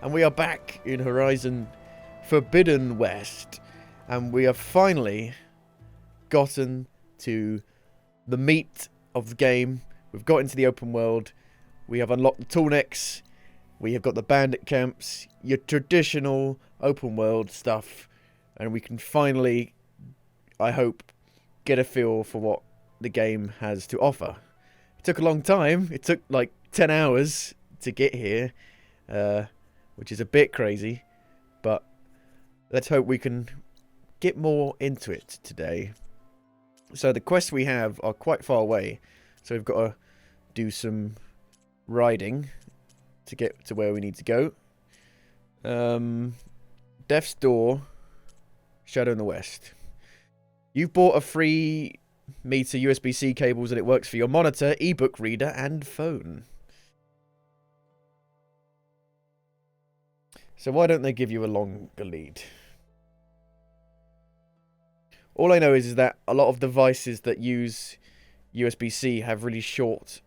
and we are back in Horizon Forbidden West, and we have finally gotten to the meat of the game. We've got into the open world, we have unlocked the tallnecks, we have got the bandit camps, your traditional open world stuff, and we can finally, I hope, get a feel for what the game has to offer. It took a long time. It took like 10 hours to get here, which is a bit crazy, but let's hope we can get more into it today. So the quests we have are quite far away, so we've got to do some riding to get to where we need to go. Death's Door, Shadow in the West. You've bought a 3-meter USB-C cables and it works for your monitor, ebook reader, and phone. So why don't they give you a longer lead? All I know is that a lot of devices that use USB-C have really short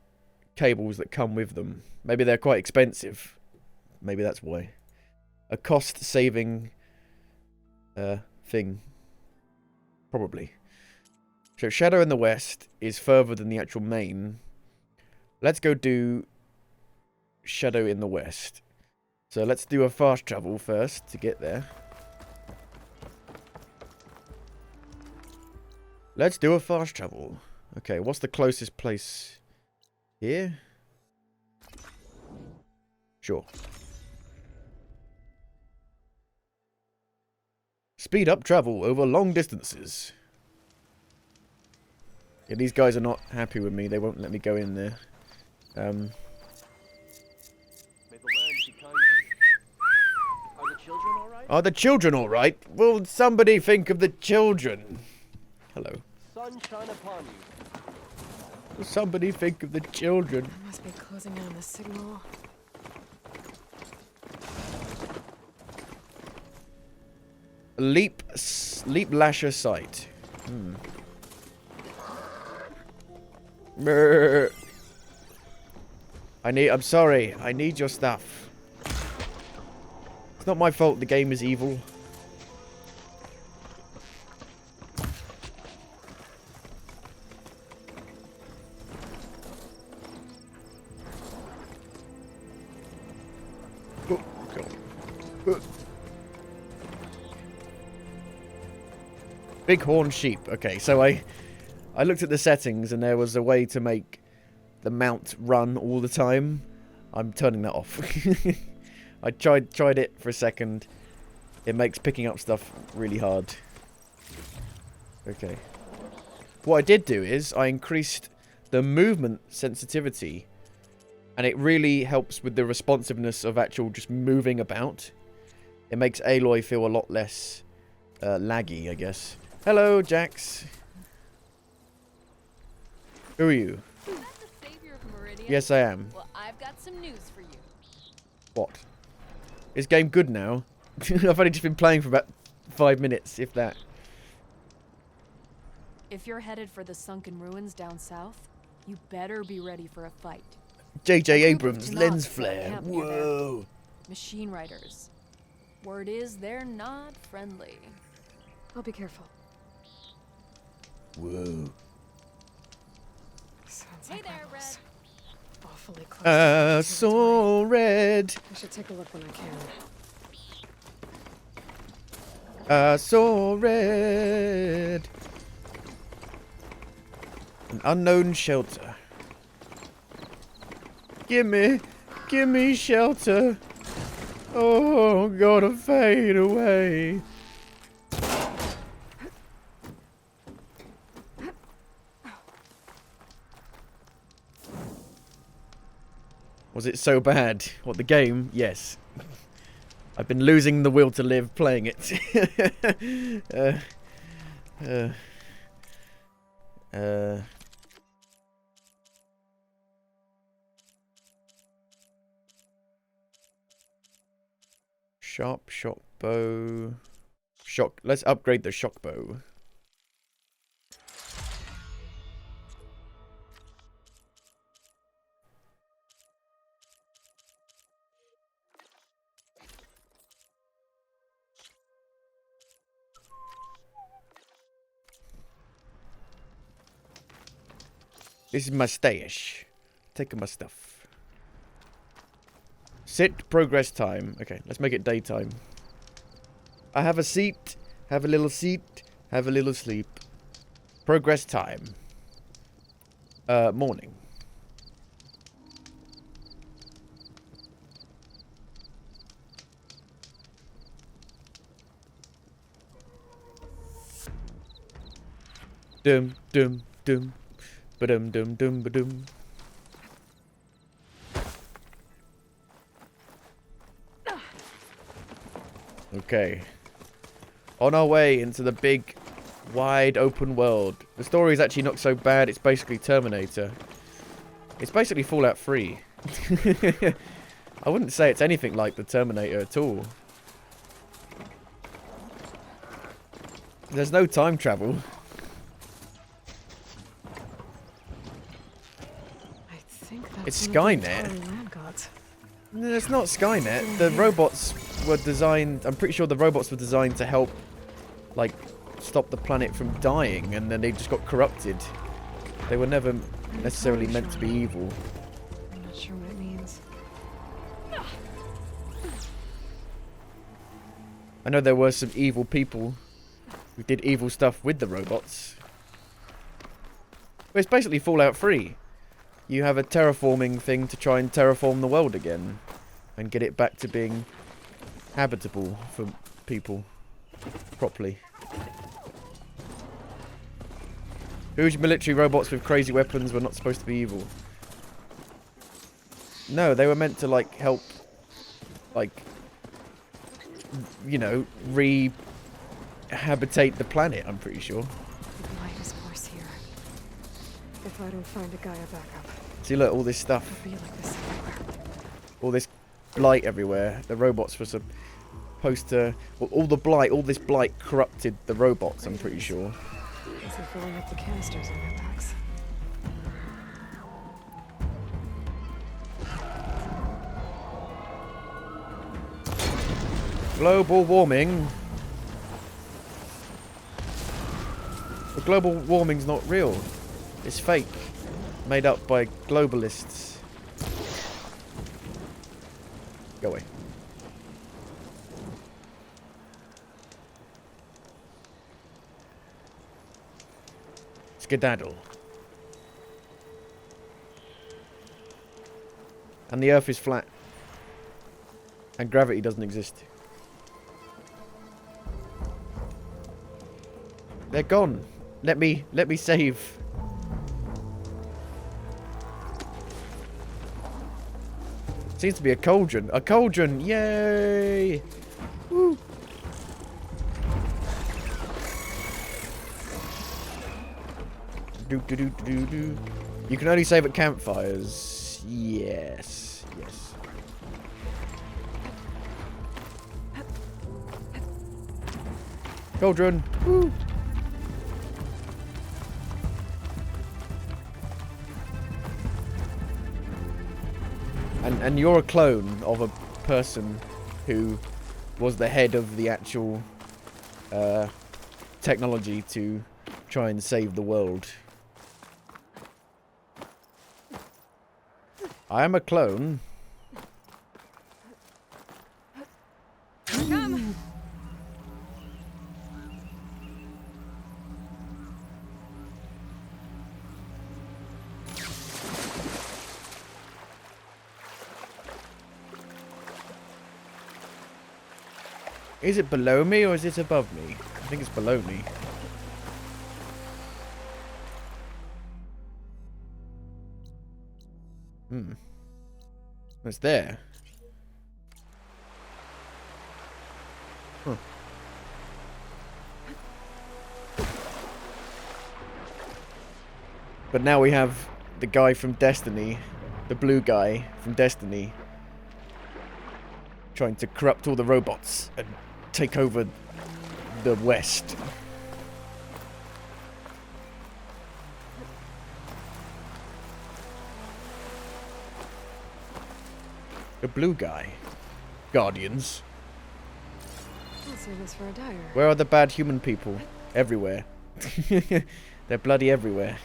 cables that come with them. Maybe they're quite expensive. Maybe that's why. A cost-saving thing. Probably. So Shadow in the West is further than the actual main. Let's go do Shadow in the West. So let's do a fast travel first to get there. Let's do a fast travel. Okay, what's the closest place here? Sure. Speed up travel over long distances. Yeah, these guys are not happy with me. They won't let me go in there. May the land be kind to you. Are the children all right? Are the children all right? Will somebody think of the children? Hello. Sunshine upon you. Will somebody think of the children? I must be closing in on the signal. Leap lasher sight. Brr. I'm sorry. I need your stuff. It's not my fault the game is evil. Oh, God. Bighorn sheep. Okay, so I looked at the settings and there was a way to make the mount run all the time. I'm turning that off. I tried it for a second. It makes picking up stuff really hard. Okay. What I did do is I increased the movement sensitivity, and it really helps with the responsiveness of actual just moving about. It makes Aloy feel a lot less laggy, I guess. Hello, Jax. Who are you? Is that the savior of Meridian? Yes, I am. Well, I've got some news for you. What? Is game good now? I've only just been playing for about 5 minutes, if that. If you're headed for the sunken ruins down south, you better be ready for a fight. J.J. A group of Abrams Tenaks lens set flare. camp near there. Whoa. Machine riders. Word is they're not friendly. I'll be careful. Whoa. Sounds Hey like there, I was Red. awfully close. To So red. I should take a look when I can. So red. An unknown shelter. Gimme shelter. Oh, gotta fade away. Was it so bad? What, the game? Yes. I've been losing the will to live playing it. Sharp shock bow. Let's upgrade the shock bow. This is my stash. Taking my stuff. Sit progress time. Okay, let's make it daytime. I have a seat. Have a little seat. Have a little sleep. Progress time. Morning. Dum dum dum. Ba-dum dum dum ba-dum. Okay. On our way into the big, wide open world. The story is actually not so bad. It's basically Terminator. It's basically Fallout 3. I wouldn't say it's anything like the Terminator at all. There's no time travel. I think that's It's one of the Skynet. Atari land gods. No, it's not Skynet. The robots were designed... I'm pretty sure the robots were designed to help, like, stop the planet from dying, and then they just got corrupted. They were never necessarily meant to be evil. I'm not sure what it means. I know there were some evil people who did evil stuff with the robots. But it's basically Fallout 3. You have a terraforming thing to try and terraform the world again. And get it back to being habitable for people properly. Huge military robots with crazy weapons were not supposed to be evil. No, they were meant to, like, help, like, you know, rehabilitate the planet, I'm pretty sure. The light is worse here. If I don't find a Gaia backup, See, look, all this stuff. it'll be like this everywhere. All this blight everywhere. The robots were supposed to... Well, all this blight corrupted the robots, I'm pretty sure. Guess they're filling up the canisters on their backs. Global warming. But global warming's not real. It's fake. Made up by globalists. Go away. Skedaddle. And the Earth is flat. And gravity doesn't exist. They're gone. Let me save. Seems to be a cauldron. A cauldron! Yay! Woo! Do do do do do. You can only save at campfires. Yes. Yes. Cauldron! Woo! And you're a clone of a person who was the head of the actual technology to try and save the world. I am a clone. Come. Is it below me or is it above me? I think it's below me. Hmm. It's there. Huh. But now we have the guy from Destiny, the blue guy from Destiny, trying to corrupt all the robots and take over the West. The blue guy. Guardians. I'll save this for a diary. Where are the bad human people? Everywhere. They're bloody everywhere.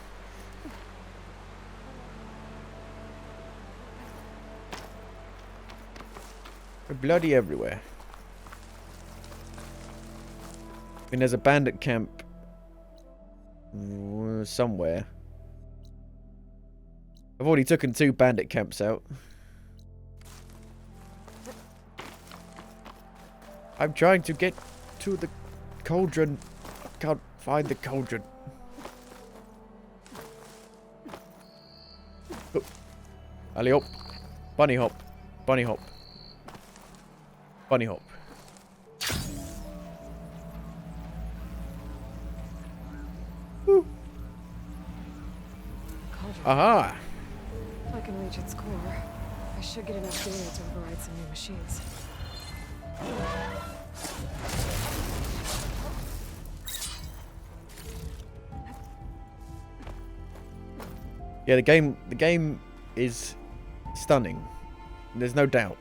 They're bloody everywhere. I mean, there's a bandit camp somewhere. I've already taken 2 bandit camps out. I'm trying to get to the cauldron. Can't find the cauldron. Oh. Alley hop. Bunny hop. Bunny hop. Bunny hop. Woo. Cauldron. Aha! If I can reach its core, I should get enough data to override some new machines. Yeah, the game is stunning. There's no doubt.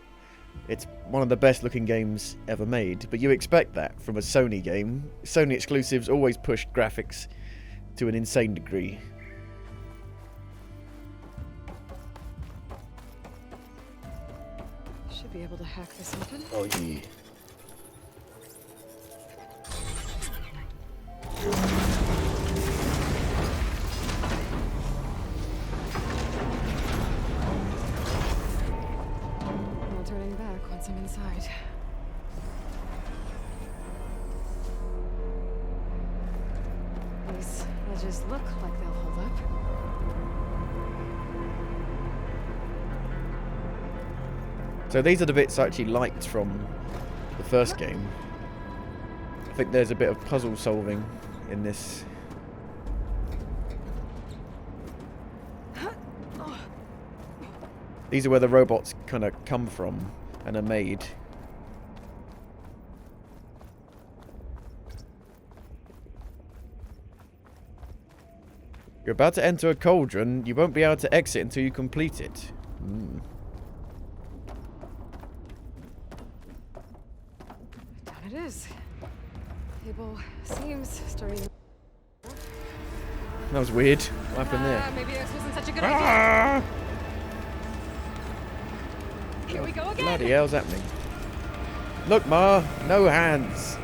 It's one of the best looking games ever made, but you expect that from a Sony game. Sony exclusives always push graphics to an insane degree. Should be able to hack this open. Oh yeah. No turning back once I'm inside. These ledges look like they'll hold up. So these are the bits I actually liked from the first game. I think there's a bit of puzzle solving in this. These are where the robots kind of come from and are made. You're about to enter a cauldron. You won't be able to exit until you complete it. Mm. Down it is. Table seems sturdy. That was weird. What happened there? Maybe this wasn't such a good Ah! idea. Here we go again. Bloody hell's happening? Look, Ma, no hands.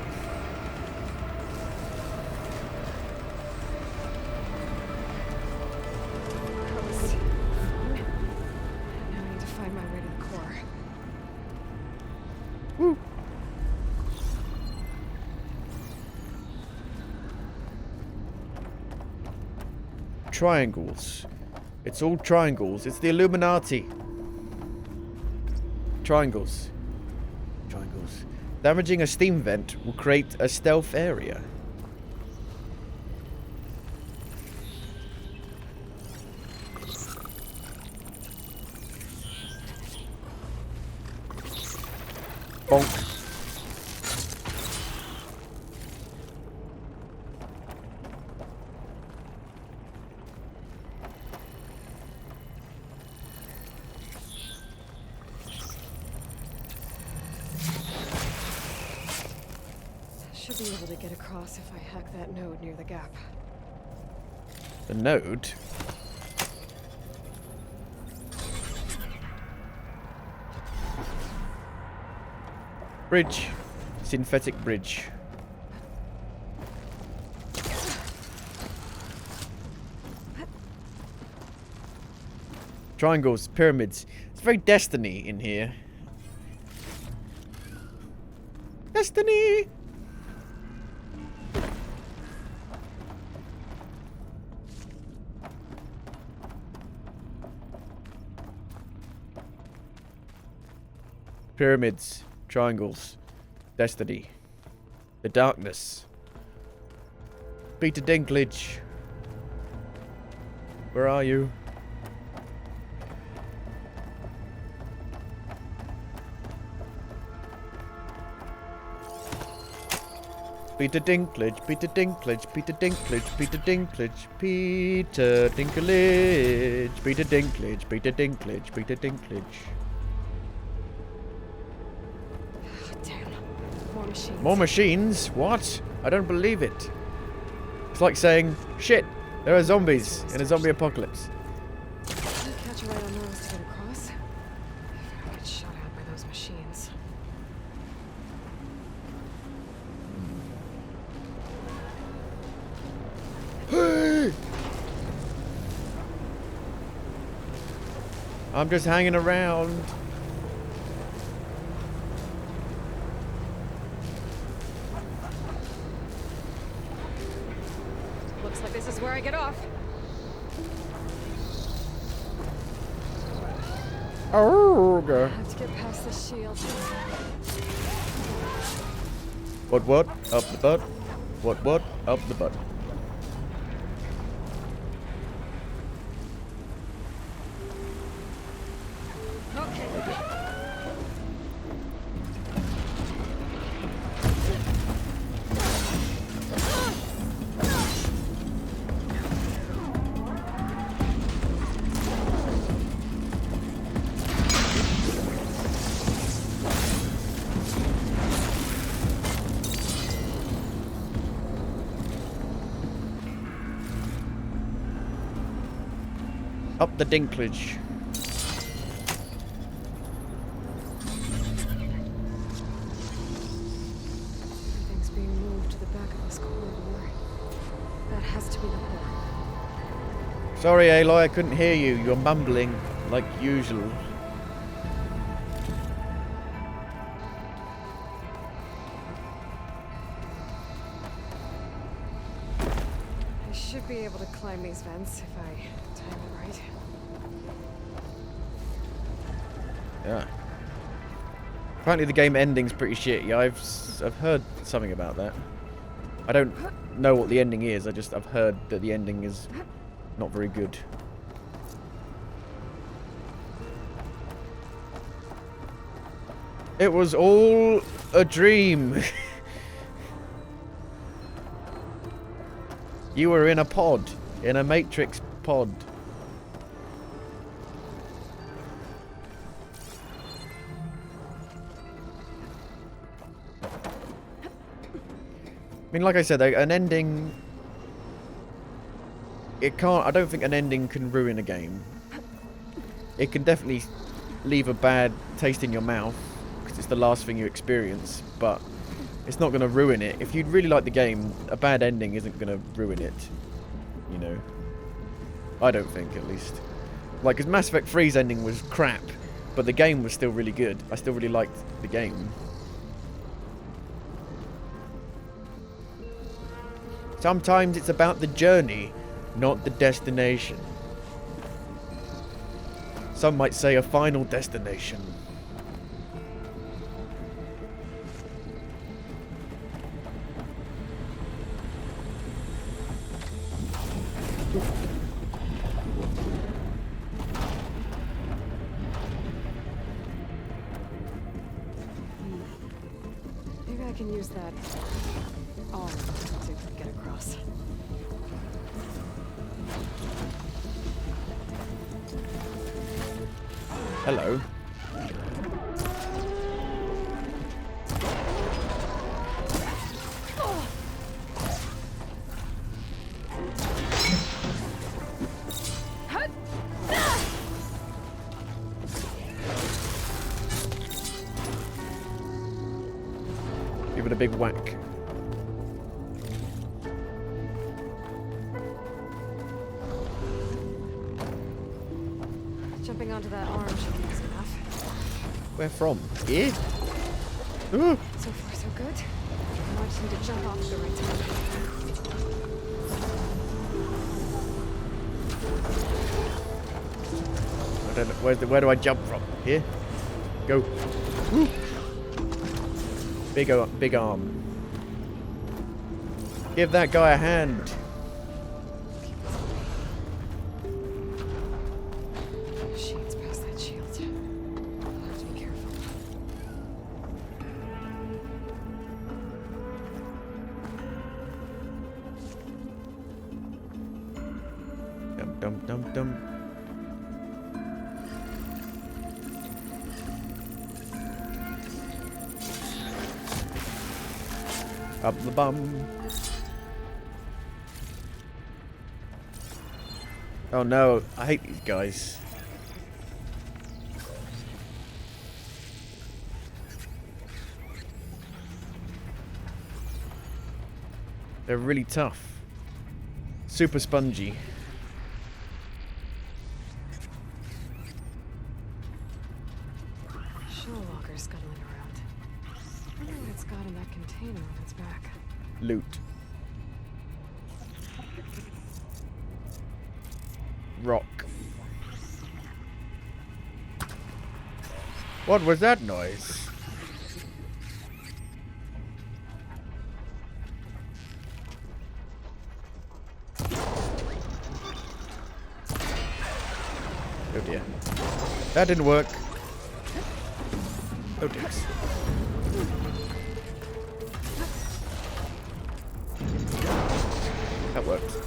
Close. Now I need to find my way to the core. Woo. Triangles. It's all triangles. It's the Illuminati. Triangles. Triangles. Damaging a steam vent will create a stealth area. Bonk. Should be able to get across if I hack that node near the gap. The node. Bridge. Synthetic bridge. Triangles, pyramids. It's very Destiny in here. Destiny! Pyramids, triangles, Destiny, the darkness. Peter Dinklage, where are you? Peter Dinklage, Peter Dinklage, Peter Dinklage, Peter Dinklage, Peter Dinklage, Peter Dinklage, Peter Dinklage, Peter Dinklage. Damn. More machines. More machines? What? I don't believe it. It's like saying, shit, there are zombies in a zombie apocalypse. Catch a right on those to get across. I get shot at by those machines. I'm just hanging around. Looks like this is where I get off. Oh, I God. have to get past the shield. What? Up the butt. What? Up the butt. Okay. Up the dinklage. Everything's being moved to the back of this corridor. That has to be the core. Sorry, Aloy, I couldn't hear you. You're mumbling like usual. I should be able to climb these vents if I time it right. Yeah. Apparently the game ending's pretty shitty. I've heard something about that. I don't know what the ending is. I've heard that the ending is not very good. It was all a dream. You were in a pod, in a Matrix pod. I mean, like I said, an ending... It can't... I don't think an ending can ruin a game. It can definitely leave a bad taste in your mouth, because it's the last thing you experience, but it's not going to ruin it. If you really like the game, a bad ending isn't going to ruin it. You know? I don't think, at least. Like, because Mass Effect 3's ending was crap, but the game was still really good. I still really liked the game. Sometimes it's about the journey, not the destination. Some might say a final destination. Maybe I can use that arm to get across. Hello. Give it a big whack. Jumping onto that arm should be easy enough. Where from? Here? Ooh. So far, so good. I just need to jump off at the right time. I don't know. Where do I jump from? Here? Go. Woo. Big arm. Give that guy a hand. Shades past that shield. I'll have to be careful. Dum dum dum dum. Up the bum. Oh no, I hate these guys. They're really tough. Super spongy. it's got in that container on its back. Loot. Rock. What was that noise? Oh dear. That didn't work. Oh dear. That worked. It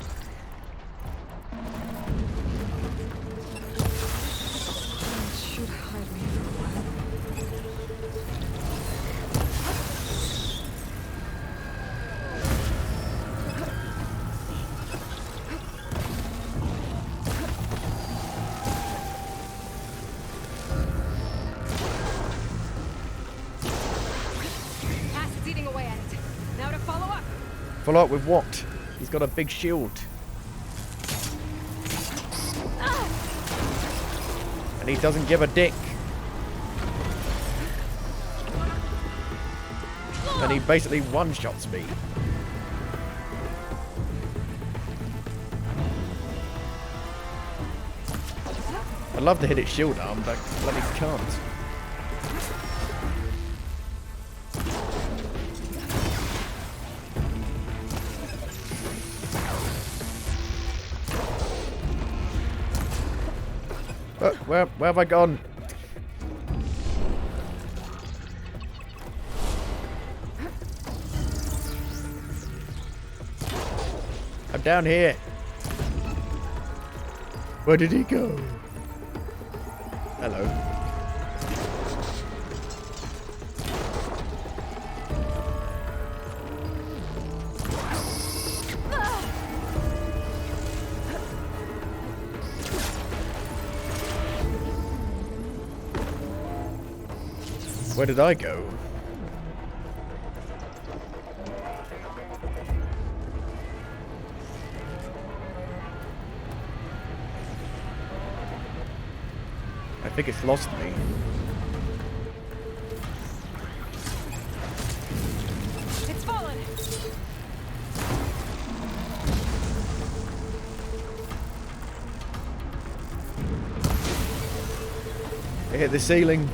should hide me for a while. Acid's eating away at it. Now to follow up. Follow up with what? He's got a big shield. And he doesn't give a dick. And he basically one-shots me. I'd love to hit its shield arm, but bloody can't. Where have I gone? I'm down here. Where did he go? Hello. Where did I go? I think it's lost me. It's fallen. I hit the ceiling.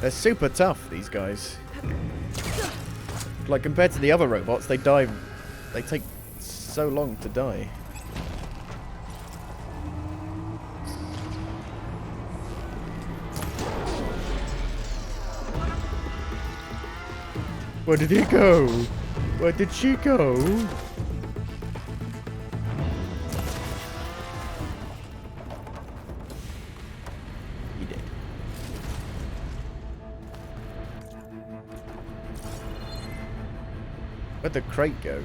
They're super tough, these guys. Like, compared to the other robots, they take so long to die. Where did he go? Where did she go? He did. Where'd the crate go?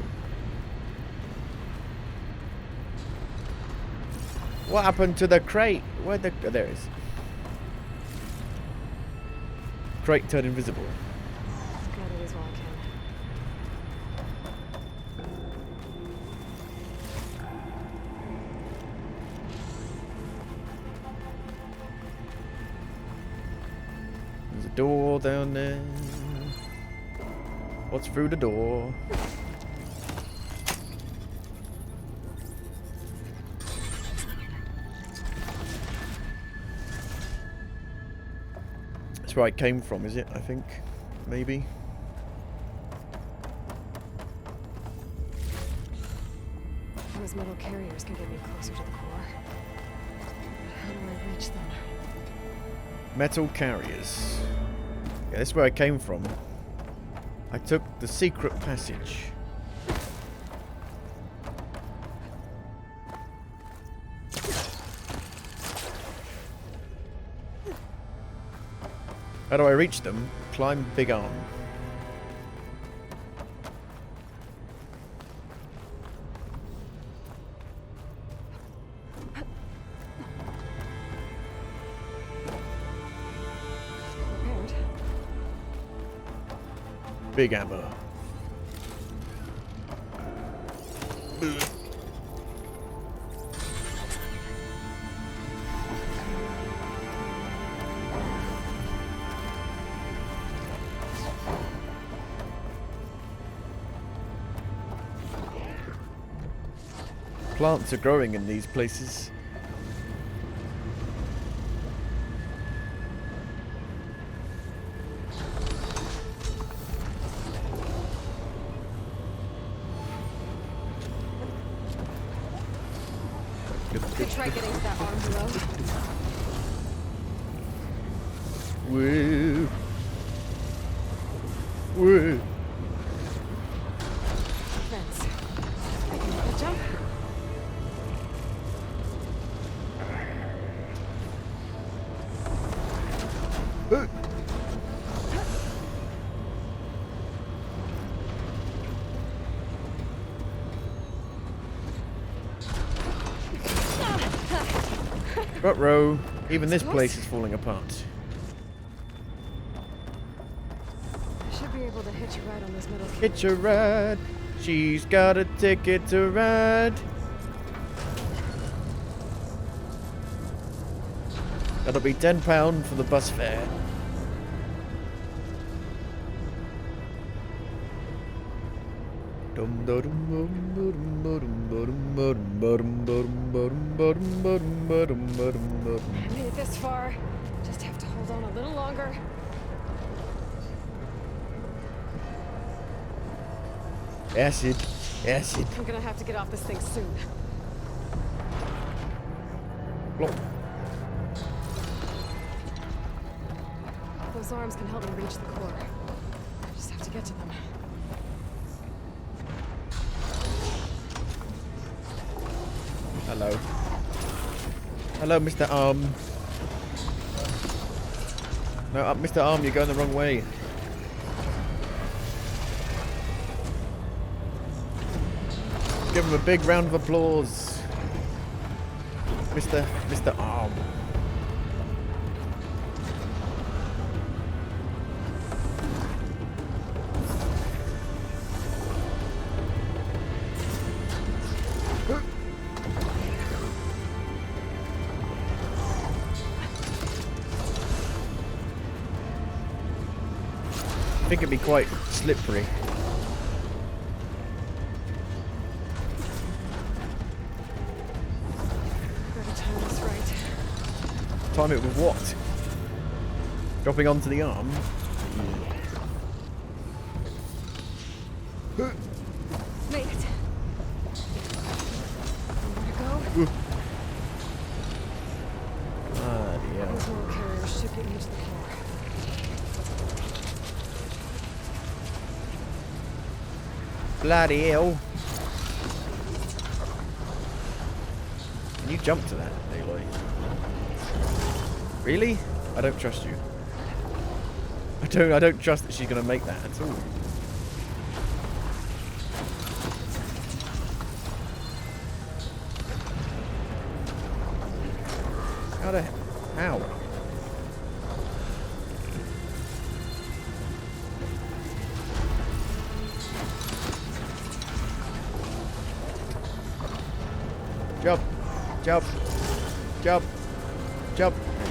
What happened to the crate? Where'd the... Oh, there it is. Crate turned invisible. Gather as well I can. There's a door down there. What's through the door? That's where I came from, is it? I think. Maybe. Those metal carriers can get me closer to the core. But how do I reach them? Metal carriers. Yeah, that's where I came from. I took the secret passage. How do I reach them? Climb big arm. Prepared. Big hammer. Plants are growing in these places. Could try getting to that arm below. Woo. Woo. Fence. I can make a jump. Ruh-roh. Even this place is falling apart. I should be able to hitch a ride on this middle. Hitch a ride. She's got a ticket to ride. That'll be £10 for the bus fare. I made it this far. Just have to hold on a little longer. Acid. Acid. I'm gonna have to get off this thing soon. Plop. Those arms can help me reach the core. I just have to get to them. Hello. Hello, Mr. Arm. No, Mr. Arm, you're going the wrong way. Give him a big round of applause. Mr. Arm. I think it'd be quite slippery. Better time this right. Time it with what? Dropping onto the arm? Made it. Nowhere to go. Ah, yeah. Those little carriers should get me to the core. Bloody hell. Can you jump to that, Aloy? Really? I don't trust you. I don't trust that she's gonna make that at all. How? Jump, jump, jump, jump. There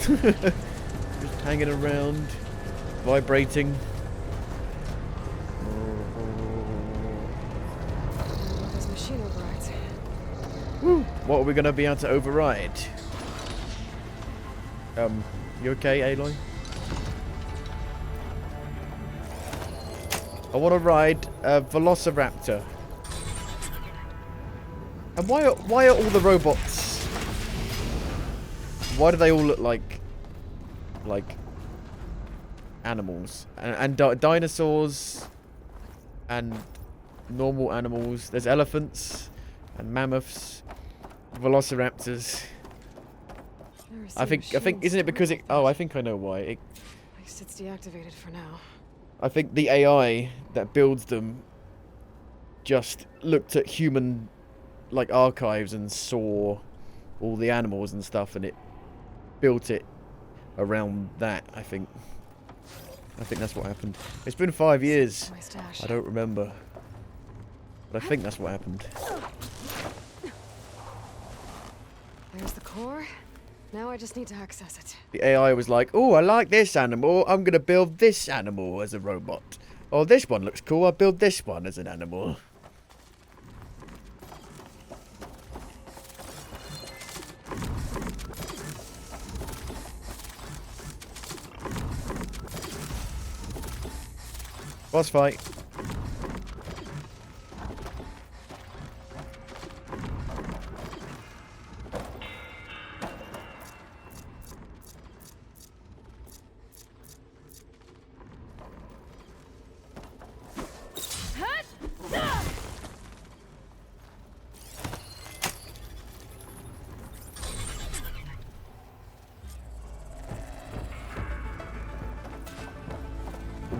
you go. Just hanging around, vibrating. Those machine overrides. Woo. What are we gonna be able to override? You okay, Aloy? I want to ride a Velociraptor. And why are all the robots? Why do they all look like animals? And dinosaurs and normal animals. There's elephants and mammoths, Velociraptors. I think isn't it because it? Oh, I think I know why. At least it's deactivated for now. I think the AI that builds them just looked at human like archives and saw all the animals and stuff, and it built it around that, I think. I think that's what happened. It's been 5 years. My stash. I don't remember. But I think that's what happened. There's the core. Now I just need to access it. The AI was like, oh, I like this animal. I'm going to build this animal as a robot. Oh, this one looks cool. I'll build this one as an animal. Boss fight.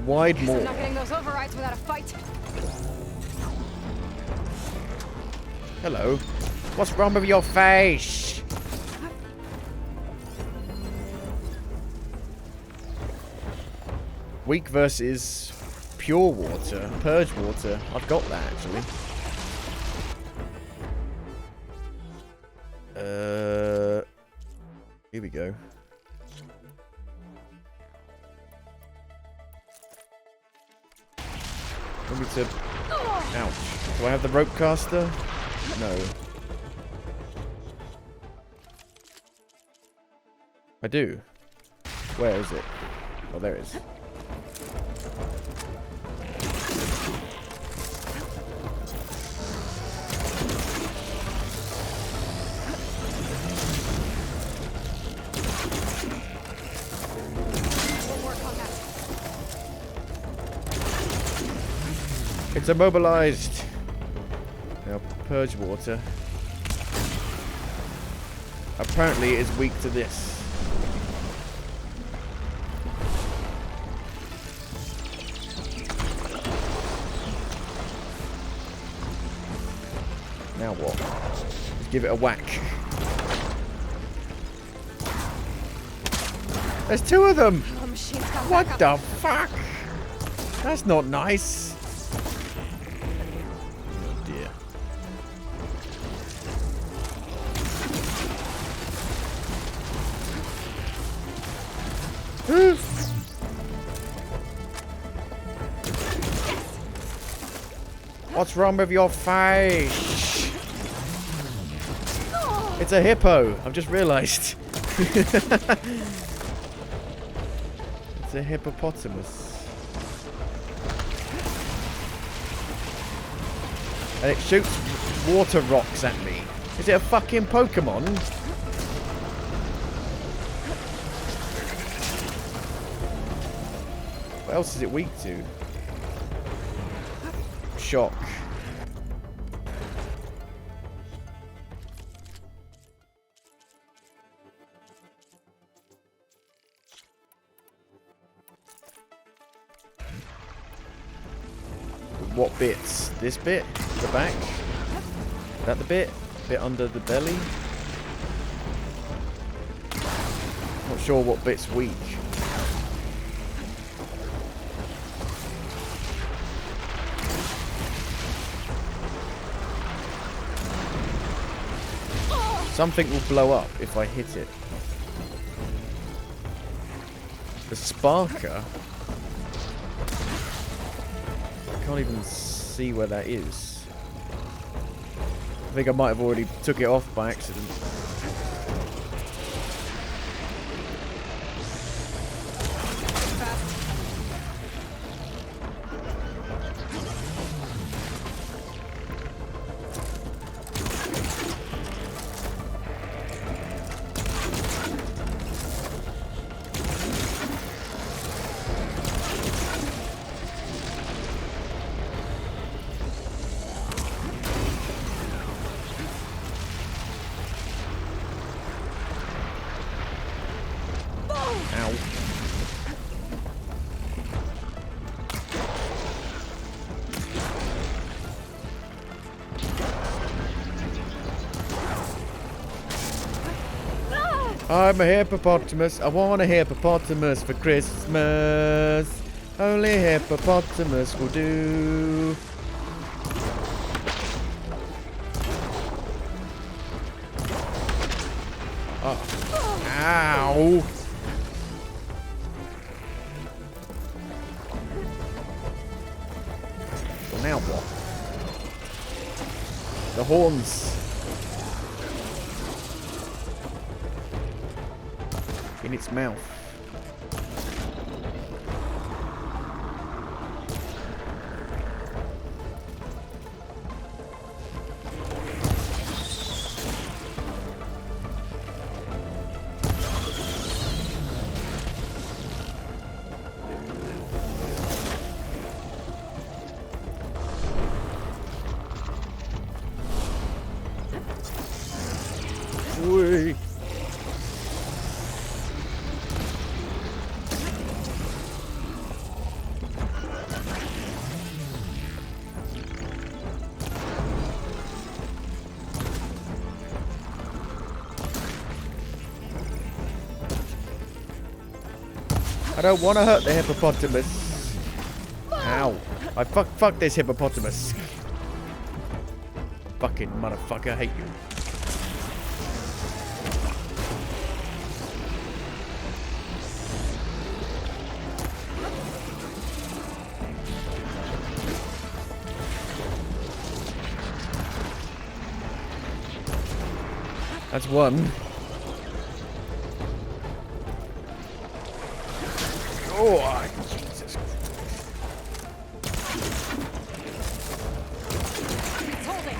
Wide I'm more. not getting those overrides without a fight. Hello. What's wrong with your face? Weak versus pure water. Purge water. I've got that actually. Here we go. Want me to... Ouch. Do I have the rope caster? No. I do. Where is it? Oh, there it is. It's immobilized. Now, purge water. Apparently, it is weak to this. Now what? Let's give it a whack. There's two of them! Oh, machine's gone What back the up. fuck? That's not nice. Oh dear. What's wrong with your face? It's a hippo. I've just realised. It's a hippopotamus. And it shoots water rocks at me. Is it a fucking Pokemon? What else is it weak to? Shock. What bits? This bit? The back? That the bit? Bit under the belly? Not sure what bit's weak. Something will blow up if I hit it. The sparker? I can't even see where that is. I think I might have already took it off by accident. Ow. I'm a hippopotamus. I want a hippopotamus for Christmas. Only hippopotamus will do. Oh. Ow. Well, now what? The horns. In its mouth. Whee. I don't want to hurt the hippopotamus. Ow. I fuck this hippopotamus. Fucking motherfucker, I hate you. That's one. Oh, Jesus. It's holding.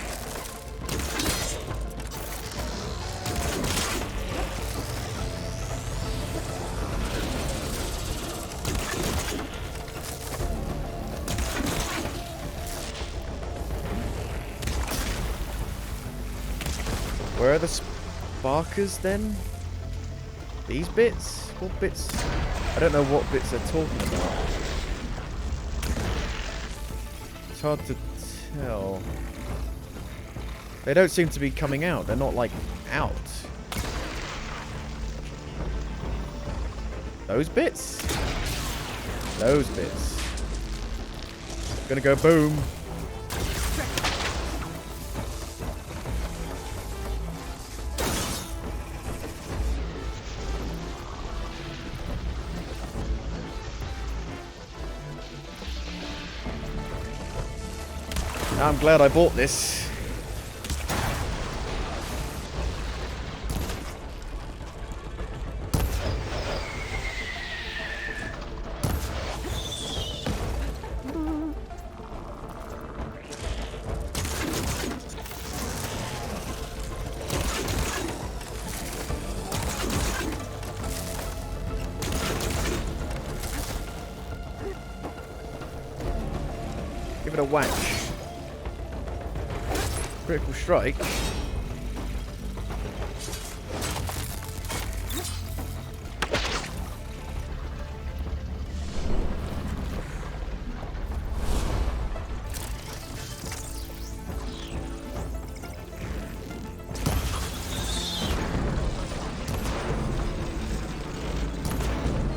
Where are the sparkers then? These bits? What bits? I don't know what bits they're talking about. It's hard to tell. They don't seem to be coming out. They're not like out. Those bits? Those bits. Gonna go boom. I'm glad I bought this. Give it a whack. Critical strike.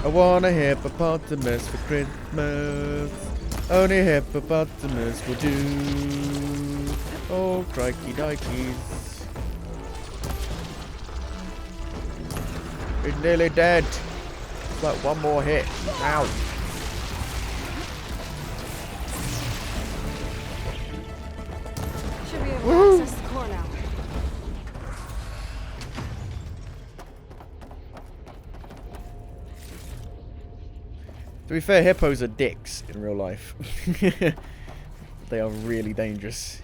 I want a hippopotamus for Christmas. Only hippopotamus will do. Oh, crikey dikeys. He's nearly dead. It's like one more hit. Ow. Should be able to access the core now. To be fair, hippos are dicks in real life. They are really dangerous.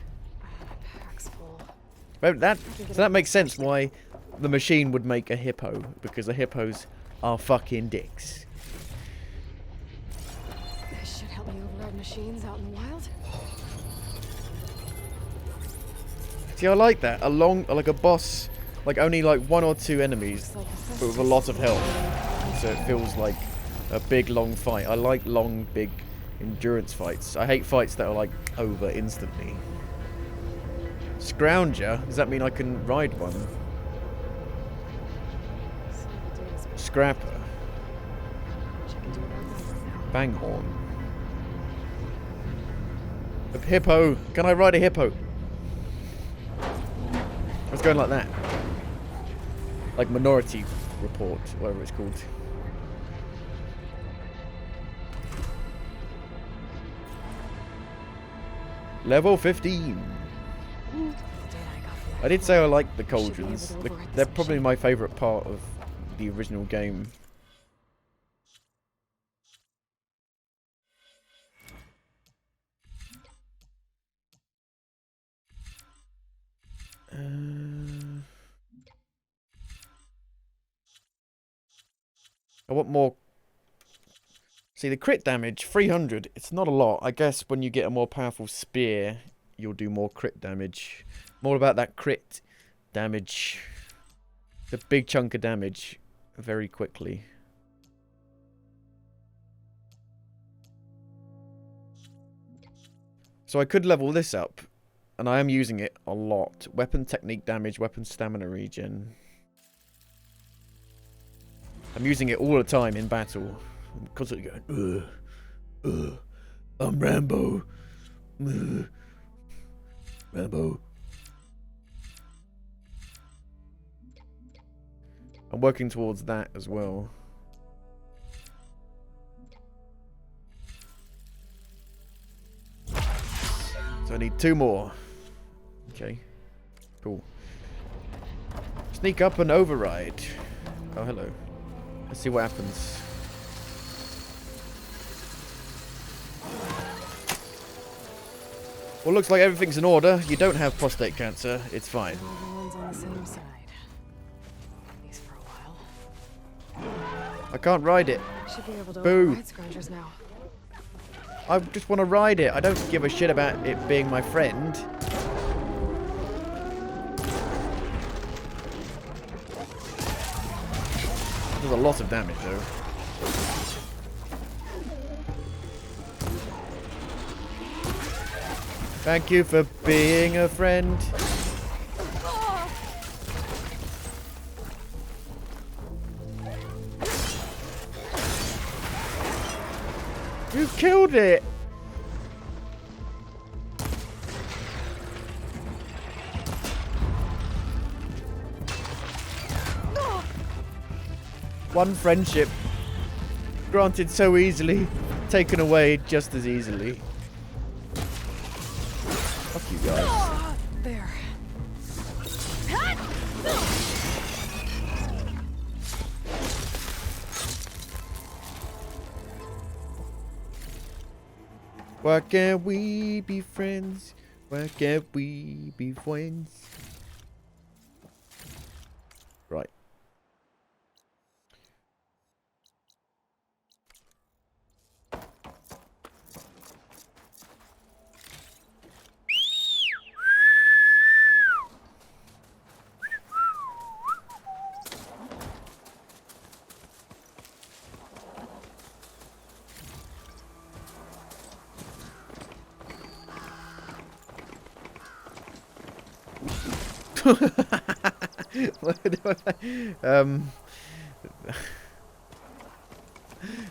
Pack's full. But so that makes sense why the machine would make a hippo, because the hippos are fucking dicks. This should help me override machines out in the wild. See, I like that. Like a boss, like only like one or two enemies, but with a lot of health. So it feels like a big long fight. I like long, big endurance fights. I hate fights that are like over instantly. Scrounger? Does that mean I can ride one? Scrapper. Banghorn. A hippo. Can I ride a hippo? I was going like that. Like Minority Report, whatever it's called. Level 15. I did say I like the cauldrons. They're probably my favourite part of the original game. I want more. See, the crit damage, 300, it's not a lot. I guess when you get a more powerful spear, you'll do more crit damage. More about that crit damage. The big chunk of damage very quickly. So I could level this up, and I am using it a lot. Weapon technique damage, weapon stamina regen. I'm using it all the time in battle. I'm constantly going, I'm Rambo. Rambo. I'm working towards that as well. So I need 2 more. Okay. Cool. Sneak up and override. Oh, hello. Let's see what happens. Well, looks like everything's in order. You don't have prostate cancer. It's fine. Everyone's on the same side. At least for a while. I can't ride it. Should be able to Boo. override scroungers now. I just want to ride it. I don't give a shit about it being my friend. There's a lot of damage, though. Thank you for being a friend. You killed it! One friendship. Granted so easily, taken away just as easily. Fuck you guys. There. Why can't we be friends? Why can't we be friends? Right.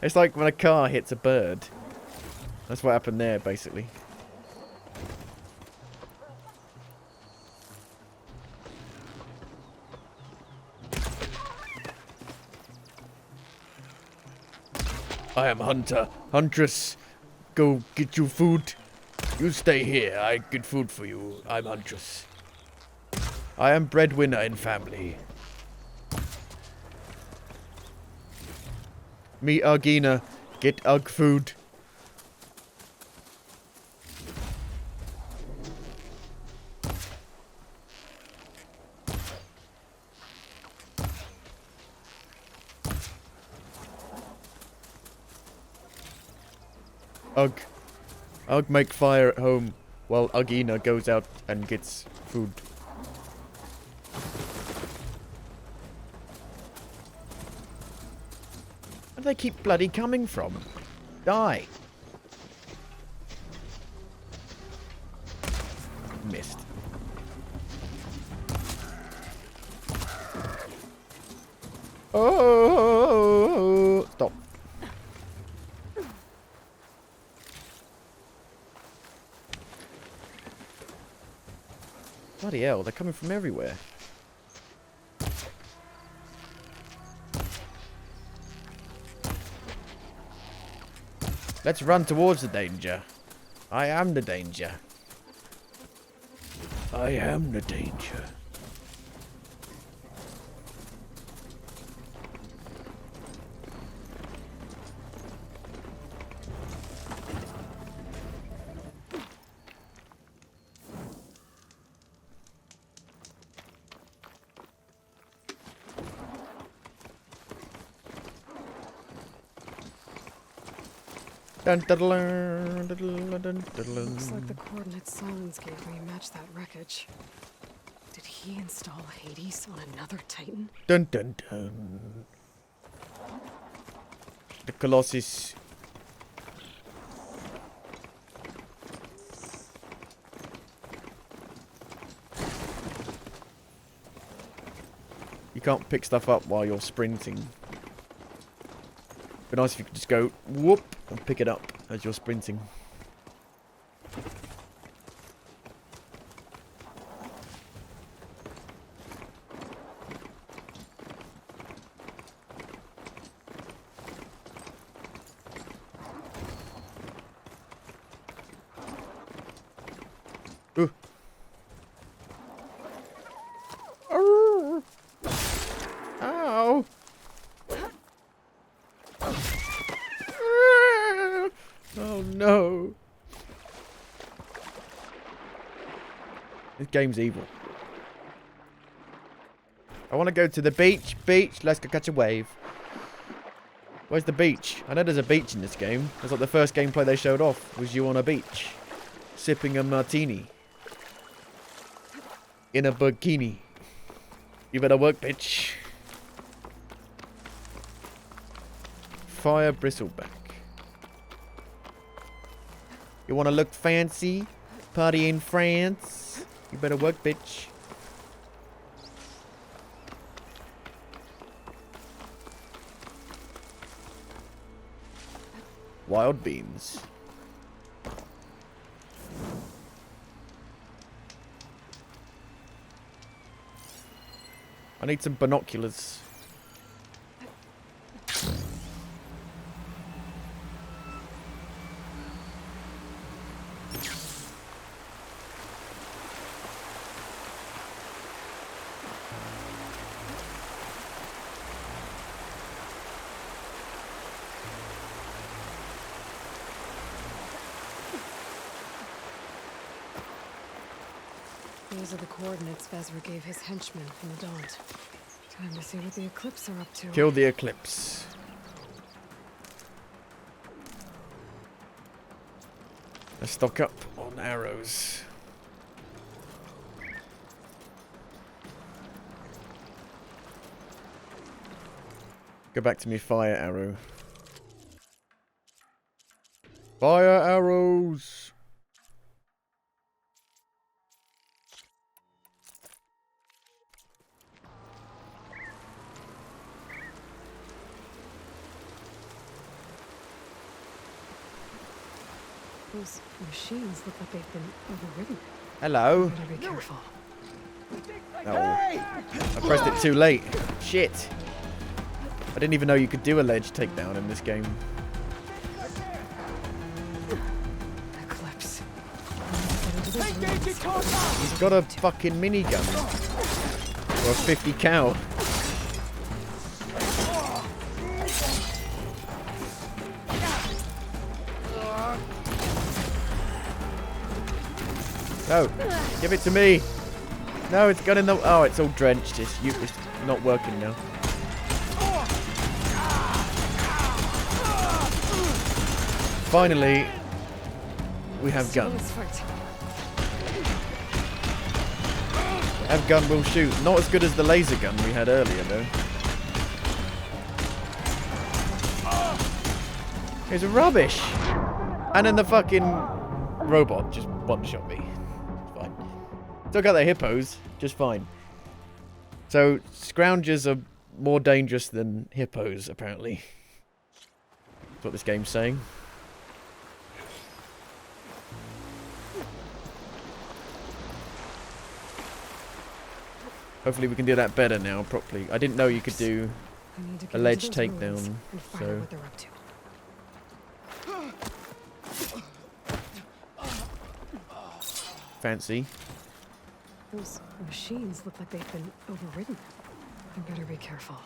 It's like when a car hits a bird. That's what happened there, basically. I am Hunter. Huntress, go get your food. You stay here. I get food for you. I'm Huntress. I am breadwinner in family. Me Argina, get Ugg food. Ugg. Ugg make fire at home while Uggina goes out and gets food. Where do they keep bloody coming from? Die. Missed. Oh, stop. Bloody hell, they're coming from everywhere. Let's run towards the danger. I am the danger. I am the danger. Dun, dun, dun, dun, dun, dun, dun. Looks like the coordinates Silence gave me match that wreckage. Did he install Hades on another Titan? Dun dun dun. The Colossus. You can't pick stuff up while you're sprinting. Be nice if you could just go whoop and pick it up as you're sprinting. Ooh. Ow. Oh no. This game's evil. I want to go to the beach. Beach, let's go catch a wave. Where's the beach? I know there's a beach in this game. That's like the first gameplay they showed off. Was you on a beach. Sipping a martini. In a bikini. You better work, bitch. Fire bristleback. You wanna look fancy? Party in France? You better work, bitch. Wild beans. I need some binoculars. Those are the coordinates Vezra gave his henchmen from the Daunt. Time to see what the Eclipse are up to. Kill the Eclipse. Let's stock up on arrows. Go back to me fire arrow. Fire arrows! Those machines look like they've been overridden. Hello. Better be careful. Oh, I pressed it too late. Shit. I didn't even know you could do a ledge takedown in this game. Eclipse. He's got a fucking minigun. Or a 50 cal. No, give it to me. No, it's got in the... Oh, it's all drenched. It's not working now. Finally, we have gun. Have gun will shoot. Not as good as the laser gun we had earlier, though. It's rubbish. And then the fucking robot just one-shot me. It's fine. Still got the hippos. Just fine. So, scroungers are more dangerous than hippos, apparently. That's what this game's saying. Hopefully we can do that better now, properly. I didn't know you could do I need to a get ledge into those ruins takedown, and find so... out what they're up to. Fancy. Those machines look like they've been overridden. I better be careful.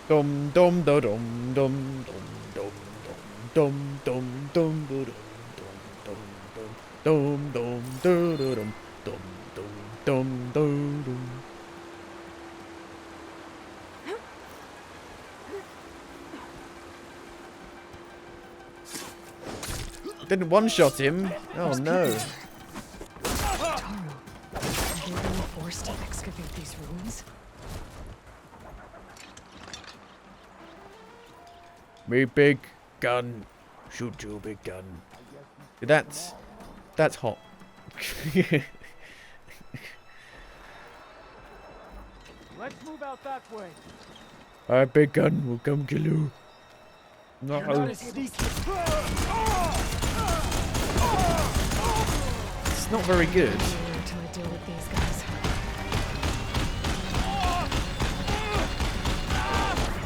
Dum dum da dum dum dum dum dum dum dum dum dum dum dum dum dum dum dum dum. Didn't one-shot him. Oh no. Taru, are they being forced to excavate these ruins? Me big gun. Shoot you big gun. That's hot. Let's move out that way. Our big gun will come kill you. No. It's It's not very good. Until I deal with these guys.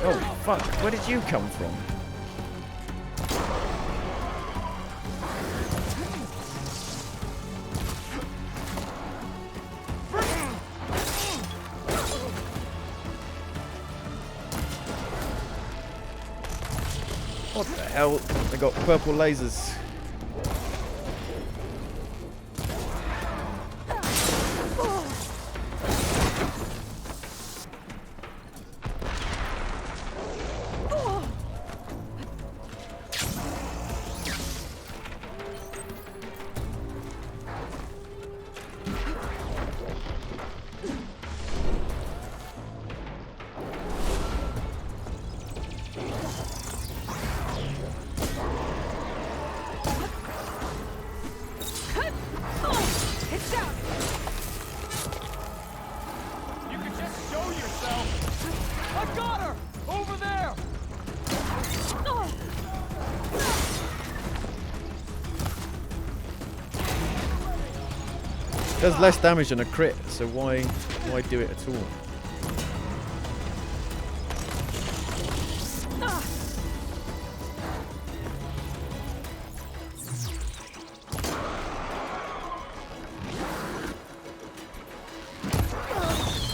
Oh fuck, where did you come from? What the hell? They got purple lasers. It's down! You can just show yourself. I got her! Over there! Does less damage than a crit, so why do it at all?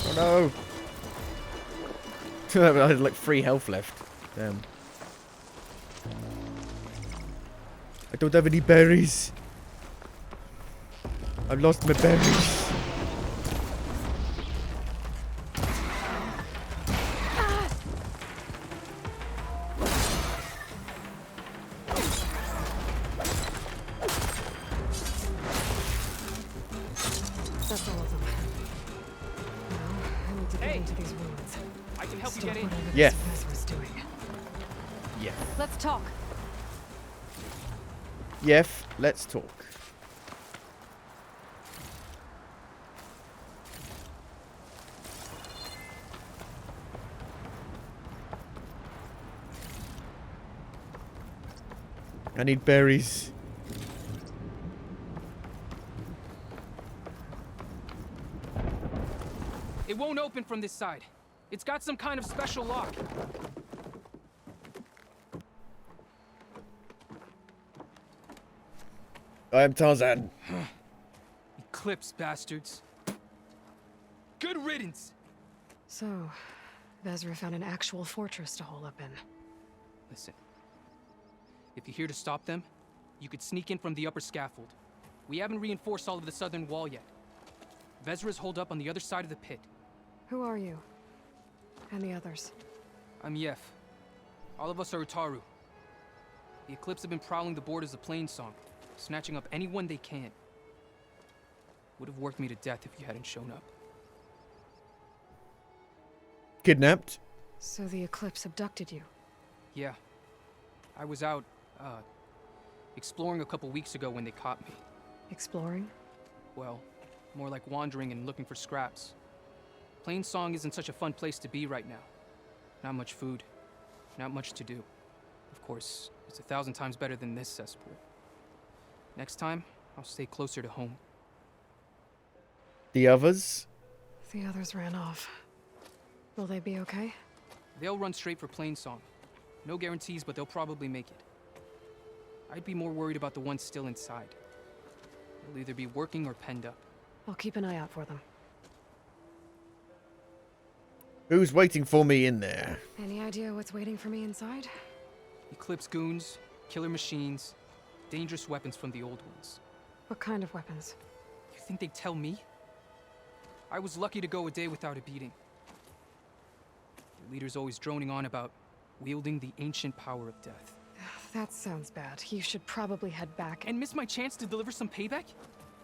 Oh no! I had like 3 health left. Damn. I don't have any berries. I've lost my berries. That's all of them. Now, I need to get Hey. into these ruins. I can help you Stop get in. whatever Yeah. this Vez was doing. Yeah. Let's talk. Yef, let's talk. I need berries. It won't open from this side. It's got some kind of special lock. I am Tarzan. Eclipse, bastards. Good riddance! So, Vezra found an actual fortress to hole up in. Listen. If you're here to stop them, you could sneak in from the upper scaffold. We haven't reinforced all of the southern wall yet. Vezra's holed up on the other side of the pit. Who are you? And the others? I'm Yef. All of us are Utaru. The Eclipse have been prowling the borders of Plainsong, snatching up anyone they can. Would have worked me to death if you hadn't shown up. Kidnapped. So the Eclipse abducted you. Yeah. I was out, exploring a couple weeks ago when they caught me. Exploring? Well, more like wandering and looking for scraps. Plainsong isn't such a fun place to be right now. Not much food, not much to do. Of course, it's 1,000 times better than this cesspool. Next time, I'll stay closer to home. The others? The others ran off. Will they be okay? They'll run straight for Plainsong. No guarantees, but they'll probably make it. I'd be more worried about the ones still inside. They'll either be working or penned up. I'll keep an eye out for them. Who's waiting for me in there? Any idea what's waiting for me inside? Eclipse goons, killer machines, dangerous weapons from the old ones. What kind of weapons? You think they'd tell me? I was lucky to go a day without a beating. The leader's always droning on about wielding the ancient power of death. That sounds bad. You should probably head back And miss my chance to deliver some payback?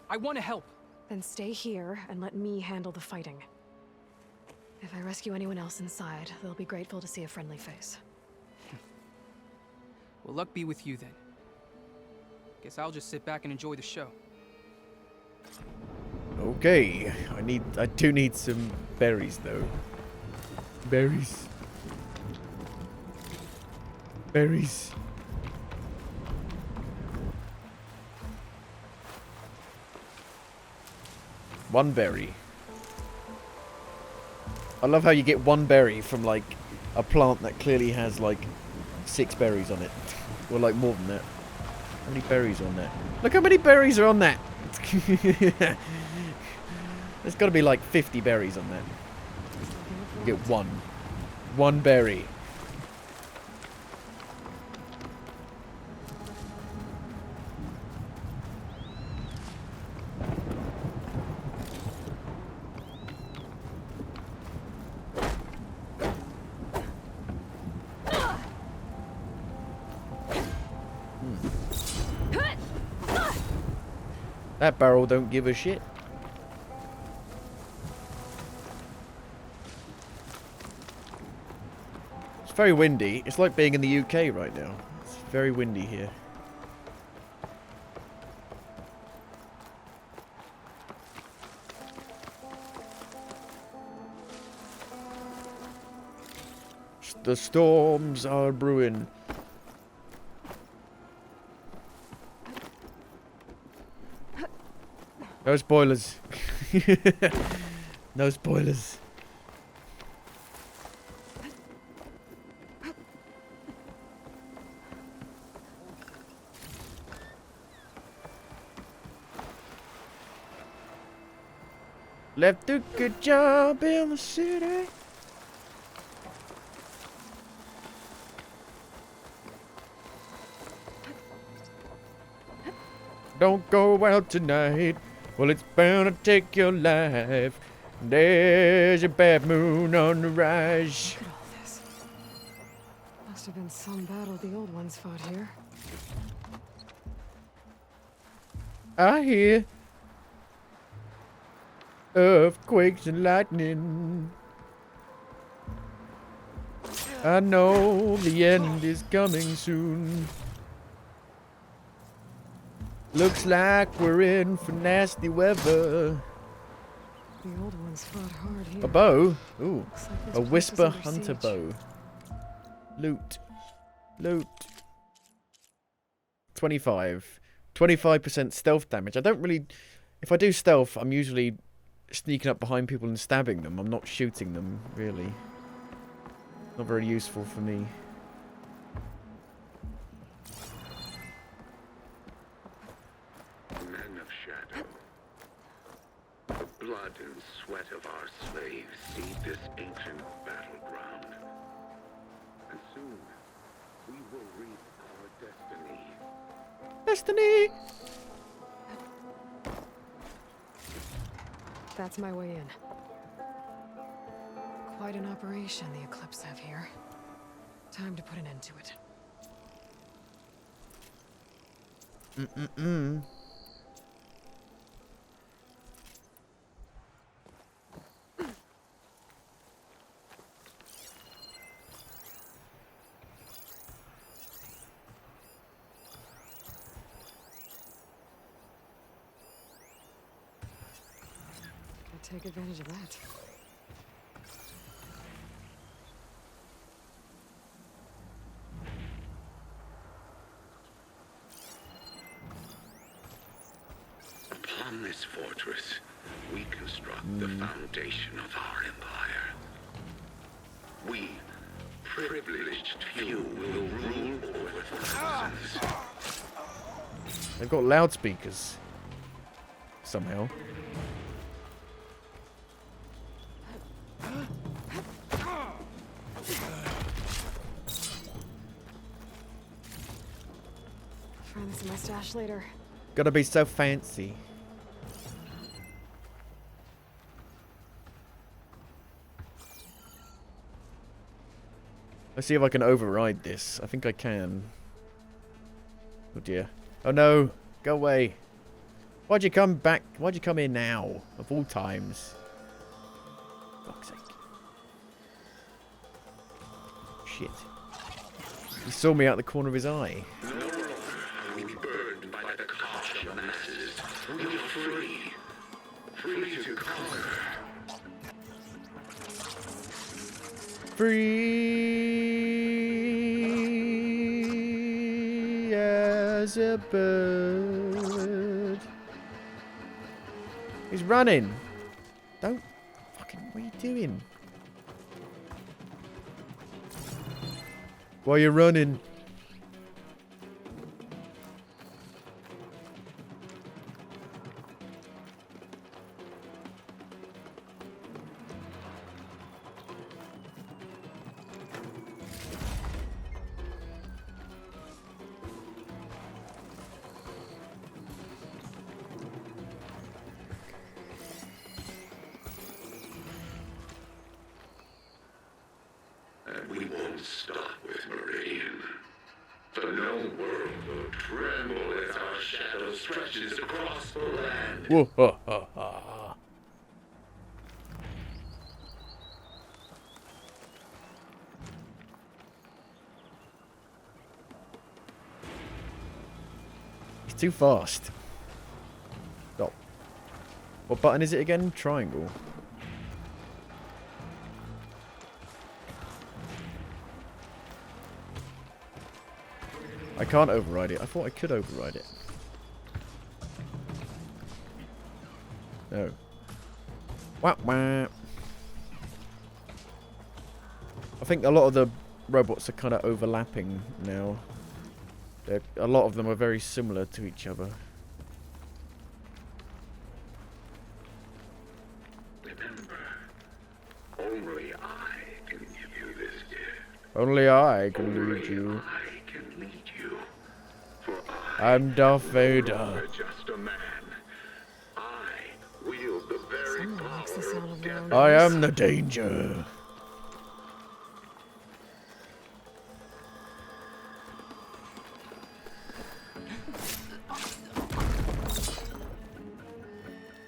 I want to help. then stay here and let me handle the fighting. If I rescue anyone else inside, they'll be grateful to see a friendly face. Well, luck be with you then. Guess I'll just sit back and enjoy the show. Okay, I do need some berries though. Berries. Berries. One berry. I love how you get one berry from like a plant that clearly has like 6 berries on it. Or like more than that. How many berries on that? Look how many berries are on that! There's got to be like 50 berries on that. You get one. One berry. That barrel don't give a shit. It's very windy. It's like being in the UK right now. It's very windy here. The storms are brewing. No spoilers. No spoilers. Left a good job in the city. Don't go out tonight. Well, it's bound to take your life. There's a bad moon on the rise. Look at all this. Must have been some battle the old ones fought here. I hear earthquakes and lightning. I know the end is coming soon. Looks like we're in for nasty weather. The old ones fought hard here. A bow? Ooh. Looks like this A place is whisper under hunter siege. bow. Loot. Loot. 25. 25% stealth damage. I don't really... If I do stealth, I'm usually sneaking up behind people and stabbing them. I'm not shooting them, really. Not very useful for me. Men of shadow, the blood and sweat of our slaves seed this ancient battleground. And soon, we will reap our destiny. Destiny! That's my way in. Quite an operation the Eclipse have here. Time to put an end to it. Mm-mm-mm. take advantage of that. Upon this fortress, we construct the foundation of our empire. We, privileged few, will rule over thousands. They've got loudspeakers. Somehow. Find this in my stash later. Gotta be so fancy. Let's see if I can override this. I think I can. Oh dear. Oh no! Go away! Why'd you come back? Why'd you come here now? Of all times. Fuck's sake. Shit. He saw me out the corner of his eye. No longer are we burned by the cost of masses. We are free. Free to conquer. Free as a bird. He's running. Don't fucking. What are you doing? Why are you running? And we won't stop with Meridian. The known world will tremble as our shadow stretches across the land. Whoa, ha, ha, ha. He's too fast. Stop. What button is it again? Triangle. I can't override it. I thought I could override it. No. Wah, wah. I think a lot of the robots are kind of overlapping now. A lot of them are very similar to each other. Remember, only I can give you this gift. Only I can Only lead you. I can lead you. For I'm Darth I'm Vader. just a man. I wield the very Someone likes the power sound of of their own death. I voice. am the danger. I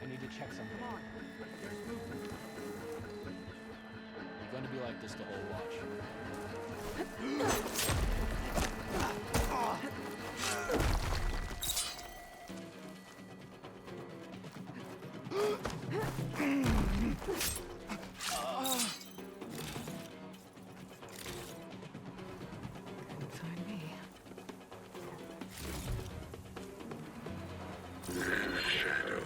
need to check something. You're going to be like this the whole watch. Find me. Man of shadow.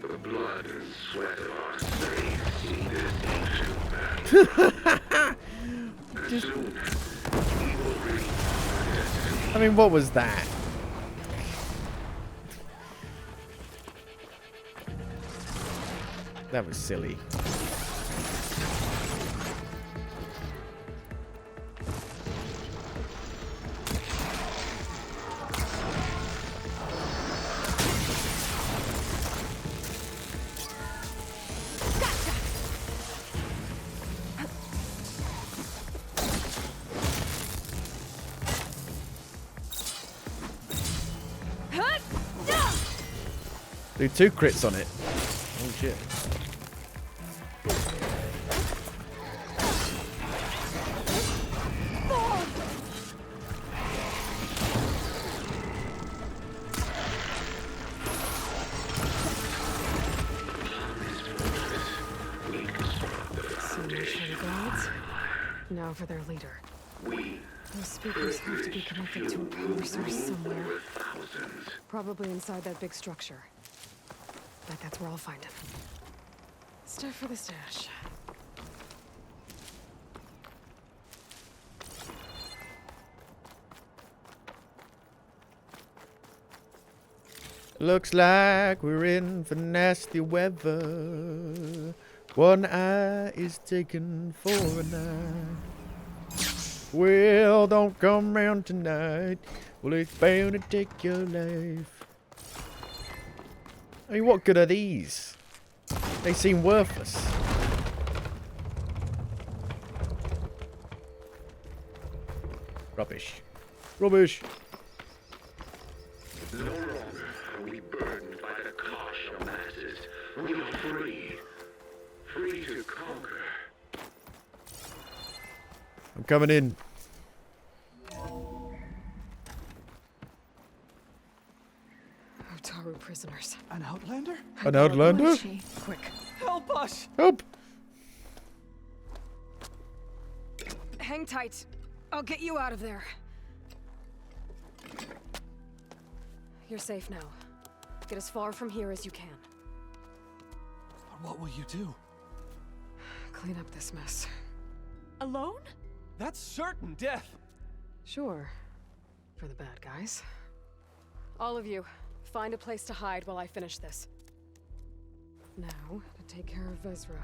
The blood and sweat of our slaves see this ancient battle. And soon, we will reach our destiny. I mean, what was that? That was silly. Do 2 crits on it. Oh shit. Now for their leader. We Those speakers have to be connected to a power source somewhere. were thousands. Probably inside that big structure. Bet that's where I'll find him. Stuff for the stash. Looks like we're in for nasty weather. One eye is taken for a night. Well, don't come round tonight. Well, it's bound to take your life. I mean, what good are these? They seem worthless. Rubbish. Rubbish. No longer are we burdened by the cosh of masses. We are free. Free to conquer. I'm coming in. Otaru prisoners. An outlander? An outlander? Quick. Help us! Help! Hang tight. I'll get you out of there. You're safe now. Get as far from here as you can. What will you do? Clean up this mess. Alone? That's certain death. Sure. For the bad guys. All of you, find a place to hide while I finish this. Now, to take care of Vezra.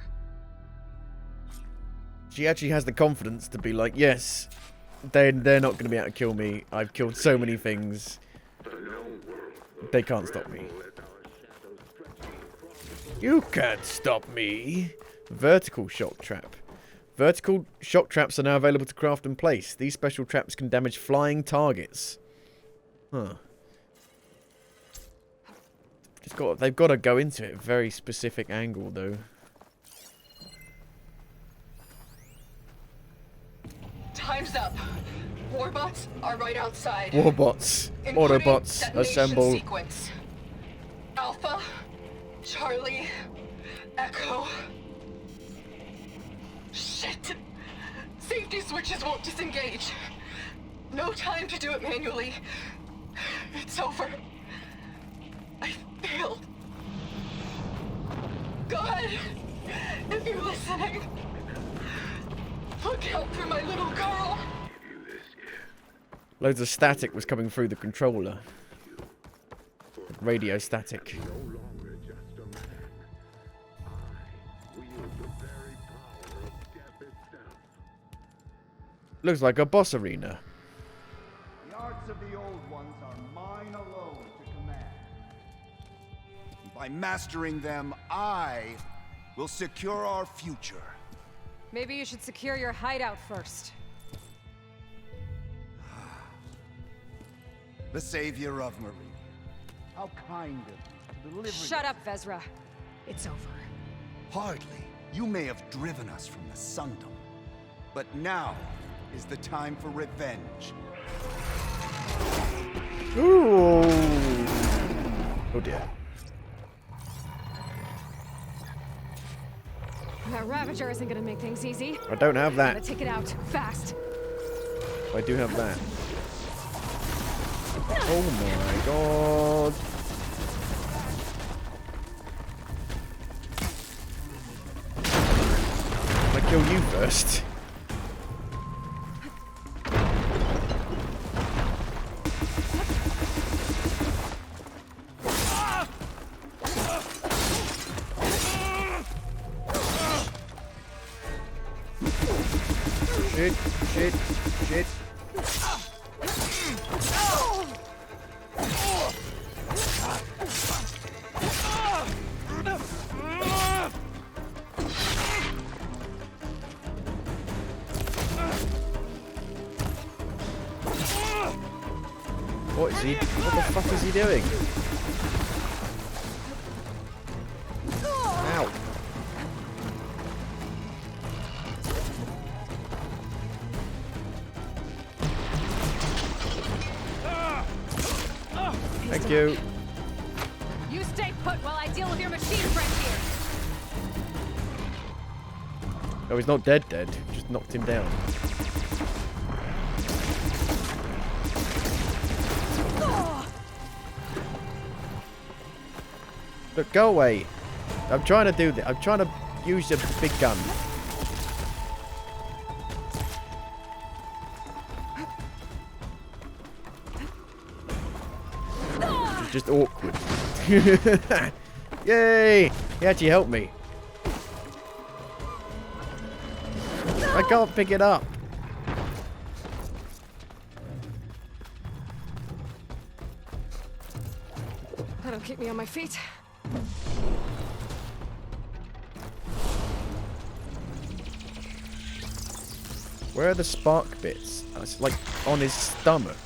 She actually has the confidence to be like, yes, they're not going to be able to kill me. I've killed so many things. They can't stop me. You can't stop me. Vertical shock trap. Vertical shock traps are now available to craft and place. These special traps can damage flying targets. Huh. They've got to go into it. Very specific angle, though. Time's up. Warbots are right outside. Warbots. Including Autobots. detonation Assemble. Sequence. Alpha, Charlie, Echo. Shit. Safety switches won't disengage. No time to do it manually. It's over. I failed. God, if you're listening, look out for my little girl. Loads of static was coming through the controller. Radio static. Looks like a boss arena. The arts of the old ones are mine alone to command. By mastering them, I will secure our future. Maybe you should secure your hideout first. The savior of Marie. How kind of you to deliver. Shut up, Vezra. It's over. Hardly. You may have driven us from the Sundom, but now is the time for revenge. Ooh. Oh dear. That Ravager isn't gonna make things easy. I don't have Gotta that. take it out, fast. I do have that. Oh my god. I kill you first. Shit, shit, shit. What is he? What the fuck is he doing? Ow. Thank you. You stay put while I deal with your machine friend here. Oh, he's not dead dead. Just knocked him down. Look, go away. I'm trying to do this. I'm trying to use a big gun. It's just awkward. Yay! He actually helped me. I can't pick it up. That'll keep me on my feet. Where are the spark bits? Oh, it's like on his stomach.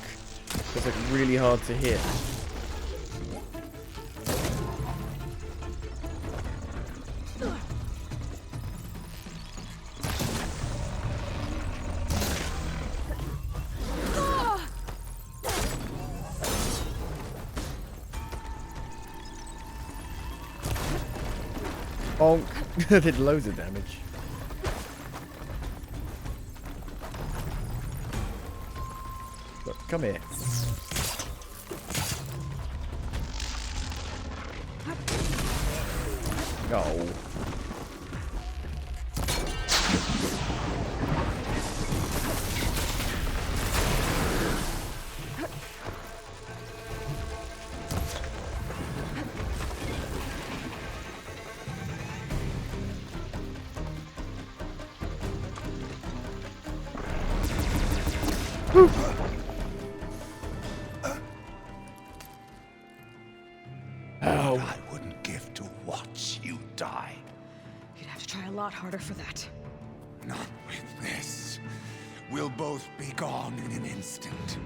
It's like really hard to hit. Bonk. Did loads of damage. Look, come here. No. I wouldn't give to watch you die. You'd have to try a lot harder for that. Not with this. We'll both be gone in an instant.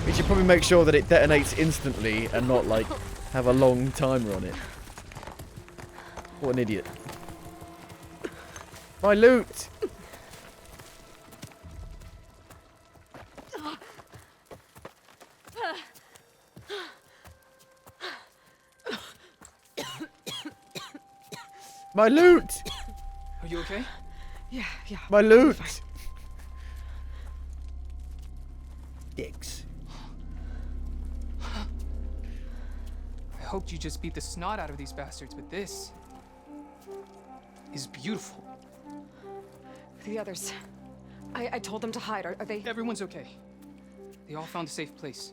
We should probably make sure that it detonates instantly and not like have a long timer on it. What an idiot. My loot! My loot! Are you okay? Yeah. My loot! Dicks. I hoped you just beat the snot out of these bastards, but this is beautiful. The others. I told them to hide. Are they? Everyone's okay. They all found a safe place.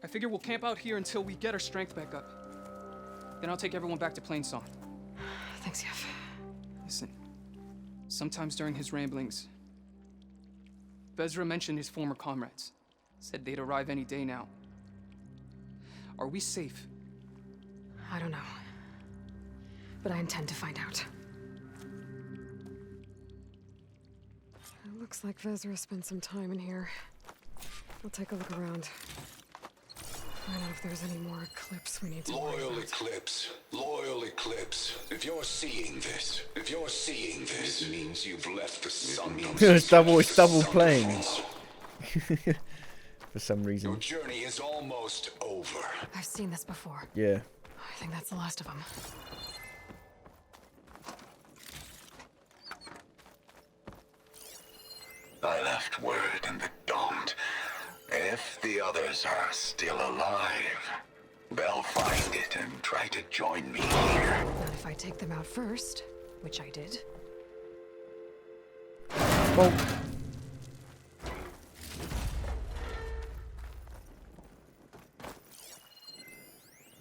I figure we'll camp out here until we get our strength back up. Then I'll take everyone back to Plainsong. Thanks, Yef. Listen, sometimes during his ramblings, Vezra mentioned his former comrades. Said they'd arrive any day now. Are we safe? I don't know. But I intend to find out. It looks like Vezra spent some time in here. I'll take a look around. Find out if there's any more Eclipse we need to worry Loyal about. Eclipse, loyal Eclipse. If you're seeing this, it means you've left the sun. It's double playing. For some reason. Your journey is almost over. I've seen this before. Yeah. I think that's the last of them. I left word in the Daunt. If the others are still alive, they'll find it and try to join me here. Not if I take them out first, which I did. Well,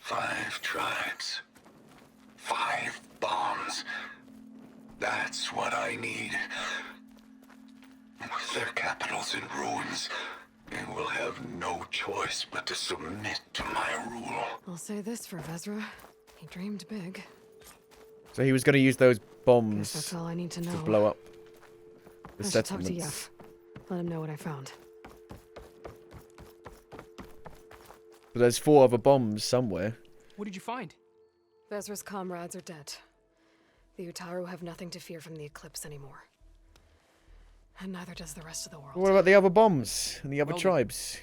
5 tribes. 5 bombs. That's what I need. With their capitals in ruins, they will have no choice but to submit to my rule. I'll say this for Vezra. He dreamed big. so he was going to use those Guess bombs that's all I need to know. to blow up the I should talk to settlements. Yef. Let him know what I found. But there's 4 other bombs somewhere. What did you find? Vezra's comrades are dead. The Utaru have nothing to fear from the eclipse anymore. And neither does the rest of the world. What about the other bombs and the other Well, tribes?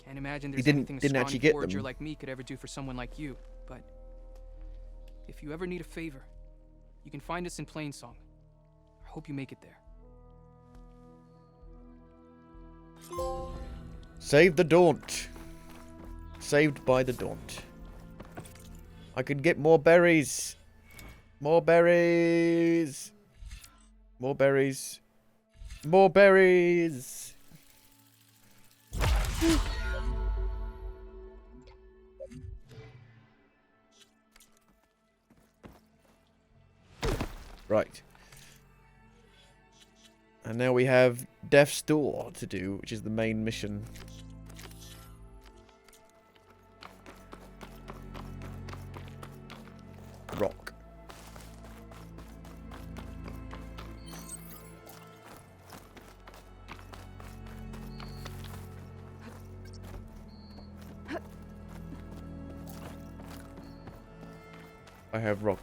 Can't imagine He there's didn't- anything a didn't scrawny actually get forager them. like me could ever do for someone like you, but if you ever need a favor, you can find us in Plainsong. I hope you make it there. Save the Daunt. Saved by the Daunt. I could get more berries. More berries. More berries. More berries. Right. And now we have Death's Door to do, which is the main mission. Rock. I have rock.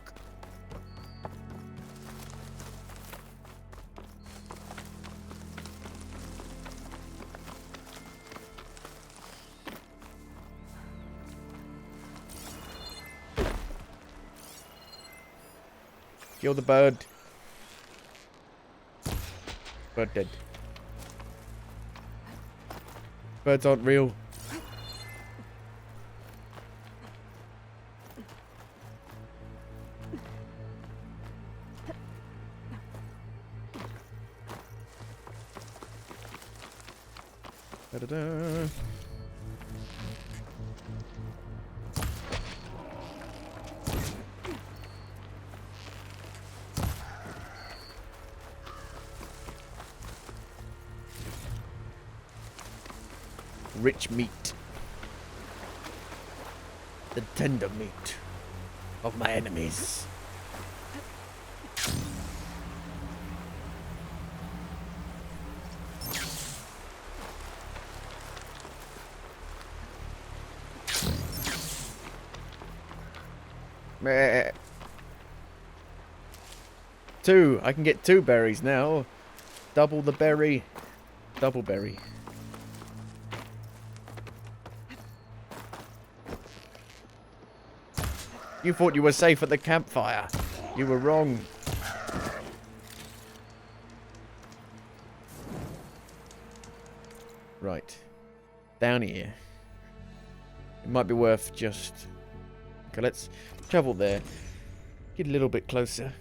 Kill the bird. Bird dead. Birds aren't real. Da-da-da. Rich meat. The tender meat of my enemies. Meh. 2. I can get 2 berries now. Double the berry. Double berry. You thought you were safe at the campfire. You were wrong. Right. Down here. It might be worth just... Okay, let's travel there. Get a little bit closer.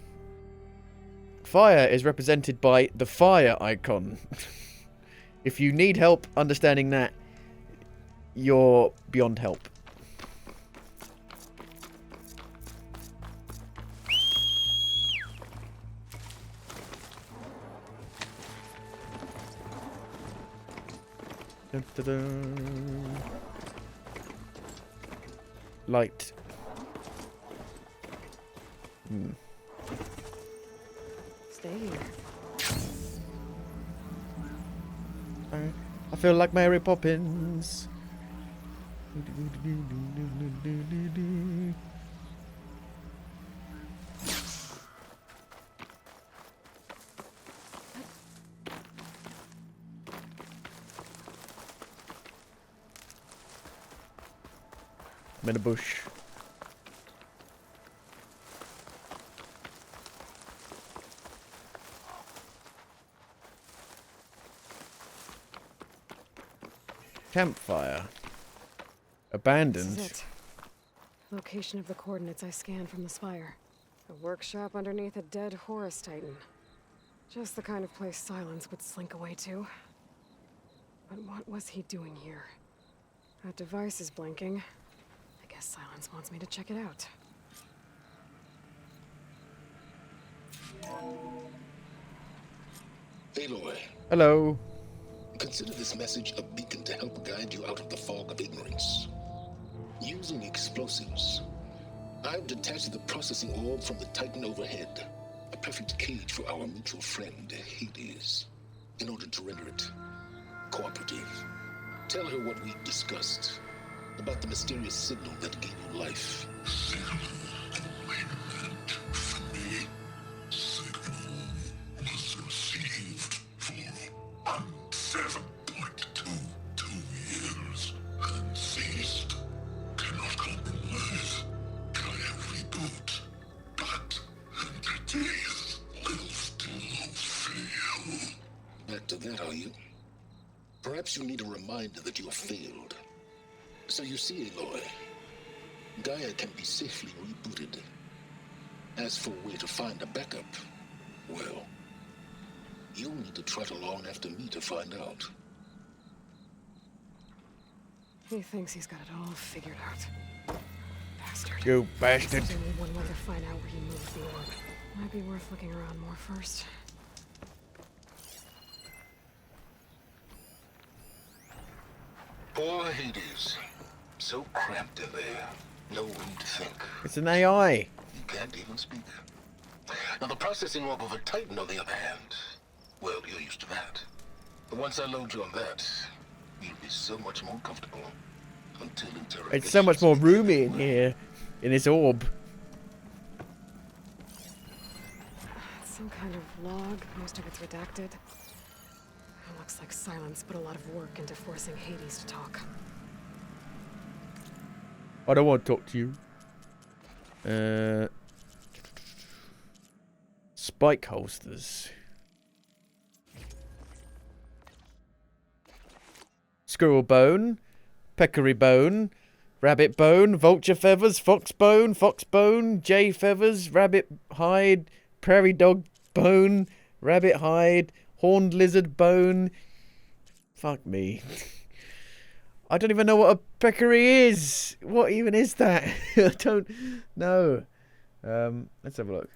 Fire is represented by the fire icon. If you need help understanding that, you're beyond help. Dun, dun, dun. Light. Stay here. I feel like Mary Poppins. I'm in a bush. Campfire. Abandoned. This is it. Location of the coordinates I scanned from the spire. A workshop underneath a dead Horus Titan. Just the kind of place Silence would slink away to. But what was he doing here? That device is blinking. I guess Silence wants me to check it out. Aloy, Hello. consider this message a beacon to help guide you out of the fog of ignorance. Using explosives, I've detached the processing orb from the Titan overhead. A perfect cage for our mutual friend, Hades. In order to render it cooperative, tell her what we discussed about the mysterious signal that gave you life. Perhaps you need a reminder that you have failed. So you see, Aloy, Gaia can be safely rebooted. As for where to find a backup, well, you'll need to trot along after me to find out. He thinks he's got it all figured out. Bastard. You bastard. There's only one way to find out where he moved the orb. Might be worth looking around more first. Poor Hades. So cramped in there. No room to think. It's an AI. You can't even speak. Now the processing orb of a Titan, on the other hand, well, you're used to that. But once I load you on that, you'll be so much more comfortable. Until interrogation. It's so much more roomy in here, in this orb. Some kind of log, most of it's redacted. It looks like Silence put a lot of work into forcing Hades to talk. I don't want to talk to you. Spike holsters. Squirrel bone. Peccary bone. Rabbit bone. Vulture feathers. Fox bone. Jay feathers. Rabbit hide. Prairie dog bone. Rabbit hide. Horned lizard bone. Fuck me. I don't even know what a peccary is. What even is that? I don't know. Let's have a look.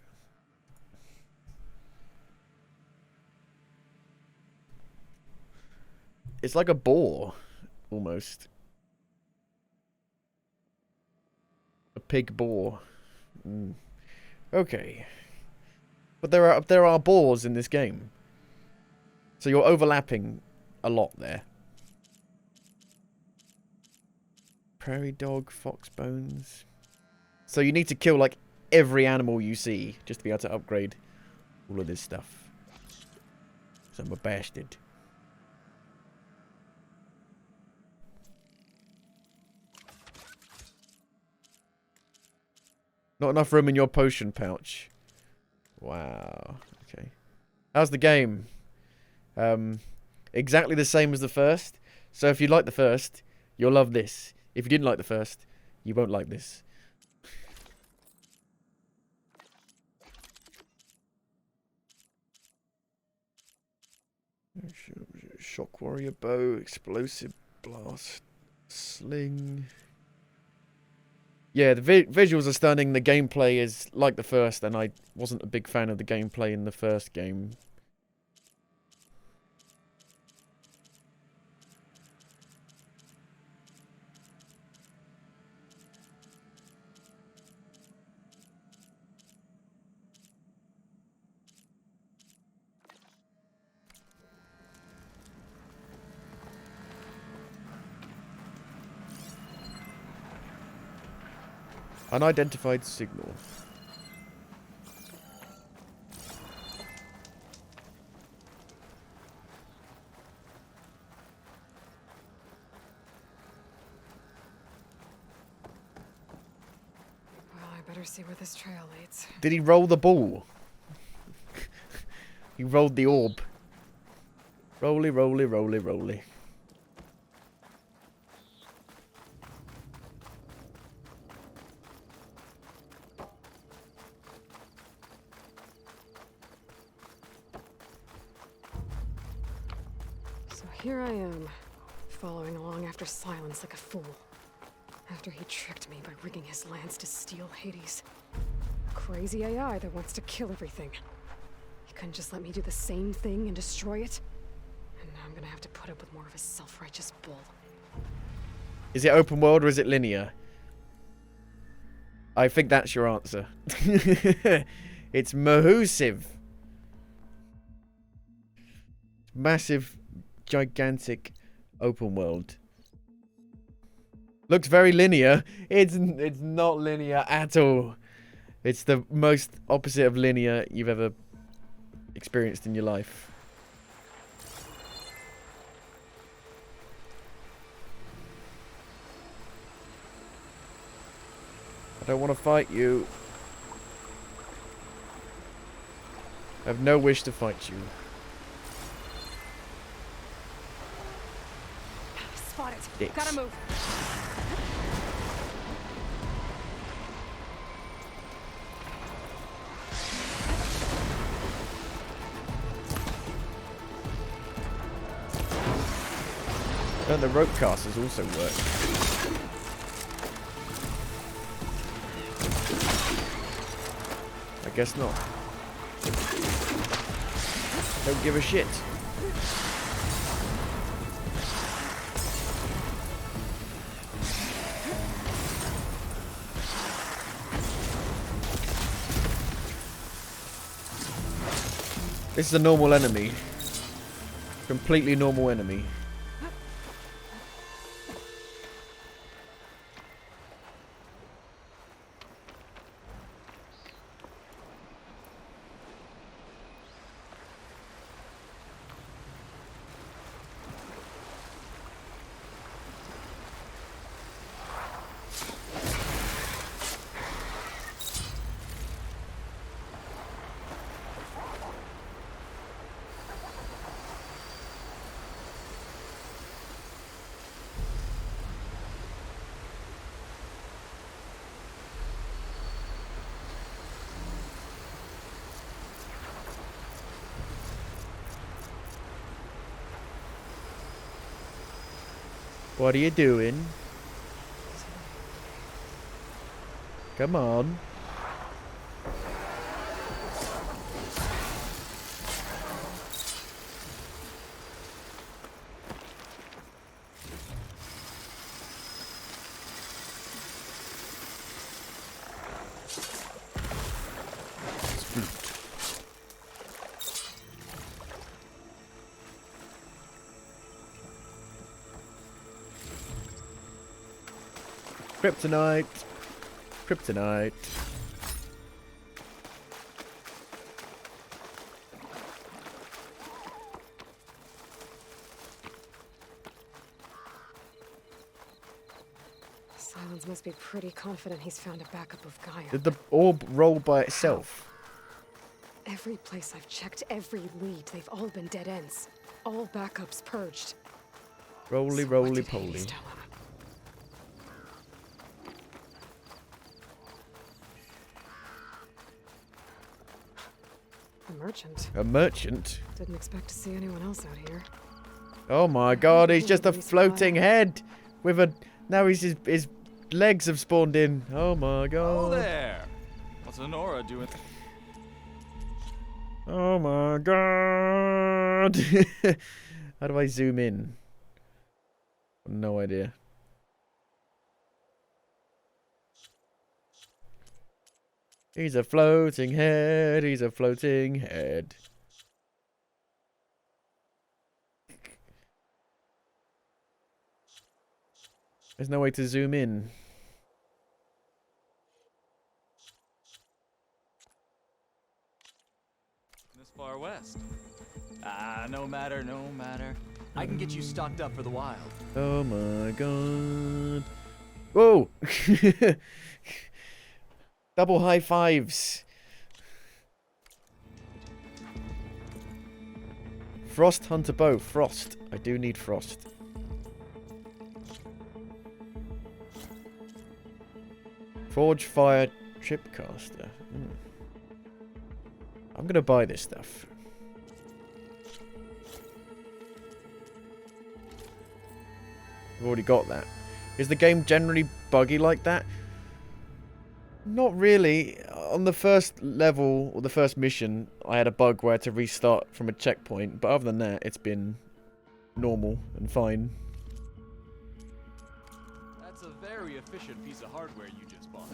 It's like a boar, almost. A pig boar. Okay. But there are boars in this game. So you're overlapping a lot there. Prairie dog, fox bones. So you need to kill like every animal you see just to be able to upgrade all of this stuff. So I'm a bastard. Not enough room in your potion pouch. Wow. Okay. How's the game? Exactly the same as the first. So if you like the first, you'll love this. If you didn't like the first, you won't like this. Shock warrior bow, explosive blast, sling. Yeah, the visuals are stunning. The gameplay is like the first, and I wasn't a big fan of the gameplay in the first game. Unidentified signal. Well, I better see where this trail leads. Did he roll the ball? He rolled the orb. Rolly, rolly, rolly, rolly. Here I am, following along after Silence like a fool. After he tricked me by rigging his lance to steal Hades. A crazy AI that wants to kill everything. He couldn't just let me do the same thing and destroy it? And now I'm gonna have to put up with more of his self-righteous bull. Is it open world or is it linear? I think that's your answer. It's massive. Massive, gigantic open world. Looks very linear. It's not linear at all. It's the most opposite of linear you've ever experienced in your life. I don't want to fight you. I have no wish to fight you. Dicks. Gotta move. And the rope casters also work. I guess not. Don't give a shit. This is a normal enemy. Completely normal enemy. What are you doing? Come on. Kryptonite. Kryptonite. Silence must be pretty confident he's found a backup of Gaia. Did the orb roll by itself? Every place I've checked, every lead, they've all been dead ends. All backups purged. Roly, So what roly, did Hades poly. tell him? A merchant. A merchant? Didn't expect to see anyone else out here. Oh my god, he's just a floating head with a... Now his legs have spawned in. Oh my god. Oh there! What's Honora doing? Oh my god. How do I zoom in? No idea. He's a floating head. He's a floating head. There's no way to zoom in. This far west. Ah, no matter, no matter. I can get you stocked up for the wild. Oh my god. Whoa! Double high fives. Frost Hunter Bow. Frost. I do need frost. Forge Fire Tripcaster. I'm gonna buy this stuff. I've already got that. Is the game generally buggy like that? Not really. On the first level, or the first mission, I had a bug where I had to restart from a checkpoint. But other than that, it's been normal and fine. That's a very efficient piece of hardware you just bought.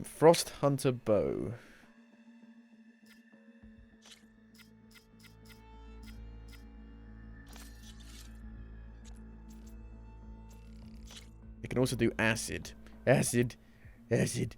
Frost Hunter Bow. It can also do acid. Acid. Acid.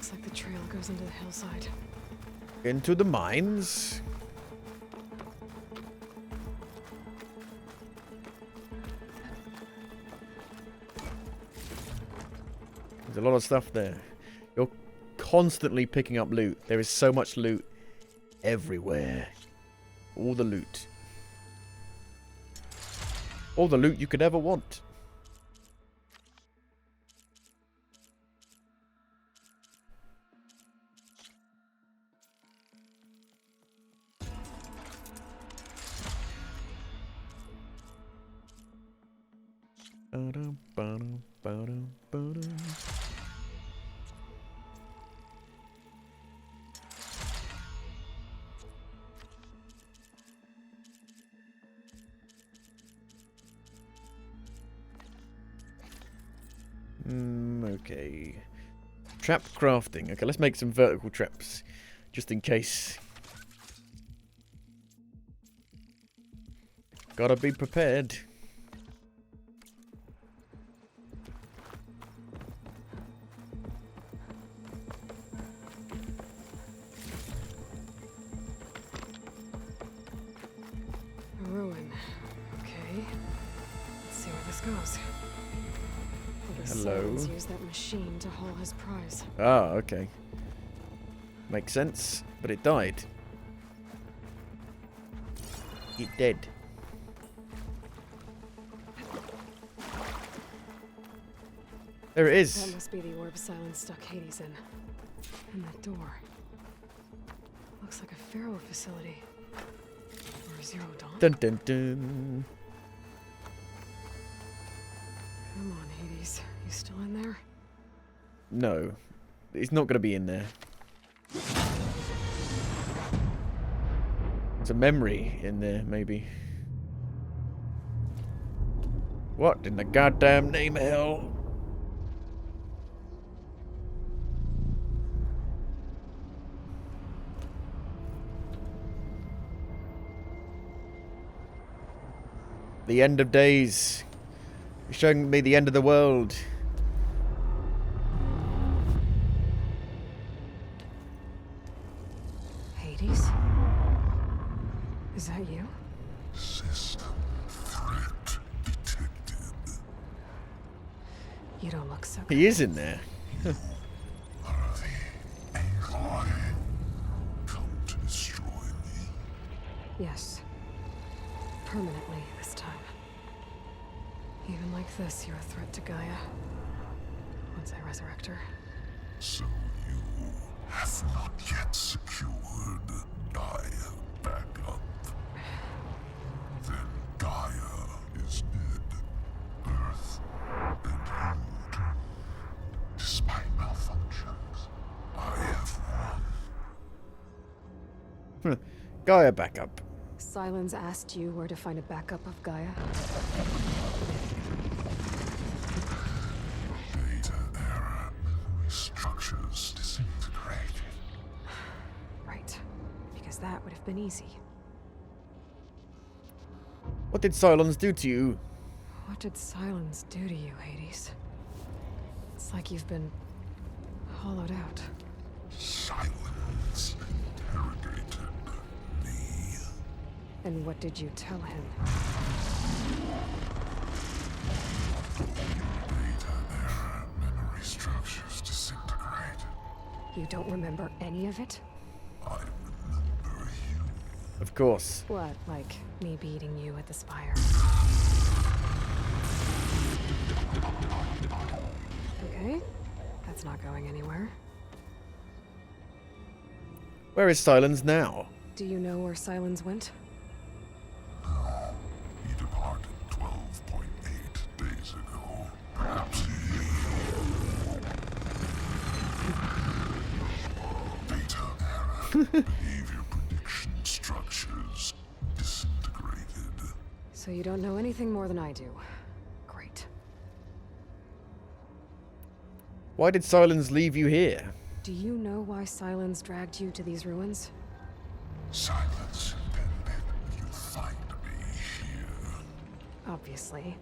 Looks like the trail goes into the hillside. Into the mines. There's a lot of stuff there. You're constantly picking up loot. There is so much loot everywhere. All the loot. All the loot you could ever want. Ba-dum, ba-dum, ba-dum, ba-dum. Okay. Trap crafting. Okay, let's make some vertical traps. Just in case. Gotta be prepared. A ruin. Okay. Let's see where this goes. Hello. Silence used that machine to haul his prize. Ah, okay. Makes sense, but it died. It dead. There it is. That must be the orb Silence stuck Hades in. And that door. Looks like a Pharaoh facility. Or Zero Dawn. Dun dun dun. Come on, Hades. You still in there? No. It's not going to be in there. There's a memory in there, maybe. What in the goddamn name of hell? The end of days. You're showing me the end of the world. Hades? Is that you? System threat detected. You don't look so He is in there. Are the Aloy come to destroy me? Yes. Permanently this time. Even like this, you're a threat to Gaia. Once I resurrect her. So you have not yet secured Gaia back up. Then Gaia is dead. Earth and you. Despite malfunctions, I have won. Gaia backup. Silence asked you where to find a backup of Gaia. Data era memory structures disintegrated. Right. Because that would have been easy. What did Cylons do to you? What did Silence do to you, Hades? It's like you've been hollowed out. Silence interrogated me. And what did you tell him? Data era memory structures disintegrated. You don't remember any of it? I remember you. Of course. What, like me beating you at the spire? Okay, that's not going anywhere. Where is Silence now? Do you know where Silence went? No, he departed 12.8 days ago. Perhaps he... Data era behavior prediction structures disintegrated. So you don't know anything more than I do. Great. Why did Silence leave you here? Do you know why Silence dragged you to these ruins? Silence intended you find me here. Obviously.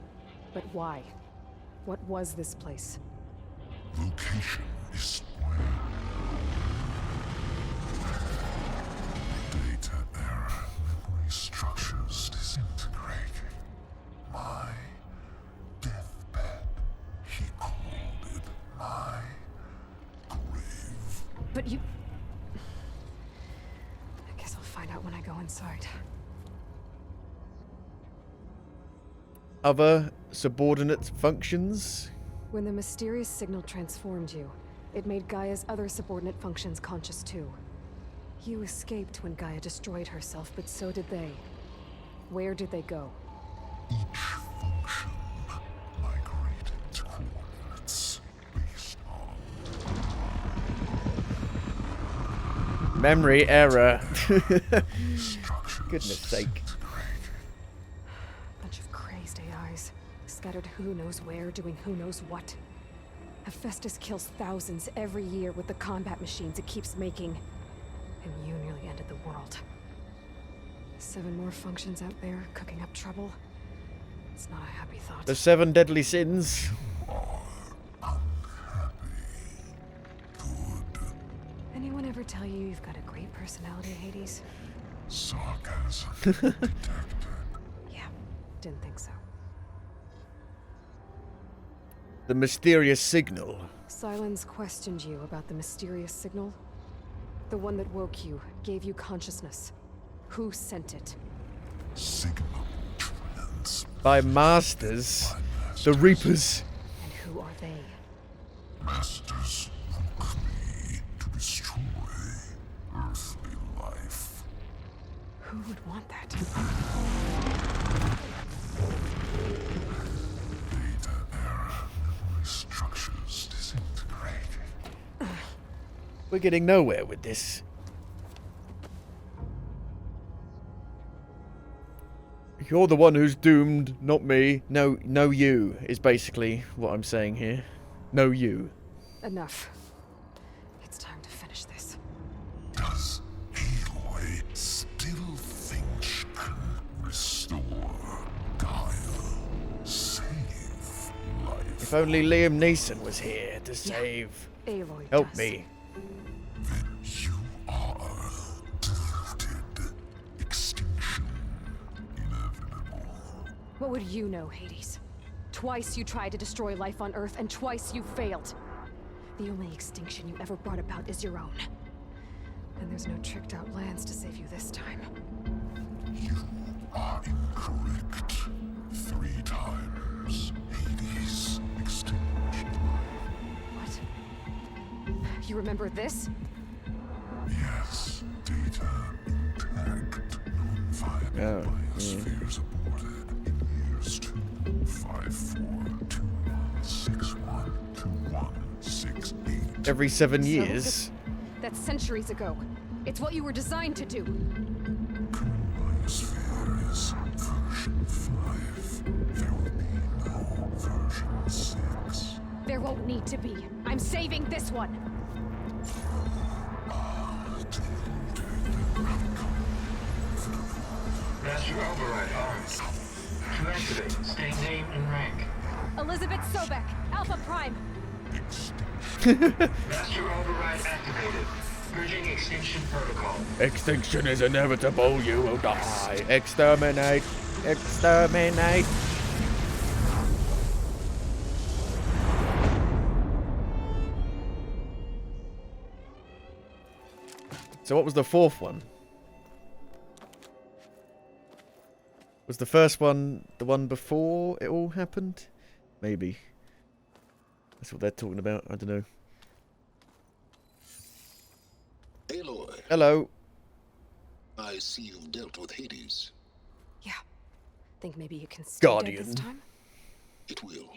But why? What was this place? Location is where But you... I guess I'll find out when I go inside. Other subordinate functions? When the mysterious signal transformed you, it made Gaia's other subordinate functions conscious too. You escaped when Gaia destroyed herself, but so did they. Where did they go? Each function migrated to coordinates based on Memory error. structures. Goodness sake. Bunch of crazed AIs, scattered who knows where, doing who knows what. Hephaestus kills thousands every year with the combat machines it keeps making. And you nearly ended the world. 7 more functions out there, cooking up trouble. It's not a happy thought. The 7 deadly sins. Anyone ever tell you you've got a great personality, Hades? Sarcasm detected. Yeah, didn't think so. The mysterious signal. Silence questioned you about the mysterious signal? The one that woke you, gave you consciousness. Who sent it? Signal trans. By masters. The Reapers. And who are they? Masters woke me to destroy earthly life. Who would want that? Data error. Memory structures disintegrated. We're getting nowhere with this. You're the one who's doomed, not me. No, you is basically what I'm saying here. No, you. Enough. It's time to finish this. Does Aloy still think she can restore Gaia? Save life? If only Liam Neeson was here to save. Aloy Help does. me. Then you are deluded. Extinction inevitable. What would you know, Hades? Twice you tried to destroy life on Earth, and twice you failed. The only extinction you ever brought about is your own. And there's no tricked-out lands to save you this time. You are incorrect. 3 times. Hades. Extinction. What? You remember this? Yes. Data intact. Non-viable biospheres aborted in years 25421612168. Every 7 years. That's centuries ago. It's what you were designed to do. Current biosphere is version 5. There will be no version 6. There won't need to be. I'm saving this one. Master override armed. To activate, state name and rank. Elizabeth Sobek, Alpha Prime. Master override activated. Purging extinction protocol. Extinction is inevitable, you will die. Exterminate. Exterminate. So what was the 4th one? Was the first one the one before it all happened? Maybe. That's what they're talking about. I don't know. Aloy, Hello. I see you've dealt with Hades. Yeah. Think maybe you can stay dead Guardian. this time? It will.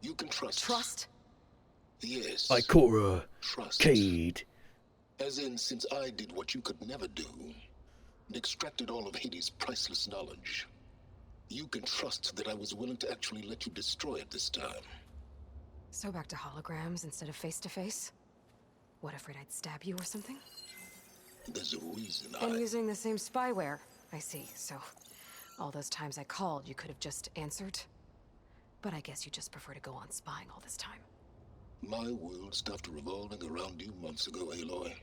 You can trust. Trust? Yes. Ikora. Trust. Cade. As in, since I did what you could never do, and extracted all of Hades' priceless knowledge, you can trust that I was willing to actually let you destroy it this time. So back to holograms instead of face-to-face? What, afraid I'd stab you or something? There's a reason And using the same spyware. I see, so all those times I called, you could have just answered? But I guess you just prefer to go on spying all this time. My world stopped revolving around you months ago, Aloy.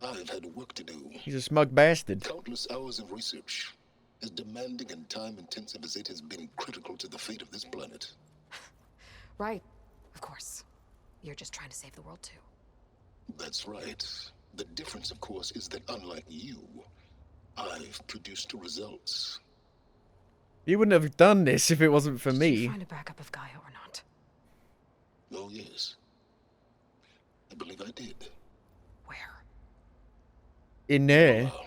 I've had work to do. He's a smug bastard. Countless hours of research. As demanding and time-intensive as it has been critical to the fate of this planet. Right, of course. You're just trying to save the world too. That's right. The difference, of course, is that unlike you, I've produced results. You wouldn't have done this if it wasn't for Did me. you find a backup of Gaia or not? Oh, yes. I believe I did. Where? In there. Well,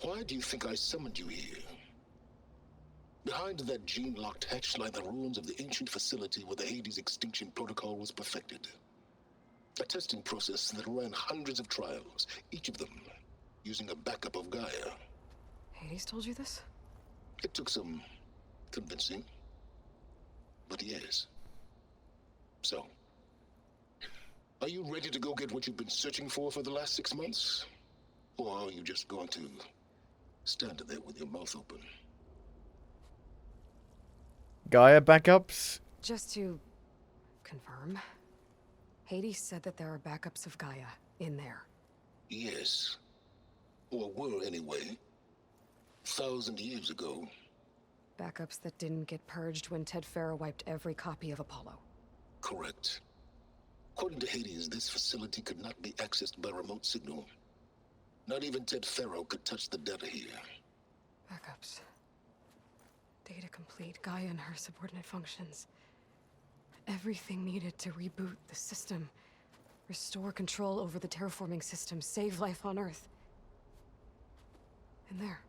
why do you think I summoned you here? Behind that gene-locked hatch lie the ruins of the ancient facility where the Hades extinction protocol was perfected. A testing process that ran hundreds of trials, each of them using a backup of Gaia. Hades told you this? It took some convincing, but yes. So, are you ready to go get what you've been searching for the last 6 months? Or are you just going to stand there with your mouth open? Gaia backups? Just to confirm, Hades said that there are backups of Gaia in there. Yes. Or were anyway. 1,000 years ago. Backups that didn't get purged when Ted Farrow wiped every copy of Apollo. Correct. According to Hades, this facility could not be accessed by remote signal. Not even Ted Farrow could touch the data here. Backups. Data complete, Gaia and her subordinate functions. Everything needed to reboot the system. Restore control over the terraforming system. Save life on Earth. And there.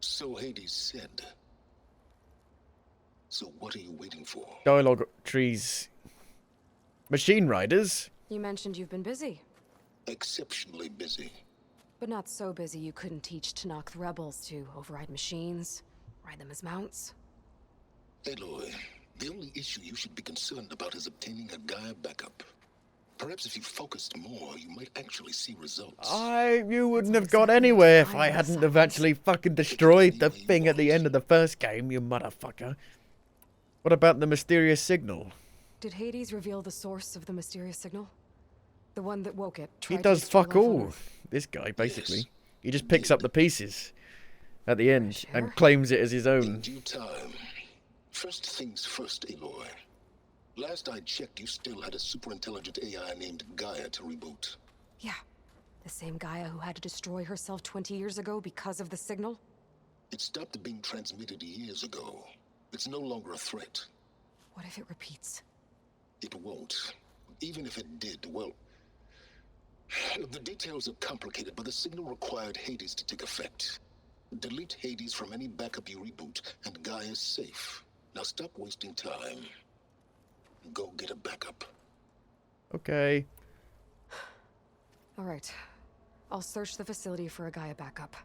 So Hades said. So what are you waiting for? Dialogue trees. Machine riders? You mentioned you've been busy. Exceptionally busy. But not so busy you couldn't teach Tanakh the rebels to override machines, ride them as mounts. Aloy, the only issue you should be concerned about is obtaining a Gaia backup. Perhaps if you focused more, you might actually see results. You wouldn't have got anywhere if I hadn't have actually fucking destroyed the thing at the end of the first game, you motherfucker. What about the mysterious signal? Did Hades reveal the source of the mysterious signal? The one that woke it? He does fuck all. This guy, basically. Yes. He just picks up the pieces at the end and claims it as his In own. due time. First things first, Aloy. Last I checked, you still had a superintelligent AI named Gaia to reboot. Yeah. The same Gaia who had to destroy herself 20 years ago because of the signal? It stopped being transmitted years ago. It's no longer a threat. What if it repeats? It won't. Even if it did, well... The details are complicated, but the signal required Hades to take effect. Delete Hades from any backup you reboot, and Gaia's safe. Now stop wasting time. Go get a backup. Okay. All right. I'll search the facility for a Gaia backup.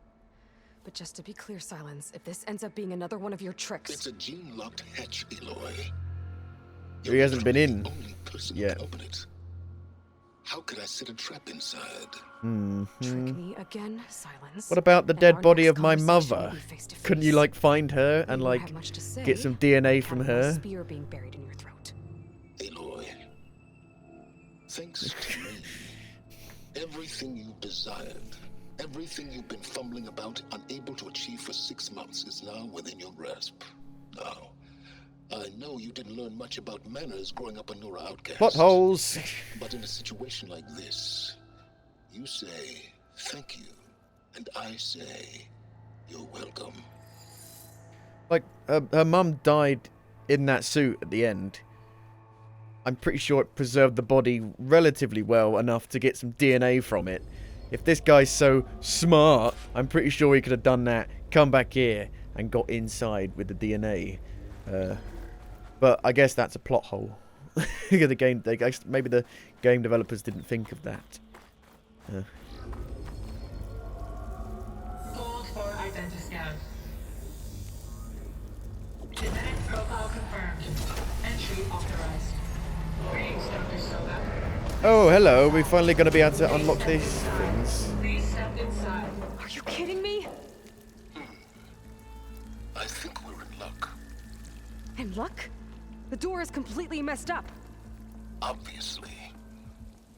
But just to be clear, Silence, if this ends up being another one of your tricks... It's a gene-locked hatch, Aloy. He hasn't been in the only person who yet. can open it. How could I set a trap inside? Trick me again, Silence. What about the And dead our body next of my conversation will mother? be face to Couldn't you, face. like, find her and, You won't like, have much to say. get some DNA Have from a her? spear being buried in your throat. Aloy, thanks to me, everything you desired, everything you've been fumbling about, unable to achieve for 6 months, is now within your grasp. Now, I know you didn't learn much about manners growing up a Nora outcast. Plot holes. But in a situation like this, you say thank you, and I say you're welcome. Like, her mum died in that suit at the end. I'm pretty sure it preserved the body relatively well enough to get some DNA from it. If this guy's so smart, I'm pretty sure he could have done that, come back here, and got inside with the DNA. But I guess that's a plot hole. The game, maybe the game developers didn't think of that. Hold for identiscan. Genetic profile confirmed. Entry authorized. Greetings, Dr. Soga. Oh, hello. We're finally going to be able to unlock these things. Please step inside. Are you kidding me? I think we're in luck. In luck? The door is completely messed up. Obviously.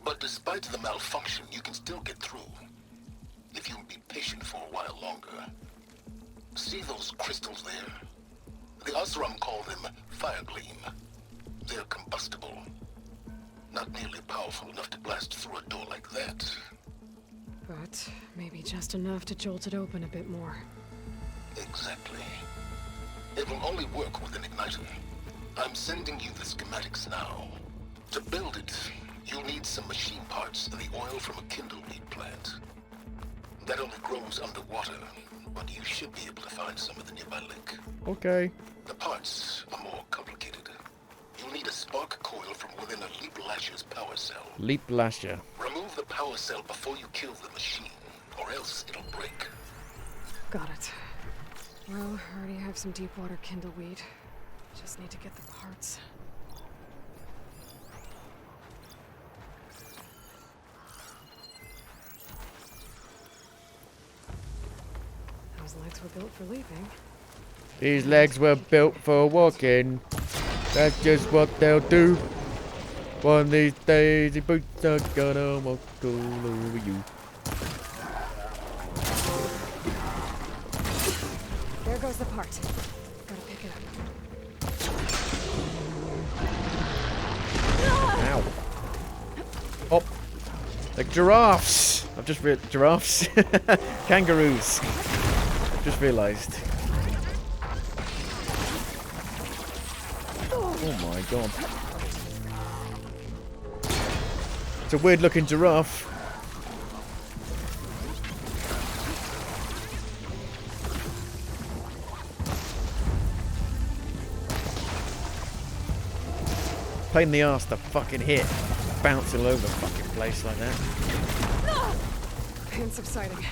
But despite the malfunction, you can still get through. If you'll be patient for a while longer. See those crystals there? The Osram call them fire gleam. They're combustible. Not nearly powerful enough to blast through a door like that. But maybe just enough to jolt it open a bit more. Exactly. It will only work with an igniter. I'm sending you the schematics now. To build it, you'll need some machine parts and the oil from a kindleweed plant. That only grows underwater, but you should be able to find some in the nearby lake. Okay. The parts are more complicated. You'll need a spark coil from within a leap lasher's power cell. Leap lasher. Remove the power cell before you kill the machine, or else it'll break. Got it. Well, I already have some deep water kindleweed. Just need to get the parts. Those legs were built for leaping. These legs were built for walking. That's just what they'll do. One of these days, the boots are gonna walk all over you. There goes the part. Gotta pick it up. Ow. Oh. Like giraffes. I've just realized. Giraffes. Kangaroos. I've just realised. Oh my god. It's a weird looking giraffe. Pain in the arse to fucking hit. Bouncing all over the fucking place like that. Pain subsiding.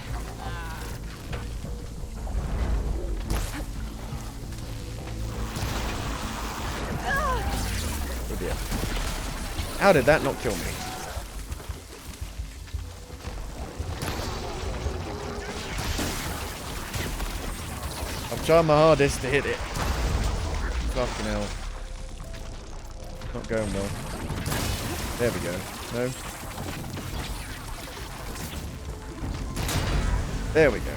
Oh dear. How did that not kill me? I'm trying my hardest to hit it. Fucking hell. Not going well. There we go. No. There we go.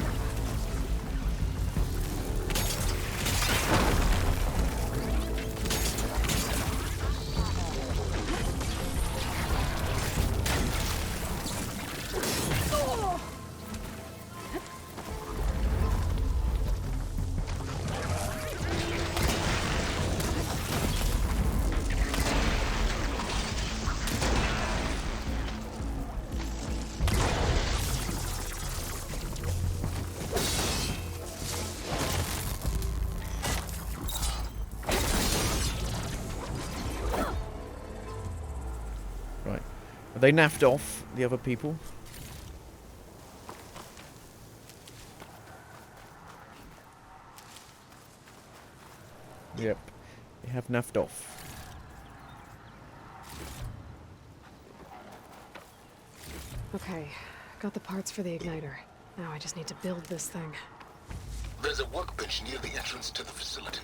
Right. Are they naffed off, the other people? Yep. They have naffed off. Okay, got the parts for the igniter. Now I just need to build this thing. There's a workbench near the entrance to the facility.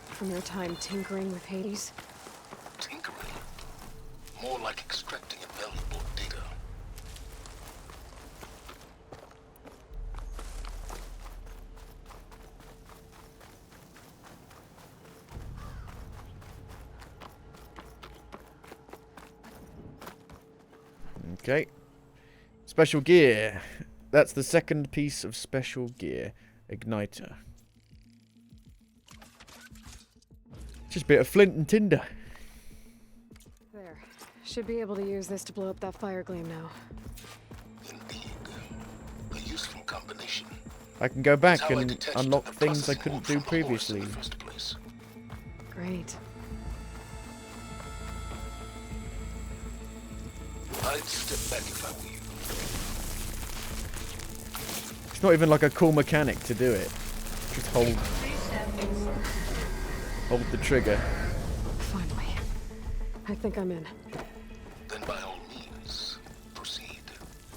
From your time tinkering with Hades? Tinkering? More like extracting invaluable data. Okay. Special gear. That's the second piece of special gear. Igniter. Just a bit of flint and tinder. There. Should be able to use this to blow up that fire gleam now. Indeed. A useful combination. I can go back That's how I and detached unlock the things I processing couldn't orb do from the horse in previously. the first place. Great. I'd step back if I were you. It's not even like a cool mechanic to do it. Just hold the trigger. Finally. I think I'm in. Then by all means, proceed.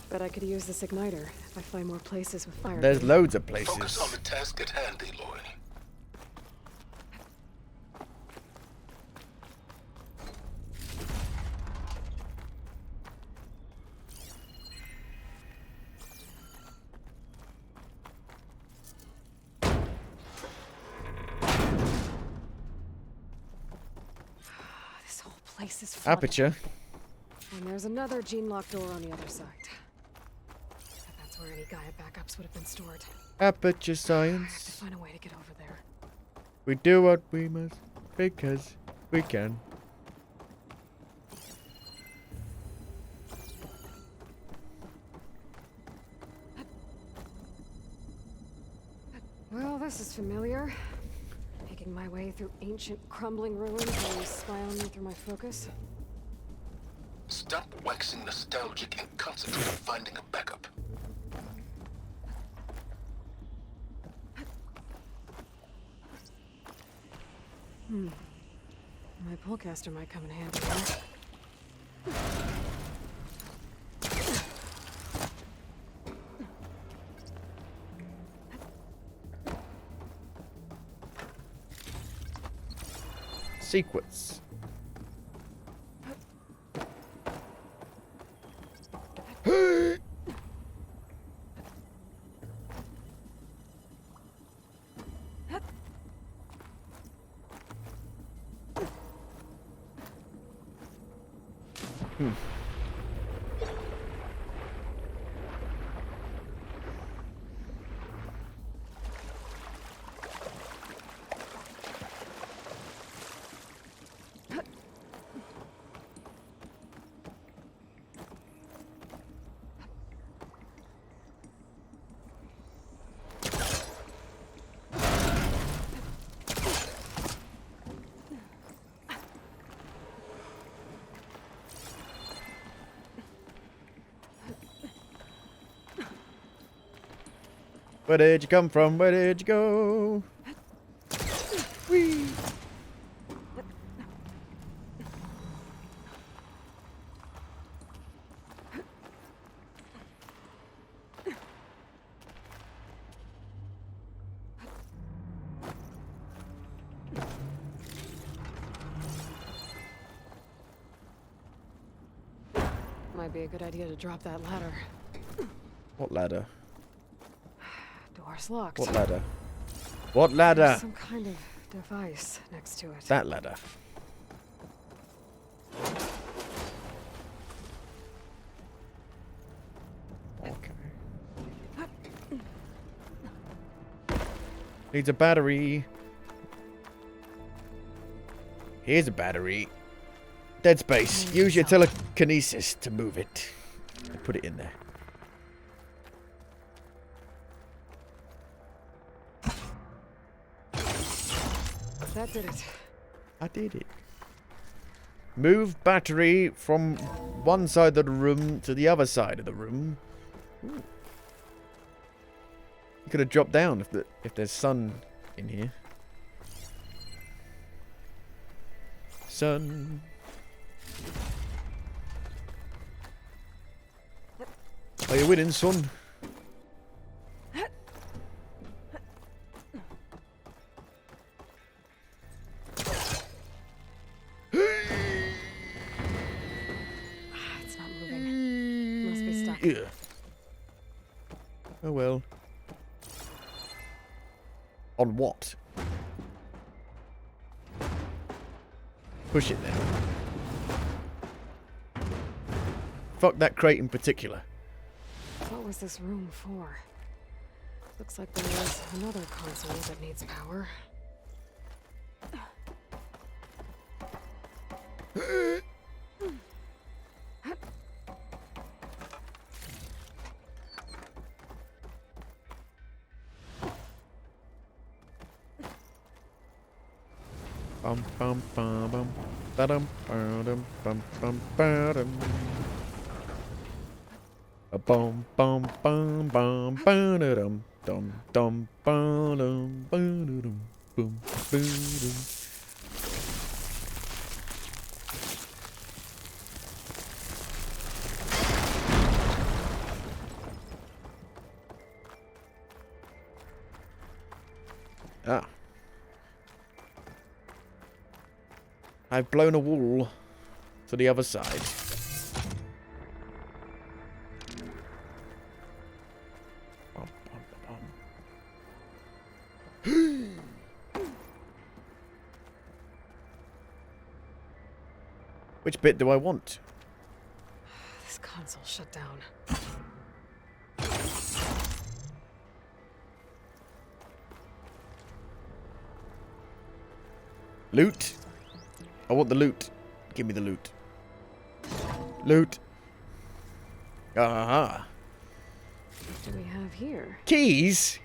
Bet I could use this igniter if I find more places with fire. There's gleam. loads of places. Focus on the task at hand, Aloy. place is flooded. Aperture. And there's another gene-locked door on the other side. Bet that's where any Gaia backups would have been stored. Aperture I have to science. find a way to get over there. We do what we must because we can. Well, this is familiar. Making my way through ancient, crumbling ruins while you spy on me through my focus. Stop waxing nostalgic and concentrate on finding a backup. My pullcaster might come in handy here. Sequence. Where did you come from? Where did you go? Whee! Might be a good idea to drop that ladder. What ladder? Door's locked. What ladder? What There's ladder? some kind of device next to it. That ladder. Okay. Needs a battery. Here's a battery. Dead space. Use your telekinesis to move it. And put it in there. That did it. I did it. Move battery from one side of the room to the other side of the room. Ooh. You could have dropped down if there's sun in here. Sun. Are you winning, son? It's not moving. Must be stuck. Yeah. Oh well. On what? Push it then. Fuck that crate in particular. What was this room for? Looks like there is another console that needs power. Bum bum bum bum ba-dum ba-dum bum bum ba-dum. A bum bum bum bum ba-da-dum dum dum ba-dum ba-da-dum boom ba-dum. Ah. I've blown a wall to the other side. Bum, bum, bum. Which bit do I want? This console shut down. Loot. I want the loot. Give me the loot. Loot. Aha. What do we have here? Keys?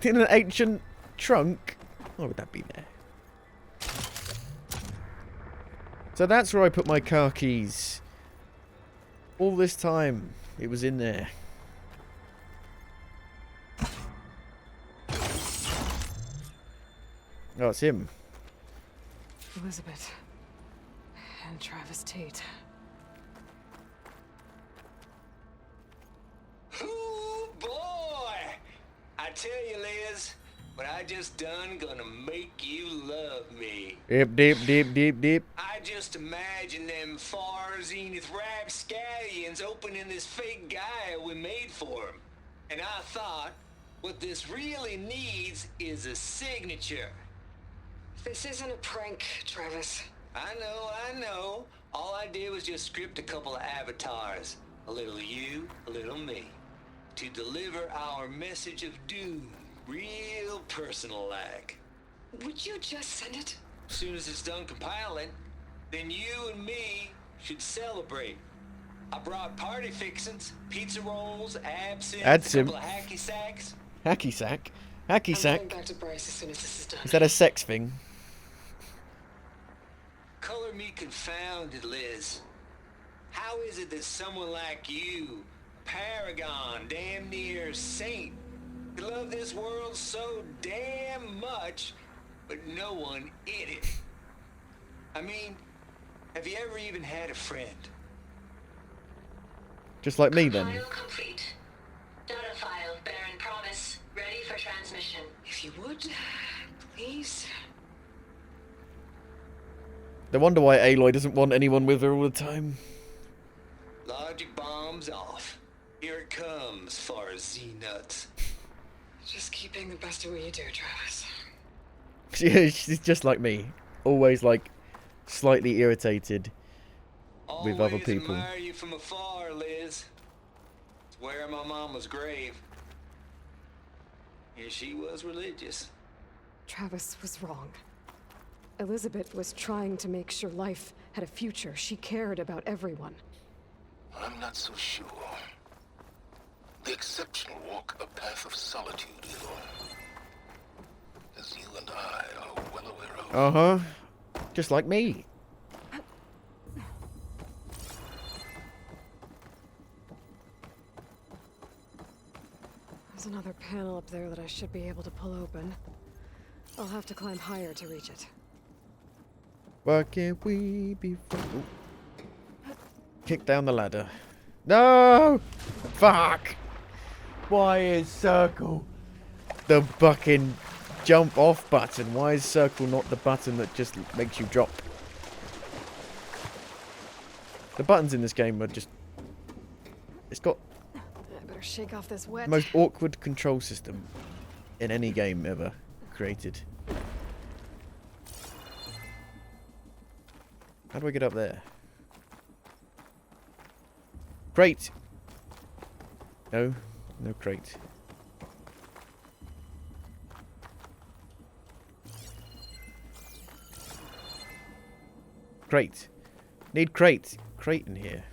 In an ancient trunk? Why would that be there? So that's where I put my car keys. All this time, it was in there. Oh, it's him. Elizabeth. And Travis Tate. Ooh, boy! I tell you, Liz, what I just done gonna make you love me. Deep, deep, deep, deep, deep. I just imagine them far zenith rapscallions opening this fake guy we made for him. And I thought, what this really needs is a signature. This isn't a prank, Travis. I know. All I did was just script a couple of avatars. A little you, a little me. To deliver our message of doom. Real personal-like. Would you just send it? As soon as it's done compiling, then you and me should celebrate. I brought party fixins, pizza rolls, absinthe, a couple of hacky sacks. Hacky sack? Hacky I'm sack? going back to Bryce as soon as this is done. Is that a sex thing? Color me confounded, Liz. How is it that someone like you, paragon, damn near saint, could love this world so damn much, but no one in it? I mean, have you ever even had a friend? Just like me, then. File complete. Data file bearing promise. Ready for transmission. If you would, please. No wonder why Aloy doesn't want anyone with her all the time. Logic bombs off. Here it comes, far as Z-nuts. Just keep being the best at what you do, Travis. She's just like me. Always, like, slightly irritated with other people. Always admire you from afar, Liz. It's where my mama's grave. And she was religious. Travis was wrong. Elizabeth was trying to make sure life had a future. She cared about everyone. I'm not so sure. The exceptional walk a path of solitude, Aloy. As you and I are well aware of. Uh-huh. Just like me. There's another panel up there that I should be able to pull open. I'll have to climb higher to reach it. Why can't we be friends? Kick down the ladder. No! Fuck! Why is circle the fucking jump off button? Why is circle not the button that just makes you drop? The buttons in this game are just... It's got I better shake off this wet. the most awkward control system in any game ever created. How do I get up there? Crate! No, no crate. Crate. Need crate. Crate in here.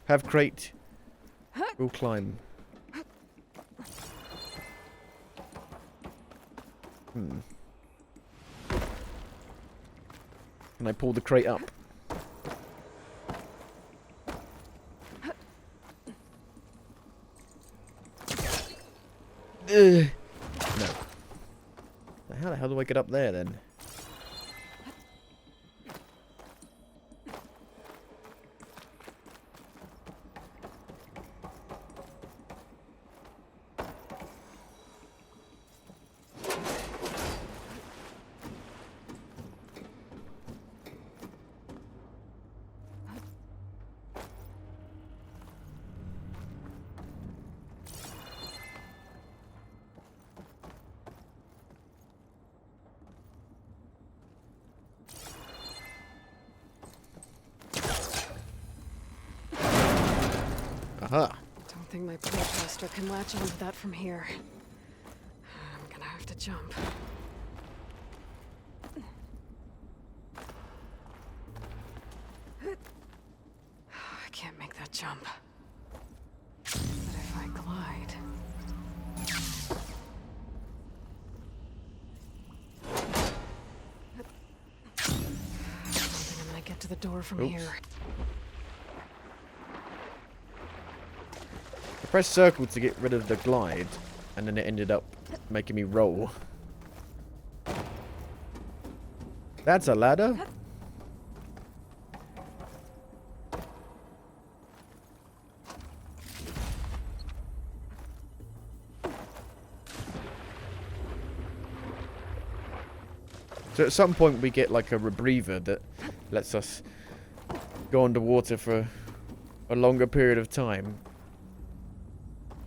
Have crate. We'll climb. Can I pull the crate up? No. How the hell do I get up there then? Aha. Don't think my playcaster can latch onto that from here. I'm gonna have to jump. I can't make that jump. But if I glide... I don't think I'm gonna get to the door from here. I pressed circle to get rid of the glide, and then it ended up making me roll. That's a ladder? So at some point we get like a rebreather that lets us go underwater for a longer period of time.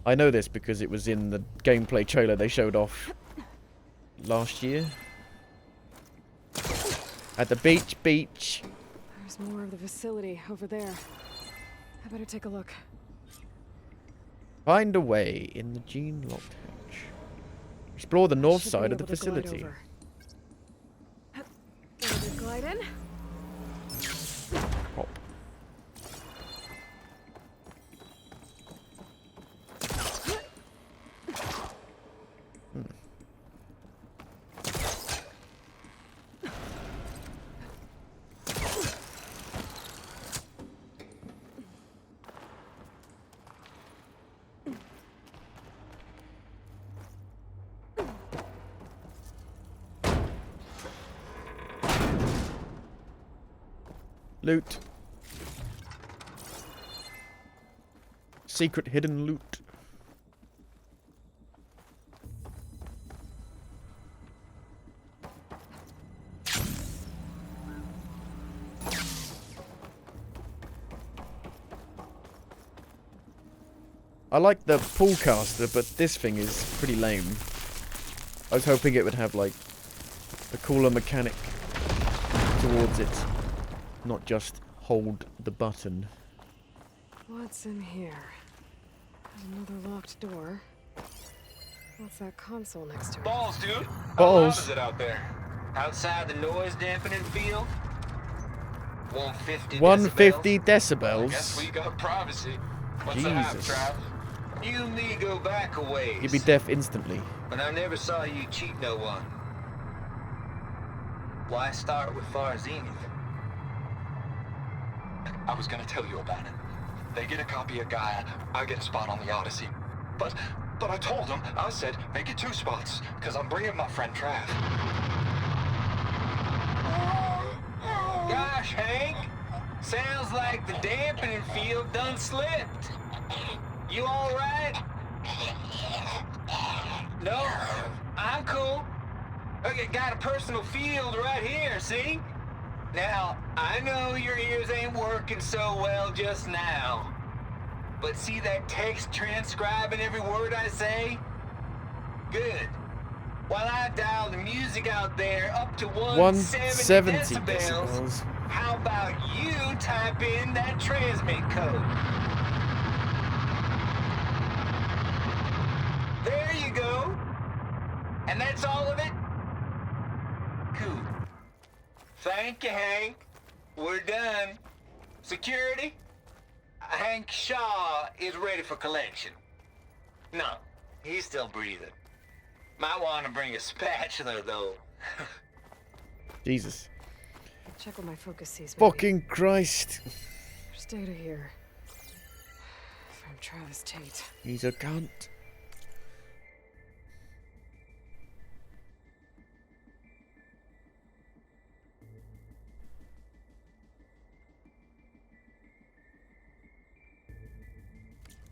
I know this because it was in the gameplay trailer they showed off last year. At the beach. There's more of the facility over there. I better take a look. Find a way in the gene locked hatch. Explore the north side of the facility. Glide in. Hop. Loot. Secret hidden loot. I like the pool caster, but this thing is pretty lame. I was hoping it would have like a cooler mechanic towards it. Not just hold the button. What's in here? Another locked door. What's that console next to it? Balls, dude. Balls. How loud is it out there? Outside the noise dampening field? 150 150 decibels. decibels. I guess we got privacy. What's the half, Jesus. Trav? You and me go back a ways. You'd be deaf instantly. But I never saw you cheat no one. Why start with Far Zenith? I was gonna tell you about it. They get a copy of Gaia, I get a spot on the Odyssey. But I told them, I said, make it 2 spots, because I'm bringing my friend Trav. Gosh, Hank. Sounds like the dampening field done slipped. You all right? No, I'm cool. Okay, got a personal field right here, see? Now, I know your ears ain't working so well just now. But see that text transcribing every word I say? Good. While I dial the music out there up to 170 decibels, how about you type in that transmit code? There you go. And that's all of it? Cool. Thank you, Hank. We're done. Security? Hank Shaw is ready for collection. No, he's still breathing. Might want to bring a spatula, though. Jesus. Check what my focus sees. Fucking Christ. There's data here. From Travis Tate. He's a cunt.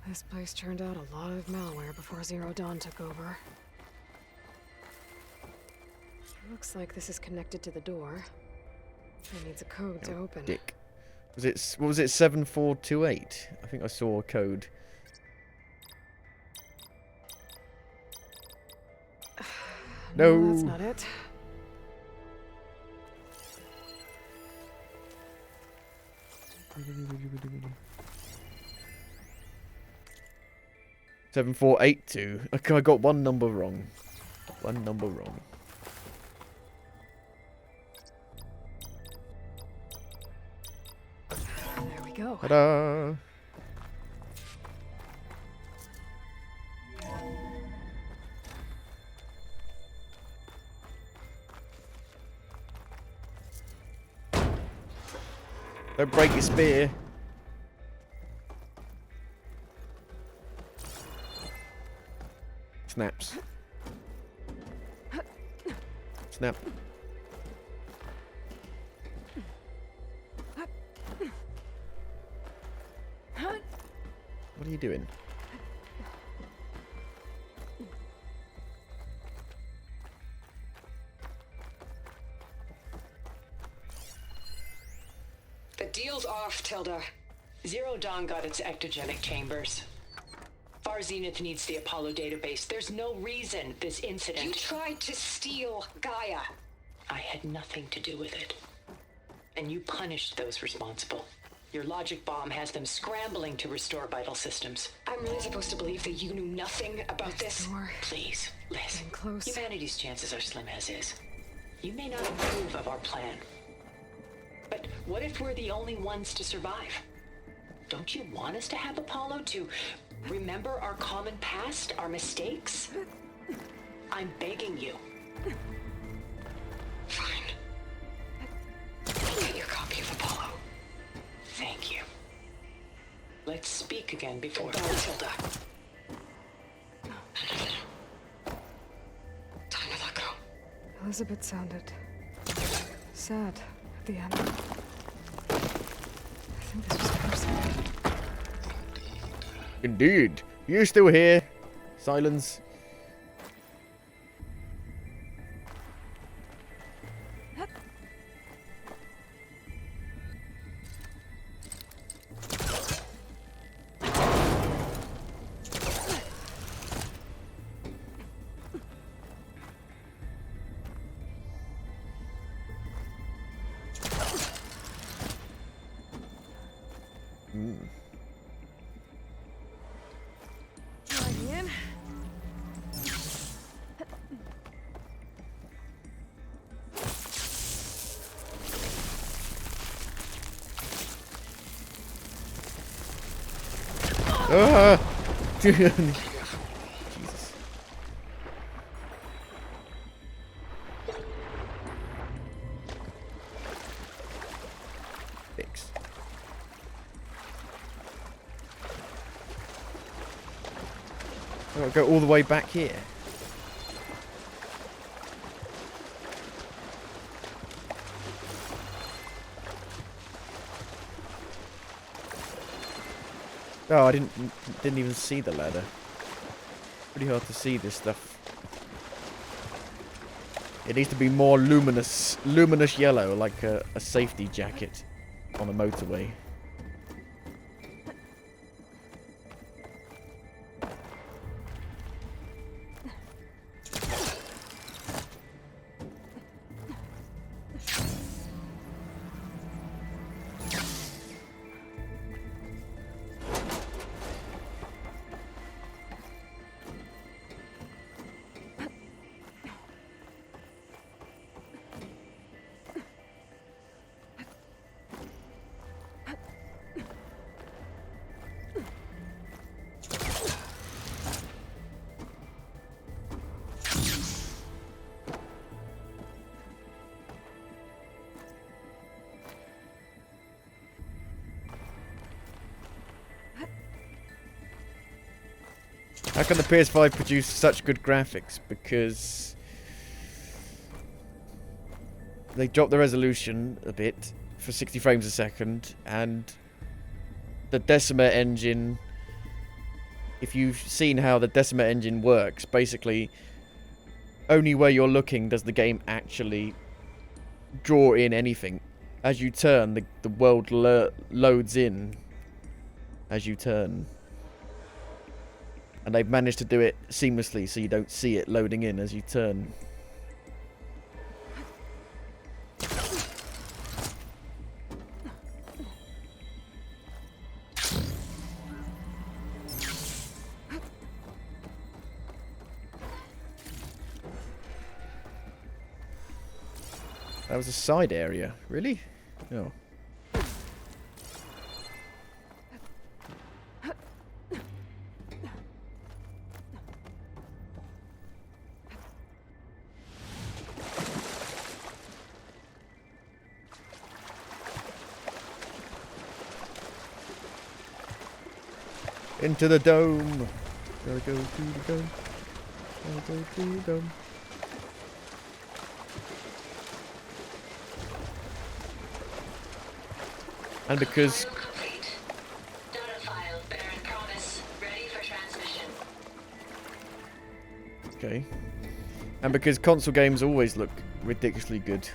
This place turned out a lot of malware before Zero Dawn took over. Looks like this is connected to the door. It needs a code to open. Dick. Was it? What was it? 7428. I think I saw a code. No. That's not it. 7482. Okay, I got one number wrong. One number wrong. There we go. Ta-da! Don't break your spear. Snaps. Snap. What are you doing? The deal's off, Tilda. Zero Dawn got its ectogenic chambers. Far Zenith needs the Apollo database. There's no reason this incident... You tried to steal Gaia. I had nothing to do with it. And you punished those responsible. Your logic bomb has them scrambling to restore vital systems. I'm really supposed to believe that you knew nothing about this? Please, Liz. Getting close. Humanity's chances are slim as is. You may not approve of our plan. But what if we're the only ones to survive? Don't you want us to have Apollo to remember our common past, our mistakes? I'm begging you. Fine. I'll get your copy of Apollo. Thank you. Let's speak again before... Don't, Tilda. Time to let go. Elizabeth sounded sad at the end. I think this was personal. Indeed. You still here? Silence. In. Ah! Jesus. Fix. I'll go all the way back here. Oh, I didn't even see the ladder. Pretty hard to see this stuff. It needs to be more luminous yellow, like a safety jacket on a motorway. How can the PS5 produce such good graphics? Because they dropped the resolution a bit for 60 frames a second, and the Decima engine, if you've seen how the Decima engine works, basically only where you're looking does the game actually draw in anything. As you turn, the world loads in as you turn. And they've managed to do it seamlessly so you don't see it loading in as you turn. That was a side area. Really? No. Into the dome. Gotta go to the dome. Gotta go to the dome. And because Data file, Baron Promise, ready for transmission. okay, and because console games always look ridiculously good,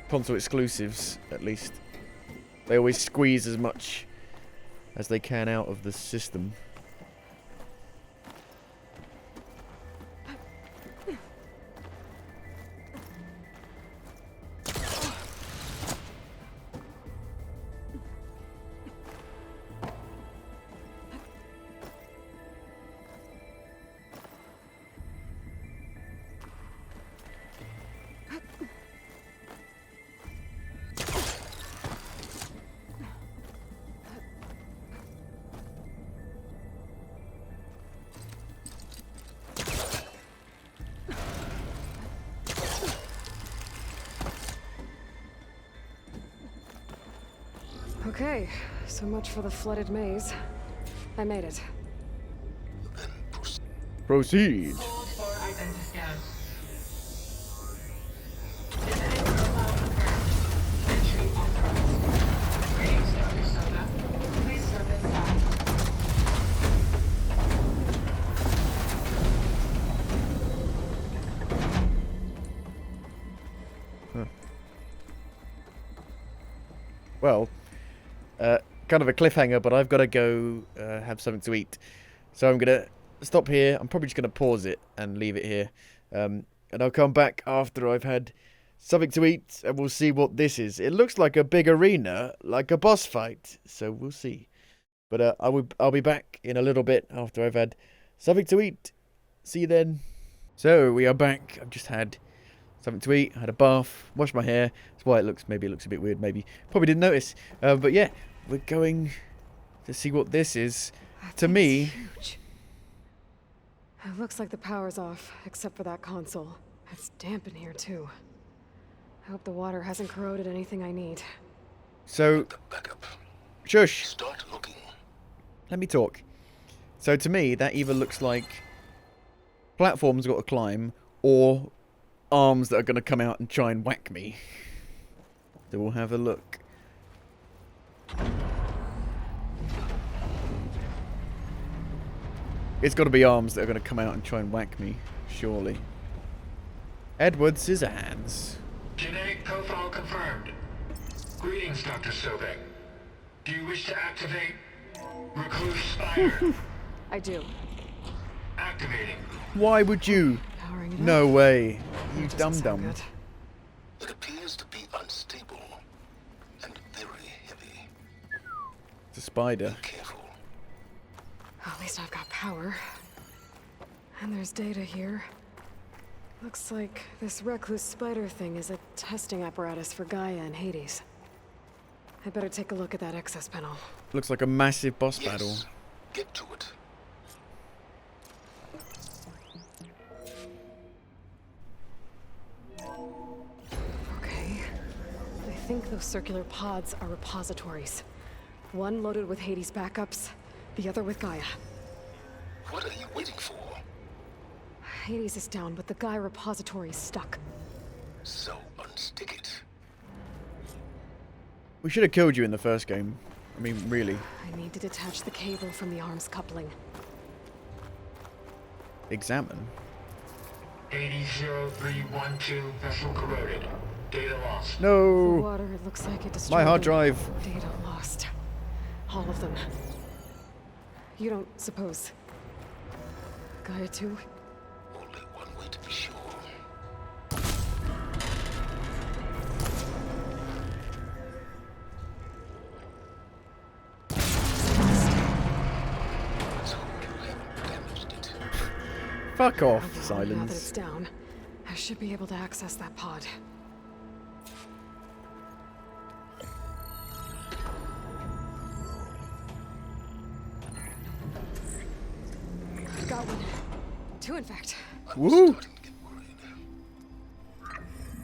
console exclusives at least, they always squeeze as much as they can out of the system. Okay, so much for the flooded maze. I made it. Proceed. Hold for identiscan. Entry authorized. Greetings, Dr. Soda. Please step inside. Huh. Well, kind of a cliffhanger, but I've got to go have something to eat. So I'm going to stop here. I'm probably just going to pause it and leave it here. And I'll come back after I've had something to eat, and we'll see what this is. It looks like a big arena, like a boss fight. So we'll see. But I'll be back in a little bit after I've had something to eat. See you then. So we are back. I've just had something to eat, had a bath, washed my hair. That's why maybe it looks a bit weird, maybe. Probably didn't notice. But yeah, we're going to see what this is. To me, huge. It looks like the power's off, except for that console. It's damp in here too. I hope the water hasn't corroded anything I need. So, shush. Start looking. Let me talk. So to me, that either looks like platforms got to climb, or arms that are going to come out and try and whack me. So we'll have a look. It's got to be arms that are going to come out and try and whack me, surely. Edward Scissorhands. Genetic profile confirmed. Greetings, Dr. Sobek. Do you wish to activate Recluse Spider? I do. Activating. Why would you? Powering it No up. way. You That doesn't sound dum-dum. good. It appears to be unstable and very heavy. It's a spider. Careful. At least I've got power. And there's data here. Looks like this recluse spider thing is a testing apparatus for Gaia and Hades. I better take a look at that access panel. Looks like a massive boss battle. Get to it. Okay. I think those circular pods are repositories. One loaded with Hades backups, the other with Gaia. What are you waiting for? Hades is down, but the Gaia repository is stuck. So unstick it. We should have killed you in the first game. I mean, really. I need to detach the cable from the arms coupling. Examine. 800312 vessel corroded. Data lost. The No! water, it looks like it destroyed My hard them. drive. Data lost. All of them. You don't suppose Gaia too? Only one way to be sure. Let's hope you haven't damaged it. Fuck off, Now that it's Silence. down, I should be able to access that pod. got one. 2, in fact. Woo!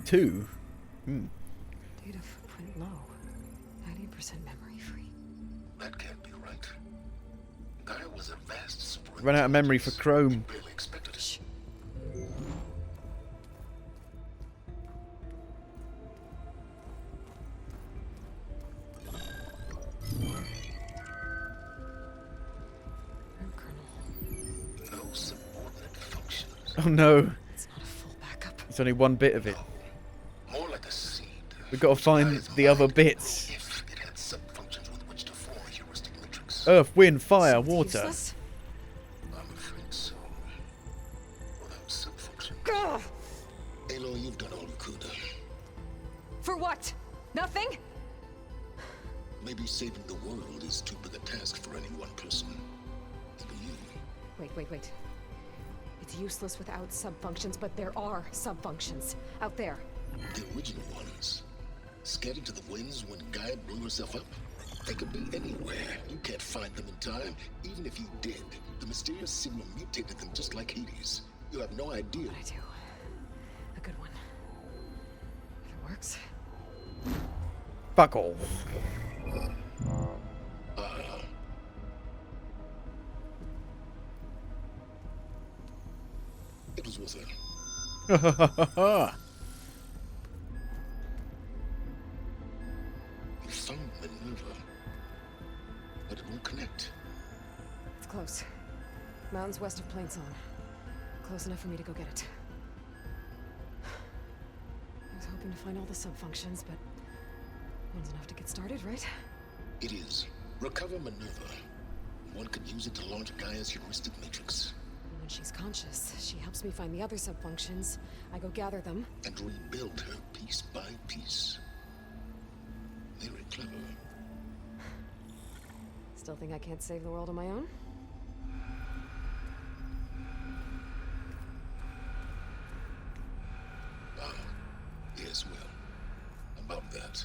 2? Hmm. Data footprint low. 90% memory free. That can't be right. Gaia was a vast super. Run out of memory for Chrome. Barely expected it. No subordinate functions. Oh no. It's not a full backup. It's only one bit of it. More like a seed. We've got to find the other bits. If it had sub-functions with which to form a heuristic matrix. Earth, wind, fire, water. Useless? I'm afraid so. Without sub-function. Gah! Aloy, you've done all you could. For what? Nothing? Maybe saving the world is too big a task for any one person. Even you. Wait. It's useless without subfunctions, but there are subfunctions out there. The original ones. Scattered to the winds when Gaia blew herself up. They could be anywhere. You can't find them in time. Even if you did, the mysterious signal mutated them just like Hades. You have no idea. But I do. A good one. If it works. Fuck all. It was worth it. You found Minerva, but it won't connect. It's close. Mountains west of Plainsong. Close enough for me to go get it. I was hoping to find all the subfunctions, but one's enough to get started, right? It is. Recover Minerva. One could use it to launch Gaia's heuristic matrix. When she's conscious, she helps me find the other subfunctions. I go gather them. And rebuild her piece by piece. Very clever. Still think I can't save the world on my own? Yes, well. About that.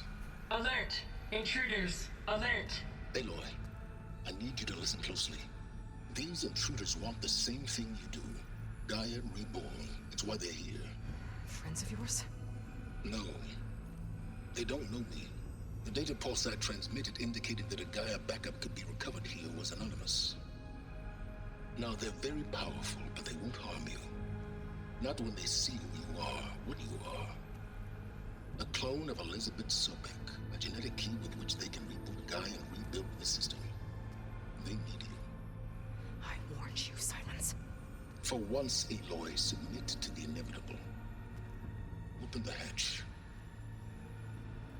Alert! Intruders! Alert! Aloy, I need you to listen closely. These intruders want the same thing you do. Gaia reborn. It's why they're here. Friends of yours? No. They don't know me. The data pulse I transmitted indicated that a Gaia backup could be recovered here was anonymous. Now, they're very powerful, but they won't harm you. Not when they see who you are, what you are. A clone of Elizabeth Sobek, a genetic key with which they can reboot Gaia and rebuild the system. They need you. I warned you, Silence. For once, Aloy, submit to the inevitable. Open the hatch.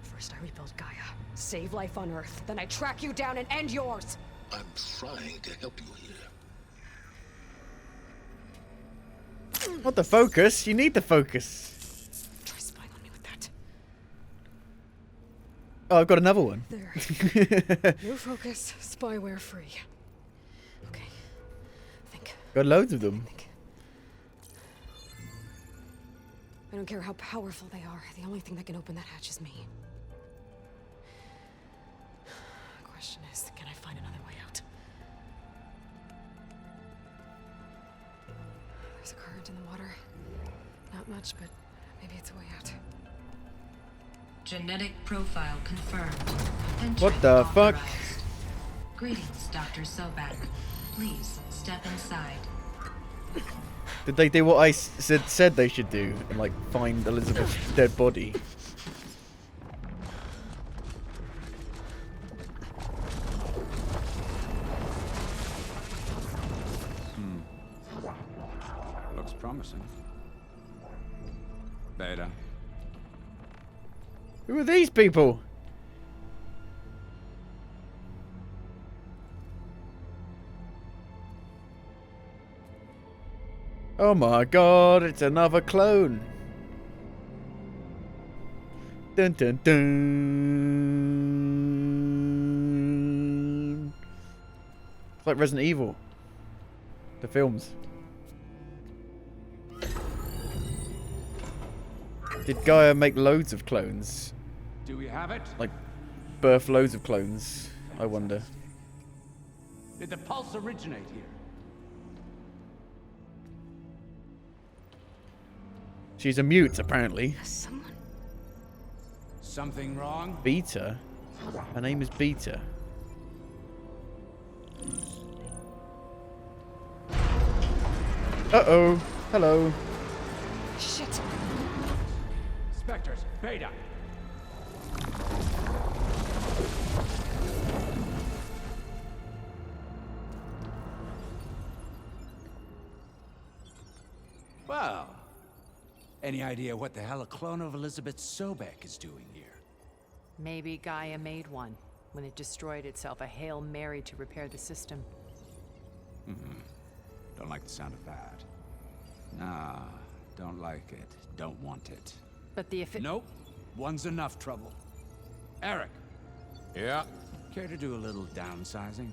First I rebuild Gaia, save life on Earth, then I track you down and end yours! I'm trying to help you here. What the focus? You need the focus. Try spying on me with that. Oh, I've got another one. There. No focus, spyware free. Okay. Think. Got loads of them. I don't care how powerful they are. The only thing that can open that hatch is me. The question is, can I find another way out? There's a current in the water. Not much, but maybe it's a way out. Genetic profile confirmed. What the fuck? Greetings, Dr. Sobek. Please step inside. Did they do what I said they should do and like find Elizabeth's dead body? Looks promising. Beta. Who are these people? Oh my god, it's another clone. Dun dun dun. It's like Resident Evil. The films. Did Gaia make loads of clones? Do we have it? Like, birth loads of clones, I wonder. Did the pulse originate here? She's a mute, apparently. Something wrong? Beta? Her name is Beta. Uh-oh. Hello. Shit. Spectres, Beta. Well, any idea what the hell a clone of Elizabeth Sobek is doing here? Maybe Gaia made one when it destroyed itself, a Hail Mary to repair the system. Don't like the sound of that. Nah, don't like it. Don't want it. But the Nope. One's enough trouble. Eric. Yeah? Care to do a little downsizing?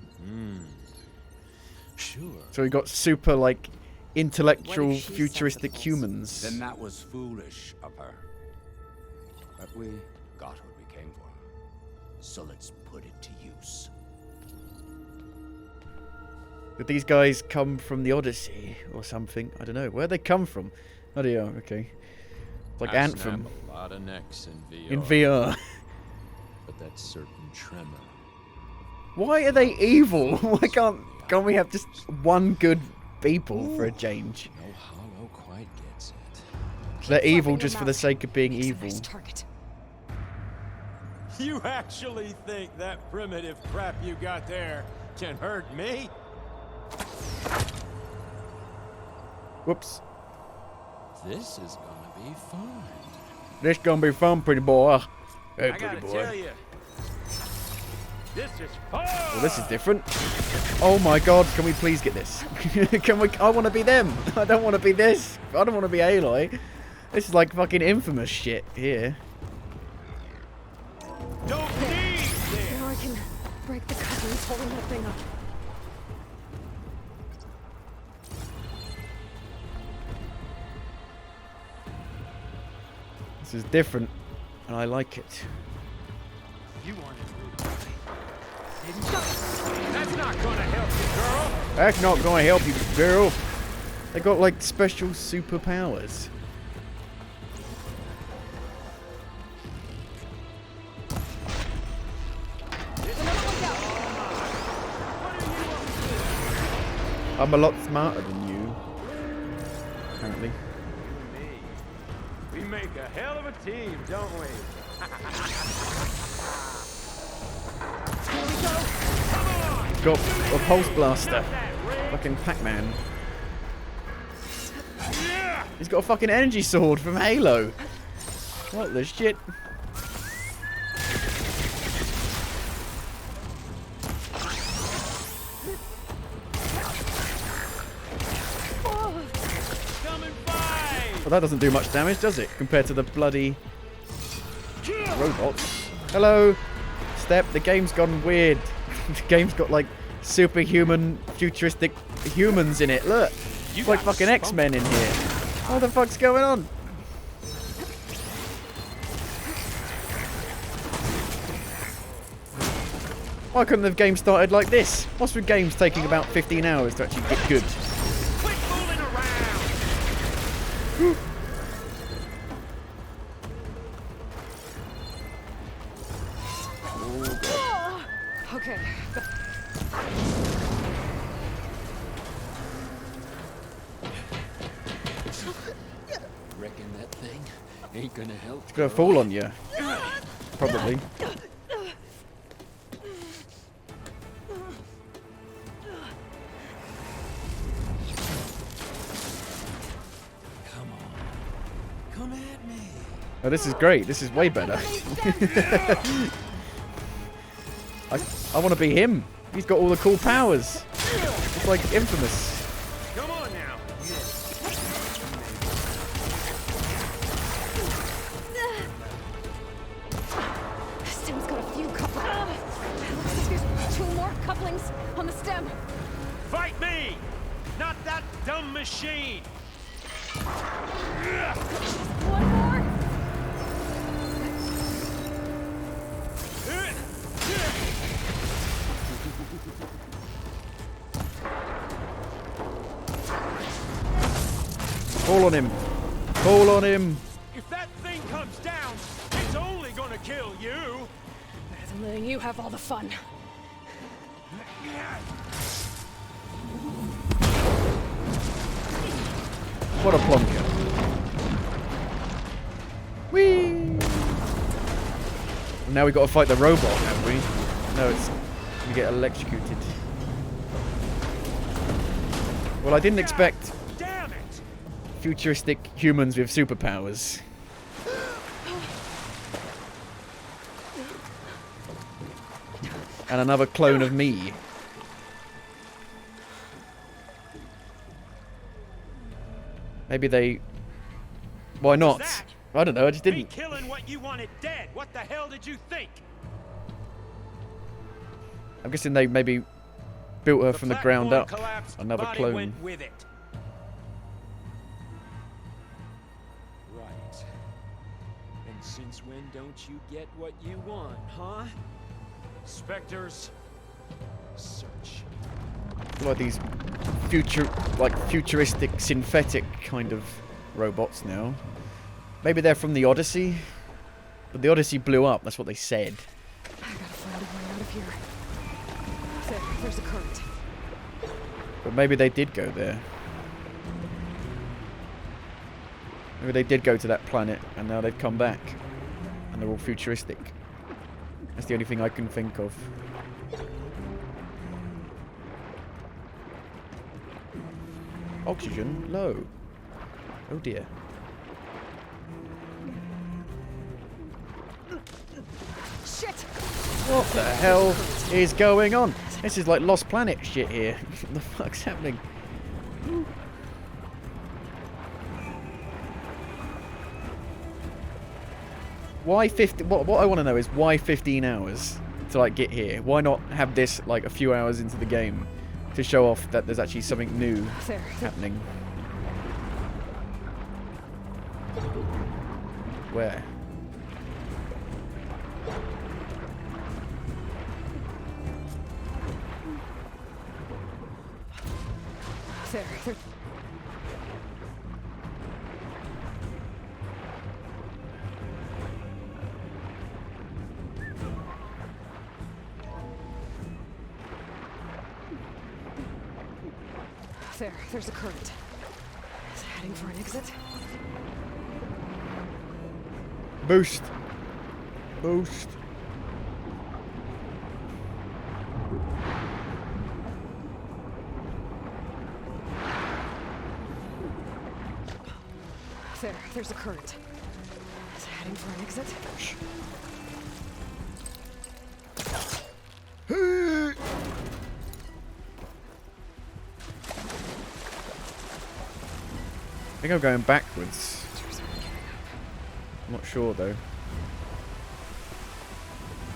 Sure. So we got super, like, intellectual, futuristic humans. Then that was foolish of her. But we got what we came for. So let's put it to use. Did these guys come from the Odyssey or something? I don't know. Where'd they come from? Oh, they are. Okay. It's like Anthem. A lot of necks in VR. In VR. But that certain tremor. Why are they evil? Why can't we have just one good people for a change? No Hollow quite gets it. They're evil just for the sake of being evil. You actually think that primitive crap you got there can hurt me? Whoops. This is gonna be fun. This gonna be fun, pretty boy. Hey, I pretty gotta boy. tell you, this is fun. Well, this is different. Oh my god, can we please get this? Can we? I want to be them. I don't want to be this. I don't want to be Aloy. This is like fucking infamous shit here. Don't need this. Now I can break the couplings holding that thing up. This is different, and I like it. You wanted to. That's not gonna help you, girl. That's not gonna help you, girl. They got like special superpowers. I'm a lot smarter than you, apparently. We make a hell of a team, don't we? Got a pulse blaster. Fucking Pac-Man. He's got a fucking energy sword from Halo. What the shit? Well, that doesn't do much damage, does it? Compared to the bloody robots. Hello. Step. The game's gone weird. The game's got like superhuman, futuristic humans in it. Look. It's like fucking X-Men in here. What the fuck's going on? Why couldn't the game started like this? What's with games taking about 15 hours to actually get good? Okay. Reckon that thing ain't gonna help. It's gonna fall on you. Probably. Come at me. Oh, this is great. This is way better. I want to be him. He's got all the cool powers. It's like Infamous. Come on now. Stem's got a few couplings. Looks like there's 2 more couplings on the stem. Fight me, not that dumb machine. One more. Fall on him. Call on him. If that thing comes down, it's only gonna kill you. Better than letting you have all the fun. What a plonker. Whee! Now we got to fight the robot, have we? No, it's we get electrocuted. Well, I didn't expect futuristic humans with superpowers. And another clone of me. Maybe they... Why not? I don't know, I just didn't... Killing what you wanted dead. What the hell did you think? I'm guessing they maybe built her from the ground up. Another body clone. went with it. Right. And since when don't you get what you want, huh? Spectres, search. Like these futuristic synthetic kind of robots now. Maybe they're from the Odyssey? But the Odyssey blew up, that's what they said. I gotta find a way out of here. There's a current. But maybe they did go there. Maybe they did go to that planet and now they've come back. And they're all futuristic. That's the only thing I can think of. Oxygen low. Oh dear. Shit! What the hell is going on? This is like Lost Planet shit here. What the fuck's happening? Why 50? What I want to know is why 15 hours to like get here? Why not have this like a few hours into the game to show off that there's actually something new happening? Where? There. There's a current. Is it heading for an exit? Boost. Boost. There's a current. Is it heading for an exit? I think I'm going backwards. I'm not sure though.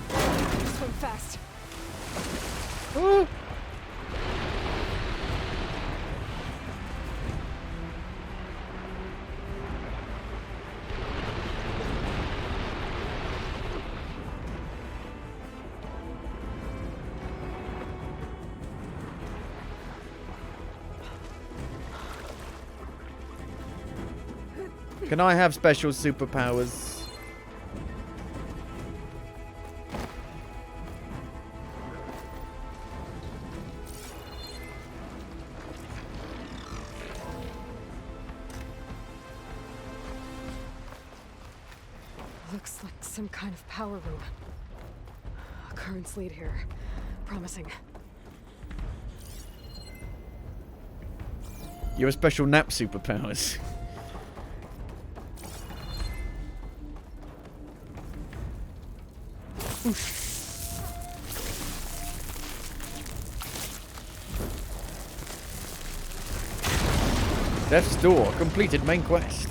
Swim fast. Oh. Can I have special superpowers? Looks like some kind of power room. Currents lead here. Promising. You have special nap superpowers. Death's Door, completed main quest.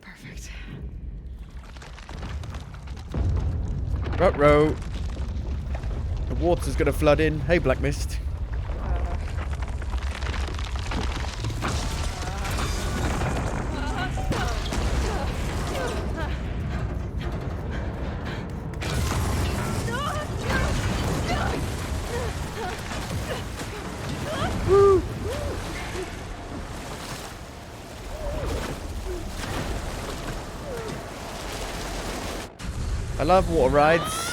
Perfect. Ruh-roh. The water's gonna flood in. Hey, Black Mist. I love water rides.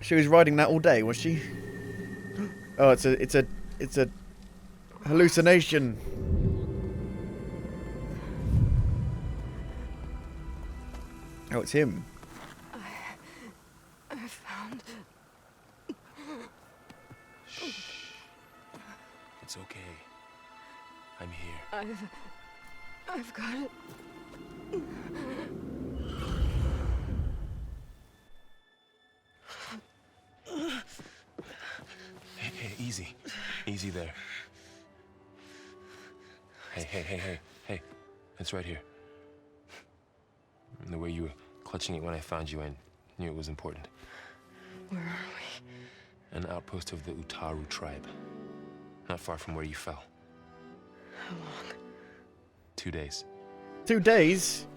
She was riding that all day, was she? Oh, it's a hallucination. Oh, it's him. I found... It's okay. I'm here. I've got it. Hey, easy. Easy there. Hey. It's right here. And the way you were clutching it when I found you, I knew it was important. Where are we? An outpost of the Utaru tribe. Not far from where you fell. How long? 2 days. 2 days?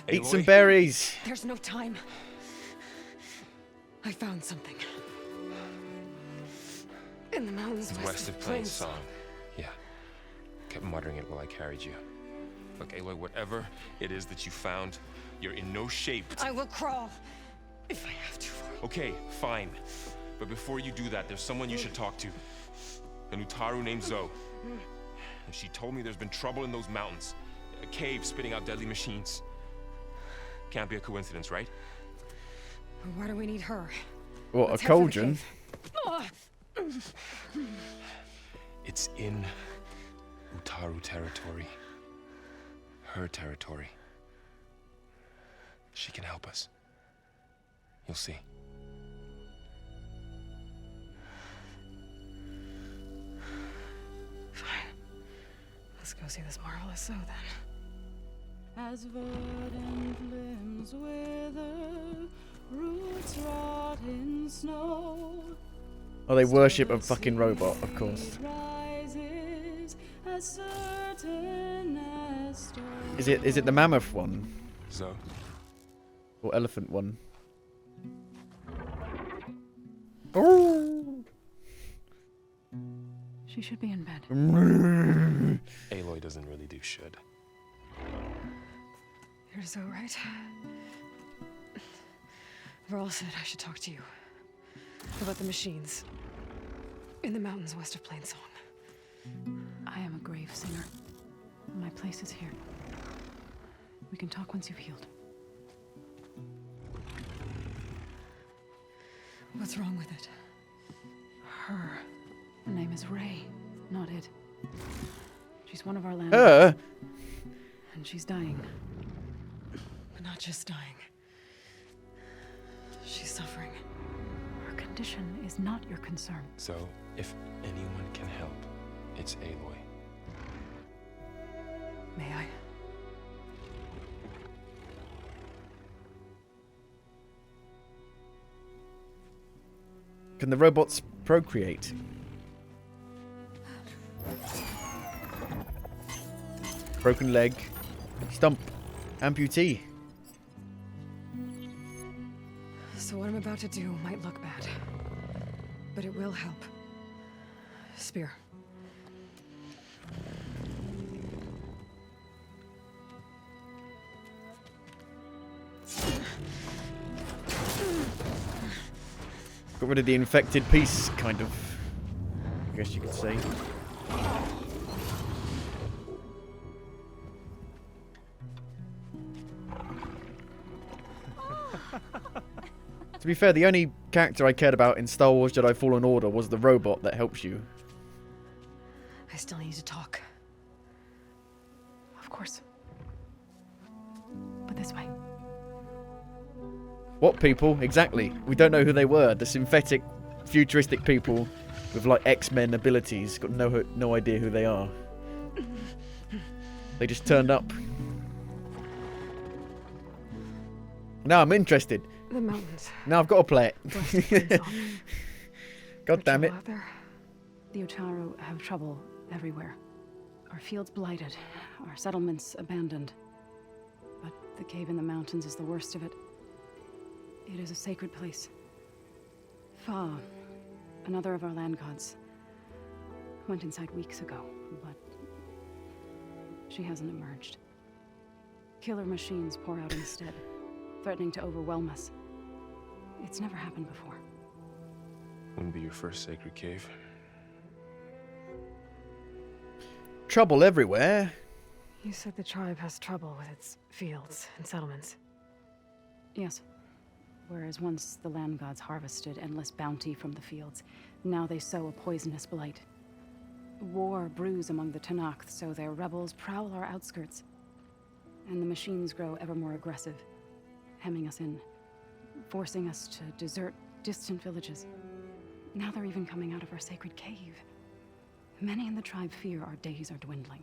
Eat some berries. There's no time. I found something. In the mountains West of Plains Song. Yeah. Kept muttering it while I carried you. Look, Aloy, whatever it is that you found, you're in no shape. I will crawl. If I have to. Okay, fine. But before you do that, there's someone you should talk to. An Utaru named Zoe. And she told me there's been trouble in those mountains. A cave spitting out deadly machines. Can't be a coincidence, right? Why do we need her? What, Let's a head for the cauldron? cave. It's in Utaru territory. Her territory. She can help us. You'll see. Fine. Let's go see this marvelous Zoe then. As verdant limbs wither, roots rot in snow. Oh, they worship a fucking robot, of course. Rises as certain as stone. Is it the mammoth one? Zoe. Or elephant one? Oh. She should be in bed. Aloy doesn't really do should. You're Zoe, right? Varl said I should talk to you about the machines in the mountains west of Plainsong. I am a grave singer. My place is here. We can talk once you've healed. What's wrong with it? Her name is Ray, not it. She's one of our land. And she's dying. But not just dying. She's suffering. Her condition is not your concern. So, if anyone can help, it's Aloy. May I? Can the robots procreate? Broken leg. Stump. Amputee. So what I'm about to do might look bad. But it will help. Spear. Got rid of the infected piece, kind of. I guess you could say. To be fair, the only character I cared about in Star Wars Jedi Fallen Order was the robot that helps you. I still need to talk. Of course. But this way. What people? Exactly. We don't know who they were. The synthetic, futuristic people with like X-Men abilities. Got no idea who they are. They just turned up. Now I'm interested. The mountains. Now I've got to play it. God damn it. The Utaru have trouble everywhere. Our fields blighted, our settlements abandoned. But the cave in the mountains is the worst of it. It is a sacred place. Fa, another of our land gods, went inside weeks ago, but she hasn't emerged. Killer machines pour out instead, threatening to overwhelm us. It's never happened before. Wouldn't be your first sacred cave. Trouble everywhere. You said the tribe has trouble with its fields and settlements. Yes. Whereas once the land gods harvested endless bounty from the fields, now they sow a poisonous blight. War brews among the Tanakh, so their rebels prowl our outskirts. And the machines grow ever more aggressive, hemming us in, forcing us to desert distant villages. Now they're even coming out of our sacred cave. Many in the tribe fear our days are dwindling.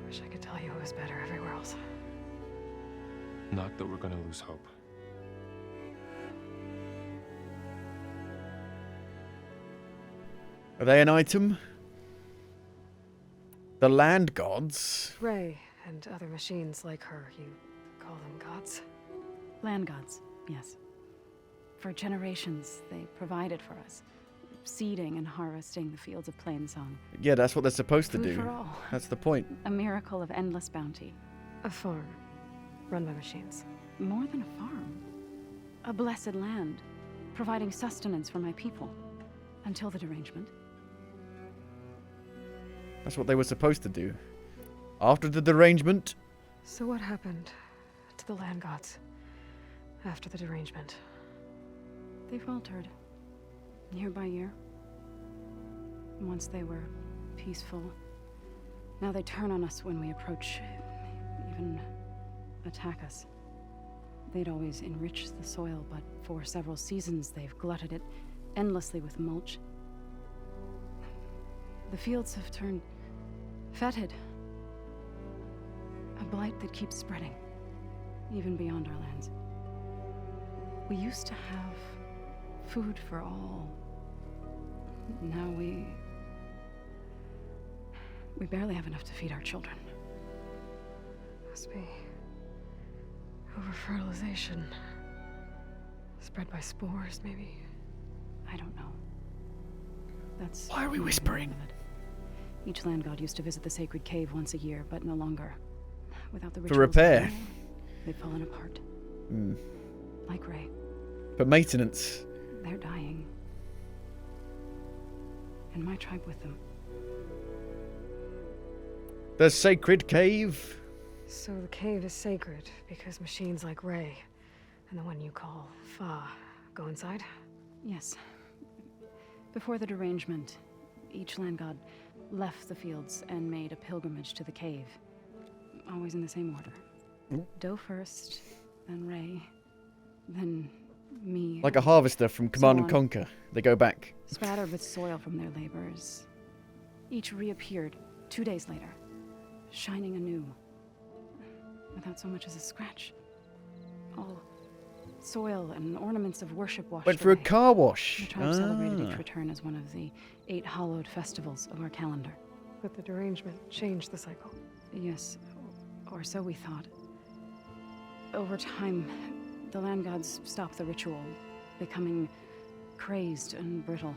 Wish I could tell you it was better everywhere else. Not that we're gonna lose hope. Are they an item? The land gods? Ray and other machines like her, you call them gods? Land gods, yes. For generations, they provided for us, seeding and harvesting the fields of Plainsong. Yeah, that's what they're supposed to Food do. for all. That's the point. A miracle of endless bounty. A farm, run by machines. More than a farm. A blessed land, providing sustenance for my people. Until the derangement. That's what they were supposed to do. After the derangement... So what happened to the land gods after the derangement? They faltered, year by year. Once they were peaceful. Now they turn on us when we approach, even attack us. They'd always enriched the soil, but for several seasons they've glutted it endlessly with mulch. The fields have turned fetid. A blight that keeps spreading, even beyond our lands. We used to have food for all. Now we barely have enough to feed our children. Must be over-fertilization. Spread by spores, maybe. I don't know. That's... Why are we whispering? Each land god used to visit the sacred cave once a year, but no longer. Without the rituals For repair. They've fallen apart. Like Ray. For maintenance. They're dying. And my tribe with them. The sacred cave? So the cave is sacred because machines like Ray and the one you call Fa go inside? Yes. Before the derangement, each land god left the fields and made a pilgrimage to the cave. Always in the same order. Do first, then Ray, then me. Like a harvester from Command and Conquer. They go back. Spattered with soil from their labors. Each reappeared 2 days later, shining anew, without so much as a scratch. All soil and ornaments of worship washed Went for a away. car wash. The tribe celebrated its return as one of the 8 hallowed festivals of our calendar. But the derangement changed the cycle. Yes, or so we thought. Over time, the land gods stopped the ritual, becoming crazed and brittle.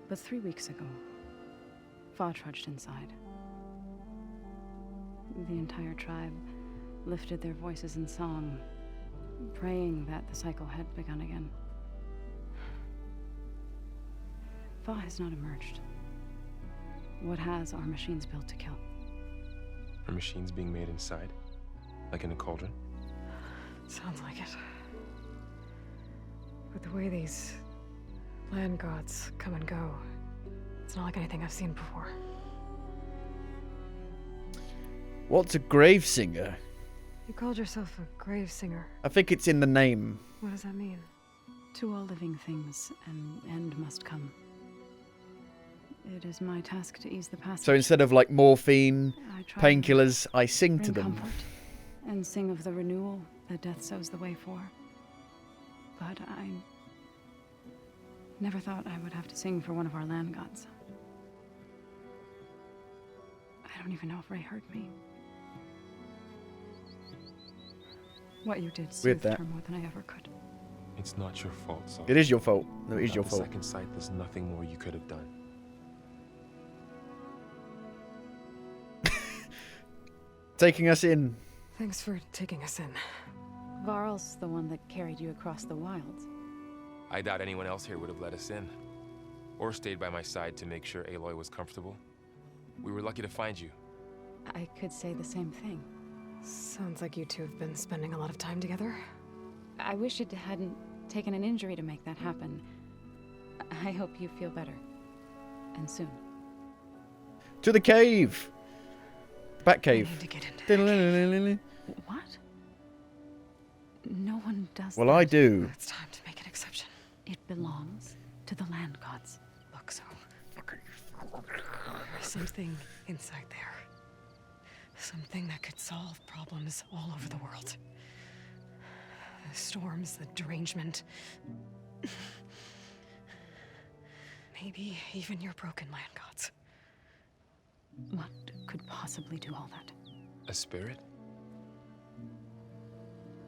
But 3 weeks ago, Fa trudged inside. The entire tribe lifted their voices in song, praying that the cycle had begun again. Fa has not emerged. What has are machines built to kill? Are machines being made inside? Like in a cauldron? Sounds like it. But the way these land gods come and go, it's not like anything I've seen before. What's a grave singer? You called yourself a grave singer. I think it's in the name. What does that mean? To all living things, an end must come. It is my task to ease the passage. So instead of like morphine, I try painkillers, I sing to bring them. comfort and sing of the renewal that death sows the way for. But I never thought I would have to sing for one of our land gods. I don't even know if Ray heard me. What you did soothed that. her more than I ever could. It's not your fault, so. It is your fault. No, it is your Without fault. the second sight, there's nothing more you could have done. Taking us in. Thanks for taking us in. Varl's the one that carried you across the wilds. I doubt anyone else here would have let us in. Or stayed by my side to make sure Aloy was comfortable. We were lucky to find you. I could say the same thing. Sounds like you two have been spending a lot of time together. I wish it hadn't taken an injury to make that happen. I hope you feel better. And soon. To the cave! Bat cave. To get into What? No one does Well, that. I do. It's time to make an exception. It belongs to the land gods. Look, so there's something inside there. Something that could solve problems all over the world. The storms, the derangement. Maybe even your broken land gods. What could possibly do all that? A spirit?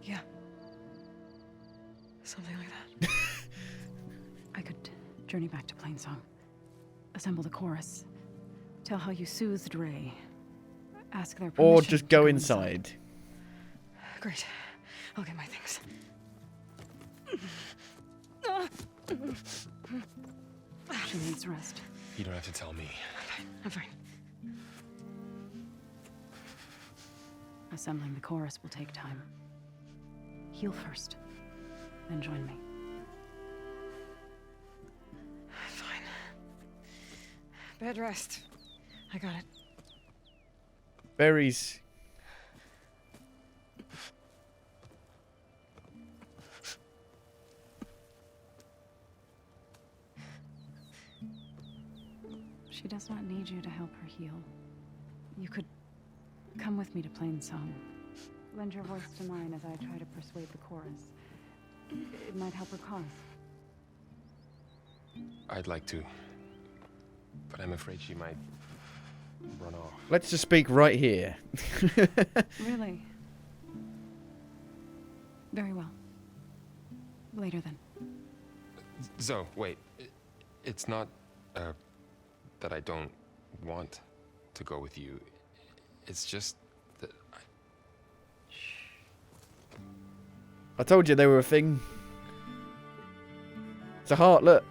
Yeah. Something like that. I could journey back to Plainsong, assemble the chorus, tell how you soothed Ray, ask their permission Or just to go inside. Great. I'll get my things. She needs rest. You don't have to tell me. I'm fine. Assembling the chorus will take time. Heal first, then join me. Fine. Bed rest. I got it. Berries. She does not need you to help her heal. You could come with me to Plainsong. Lend your voice to mine as I try to persuade the chorus. It might help her cause. I'd like to. But I'm afraid she might run off. Let's just speak right here. Really? Very well. Later then. Zoe, wait. It's not, that I don't want to go with you. It's just that I told you they were a thing. It's a heart, look.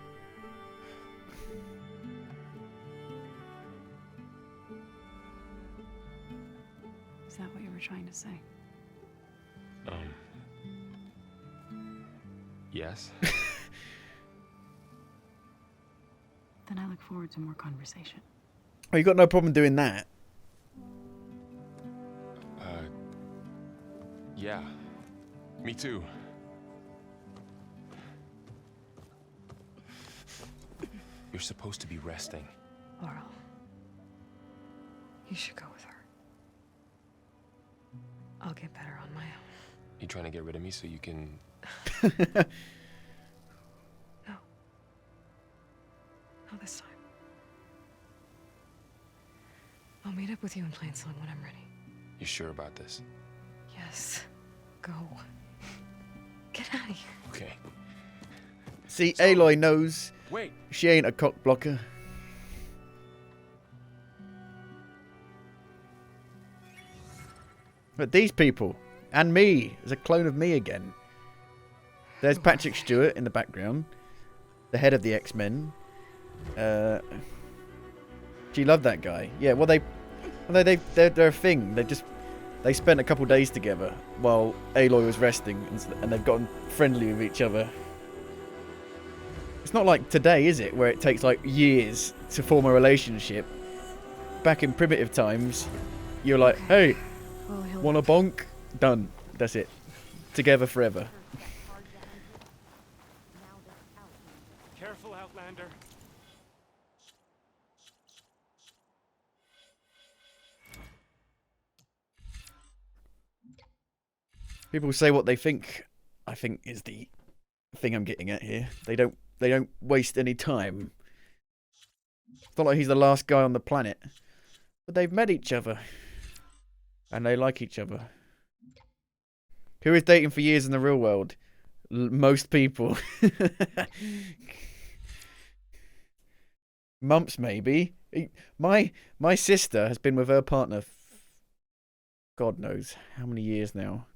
Is that what you were trying to say? Yes. Then I look forward to more conversation. Oh, you got no problem doing that? Yeah. Me too. You're supposed to be resting. Laurel. You should go with her. I'll get better on my own. You trying to get rid of me so you can... No. Not this time. I'll meet up with you in Plainsong when I'm ready. You sure about this? Yes. Go. Get out of here. Okay. See, Aloy knows Wait. she ain't a cock blocker. But these people, and me, there's a clone of me again. There's Patrick Stewart in the background, the head of the X-Men. She loved that guy. Yeah, well, they're a thing. They spent a couple days together while Aloy was resting, and they've gotten friendly with each other. It's not like today, is it, where it takes like years to form a relationship. Back in primitive times, you're like, hey, wanna bonk? Done. That's it. Together forever. careful, Outlander. People say what they think, I think, is the thing I'm getting at here. They don't waste any time. It's not like he's the last guy on the planet. But they've met each other. And they like each other. Who is dating for years in the real world? Most people. Months, maybe. My sister has been with her partner God knows how many years now.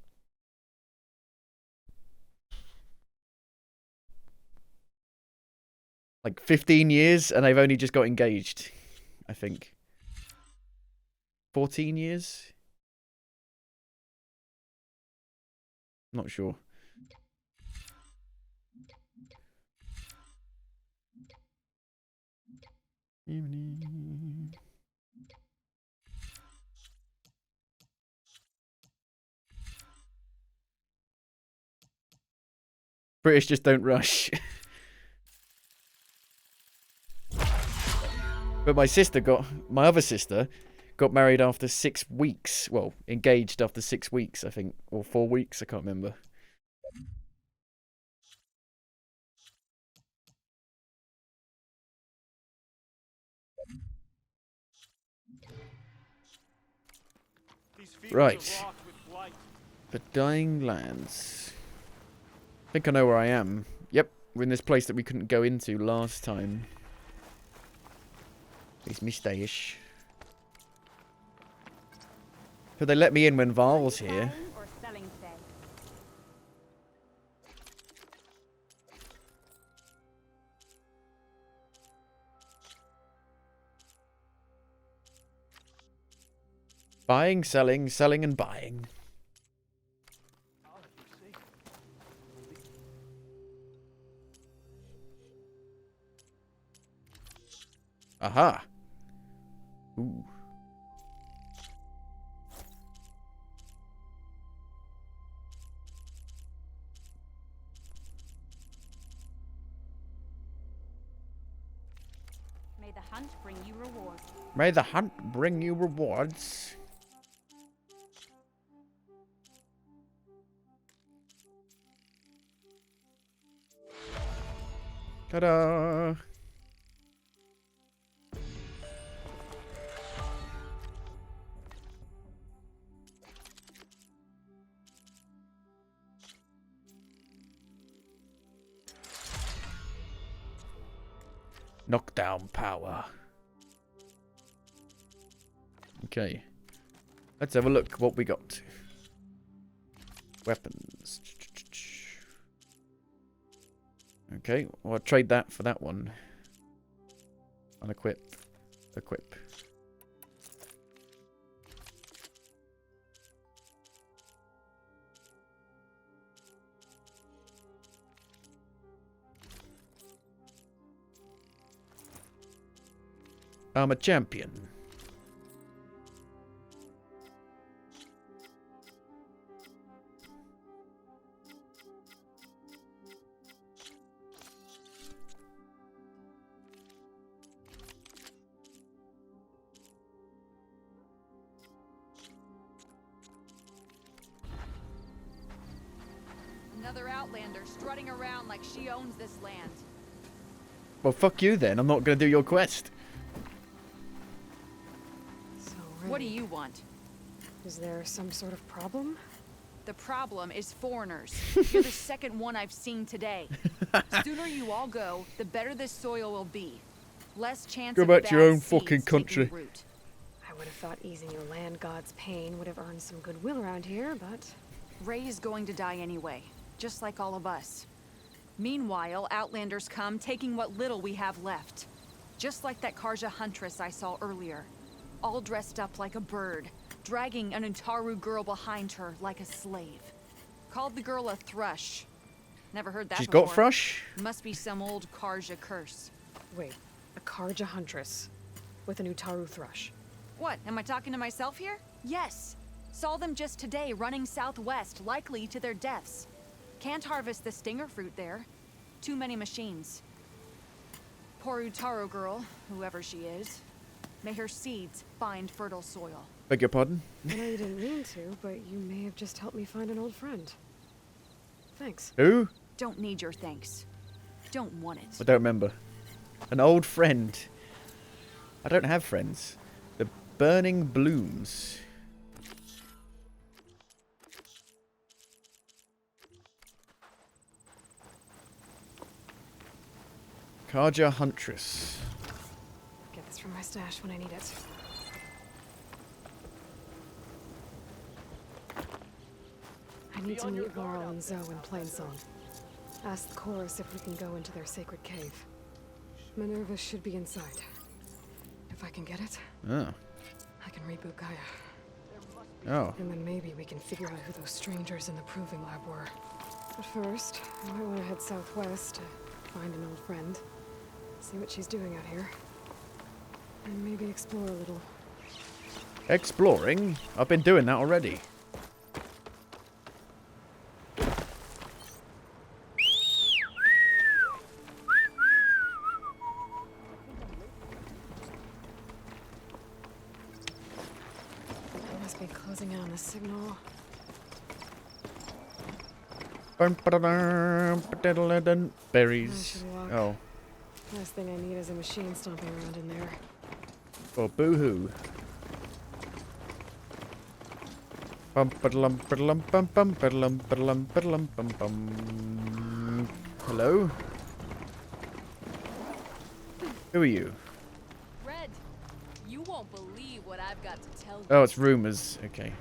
Like 15 years, and they've only just got engaged, I think. 14 years? Not sure. British just don't rush. But my other sister got married after 6 weeks. Well, engaged after 6 weeks, I think. Or 4 weeks, I can't remember. Right. The Dying Lands. I think I know where I am. Yep, we're in this place that we couldn't go into last time. It's me stayish. Could they let me in when Val's here? Buying, selling, selling and buying. Aha. Ooh. May the hunt bring you rewards. May the hunt bring you rewards. Ta-da! Knockdown power. Okay. Let's have a look what we got. Weapons. Okay, well, I'll trade that for that one. Unequip. Equip. I'm a champion. Another Outlander strutting around like she owns this land. Well, fuck you then. I'm not going to do your quest. So What do you want? Is there some sort of problem? The problem is foreigners. You're the second one I've seen today. Sooner you all go, the better this soil will be. Less chance Go of back to your bad own fucking seeds country. taking root. I would have thought easing your land god's pain would have earned some goodwill around here, but... Ray is going to die anyway, just like all of us. Meanwhile, Outlanders come, taking what little we have left. Just like that Karja huntress I saw earlier. All dressed up like a bird, dragging an Utaru girl behind her like a slave. Called the girl a thrush. Never heard that She's before. got thrush? Must be some old Karja curse. Wait, a Karja huntress with an Utaru thrush. What, am I talking to myself here? Yes. Saw them just today running southwest, likely to their deaths. Can't harvest the stinger fruit there. Too many machines. Poor Utaro girl, whoever she is. May her seeds find fertile soil. Beg your pardon? I know you didn't mean to, but you may have just helped me find an old friend. Thanks. Who? Don't need your thanks. Don't want it. I don't remember. An old friend. I don't have friends. The Burning Blooms. Karja Huntress. Get this from my stash when I need it. I need to meet Laurel and Zoe in Plainsong. Ask the chorus if we can go into their sacred cave. Minerva should be inside. If I can get it, Oh. I can reboot Gaia. Oh. And then maybe we can figure out who those strangers in the proving lab were. But first, I might want to head southwest to find an old friend. See what she's doing out here. And maybe explore a little. Exploring? I've been doing that already. I must be closing in on the signal. Berries. Oh. Last thing I need is a machine stomping around in there. Oh, boo-hoo. Hello? Who are you? Red, you won't believe what I've got to tell you. Oh, it's rumors. Okay.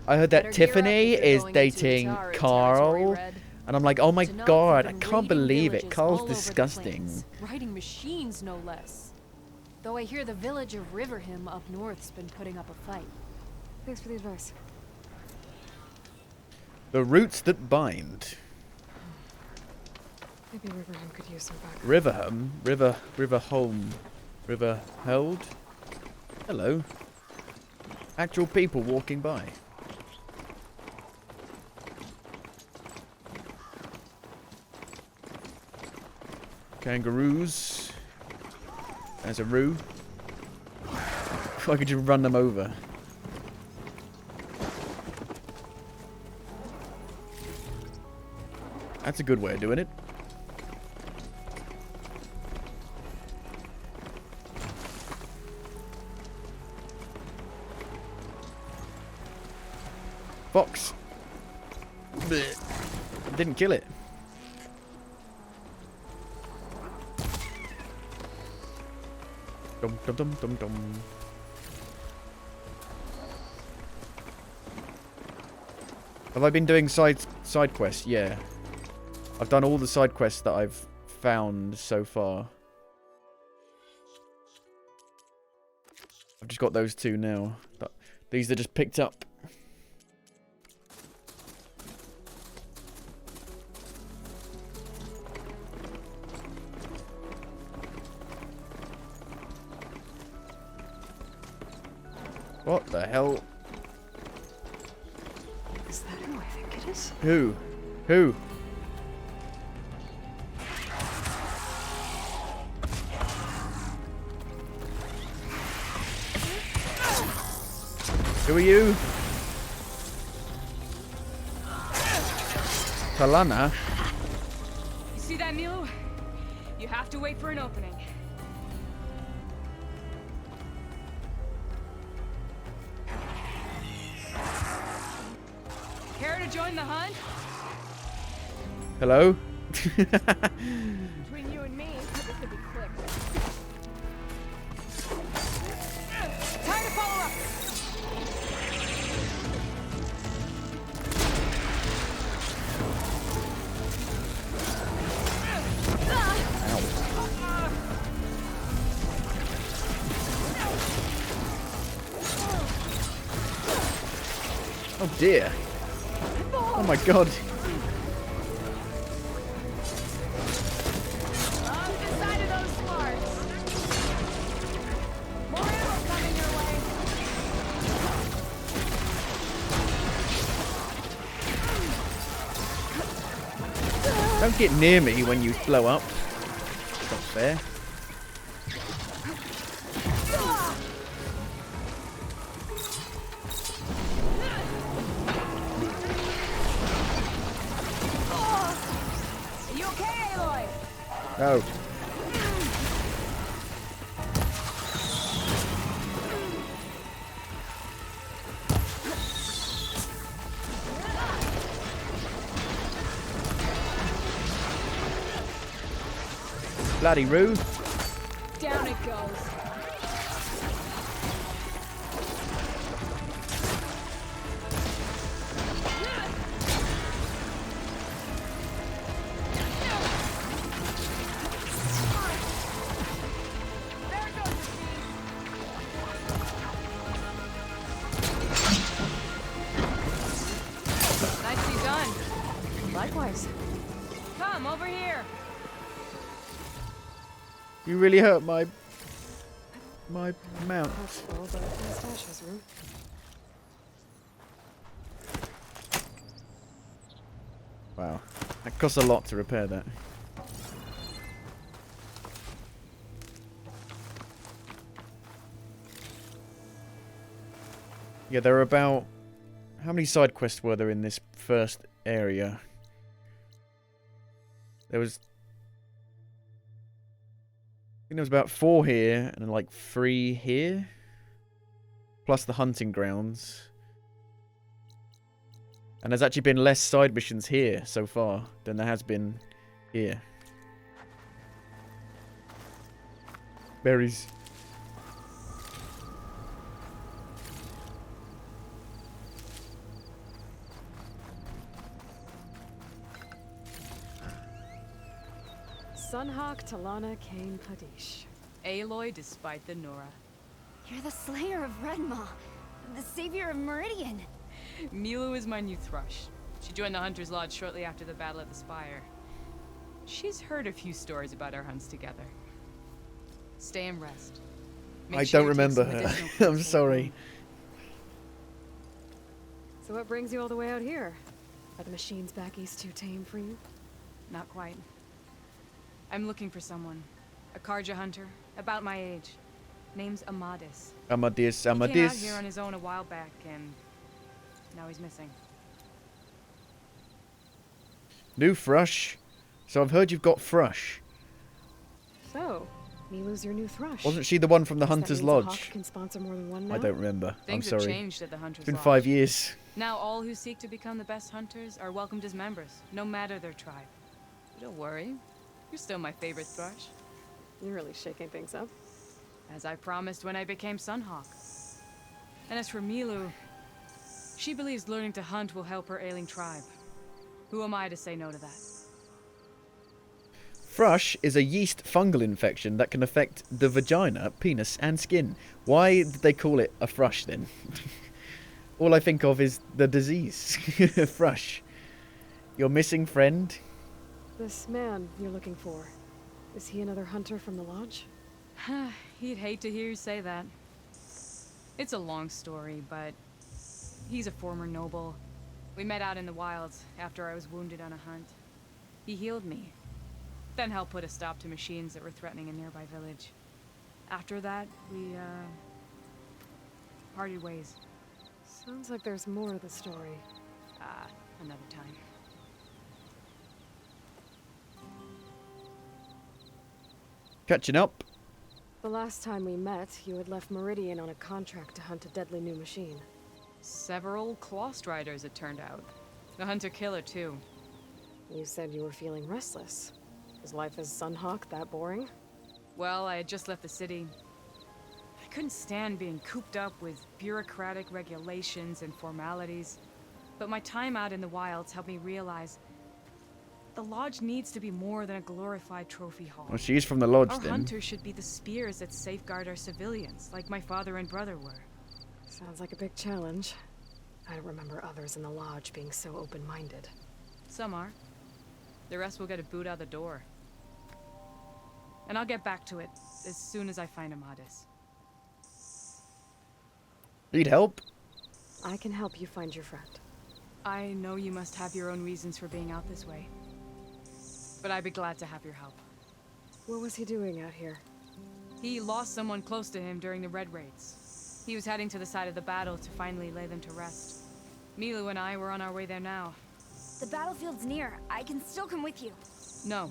I heard that Tiffany is dating Carl. And I'm like, oh my god, I can't believe it. Carl's disgusting. Writing machines, no less. Though I hear the village of Riverham up north's been putting up a fight. Thanks for the advice. The roots that bind. Maybe Riverham could use some backup. Riverham? Riverholm. Riverheld? Hello. Actual people walking by. Kangaroos. There's a roo. If I could just run them over. That's a good way of doing it. Fox. Blech. Didn't kill it. Dum dum dum dum dum. Have I been doing side quests? Yeah. I've done all the side quests that I've found so far. I've just got those two now. These are just picked up. What the hell? Is that who I think it is? Who? Who? Who are you? Talana? You see that, Milu? You have to wait for an opening. Care to join the hunt? Hello? Between you and me, this could be quick. Time to follow up! Oh dear. Oh my god. Don't get near me when you blow up. That's not fair. Are you okay, Aloy? No. Bloody rude. Down it goes. Nicely done. Likewise. Come over here. You really hurt my mount. Possible, but mustache has room. Wow. That costs a lot to repair that. Yeah, there are about... How many side quests were there in this first area? There was... I think there was about 4 here, and like 3 here. Plus the hunting grounds. And there's actually been less side missions here so far than there has been here. Berries. Sunhawk, Talana, Kane, Padish. Aloy despite the Nora. You're the slayer of Redmaw, the savior of Meridian. Milu is my new thrush. She joined the Hunter's Lodge shortly after the Battle of the Spire. She's heard a few stories about our hunts together. Stay and rest. I don't remember her. I'm sorry. So what brings you all the way out here? Are the machines back east too tame for you? Not quite. I'm looking for someone. A Karja hunter, about my age. Name's Amadis. Amadis, He came out Amadis. here on his own a while back, and now he's missing. New thrush. So I've heard you've got thrush. So, Milu's your new thrush. Wasn't she the one from the Guess that Hunter's means a hawk Lodge? can sponsor more than one now? I don't remember. Things I'm have sorry. changed at the Hunter's It's been Lodge. 5 years. Now all who seek to become the best hunters are welcomed as members, no matter their tribe. But don't worry, you're still my favorite thrush. You're really shaking things up. As I promised when I became Sunhawk. And as for Milu, she believes learning to hunt will help her ailing tribe. Who am I to say no to that? Thrush is a yeast fungal infection that can affect the vagina, penis, and skin. Why did they call it a thrush then? All I think of is the disease. Thrush. Your missing friend? This man you're looking for, is he another hunter from the lodge? He'd hate to hear you say that. It's a long story, but he's a former noble. We met out in the wilds after I was wounded on a hunt. He healed me, then helped put a stop to machines that were threatening a nearby village. After that, we, parted ways. Sounds like there's more to the story. Another time. Catching up? The last time we met, you had left Meridian on a contract to hunt a deadly new machine. Several claw striders, it turned out. The hunter-killer, too. You said you were feeling restless. Is life as Sunhawk that boring? Well, I had just left the city. I couldn't stand being cooped up with bureaucratic regulations and formalities. But my time out in the wilds helped me realize the lodge needs to be more than a glorified trophy hall. Well, she's from the lodge Our then. hunters should be the spears that safeguard our civilians, like my father and brother were. Sounds like a big challenge. I don't remember others in the lodge being so open-minded. Some are. The rest will get a boot out the door. And I'll get back to it as soon as I find Amadis. Need help? I can help you find your friend. I know you must have your own reasons for being out this way. but I'd be glad to have your help. What was he doing out here? He lost someone close to him during the Red Raids. He was heading to the side of the battle to finally lay them to rest. Milu and I were on our way there now. The battlefield's near. I can still come with you. No.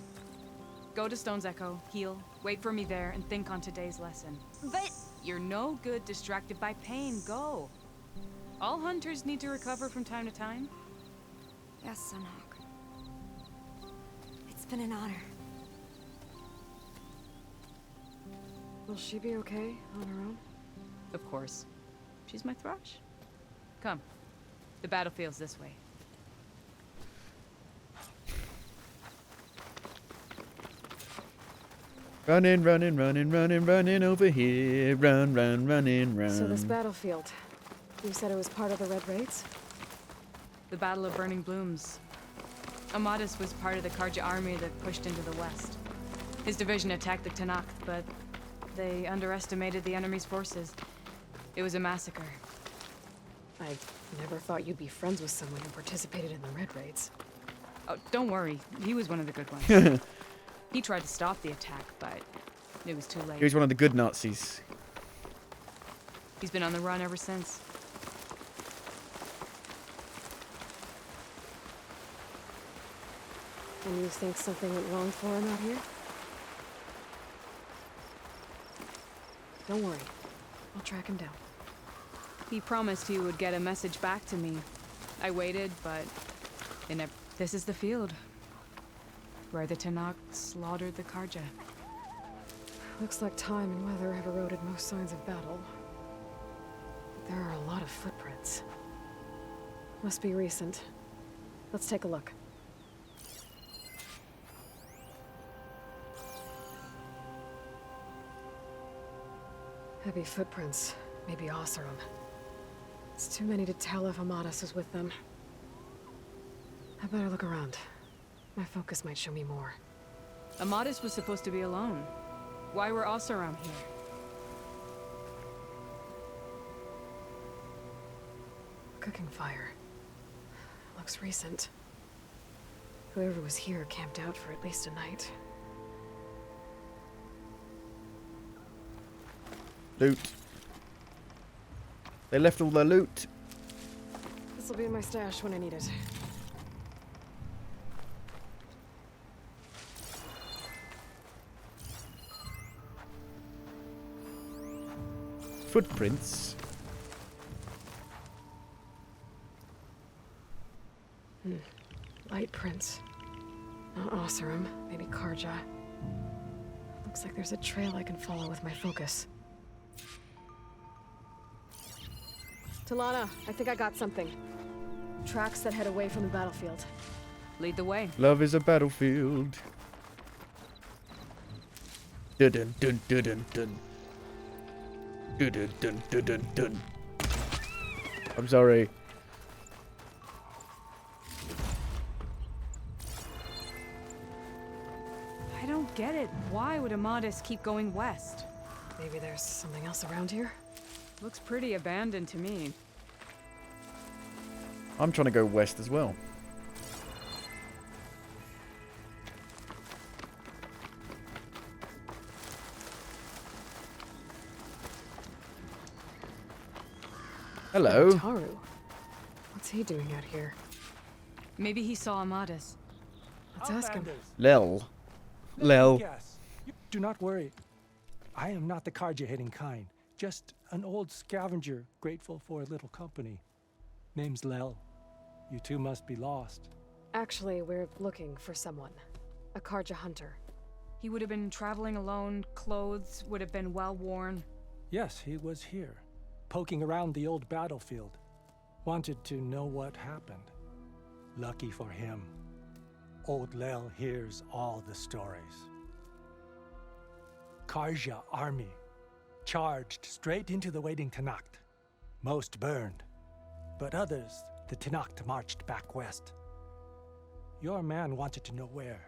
Go to Stone's Echo, heal, wait for me there, and think on today's lesson. But... You're no good distracted by pain. Go. All hunters need to recover from time to time. Yes, Sunhawk. It's been an honor. Will she be okay on her own? Of course. She's my thrush. Come. The battlefield's this way. Running, running, running, running, running over here. Run, run, running, run. So this battlefield, you said it was part of the Red Raids? The Battle of Burning Blooms. Amadis was part of the Karja army that pushed into the west. His division attacked the Tanakh, but they underestimated the enemy's forces. It was a massacre. I never thought you'd be friends with someone who participated in the Red Raids. Oh, don't worry. He was one of the good ones. He tried to stop the attack, but it was too late. He was one of the good Nazis. He's been on the run ever since. And you think something went wrong for him out here? Don't worry. I'll track him down. He promised he would get a message back to me. I waited, but they never... This is the field. Where the Tanakh slaughtered the Karja. Looks like time and weather have eroded most signs of battle. But there are a lot of footprints. Must be recent. Let's take a look. Heavy footprints. Maybe Oseram. It's too many to tell if Amadis is with them. I better look around. My focus might show me more. Amadis was supposed to be alone. Why were Oseram here? Cooking fire. Looks recent. Whoever was here camped out for at least a night. Loot. They left all their loot. This'll be in my stash when I need it. Footprints. Light prints. Not Oseram, maybe Karja. Looks like there's a trail I can follow with my focus. Talana, I think I got something. Tracks that head away from the battlefield. Lead the way. Love is a battlefield. Dun dun dun dun dun dun. Dun dun dun dun dun dun. I'm sorry. I don't get it. Why would Amadis keep going west? Maybe there's something else around here? Looks pretty abandoned to me. I'm trying to go west as well. Hello. Taru. What's he doing out here? Maybe he saw Amadis. Let's ask him. Lel. Let Lel. me guess. Do not worry. I am not the Karja-hating kind. Just an old scavenger grateful for a little company. Name's Lel. You two must be lost. Actually, we're looking for someone. A Karja hunter. He would have been traveling alone, clothes would have been well worn. Yes, he was here, poking around the old battlefield. Wanted to know what happened. Lucky for him, old Lel hears all the stories. Karja army charged straight into the waiting Tanakh. Most burned, but others the Tanakh marched back west. Your man wanted to know where.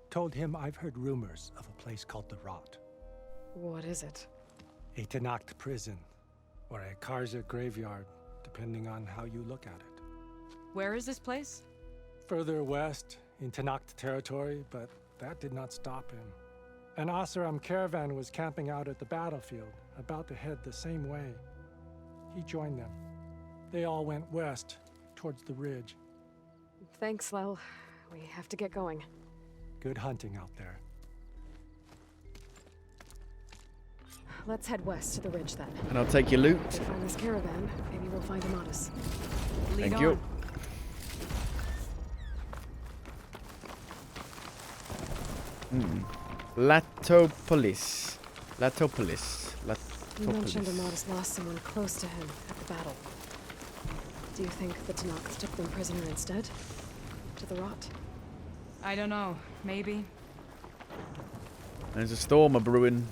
Told him I've heard rumors of a place called the Rot. What is it? A Tanakh prison, or a Karja graveyard, depending on how you look at it. Where is this place? Further west, in Tanact territory, but that did not stop him. An Oseram caravan was camping out at the battlefield, about to head the same way. He joined them. They all went west, towards the ridge. Thanks, Lel. We have to get going. Good hunting out there. Let's head west to the ridge then. And I'll take your loot. If we find this caravan, maybe we'll find Amatis. Thank you. Latopolis. You mentioned Amatis lost someone close to him at the battle. Do you think the Tanact took them prisoner instead? To the rot? I don't know. Maybe. There's a storm a-brewing.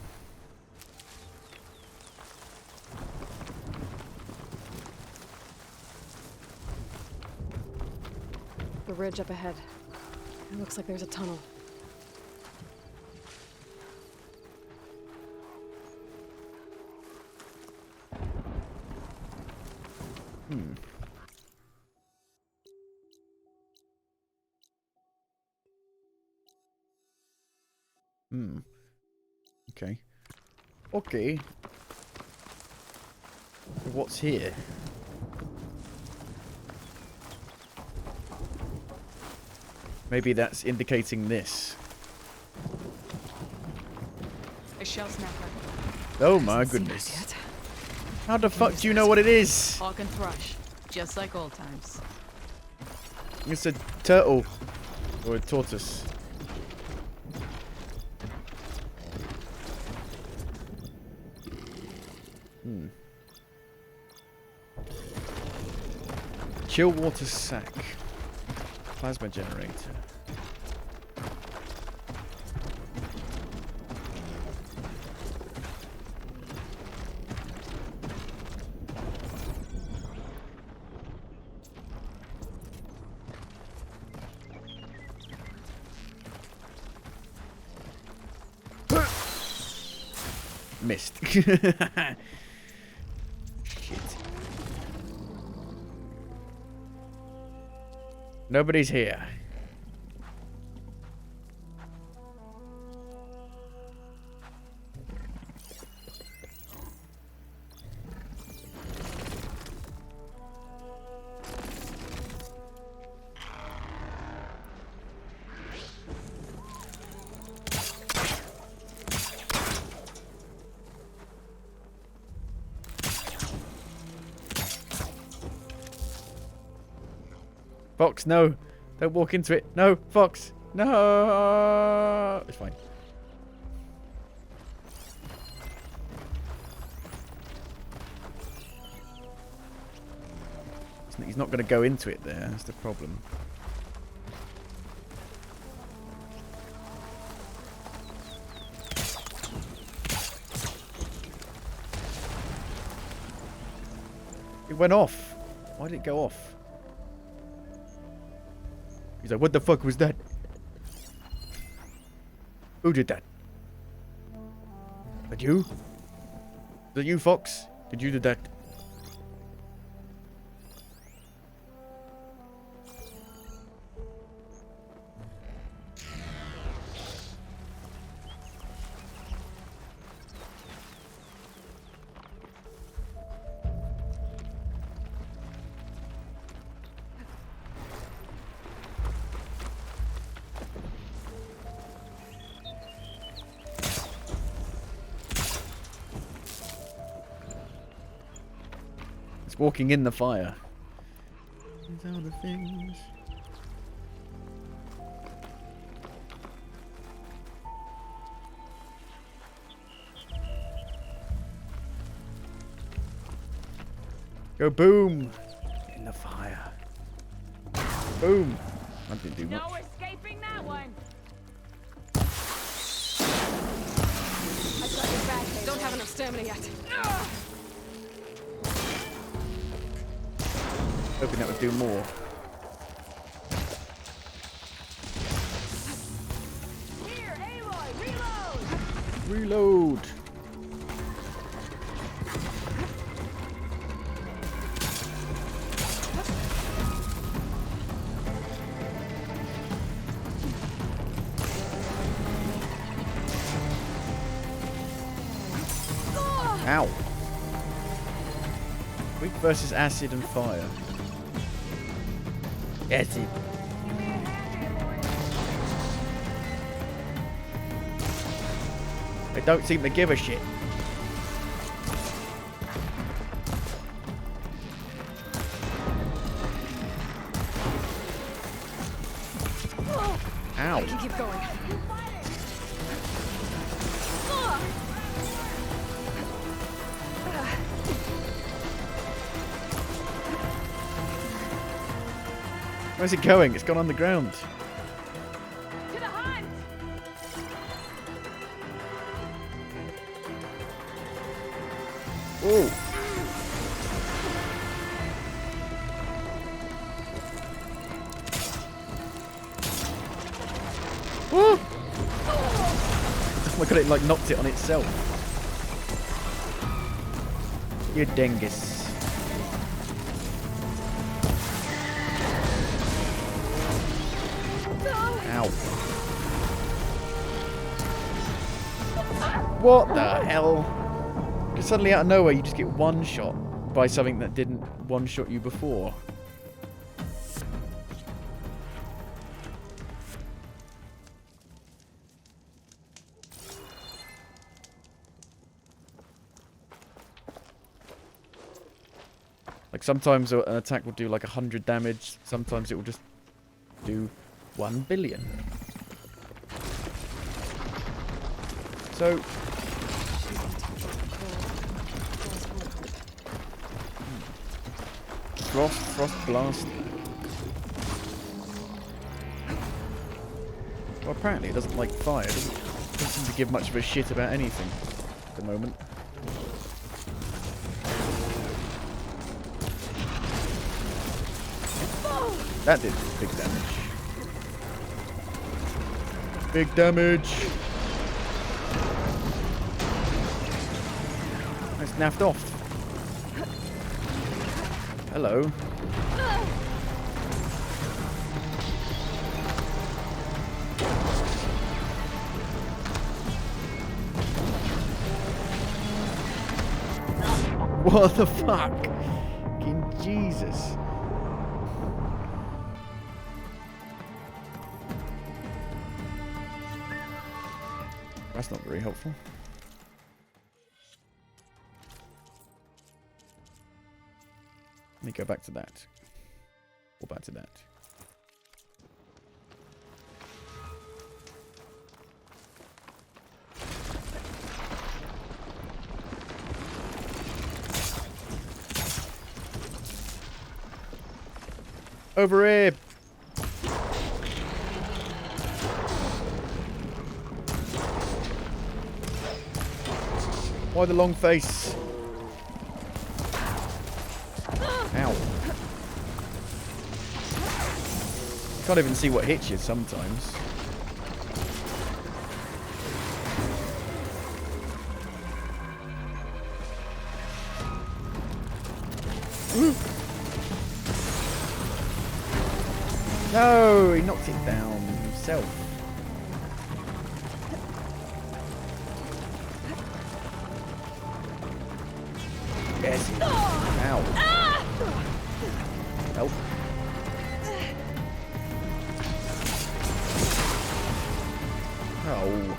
The ridge up ahead. It looks like there's a tunnel. Okay. Okay. What's here? Maybe that's indicating this. A shell snapper. Oh my goodness. How the fuck do you know what it is? Hawk and thrush. Just like old times. It's a turtle. Or a tortoise. Chill water sack. Plasma generator. Missed. Shit. Nobody's here. Fox, no. Don't walk into it. No, Fox. No. It's fine. He's not going to go into it there. That's the problem. It went off. Why did it go off? He's like, what the fuck was that? Who did that? That you? Is that you, Fox? Did you do that? Walking in the fire. These are the things. Go boom! In the fire. Boom! I didn't do much. No escaping that one! I've got your back, baby. Don't have enough stamina yet. Hoping that would do more. Here, Aloy, reload! Reload! Ow. Weak versus acid and fire. Acid. They don't seem to give a shit. Ow. I can keep going. Where's it going? It's gone on the ground. To the hunt! Whoa. Woo! Oh my god, it like knocked it on itself. You dingus. Ow. What the hell? Just suddenly out of nowhere you just get one shot by something that didn't one shot you before. Like sometimes an attack will do like 100 damage, sometimes it will just do 1 billion. So frost blast. Well, apparently it doesn't like fire. It doesn't seem to give much of a shit about anything at the moment. That did big damage. Big damage. It's naffed off. Hello. What the fuck? Fucking Jesus. That's not very helpful. Let me go back to that. Or back to that. Over here! Why the long face? Ow. Can't even see what hits you sometimes. Woo. No, he knocked it down himself. Yes. Ow. Help. Oh.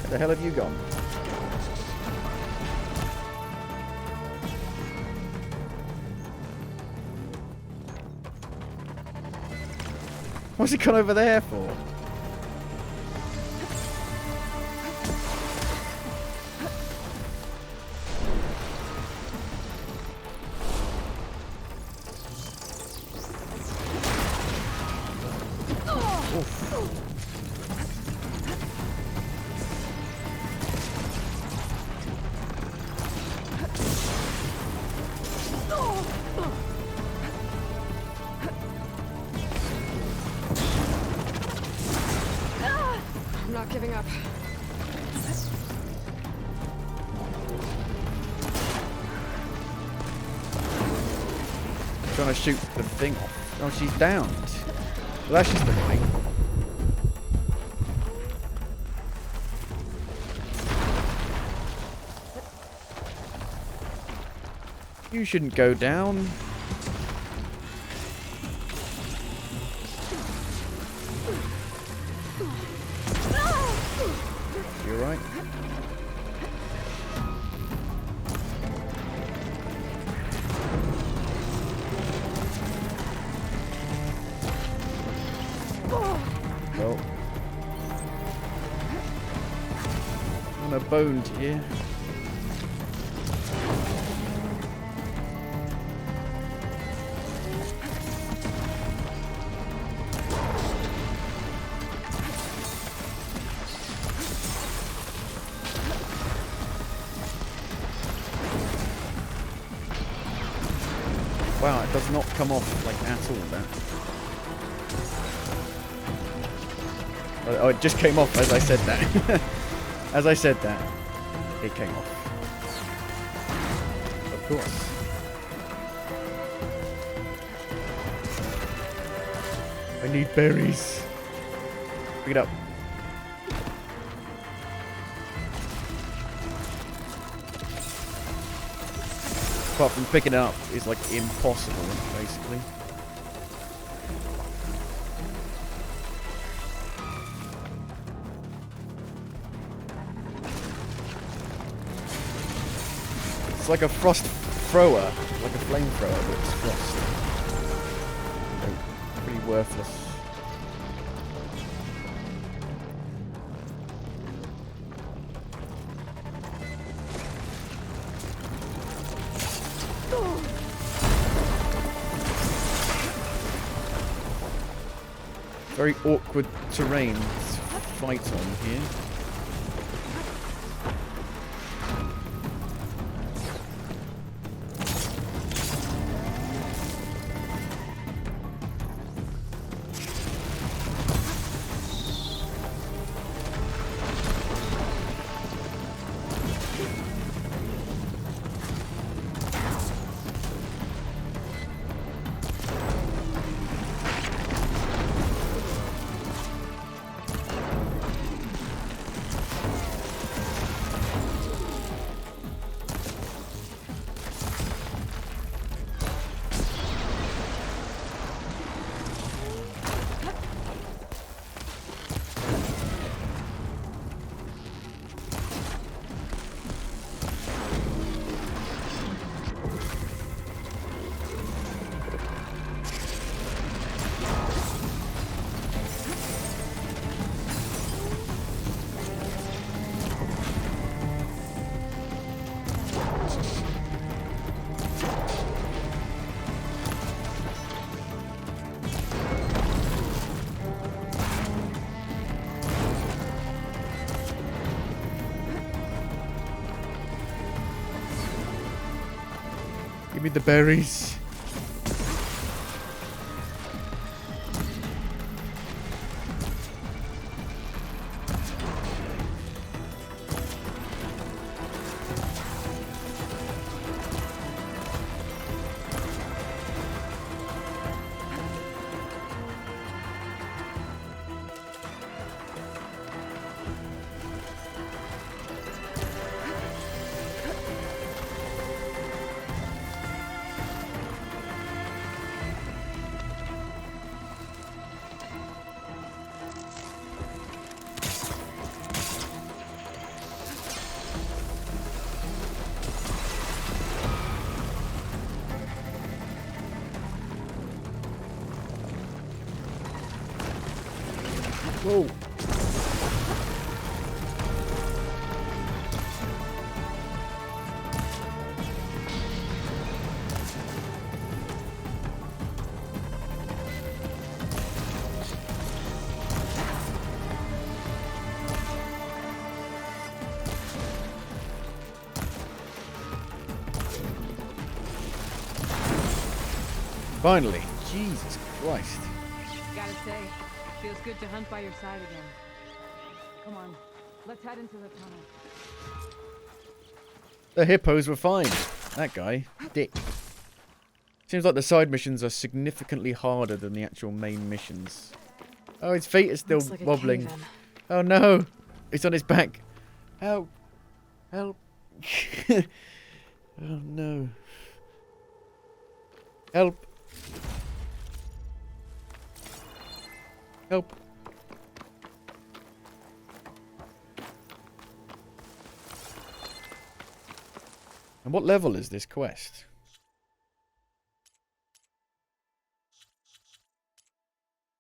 Where the hell have you gone? What's he gone over there for? I'm not giving up. Trying to shoot the thing off. Oh, she's downed. Well, that's just annoying. You shouldn't go down. You're right. Well, I'm a boned here. Wow, it does not come off like at all, that. Oh, it just came off as I said that. As I said that, it came off. Of course. I need berries. Pick it up. Apart from picking it up is like impossible, basically. It's like a frost thrower, like a flamethrower, but it's frost. So, pretty worthless. Very awkward terrain to fight on here. Give me the berries. Whoa. Finally. Jesus Christ. Gotta say, feels good to hunt by your side again. Come on, let's head into the tunnel. The hippos were fine. That guy, dick. Seems like the side missions are significantly harder than the actual main missions. Oh, his feet are still Looks like a wobbling. cave-in. Oh no! It's on his back. Help. Help. Oh no. Help. Help. And what level is this quest?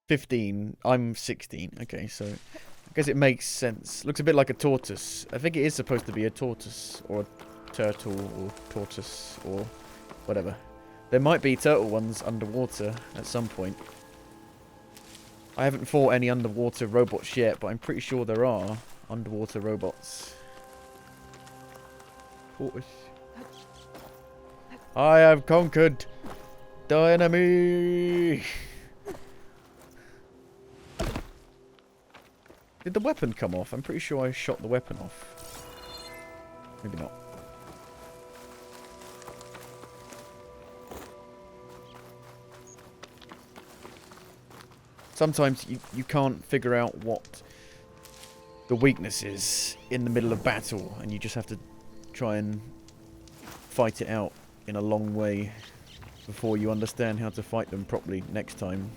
$15. I'm 16. Okay, so I guess it makes sense. Looks a bit like a tortoise. I think it is supposed to be a tortoise or a turtle or tortoise or whatever. There might be turtle ones underwater at some point. I haven't fought any underwater robots yet, but I'm pretty sure there are underwater robots. Tortoise. I have conquered the enemy. Did the weapon come off? I'm pretty sure I shot the weapon off. Maybe not. Sometimes you can't figure out what the weakness is in the middle of battle, and you just have to try and fight it out in a long way before you understand how to fight them properly next time.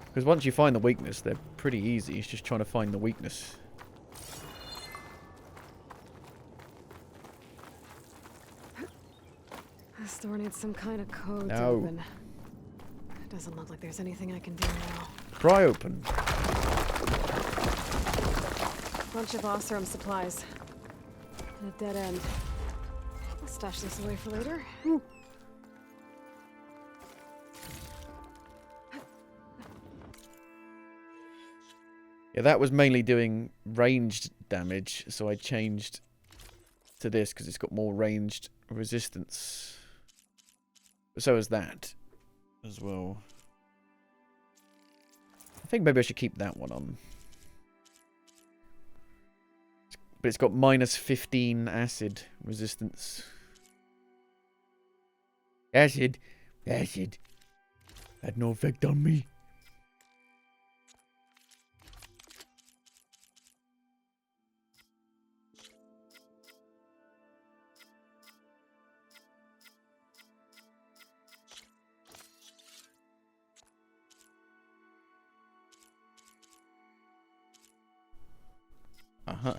Because once you find the weakness, they're pretty easy. It's just trying to find the weakness. This door needs some kind of code to No. open. It doesn't look like there's anything I can do now. Pry open. Bunch of Osram supplies. And a dead end. I'll stash this away for later. Yeah, that was mainly doing ranged damage, so I changed to this because it's got more ranged resistance. But so is that as well. I think maybe I should keep that one on. But it's got minus 15 acid resistance. Acid. Acid. Had no effect on me. Uh-huh.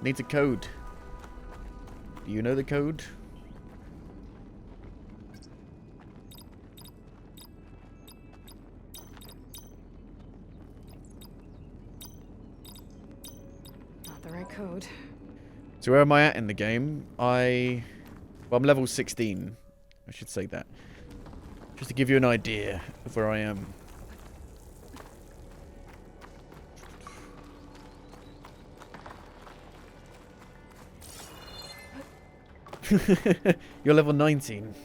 Needs a code. Do you know the code? Not the right code. So where am I at in the game? Well, I'm level 16. I should say that. Just to give you an idea of where I am. You're level 19.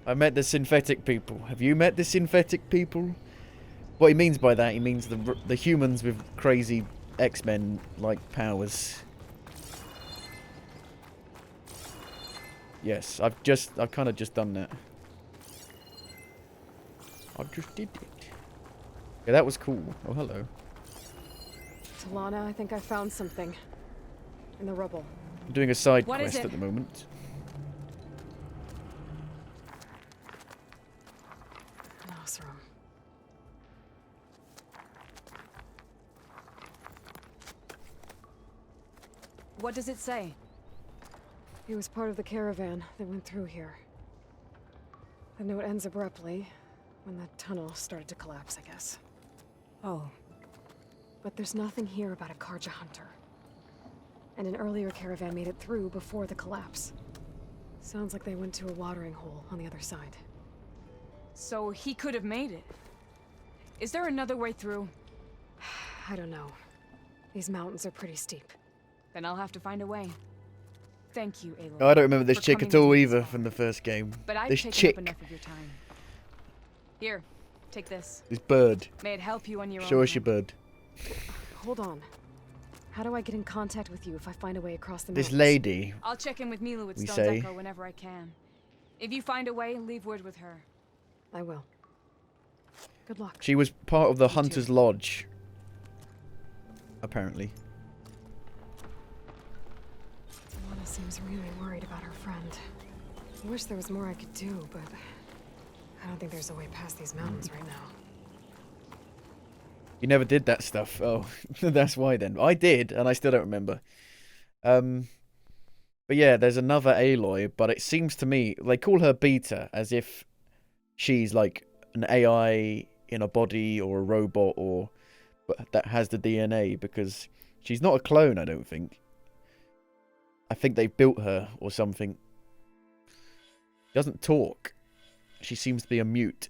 I met the synthetic people. Have you met the synthetic people? What he means by that, he means the humans with crazy X-Men like powers. Yes, I've kind of just done that. I just did it. Yeah, that was cool. Oh, hello. Talana, I think I found something. In the rubble. I'm doing a side What is quest it? at the moment. warehouse room. What does it say? He was part of the caravan that went through here. The note ends abruptly when the tunnel started to collapse, I guess. Oh. But there's nothing here about a Karja hunter. And an earlier caravan made it through before the collapse. Sounds like they went to a watering hole on the other side. So he could have made it. Is there another way through? I don't know. These mountains are pretty steep. Then I'll have to find a way. Thank you, Aloy. Oh, I don't remember this for chick coming at all with me either this from the first game. But I've This taken chick. up enough of your time. Here, take this. This bird. May it help you on your Show own. us your bird. Hold on. How do I get in contact with you if I find a way across the This mountains? lady. I'll check in with Milu at We Stone's say. Echo whenever I can. If you find a way, leave word with her. I will. Good luck. She was part of the Hunter's Lodge. Apparently. Mona seems really worried about her friend. I wish there was more I could do, but I don't think there's a way past these mountains right now. You never did that stuff. Oh, that's why then. I did, and I still don't remember. But yeah, there's another Aloy, but it seems to me, they call her Beta, as if she's like an AI in a body or a robot or that has the DNA, because she's not a clone, I don't think. I think they built her or something. She doesn't talk. She seems to be a mute.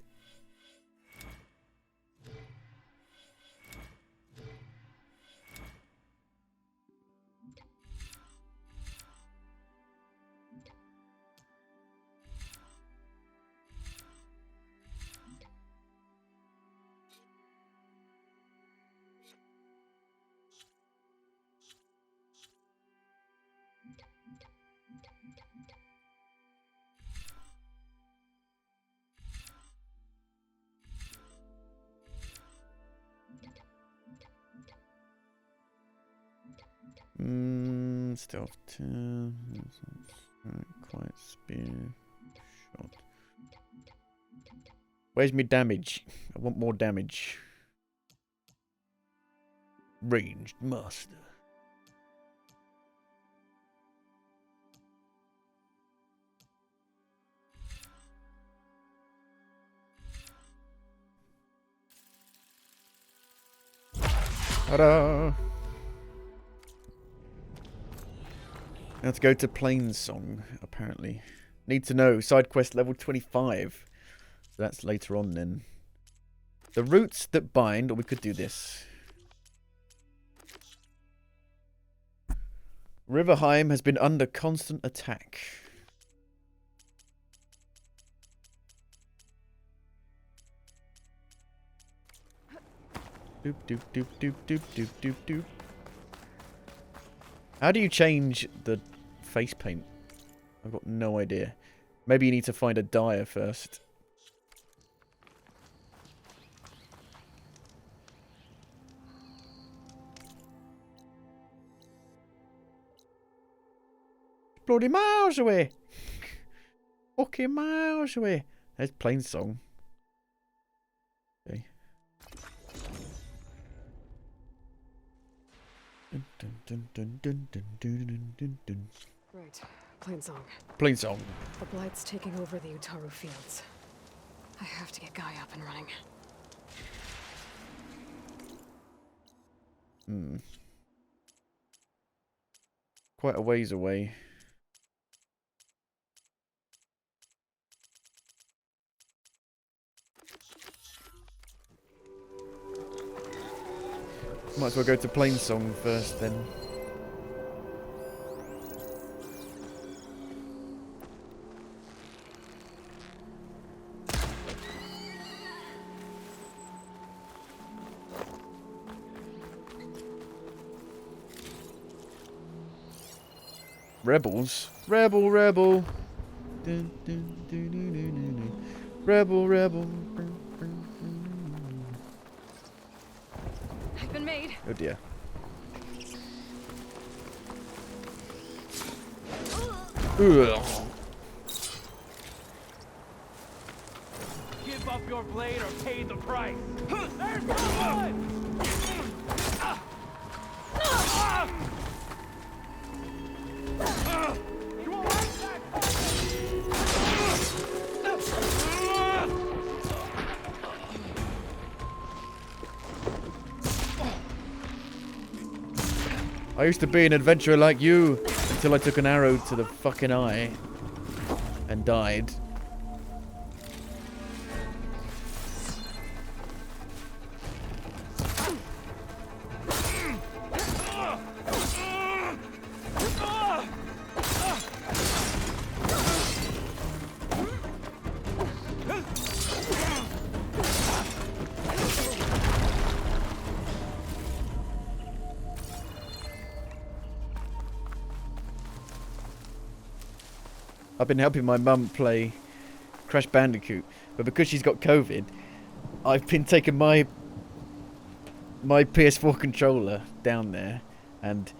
Stealth 2. Quiet spear. Shot. Where's my damage? I want more damage. Ranged master. Ta-da! Let's go to Plainsong, apparently. Need to know. Side quest level 25. So that's later on then. The roots that bind, or we could do this. Riverheim has been under constant attack. Doop doop doop doop doop doop doop doop. How do you change the face paint? I've got no idea. Maybe you need to find a dyer first. Bloody miles away. Fucking miles away. There's Plainsong. Okay. Right. Plainsong. Plainsong. The Blight's taking over the Utaru fields. I have to get Guy up and running. Quite a ways away. Might as well go to Plainsong first then. Rebels? Rebel, rebel. Dun, dun, dun, dun, dun, dun, dun. Rebel, rebel. I've been made. Oh dear. Ugh. Give up your blade or pay the price. There's someone! You all right, I used to be an adventurer like you until I took an arrow to the fucking eye and died. I've been helping my mum play Crash Bandicoot, but because she's got COVID, I've been taking my PS4 controller down there, and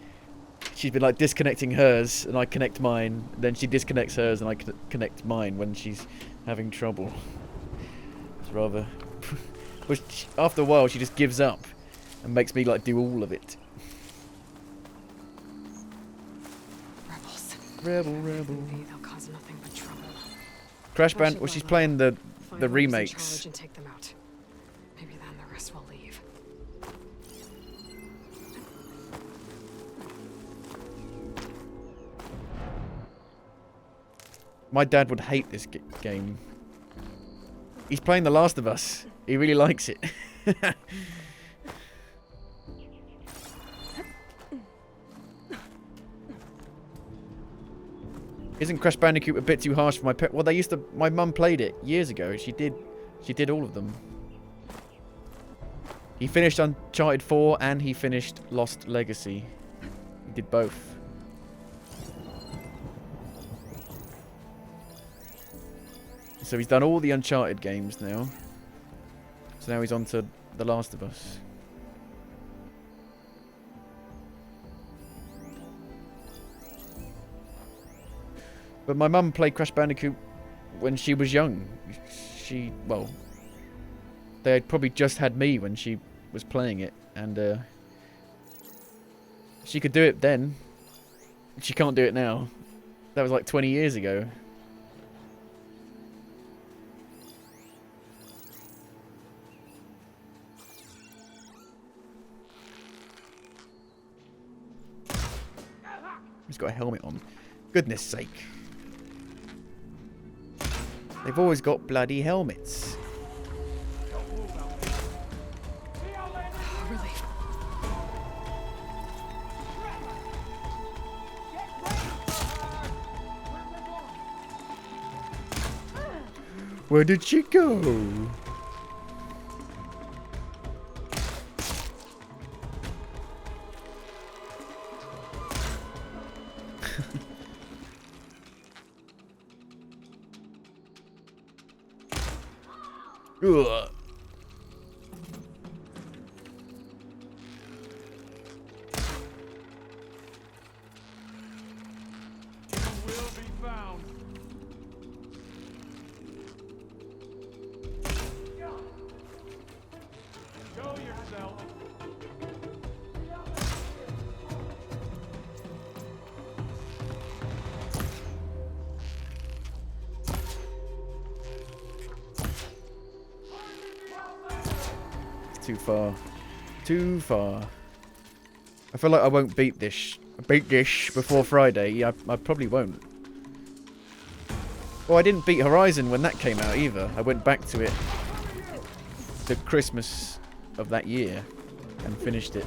she's been like disconnecting hers, and I connect mine. Then she disconnects hers, and I connect mine when she's having trouble. It's rather. But after a while, she just gives up and makes me like do all of it. Rebel. They'll cause nothing but trouble. Crash Band. Well, she's playing the remakes. And take them out. Maybe then the rest will leave. My dad would hate this game. He's playing The Last of Us. He really likes it. Isn't Crash Bandicoot a bit too harsh for my pet? Well, my mum played it years ago. She did all of them. He finished Uncharted 4 and he finished Lost Legacy. He did both. So he's done all the Uncharted games now. So now he's on to The Last of Us. But my mum played Crash Bandicoot when she was young. Well, they had probably just had me when she was playing it, and she could do it then. She can't do it now. That was like 20 years ago. He's got a helmet on. Goodness sake. They've always got bloody helmets. Where did she go? Ugh. Too far. Too far. I feel like I won't beat this before Friday. Yeah, I probably won't. Well, I didn't beat Horizon when that came out either. I went back to it the Christmas of that year and finished it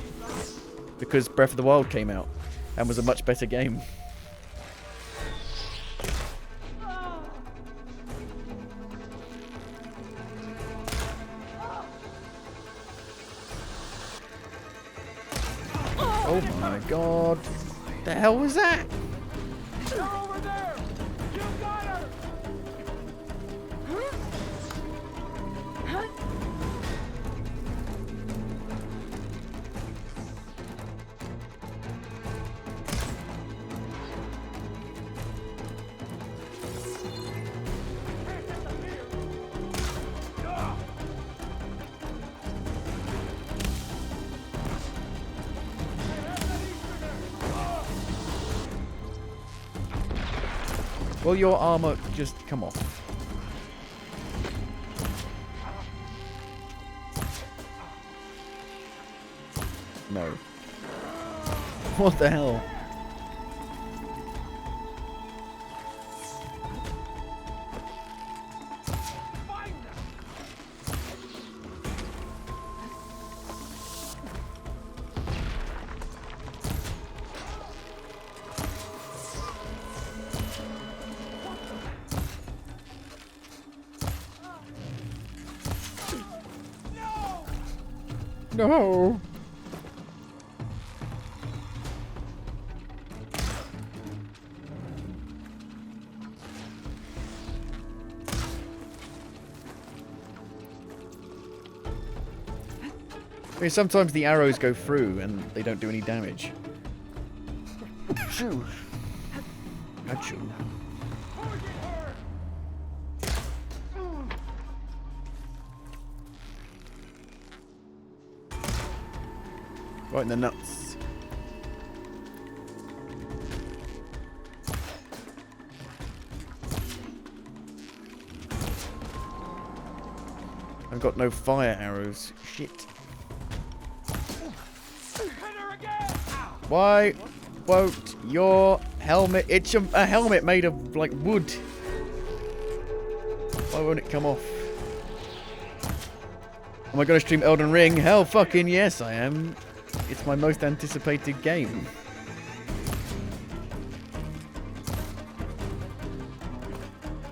because Breath of the Wild came out and was a much better game. Oh my god. The hell was that? Over there! You got her! Will your armor just come off? No. What the hell? No. I mean, sometimes the arrows go through and they don't do any damage. Achoo. Achoo. Right in the nuts. I've got no fire arrows. Shit. Why won't your helmet... It's a helmet made of, like, wood. Why won't it come off? Am I going to stream Elden Ring? Hell fucking yes, I am. It's my most anticipated game.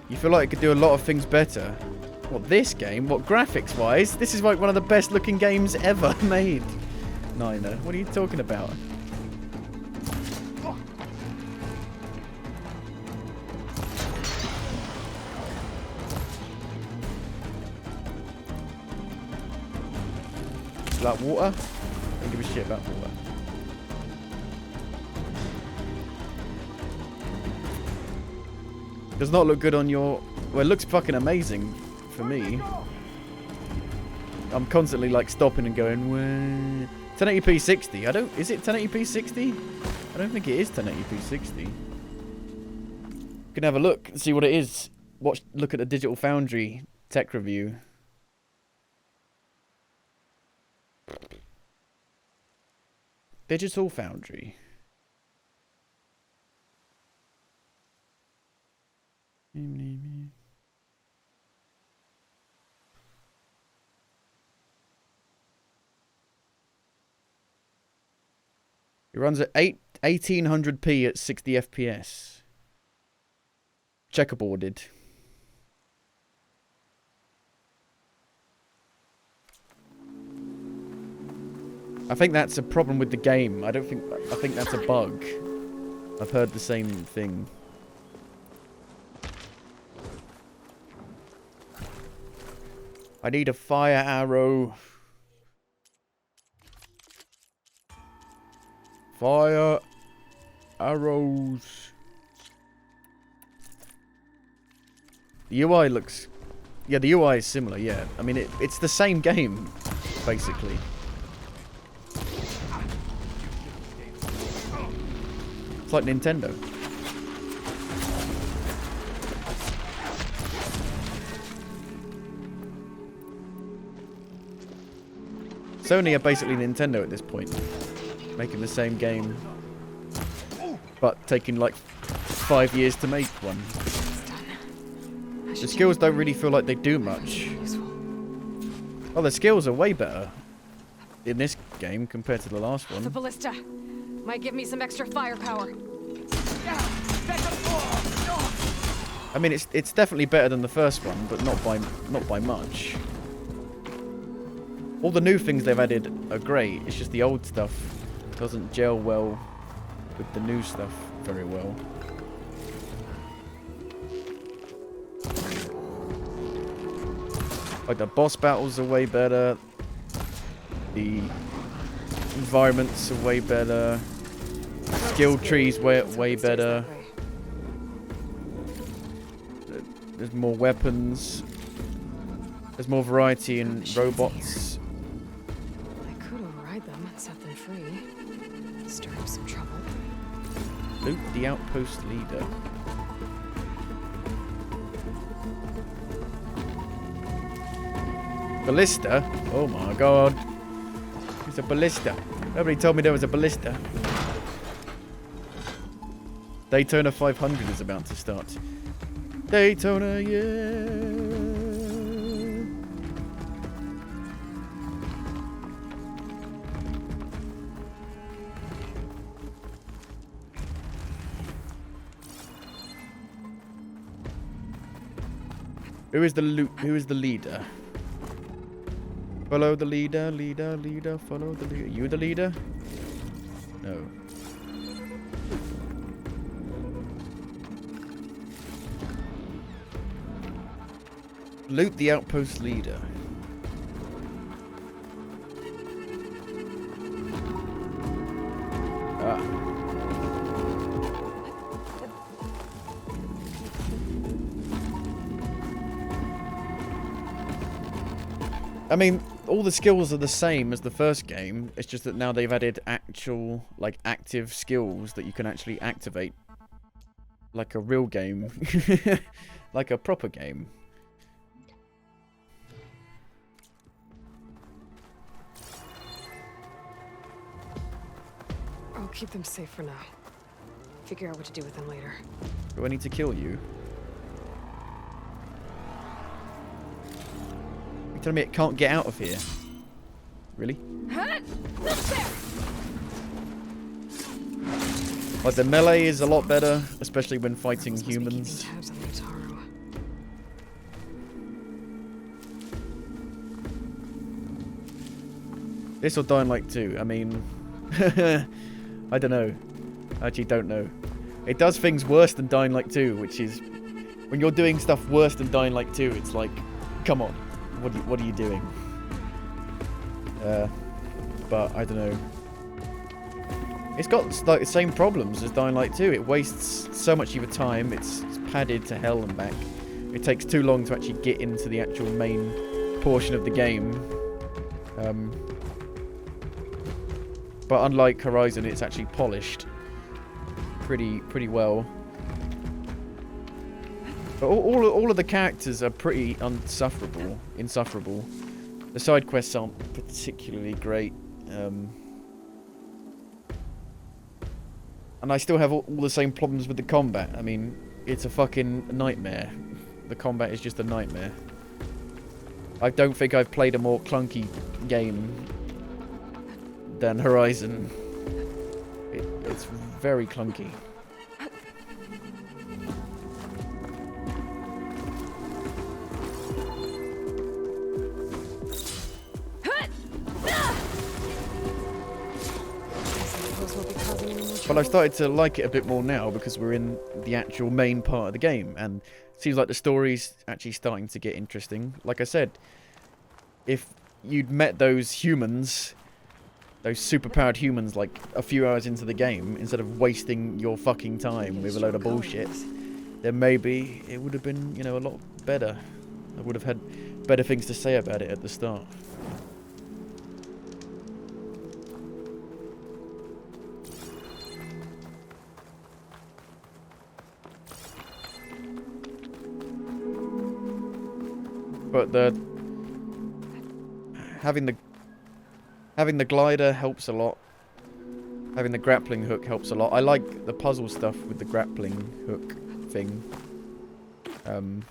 You feel like it could do a lot of things better. What, this game? What, graphics-wise? This is like one of the best-looking games ever made. Nina, what are you talking about? Like water? Don't give a shit about water. Does not look good on your... Well, it looks fucking amazing for me. I'm constantly like stopping and going, where... 1080p 60. Is it 1080p 60? I don't think it is 1080p 60. Can have a look and see what it is. Look at the Digital Foundry tech review. Digital Foundry. It runs at 1800p at 60 FPS. Checkerboarded. I think that's a problem with the game. I think that's a bug. I've heard the same thing. I need a fire arrow. Fire arrows. The UI looks... Yeah, the UI is similar, yeah. I mean, it's the same game, basically. It's like Nintendo. Sony are basically Nintendo at this point. Making the same game, but taking like 5 years to make one. The skills don't really feel like they do much. Oh, the skills are way better in this game compared to the last one. The ballista might give me some extra firepower. I mean, it's definitely better than the first one, but not by much. All the new things they've added are great. It's just the old stuff doesn't gel well with the new stuff very well. Like the boss battles are way better. The environments are way better. Skill trees way better. There's more weapons. There's more variety in robots. I could override them and set them free. Stir up some trouble. Loot the outpost leader. Ballista? Oh my god. It's a ballista. Nobody told me there was a ballista. Daytona 500 is about to start. Daytona, yeah. Who is the leader? Follow the leader, leader, follow the leader. You the leader? No. Loot the outpost leader. Ah. I mean, all the skills are the same as the first game. It's just that now they've added actual, like, active skills that you can actually activate. Like a real game. Like a proper game. I'll keep them safe for now. Figure out what to do with them later. Do I need to kill you? You're telling me it can't get out of here? Really? Like, the melee is a lot better, especially when fighting humans. This or Dying Light 2, I mean... I don't know. I actually don't know. It does things worse than Dying Light 2, which is... When you're doing stuff worse than Dying Light 2, it's like, come on, what are you doing? But, I don't know. It's got like the same problems as Dying Light 2. It wastes so much of your time, it's padded to hell and back. It takes too long to actually get into the actual main portion of the game. But unlike Horizon, it's actually polished pretty well. But all of the characters are pretty insufferable. The side quests aren't particularly great. And I still have all the same problems with the combat. I mean, it's a fucking nightmare. The combat is just a nightmare. I don't think I've played a more clunky game than Horizon. It's very clunky. But I've started to like it a bit more now because we're in the actual main part of the game, and it seems like the story's actually starting to get interesting. Like I said, if you'd met those humans, those superpowered humans, like a few hours into the game, instead of wasting your fucking time with a load of bullshit, then maybe it would have been, you know, a lot better. I would have had better things to say about it at the start. But having the glider helps a lot. Having the grappling hook helps a lot. I like the puzzle stuff with the grappling hook thing. I'll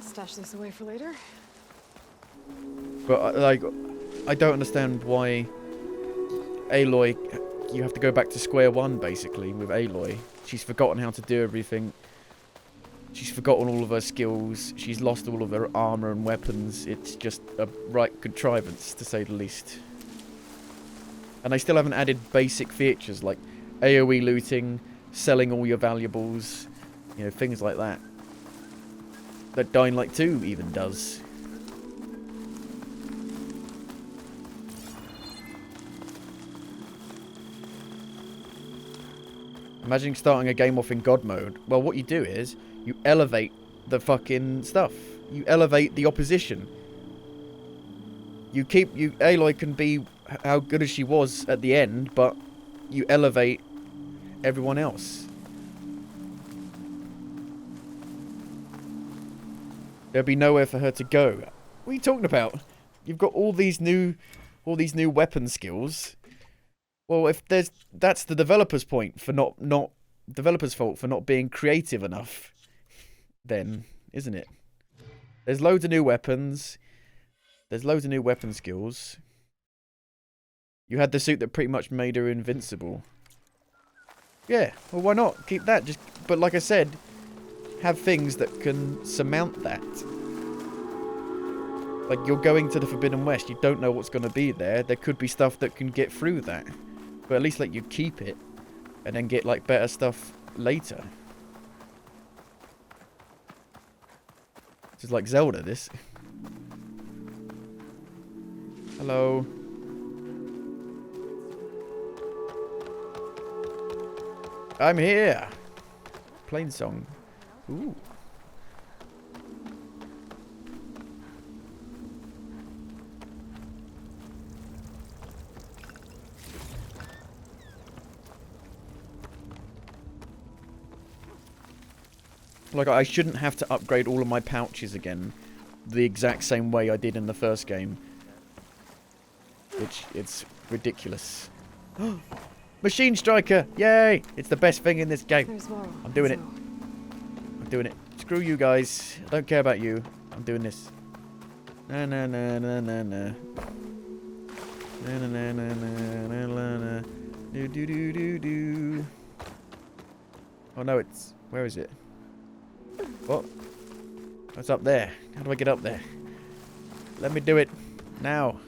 stash this away for later. But like, I don't understand why Aloy. You have to go back to square one, basically, with Aloy. She's forgotten how to do everything. She's forgotten all of her skills. She's lost all of her armor and weapons. It's just a right contrivance, to say the least. And they still haven't added basic features like AoE looting, selling all your valuables, you know, things like that. That Dying Light 2 even does. Imagine starting a game off in God mode. Well, what you do is, you elevate the fucking stuff. You elevate the opposition. Aloy can be how good as she was at the end, but you elevate everyone else. There'd be nowhere for her to go. What are you talking about? You've got all these new weapon skills. Well, if that's the developer's point for not developer's fault for not being creative enough, then, isn't it? There's loads of new weapons. There's loads of new weapon skills. You had the suit that pretty much made her invincible. Yeah, well, why not? Keep that. But like I said, have things that can surmount that. Like, you're going to the Forbidden West. You don't know what's going to be there. There could be stuff that can get through that. But at least let you keep it. And then get, like, better stuff later. This is like Zelda, this. Hello. I'm here. Plain song. Ooh. Like, I shouldn't have to upgrade all of my pouches again the exact same way I did in the first game. Which, it's ridiculous. Machine Striker! Yay! It's the best thing in this game. I'm doing it. I'm doing it. Screw you guys. I don't care about you. I'm doing this. Na na na na na na. Na na na na na na na. Do do do do do. Oh no, it's... Where is it? What? What's up there? How do I get up there? Let me do it. Now.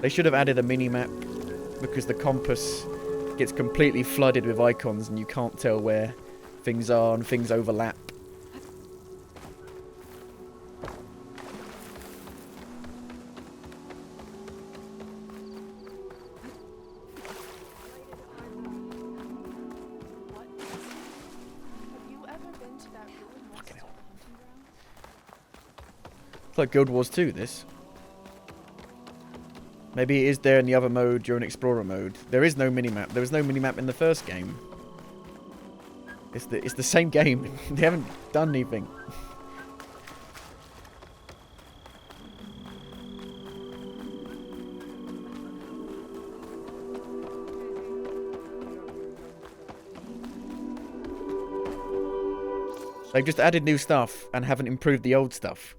They should have added a mini-map, because the compass gets completely flooded with icons and you can't tell where things are and things overlap. It's like Guild Wars 2, this. Maybe it is there in the other mode during Explorer mode. There is no minimap. There was no minimap in the first game. It's the same game. They haven't done anything. They've just added new stuff and haven't improved the old stuff.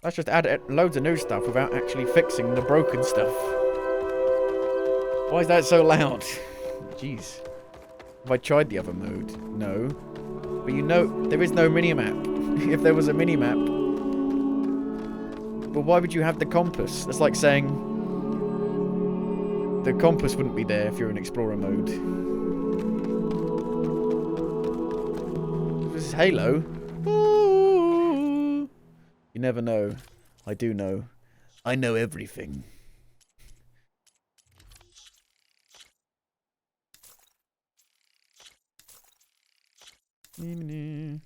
Let's just add loads of new stuff without actually fixing the broken stuff. Why is that so loud? Jeez. Have I tried the other mode? No. But you know, there is no minimap. If there was a minimap... But why would you have the compass? That's like saying... The compass wouldn't be there if you're in Explorer mode. This is Halo. You never know. I do know. I know everything. No.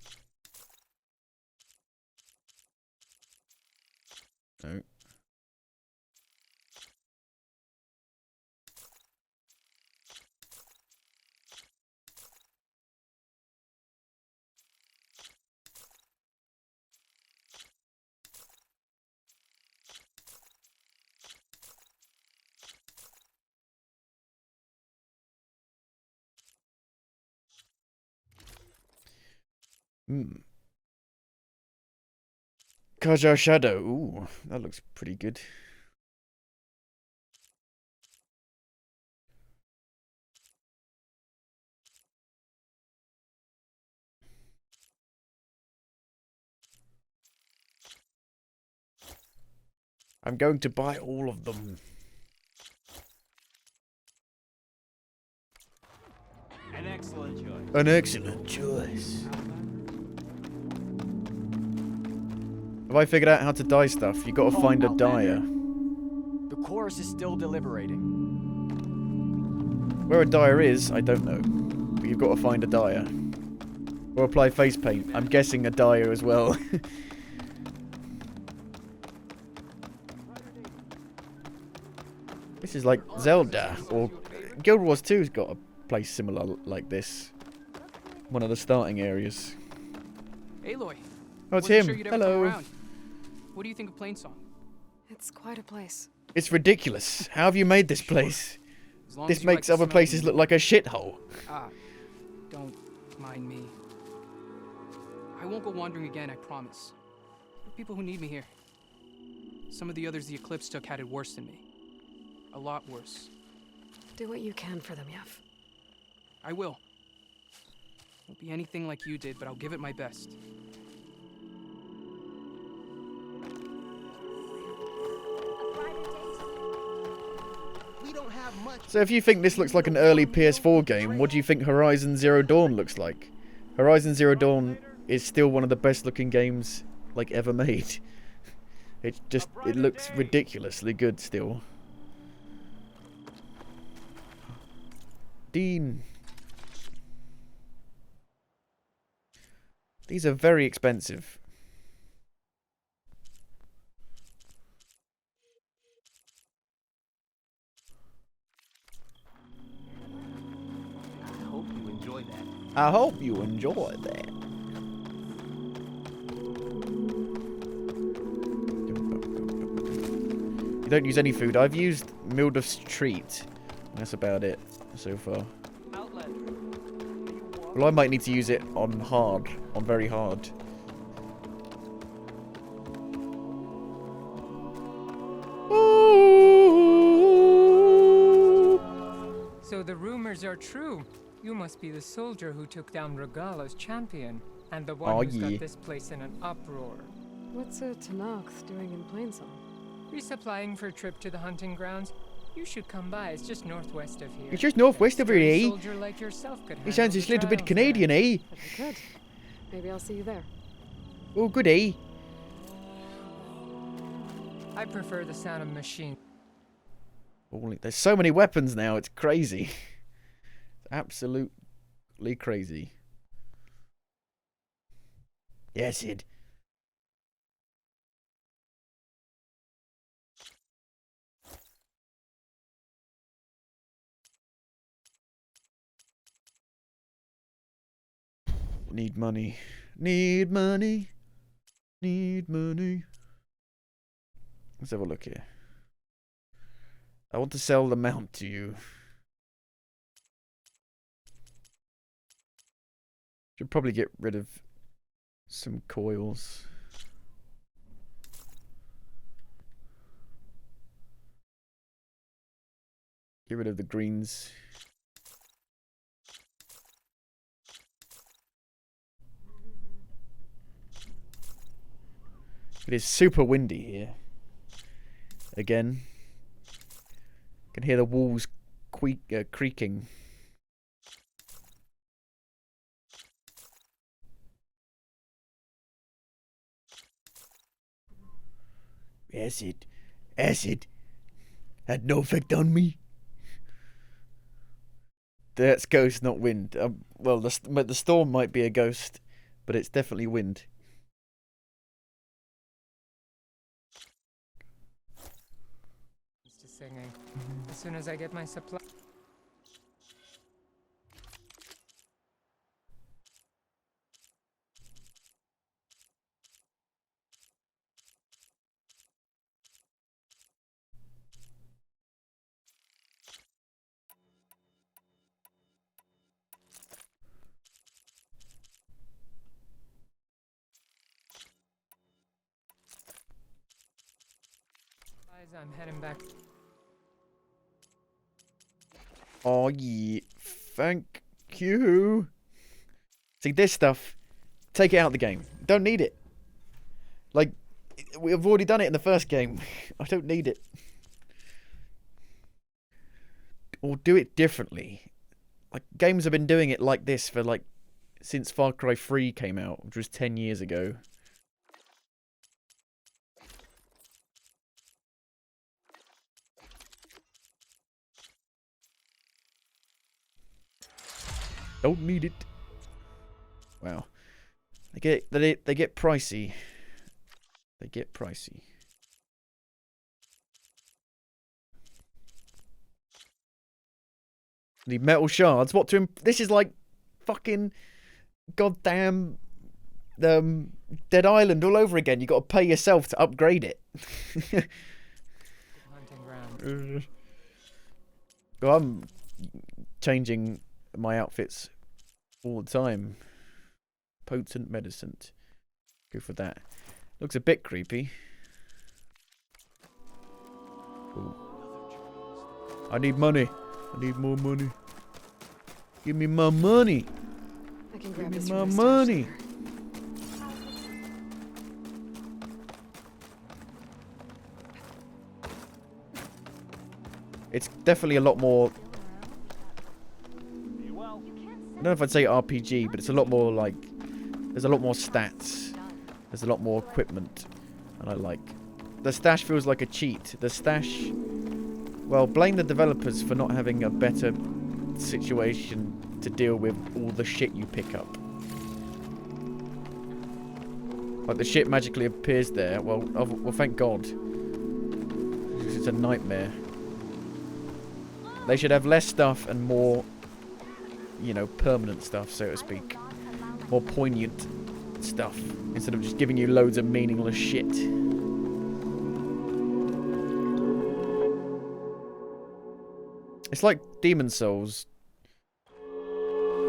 Kaja Shadow. Ooh, that looks pretty good. I'm going to buy all of them. An excellent choice. An excellent choice. Have I figured out how to dye stuff? You gotta find a dyer. The chorus is still deliberating. Where a dyer is, I don't know. But you've got to find a dyer. Or apply face paint. I'm guessing a dyer as well. This is like Zelda. Or Guild Wars 2's got a place similar like this. one of the starting areas. Aloy. Oh, it's Wasn't him. Sure you'd ever come Hello. around. What do you think of Plainsong? It's quite a place. It's ridiculous. How have you made this place? As long This as you like makes the other smell of places the look like a shithole. Ah, don't mind me. I won't go wandering again, I promise. There are people who need me here. Some of the others the Eclipse took had it worse than me. A lot worse. Do what you can for them, Yev. I will. Won't be anything like you did, but I'll give it my best. So if you think this looks like an early PS4 game, what do you think Horizon Zero Dawn looks like? Horizon Zero Dawn is still one of the best looking games like ever made. It looks ridiculously good still. Dean. These are very expensive. I hope you enjoy that. I hope you enjoy that. You don't use any food. I've used Mildef's treat. That's about it so far. Well, I might need to use it on hard, on very hard. So the rumors are true. You must be the soldier who took down Regala's champion, and the one who's got this place in an uproar. What's a Tanakh's doing in Plainsong? Resupplying for a trip to the hunting grounds. You should come by. It's just northwest of here. It's just northwest of here, A eh? soldier like yourself could He sounds handle just a the little bit trials Canadian, there. eh? Good. Maybe I'll see you there. Oh, good, eh? I prefer the sound of machine. Holy, there's so many weapons now, it's crazy. It's absolutely crazy. Yes, Sid. Need money. Need money. Need money. Let's have a look here. I want to sell the mount to you. Should probably get rid of some coils. Get rid of the greens. It is super windy here. Again. Can hear the walls creaking. Acid had no effect on me. That's ghost, not wind. Well, the storm might be a ghost, but it's definitely wind. To singing. As soon as I get my supply. I'm heading back. Oh yeah, thank you. See, this stuff, take it out of the game. Don't need it. Like, we've already done it in the first game. I don't need it. Or do it differently. Like, games have been doing it like this for like, since Far Cry 3 came out, which was 10 years ago. Don't need it. Wow. They get pricey. They get pricey. Need metal shards. What to this is like fucking goddamn Dead Island all over again. You got to pay yourself to upgrade it. Well, I'm changing my outfits all the time. Potent medicine. Go for that. Looks a bit creepy. Ooh. I need money. I need more money. Give me my money. I can grab Give me my money. It's definitely a lot more. I don't know if I'd say RPG, but it's a lot more like. There's a lot more stats. There's a lot more equipment. And I like. The stash feels like a cheat. The stash. Well, blame the developers for not having a better situation to deal with all the shit you pick up. Like the shit magically appears there. Well, thank God. It's a nightmare. They should have less stuff and more, you know, permanent stuff, so to speak. More poignant stuff. Instead of just giving you loads of meaningless shit. It's like Demon Souls.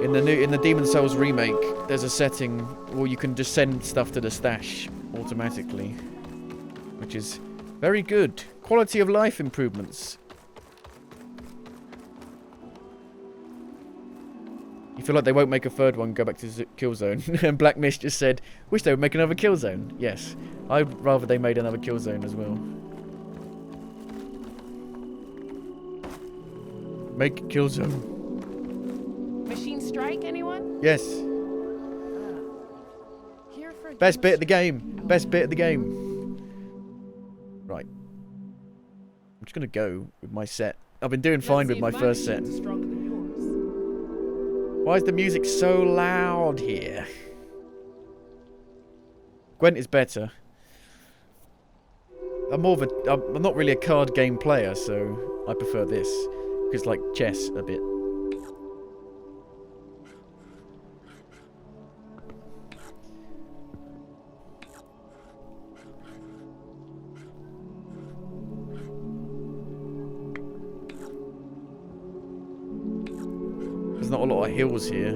In the Demon Souls remake, there's a setting where you can just send stuff to the stash automatically. Which is very good. Quality of life improvements. You feel like they won't make a third one, go back to Killzone. And Black Mist just said, wish they would make another Killzone. Yes. I'd rather they made another Killzone as well. Make Killzone. Machine Strike, anyone? Yes. Here for Best bit of the game. Best bit of the game. Right. I'm just going to go with my set. I've been doing fine with my first set. Why is the music so loud here? Gwent is better. I'm not really a card game player, so I prefer this. Because it's like chess a bit. There's not a lot of hills here.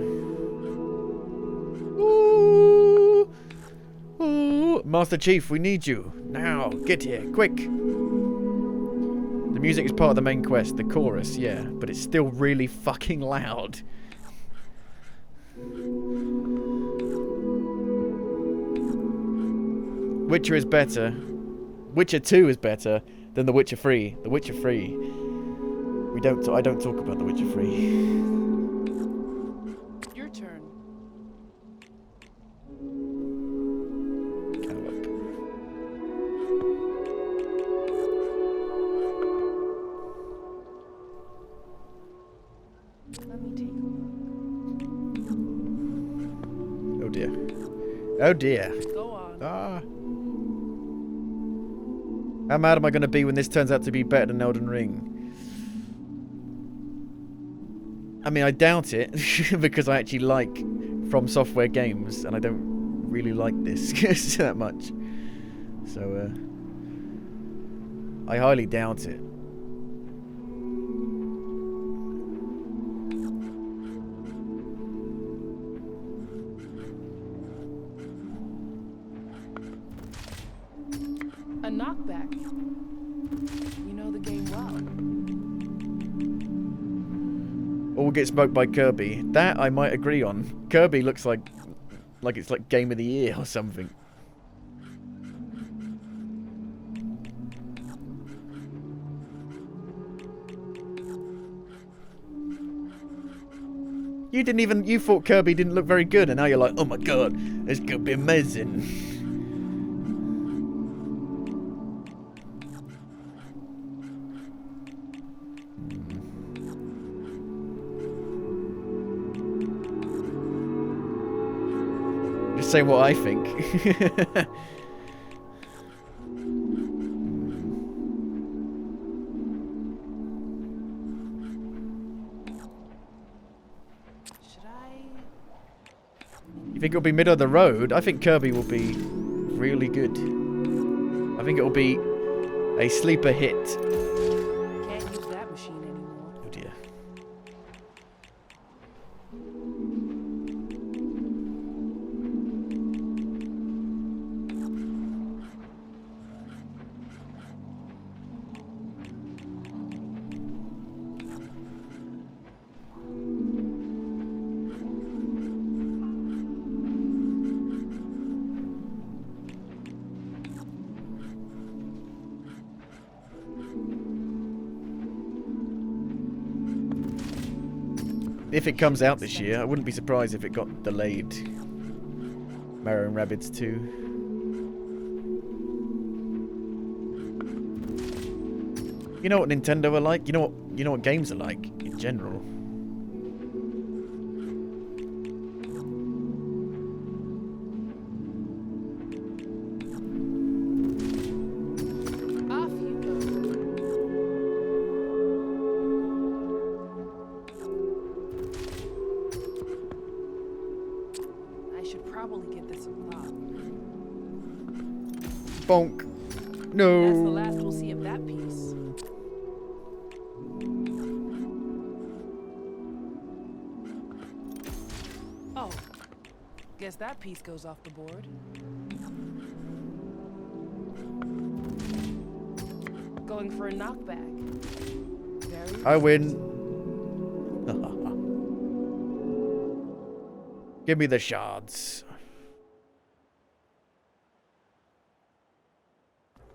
Ooh. Ooh. Master Chief, we need you. Now, get here, quick. The music is part of the main quest, the chorus, yeah, but it's still really fucking loud. Witcher is better. Witcher 2 is better than The Witcher 3. The Witcher 3. I don't talk about The Witcher 3. Your turn. Let me take a look. Oh dear. Oh dear. Go on. Ah. How mad am I going to be when this turns out to be better than Elden Ring? I mean, I doubt it, because I actually like From Software games, and I don't really like this that much. So, I highly doubt it. A knockback. You know the game well. All get smoked by Kirby. That I might agree on. Kirby looks like it's like Game of the Year or something. You thought Kirby didn't look very good, and now you're like, oh my god, it's gonna be amazing. Just say what I think. You think it'll be middle of the road? I think Kirby will be really good. I think it'll be a sleeper hit. Can't use that machine anymore. Oh dear. If it comes out this year, I wouldn't be surprised if it got delayed. Mario and Rabbids 2. You know what Nintendo are like? You know what games are like in general. Bonk. No. That's the last we'll see of that piece. Oh. Guess that piece goes off the board. Going for a knockback. Very I win. Give me the shards.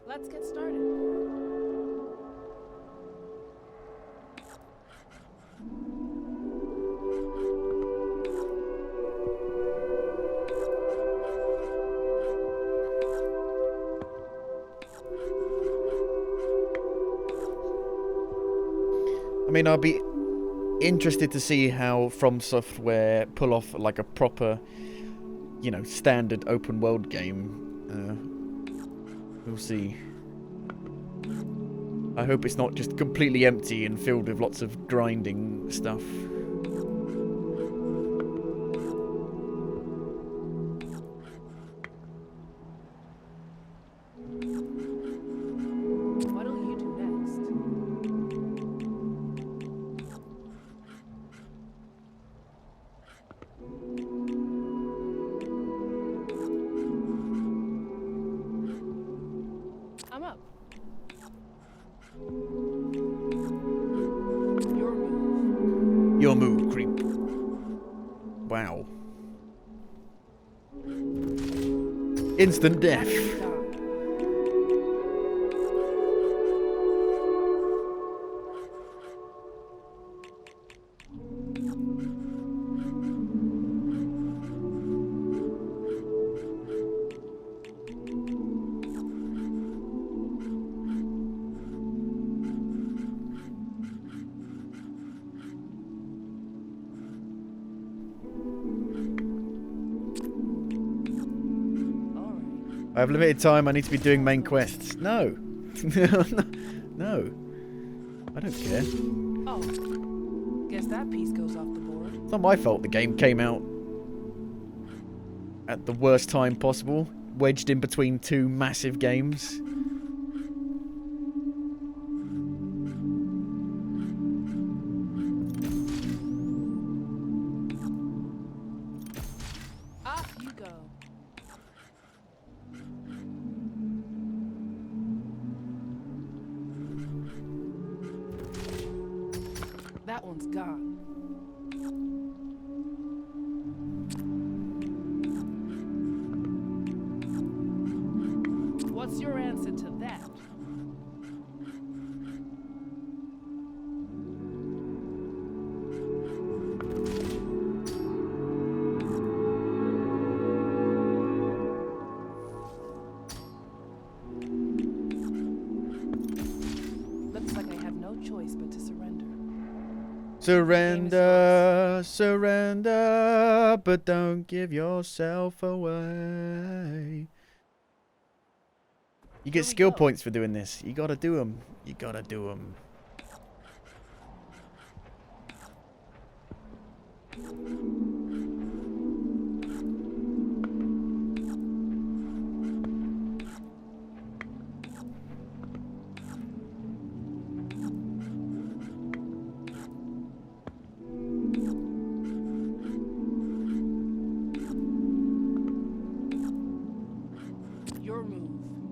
Let's get started. I mean, I'll be interested to see how From Software pull off like a proper, you know, standard open world game. We'll see. I hope it's not just completely empty and filled with lots of grinding stuff. What'll you do next? I'm up. Your move, creep. Wow. Instant death. I have limited time, I need to be doing main quests. No. No. I don't care. Oh. Guess that piece goes off the board. It's not my fault the game came out at the worst time possible, wedged in between two massive games. Off you go. That one's gone. What's your answer to that? Looks like I have no choice but to surrender. Surrender, surrender, but don't give yourself away. You get skill points for doing this. You gotta do them. You gotta do them.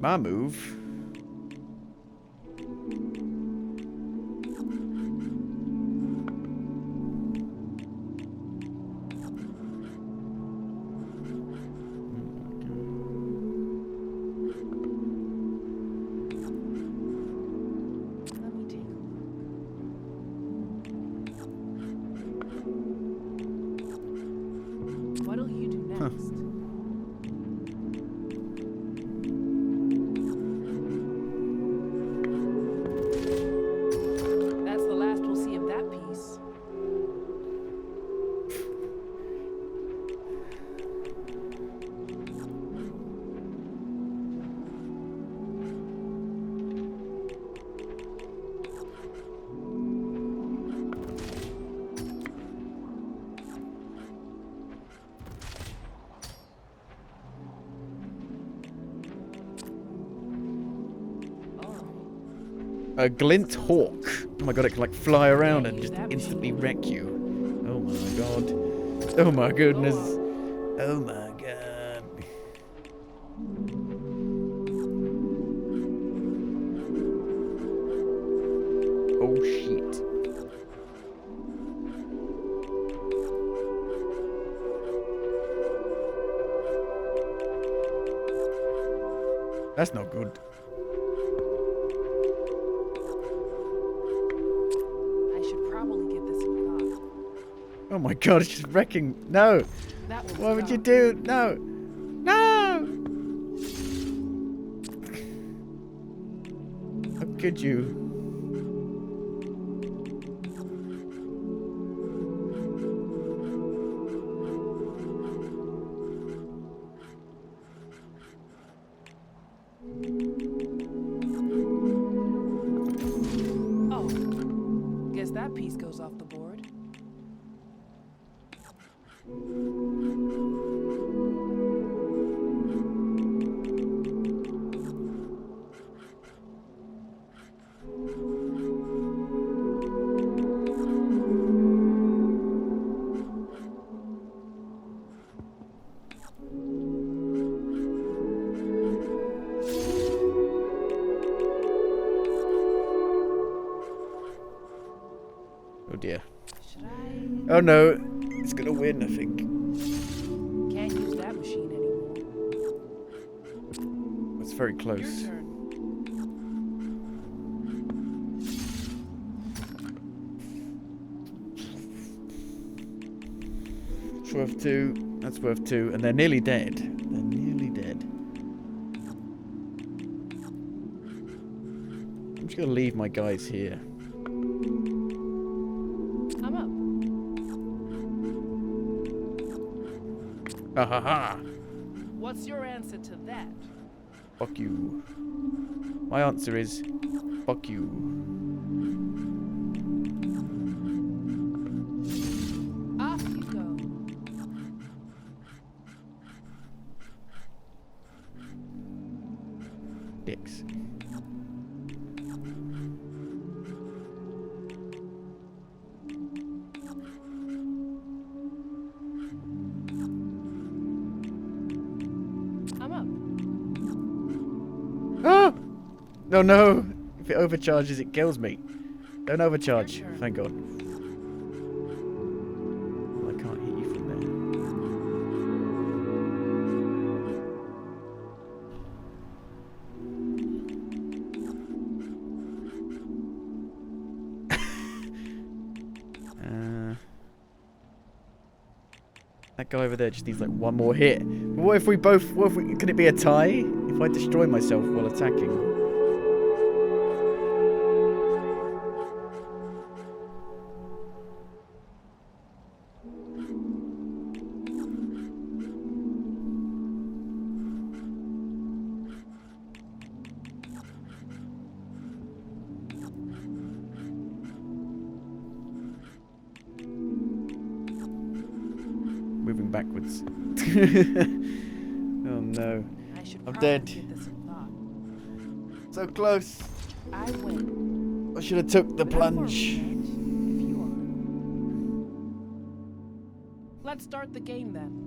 My move. What'll you do next? That's the last we'll see of that piece. A glint hawk. Oh my god, it can like fly around and just instantly wreck you. Oh my god. Oh my goodness. Oh my god. Oh shit. That's not good. Oh my god, it's just wrecking. No! What would you do? No! No! How could you? Oh, guess that piece goes off the board. Oh dear. Oh no, it's gonna win, I think. Can't use that machine anymore. That's very close. Your turn. It's worth 2. That's worth 2. And they're nearly dead. They're nearly dead. I'm just gonna leave my guys here. I'm up. Ha ha ha! What's your answer to that? Fuck you. My answer is fuck you. Off you go. Dicks. I'm up. Ah! No, no! If it overcharges, it kills me. Don't overcharge. Thank God. I can't hit you from there. That guy over there just needs like one more hit. But what if we both... Can it be a tie? If I destroy myself while attacking? Moving backwards. Oh no. I'm dead. So close. I win. I should have took the plunge. Let's start the game then.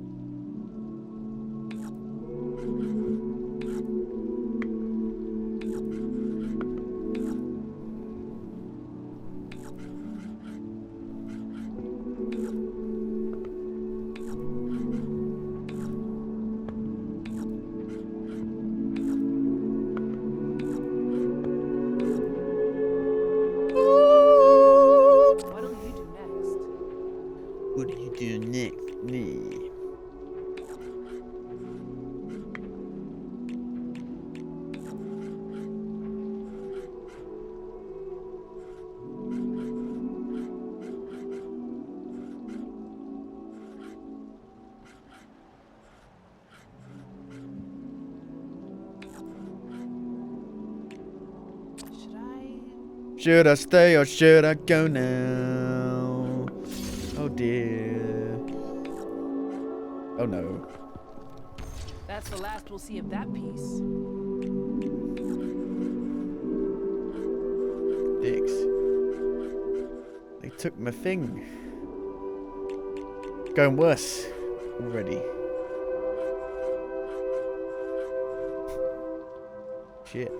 What are you doing next? Nee. Should I stay or should I go now? Oh dear. Oh no. That's the last we'll see of that piece. Dicks. They took my thing. Going worse already. Shit.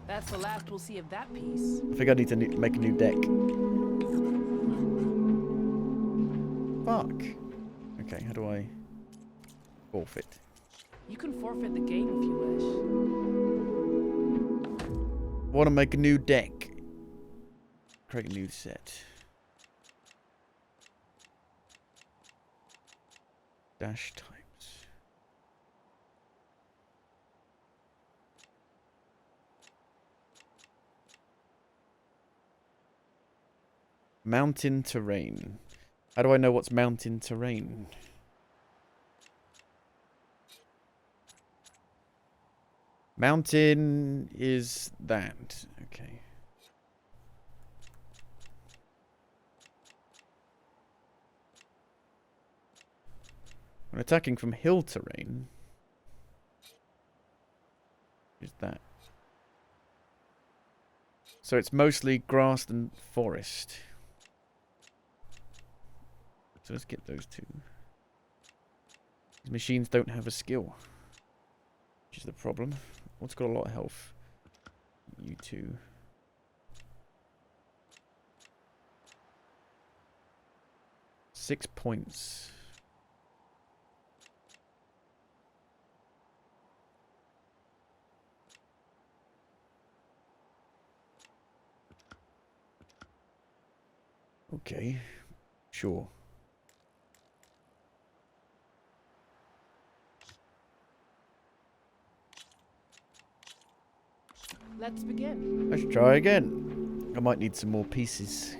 That's the last we'll see of that piece. I think I need to make a new deck. Fuck. Okay, how do I forfeit? You can forfeit the game if you wish. I want to make a new deck. Create a new set. Dash types. Mountain terrain. How do I know what's mountain terrain? Mountain is that. Okay. When attacking from hill terrain, is that. So it's mostly grass and forest. So let's get those two. These machines don't have a skill, which is the problem. What's got a lot of health? You two. Six points. Okay, sure. Let's begin. Let's try again. I might need some more pieces.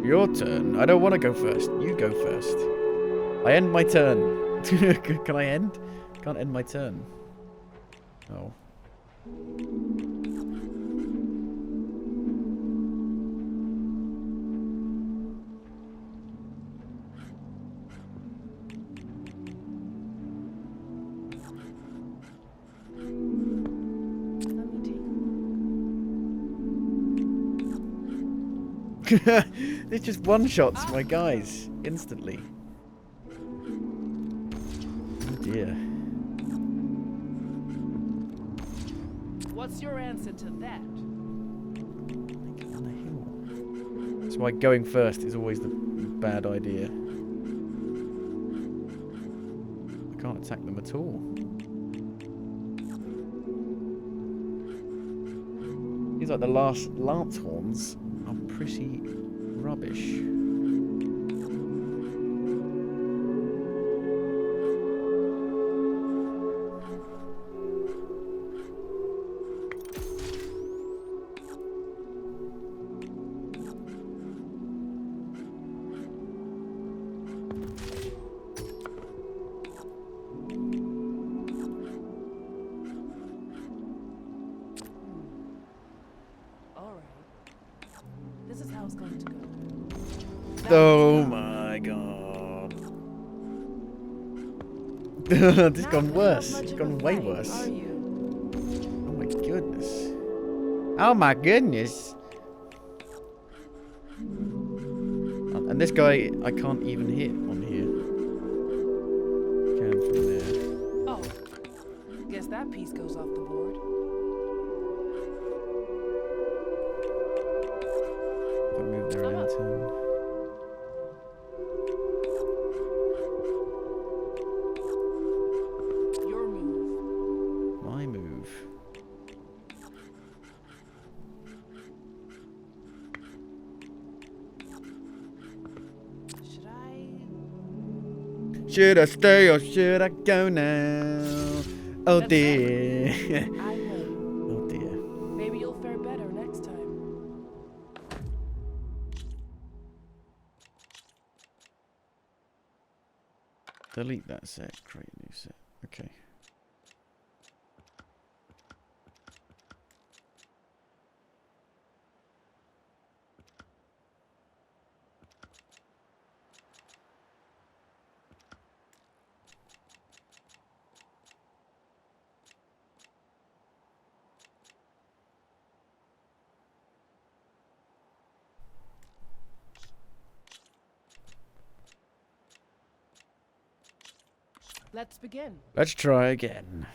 Your turn. I don't want to go first. You go first. I end my turn. Can I end? Can't end my turn. Oh. It just one-shots my guys instantly. Oh dear. What's your answer to that? That's why going first is always the bad idea. I can't attack them at all. Seems like the last lance horns are pretty rubbish. how's going to go? Oh my god. This gone worse. It's gone way worse. Oh my goodness. Oh my goodness. And this guy I can't even hit on here. Can from there. Oh, guess that piece goes off the board. If I move the lantern. Your move. My move. Should I stay or should I go now? Oh dear. I know. Oh dear. Maybe you'll fare better next time. Delete that set, create a new set. Okay. Let's begin. Let's try again.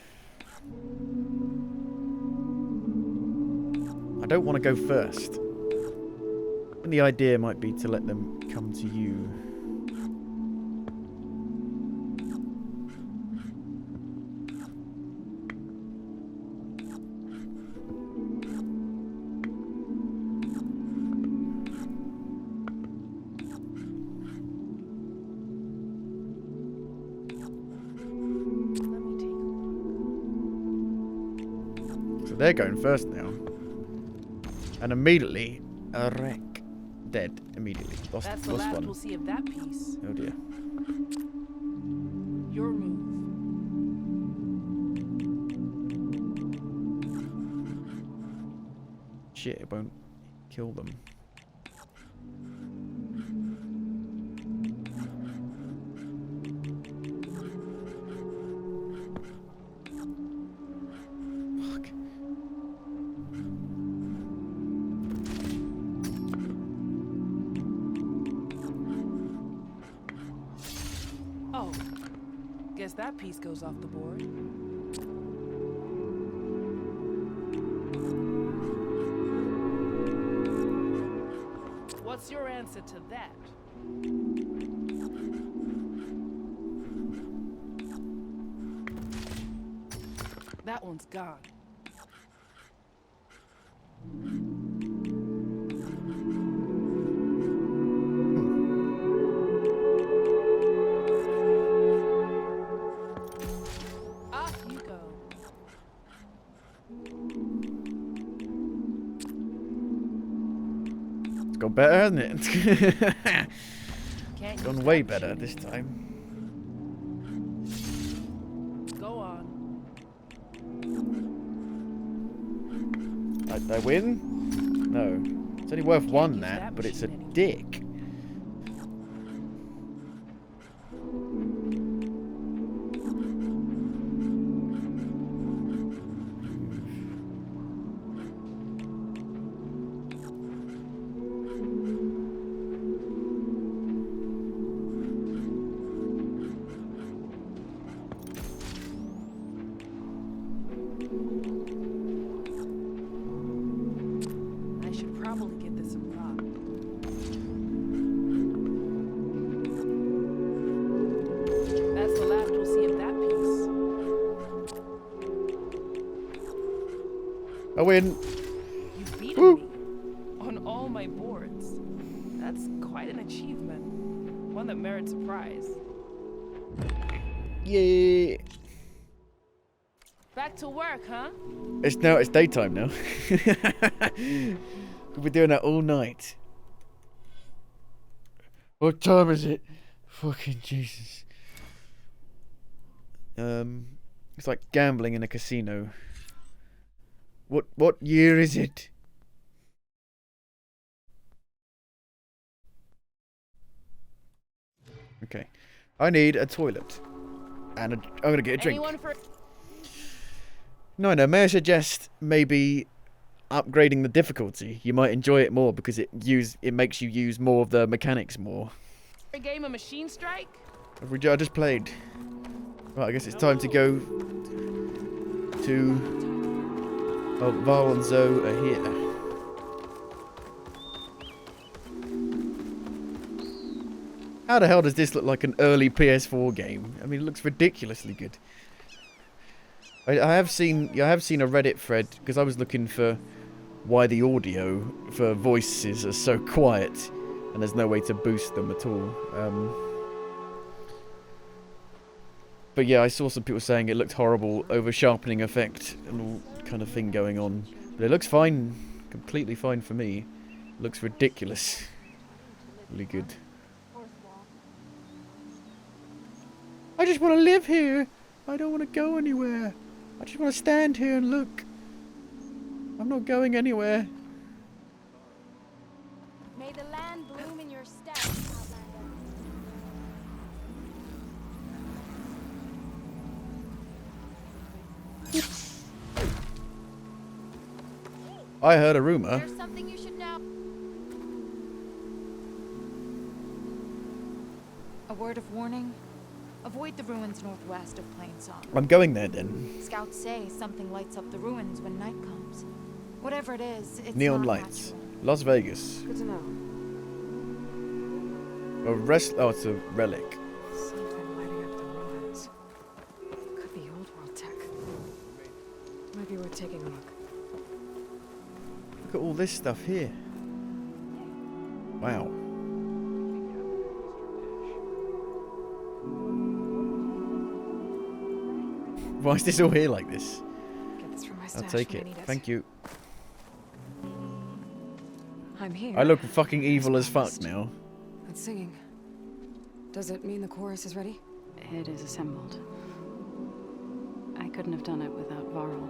I don't want to go first. And the idea might be to let them come to you. They're going first now. And immediately, a wreck. Dead. Immediately. Lost That's the last one. we'll see of that piece. Oh dear. Your move. Shit, it won't kill them. Oh, guess that piece goes off the board. What's your answer to that? That one's gone. Off you go. It's gone better, hasn't it? Can't It's gone use way that better machine this time. Go on. I win? No. It's only worth one, that, but it's a dick. I should probably give this some thought. That's the last we'll see of that piece. I win. You've beaten me on all my boards. That's quite an achievement. One that merits a prize. Yeah. Back to work, huh? It's daytime now. We'll be doing that all night. What time is it? Fucking Jesus. It's like gambling in a casino. What year is it? I need a toilet. And I'm going to get a drink. No, may I suggest maybe upgrading the difficulty? You might enjoy it more because it makes you use more of the mechanics more. A game of Machine Strike? I just played. Right, I guess it's time to go to... Oh, Val and Zoe are here. How the hell does this look like an early PS4 game? I mean, it looks ridiculously good. I have seen a Reddit thread because I was looking for why the audio for voices are so quiet and there's no way to boost them at all. But yeah, I saw some people saying it looked horrible, over sharpening effect and all kind of thing going on. But it looks fine, completely fine for me. It looks ridiculous. Really good. I just want to live here. I don't want to go anywhere. I just want to stand here and look. I'm not going anywhere. May the land bloom in your steps, Outlander. I heard a rumor. There's something you should know. A word of warning. Avoid the ruins northwest of Plainsong. I'm going there then. Scouts say something lights up the ruins when night comes. Whatever it is, it's Neon not lights. natural. Las Vegas. Good to know. Oh, it's a relic. Something lighting up the ruins. Could be old world tech. Might be worth taking a look. Look at all this stuff here. Wow. Why is this all here like this? Get this from my I'll stash take when I it. need it. Thank you. I'm here. I look fucking evil as fuck now. That's singing. Does it mean the chorus is ready? It is assembled. I couldn't have done it without Varl,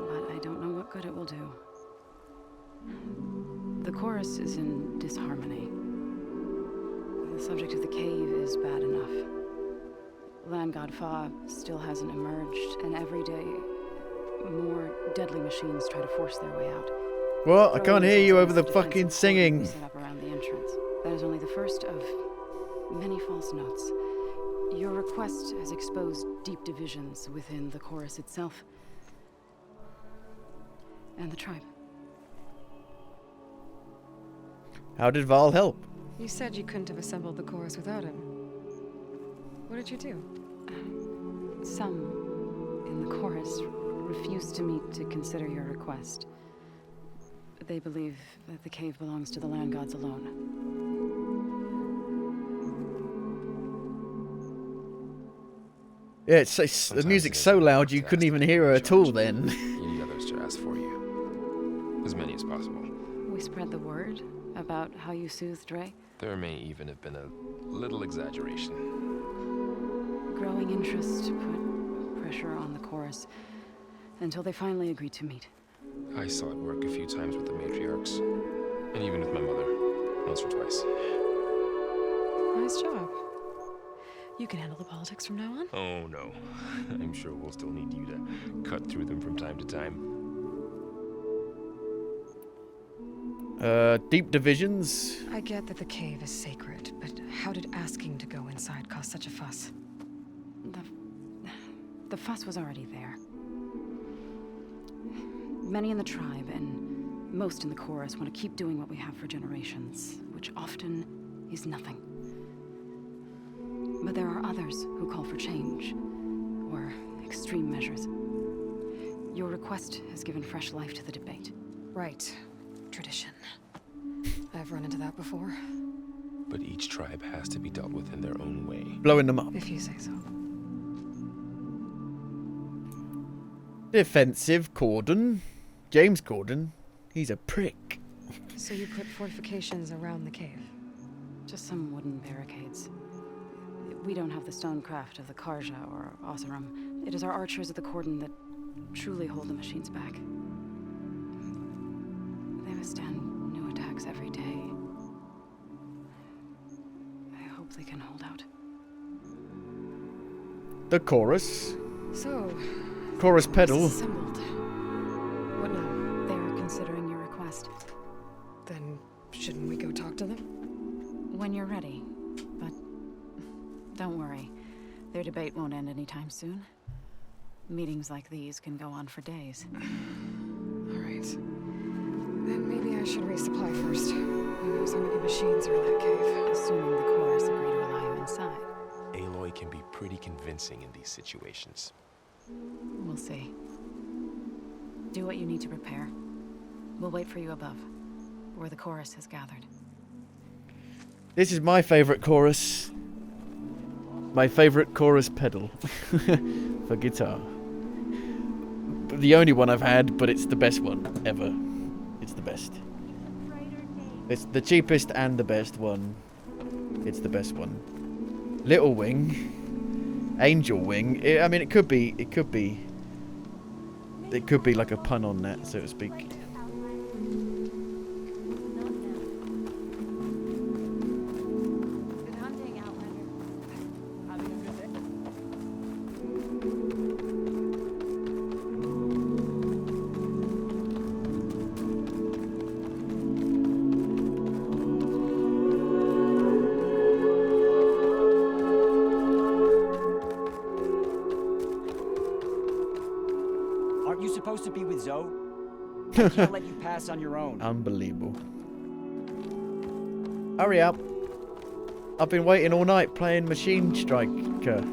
but I don't know what good it will do. The chorus is in disharmony. The subject of the cave is bad enough. Land God Fa still hasn't emerged, and every day more deadly machines try to force their way out. What? I can't hear you over the fucking singing. Set up around the entrance. That is only the first of many false notes. Your request has exposed deep divisions within the chorus itself and the tribe. How did Val help? You said you couldn't have assembled the chorus without him. What did you do? Some in the chorus refused to meet to consider your request. They believe that the cave belongs to the land gods alone. Yeah, the music's so loud you couldn't even hear her at all then. You need others to ask for you. As many as possible. We spread the word about how you soothed Ray. There may even have been a little exaggeration. Growing interest put pressure on the chorus until they finally agreed to meet. I saw it work a few times with the matriarchs, and even with my mother, once or twice. Nice job. You can handle the politics from now on? Oh no, I'm sure we'll still need you to cut through them from time to time. Deep divisions. I get that the cave is sacred, but how did asking to go inside cause such a fuss? The fuss was already there. Many in the tribe and most in the chorus want to keep doing what we have for generations, which often is nothing. But there are others who call for change, or extreme measures. Your request has given fresh life to the debate. Right. Tradition. I've run into that before. But each tribe has to be dealt with in their own way. Blowing them up. If you say so. Defensive Corden. James Corden. He's a prick. So you put fortifications around the cave? Just some wooden barricades. We don't have the stonecraft of the Karja or Oseram. It is our archers of the Corden that truly hold the machines back. They withstand attacks every day. I hope they can hold out. the chorus. So, Chorus pedal. assembled. What now? They're considering your request. Then shouldn't we go talk to them? When you're ready. But don't worry. Their debate won't end anytime soon. Meetings like these can go on for days. Alright. Then maybe I should resupply first. Who knows how many machines are in that cave? Assuming the chorus agree to allow you inside. Aloy can be pretty convincing in these situations. We'll see. Do what you need to prepare. We'll wait for you above, where the chorus has gathered. This is my favourite chorus. My favourite chorus pedal for guitar. The only one I've had, but it's the best one ever. It's the best. It's the cheapest and the best one. It's the best one. Little Wing, Angel Wing. I mean, it could be like a pun on that, so to speak. Aren't you supposed to be with Zoe? I can't let you pass on your own. Unbelievable. Hurry up. I've been waiting all night playing Machine Striker.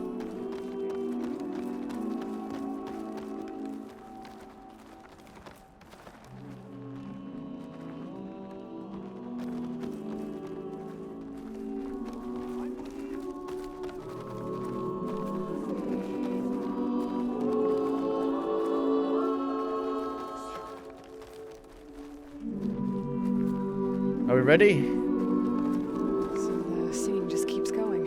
Are we ready? So the singing just keeps going.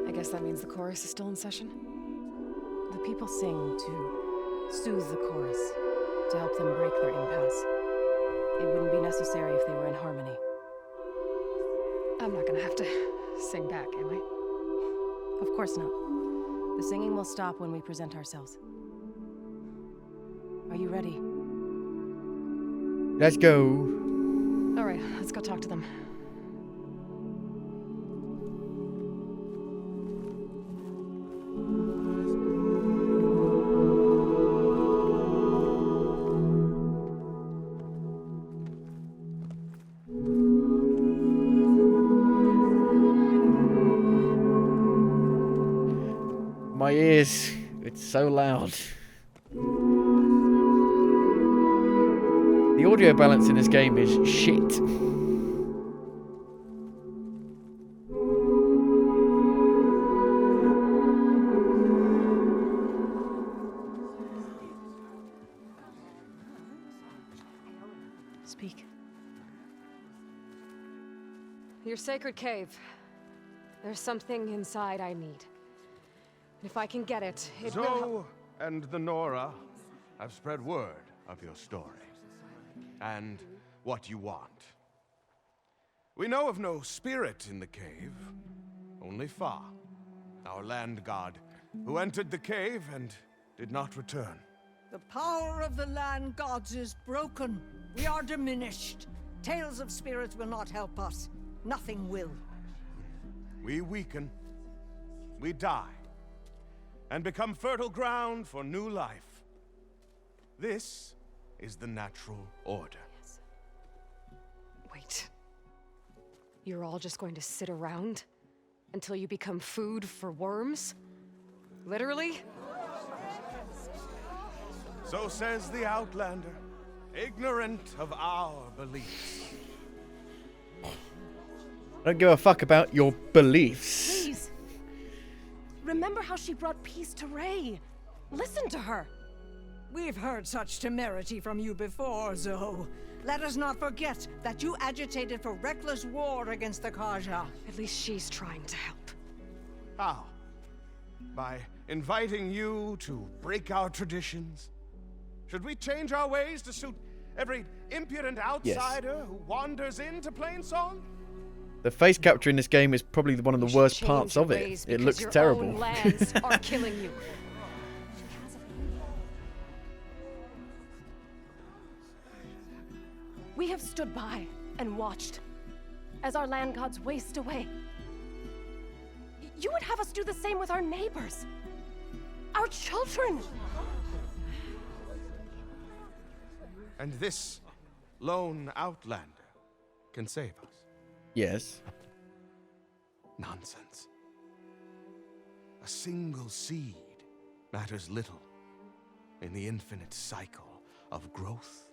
I guess that means the chorus is still in session? The people sing to soothe the chorus, to help them break their impasse. It wouldn't be necessary if they were in harmony. I'm not gonna have to sing back, am I? Of course not. The singing will stop when we present ourselves. Are you ready? Let's go. Alright, let's go talk to them. My ears, it's so loud. The audio balance in this game is shit. Speak. Your sacred cave. There's something inside I need. If I can get it, it will help. Zoe and the Nora have spread word of your story. And what you want. We know of no spirit in the cave, only Fa, our land god, who entered the cave and did not return. The power of the land gods is broken. We are diminished. Tales of spirits will not help us. Nothing will. We weaken, we die, and become fertile ground for new life. This is the natural order. Wait. You're all just going to sit around until you become food for worms? Literally? So says the Outlander, ignorant of our beliefs. I don't give a fuck about your beliefs. Please. Remember how she brought peace to Ray. Listen to her. We've heard such temerity from you before, Zoe. Let us not forget that you agitated for reckless war against the Kaja. At least she's trying to help. How? By inviting you to break our traditions? Should we change our ways to suit every impudent outsider who wanders into Plainsong? The face capture in this game is probably one of the worst parts of it. It looks terrible. Lands are killing you. We have stood by and watched as our land gods waste away. You would have us do the same with our neighbors, our children. And this lone outlander can save us. Yes. Nonsense. A single seed matters little in the infinite cycle of growth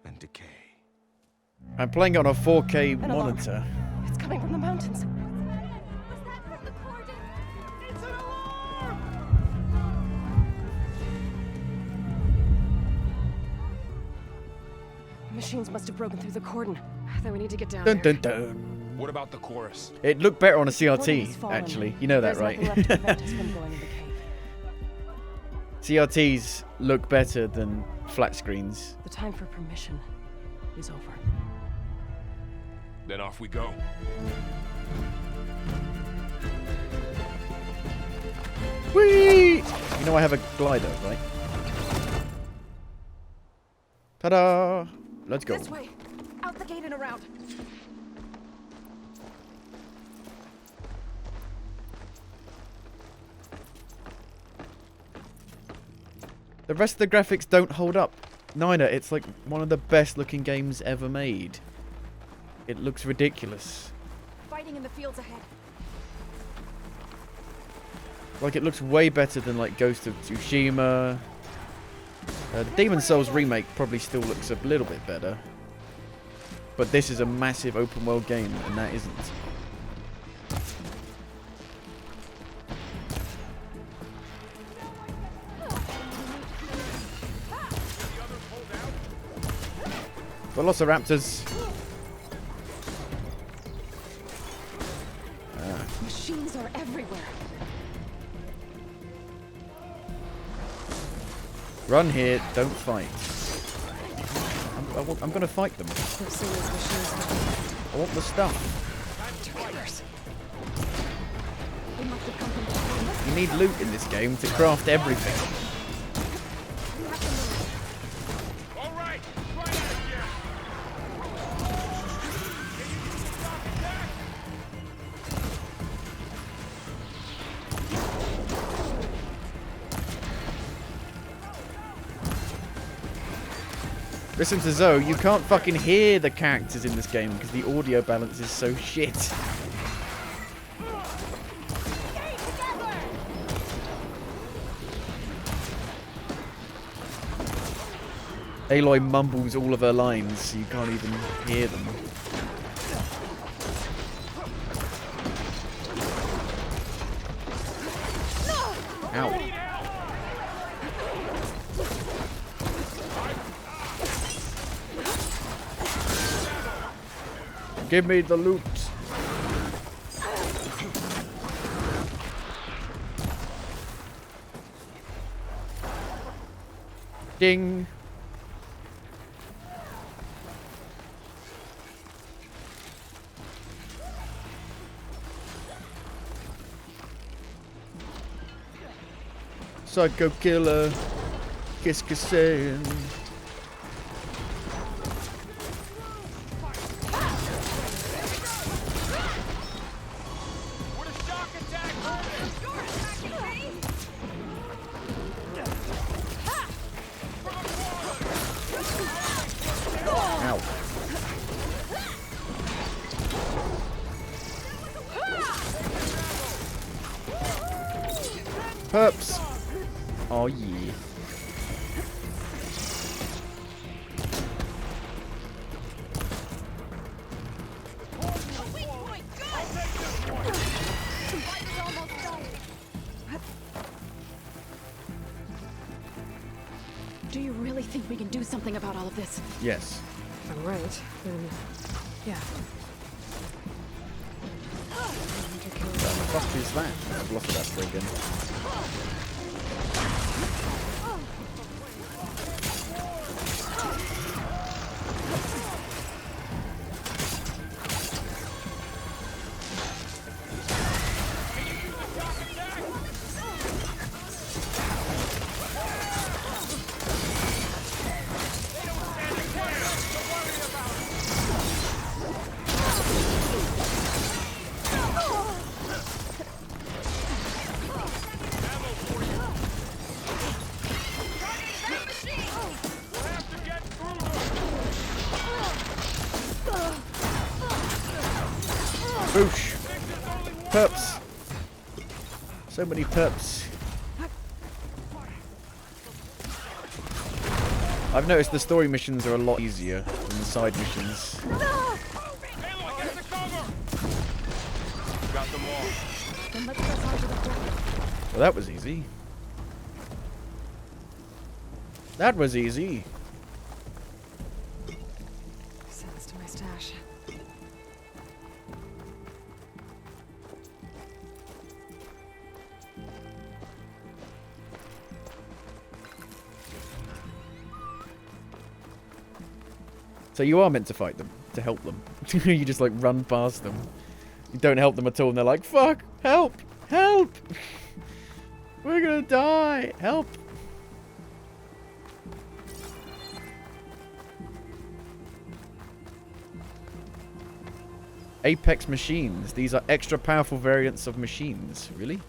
and decay. I'm playing on a 4K monitor. It's coming from the mountains. Machines must have broken through the cordon. Then we need to get down Dun there. dun dun. What about the chorus? It looked better on a Cordon has CRT, fallen. actually. You know that, There's right? nothing left to prevent us from going in the cave. CRTs look better than flat screens. The time for permission is over. Then off we go. Whee! You know I have a glider, right? Ta-da! Let's go. This way, out the gate and around. The rest of the graphics don't hold up. Neither. It's like one of the best looking games ever made. It looks ridiculous. Fighting in the fields ahead. Like, it looks way better than like Ghost of Tsushima. The Demon's Souls remake probably still looks a little bit better. But this is a massive open world game, and that isn't. Velociraptors. Machines are everywhere. Run here, don't fight. I'm gonna fight them. I want the stuff. You need loot in this game to craft everything. Listen to Zoe, you can't fucking hear the characters in this game because the audio balance is so shit. Aloy mumbles all of her lines, so you can't even hear them. Ow. Give me the loot. Ding. Psycho killer. Qu'est-ce que c'est? Perps. Oh yeah. Do you really think we can do something about all of this? Yes. If I'm right, then yeah. What the fuck is that? I've lost that again. Boosh. Perps. So many perps. I've noticed the story missions are a lot easier than the side missions. Got them all. Well, that was easy. That was easy. Send this to my stash. So you are meant to fight them, to help them. You just like run past them. You don't help them at all and they're like, fuck, help, help. We're gonna die, help. Apex machines. These are extra powerful variants of machines. Really?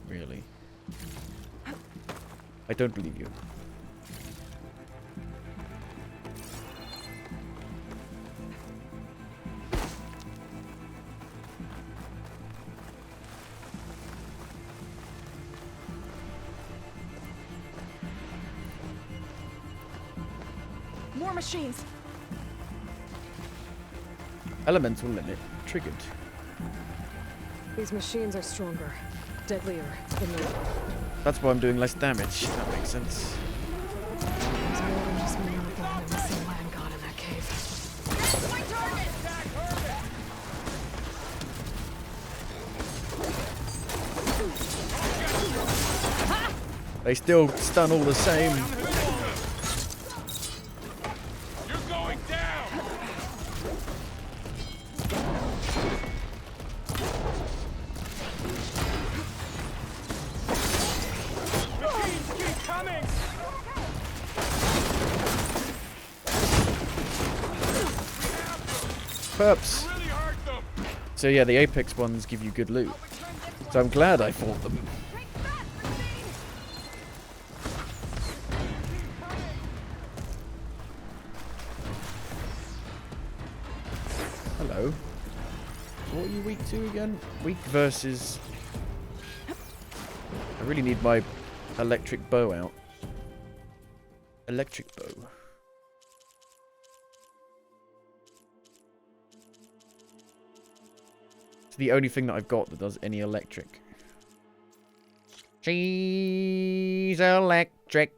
Really? I don't believe you. More machines. Elemental limit triggered. These machines are stronger, deadlier than the That's why I'm doing less damage. That makes sense. There's more than just me and the missing land god in that cave. They still stun all the same. Perps. So yeah, the Apex ones give you good loot. So I'm glad I fought them. Hello. What are you weak to again? Weak versus... I really need my electric bow out. Electric bow. It's the only thing that I've got that does any electric. She's electric.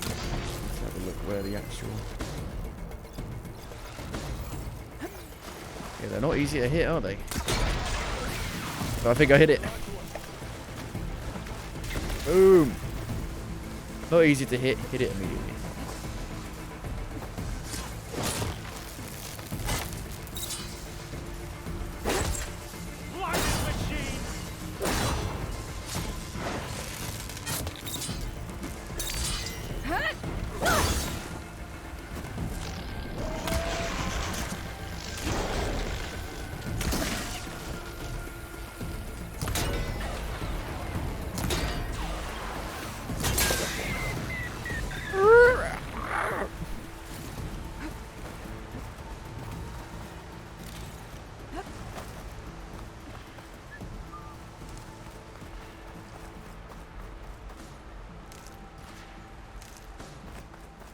Let's have a look where the actual... Yeah, they're not easy to hit, are they? But I think I hit it. Boom! Not easy to hit. Hit it immediately.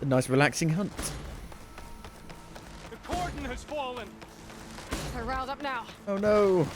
A nice relaxing hunt. The cordon has fallen. They're riled up now. Oh no!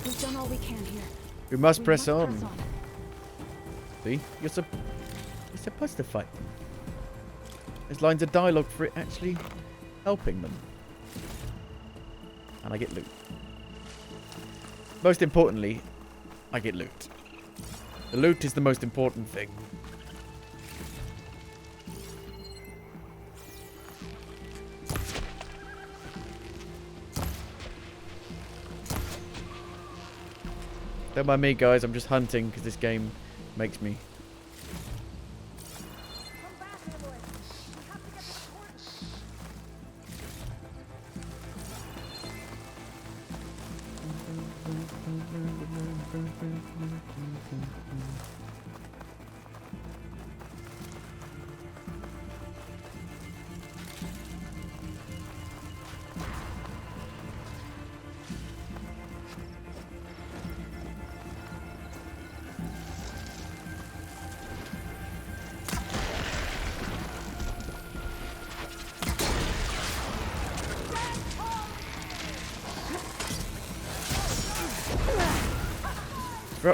We've done all we can here. We must press on. See? You're supposed to fight them. There's lines of dialogue for it actually helping them. And I get loot. Most importantly, I get loot. The loot is the most important thing. Don't mind me, guys. I'm just hunting because this game makes me.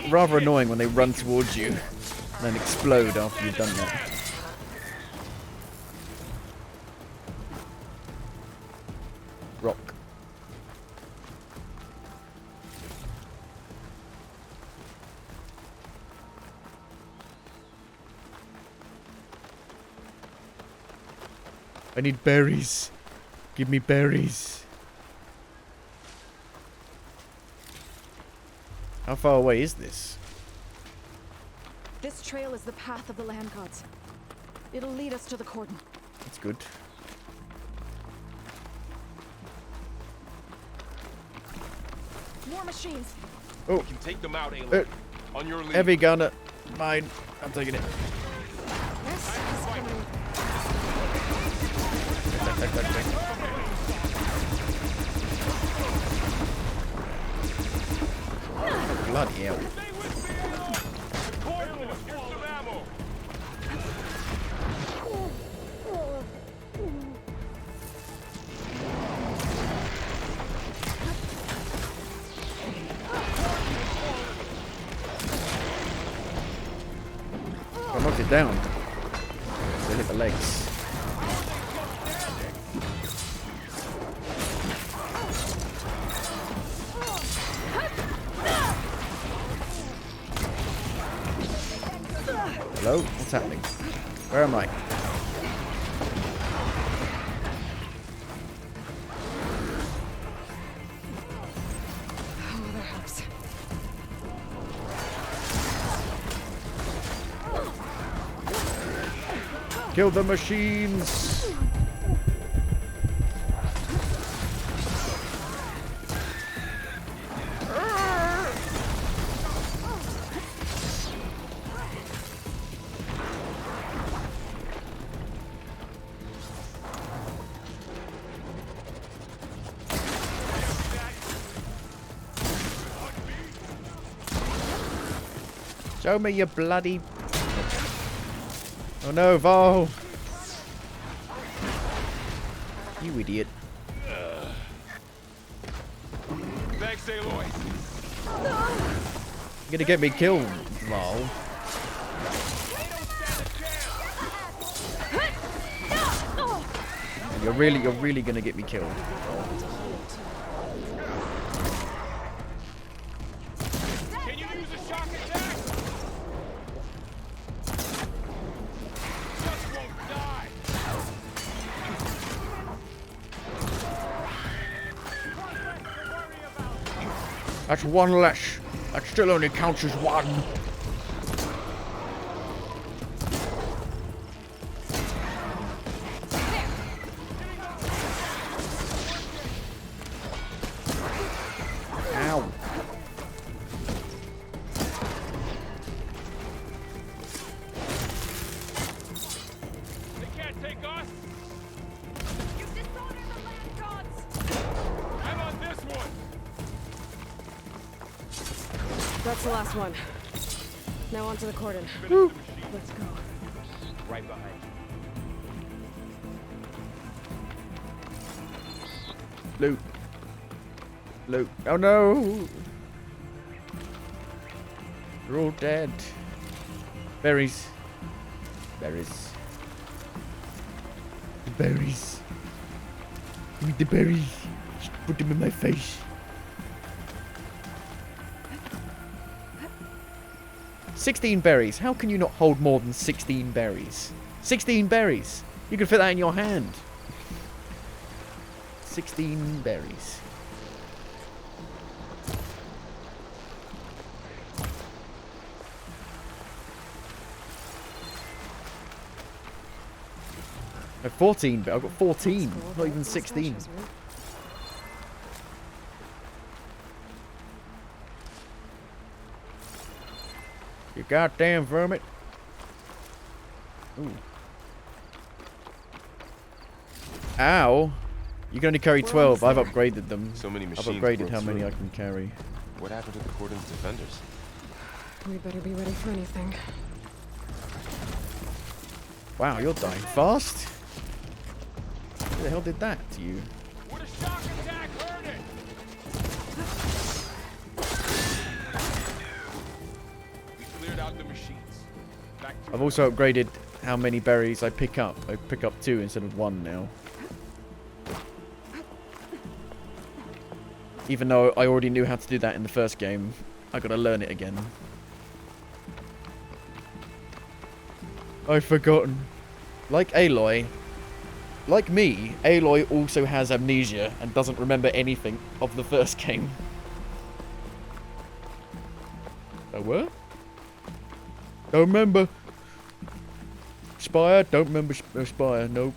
Rather annoying when they run towards you and then explode after you've done that. Rock. I need berries. Give me berries. How far away is this? This trail is the path of the land gods. It'll lead us to the cordon. That's good. More machines. Oh. You can take them out, Ayla. On your lead. Heavy gunner. Mine. I'm taking it. Take. Bloody hell. I knocked it down. They hit the legs. Hello? What's happening? Where am I? Oh, that helps. Kill the machines! Show me your bloody... Oh no, Val! You idiot. Thanks, Aloy. You're gonna get me killed, Val. You're really gonna get me killed. Can you use a shock attack? Just won't die. That's one less. That still only counts as one. Ow. They can't take us. You dishonored the land gods. I'm on this one. That's the last one. Now onto the cordon. Let's go. Right behind you. Loot. Loot. Oh no! They're all dead. Berries. Berries. The berries. Give me the berries. Just put them in my face. 16 berries. How can you not hold more than 16 berries? 16 berries. You can fit that in your hand. 16 berries. No, 14, but I've got 14. Not even 16. You goddamn vermin. Ooh. Ow. You can only carry 12. I've upgraded them. So many I've machines upgraded broke how many through. I can carry. What happened to the Cordon's defenders? We better be ready for anything. Wow, you're dying fast. Who the hell did that to you? Would a shock attack hurt it? We cleared out the machines. Back to I've also upgraded how many berries I pick up. I pick up 2 instead of 1 now. Even though I already knew how to do that in the first game, I gotta learn it again. I've forgotten. Like Aloy, like me, Aloy also has amnesia and doesn't remember anything of the first game. Oh, what? Don't remember. Spire? Don't remember Spire, nope.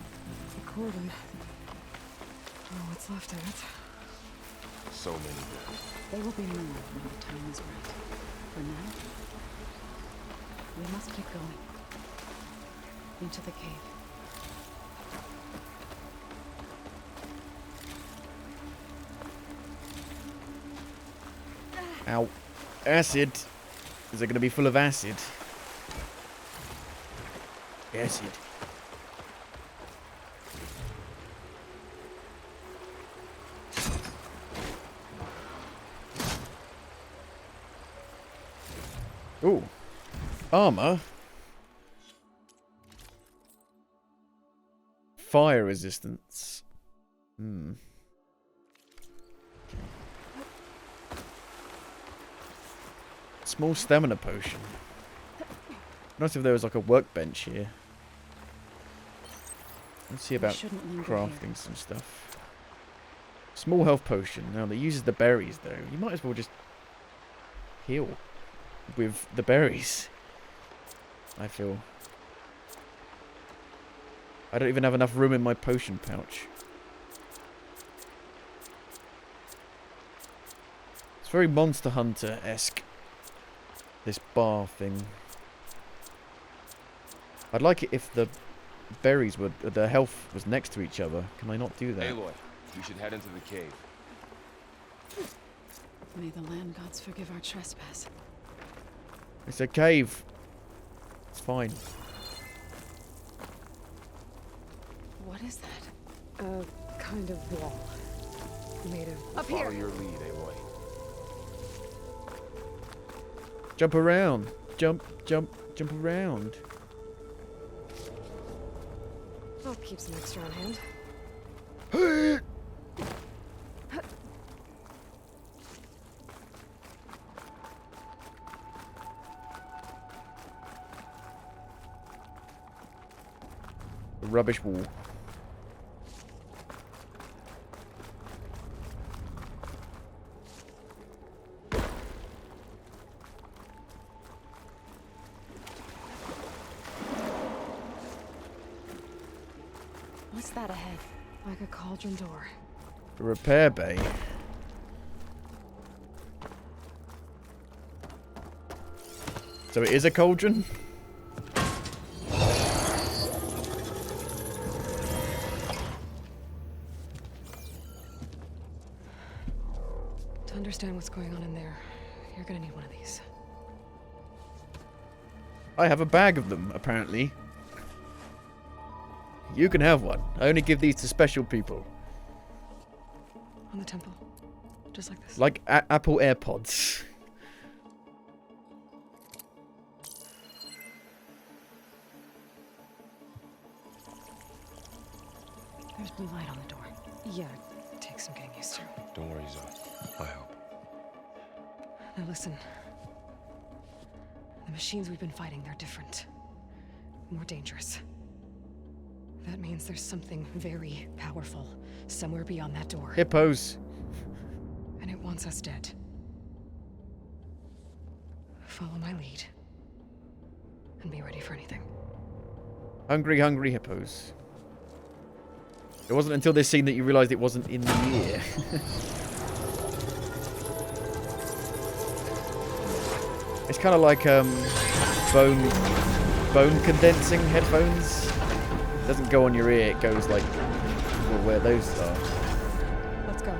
Cordon. Oh, what's left of it? So many. They will be moved when the time is right. For now, we must keep going. Into the cave. Ow. Acid. Is it going to be full of acid? Acid. Ooh. Armor. Fire resistance. Hmm. Small stamina potion. Nice if there was like a workbench here. Let's see about crafting some stuff. Small health potion. Now, that uses the berries though. You might as well just heal with the berries, I feel. I don't even have enough room in my potion pouch. It's very Monster Hunter-esque, this bar thing. I'd like it if the berries were, the health was next to each other. Can I not do that? Aloy, we should head into the cave. May the land gods forgive our trespass. It's a cave. It's fine. What is that? A kind of wall. Made of... Up here! Follow your lead, Aloy. Jump around. Jump around. I'll keep some extra on hand. The rubbish wall. What's that ahead? Like a cauldron door. The repair bay. So it is a cauldron? To understand what's going on in there, you're gonna need one of these. I have a bag of them, apparently. You can have one. I only give these to special people. On the temple. Just like this. Like Apple AirPods. There's blue light on the door. Yeah, it takes some getting used to. Don't worry, Zoe. I help. Now listen. The machines we've been fighting, they're different. More dangerous. That means there's something very powerful somewhere beyond that door. Hippos. And it wants us dead. Follow my lead. And be ready for anything. Hungry, hungry hippos. It wasn't until this scene that you realised it wasn't in the year. It's kind of like bone condensing headphones. It doesn't go on your ear, it goes like where those are. Let's go.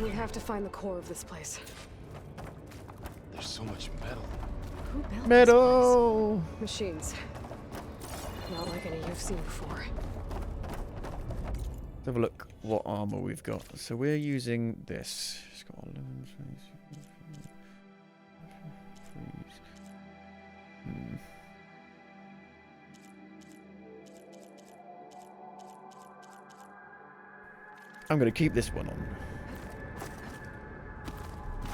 We have to find the core of this place. There's so much metal. Who built Metal! This place? Machines. Not like any you've seen before. Let's have a look what armor we've got. So we're using this. It's got 11, 20, I'm going to keep this one on.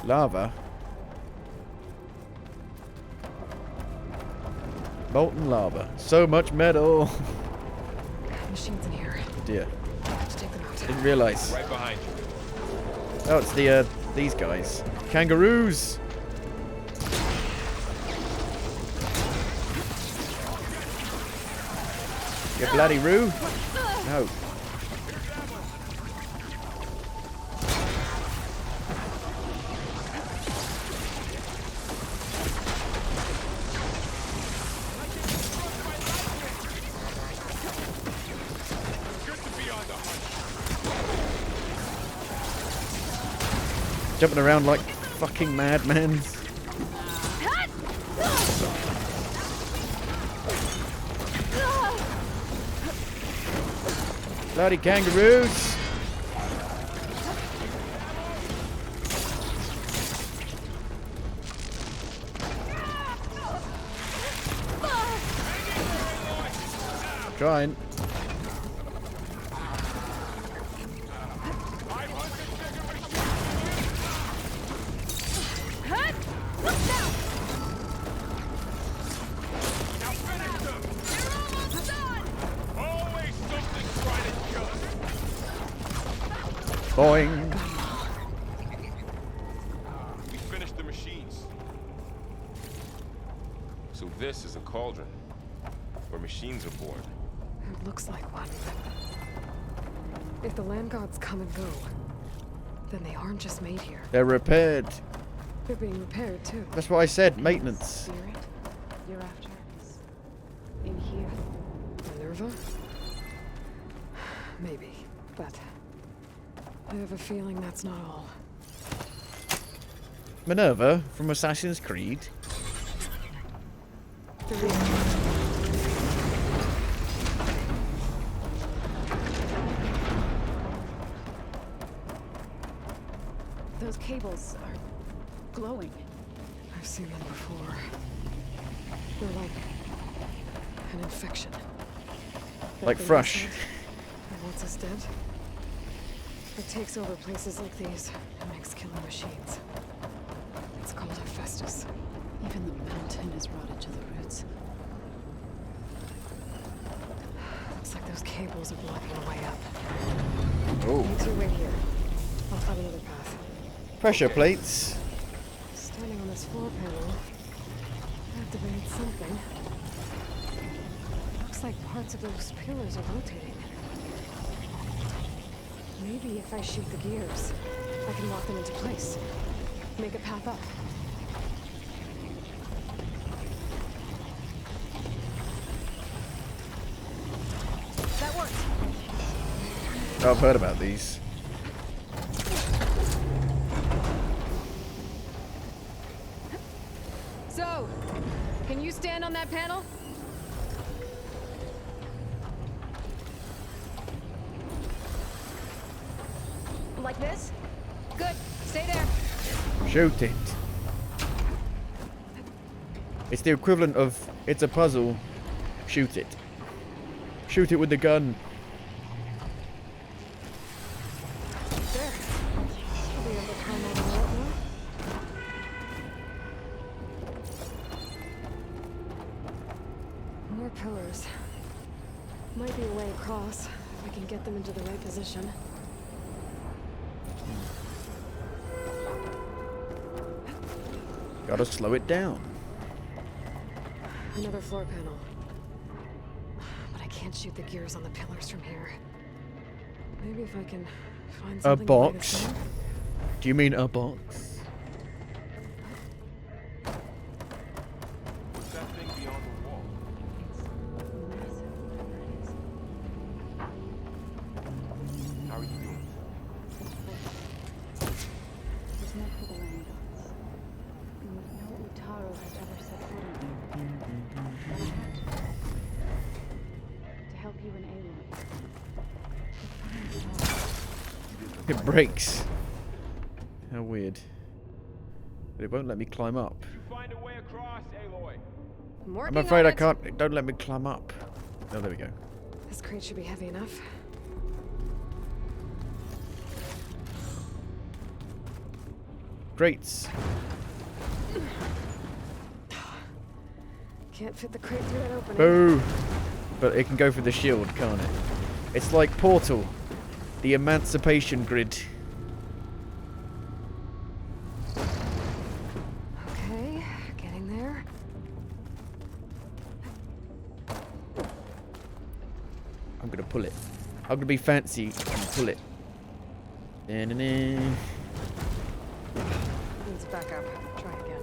Lava. Molten lava. So much metal. Machines in here. Oh dear. Let's take them out. Didn't realise. Right behind you. Oh, it's the these guys. Kangaroos. You bloody roo. No. Jumping around like fucking madmen. Bloody kangaroos. Trying. Boing. We finished the machines. So this is a cauldron where machines are born. It looks like one. If the land gods come and go, then they aren't just made here. They're repaired. They're being repaired too. That's what I said. Maintenance. Spirit, you're after in here. Minerva? Maybe, but I have a feeling that's not all. Minerva from Assassin's Creed. Those cables are glowing. I've seen them before. They're like an infection. Like Thrush. And once it's dead, it takes over places like these and makes killing machines. It's called Hephaestus. Even the mountain is rotted to the roots. Looks like those cables are blocking a way up. Oh. You two wait here. I'll find another path. Pressure plates. Standing on this floor panel activated something. Looks like parts of those pillars are rotating. Maybe if I shoot the gears, I can lock them into place. Make a path up. That worked. Oh, I've heard about these. So, can you stand on that panel? Like this? Good. Stay there. Shoot it. It's the equivalent of, it's a puzzle, shoot it. Shoot it with the gun. There. I'll be able to climb over the rope now. More pillars. Might be a way across, if I can get them into the right position. Gotta slow it down. Another floor panel. can't shoot the gears on the pillars from here. Maybe if I can find A something to light box? us in. Do you mean a box? What's that thing beyond the wall? How are you doing? It's meant for the landing gods. No Utaru has ever set foot in here. But I have to help you and Aloy. It breaks. How weird. But it won't let me climb up. Find a way across, Aloy. I'm afraid I can't. It don't let me climb up. Oh, there we go. This crate should be heavy enough. Crates. Can't fit the crate through that opening. Boo! But it can go through the shield, can't it? It's like Portal, the Emancipation Grid. Okay, getting there. I'm gonna pull it. I'm gonna be fancy and pull it. Na-na-na. Needs backup. Try again.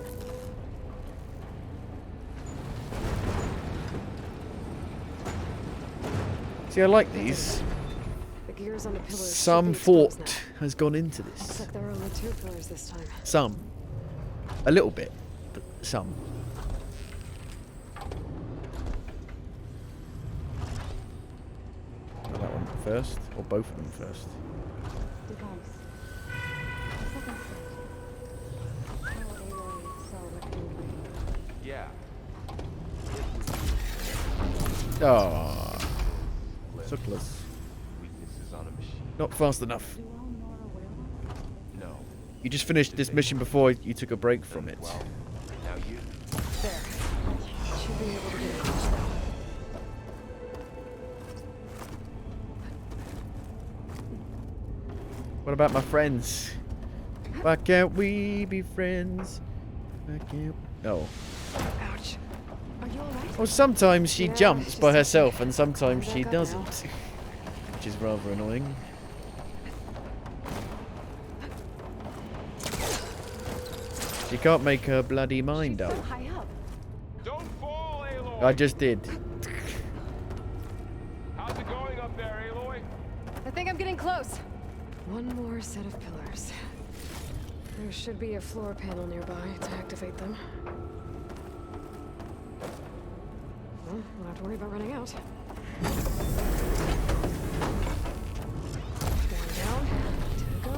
See, I like these. The gears on the pillars. Some thought has gone into Looks this. like there are only 2 pillars this time. Some. A little bit, but some. Oh, that one first, or both of them first. Device. Second set. How Aloy saw what Aloy. Yeah. Ah, so close. Weaknesses on a machine. Not fast enough. No. You just finished this mission before you took a break from it. Well, now you. There. Should be able to get across now. What about my friends? Why can't we be friends? Why can't? Oh. Ouch. Are you alright? Well, sometimes she Yeah, jumps just by a herself, second. and sometimes I'm she back up now. doesn't, which is rather annoying. She can't make her bloody mind up. High up. Don't fall, Aloy. I just did. How's it going up there, Aloy? I think I'm getting close. One more set of pillars. There should be a floor panel nearby to activate them. Well, don't have to worry about running out. One down, 2 to go.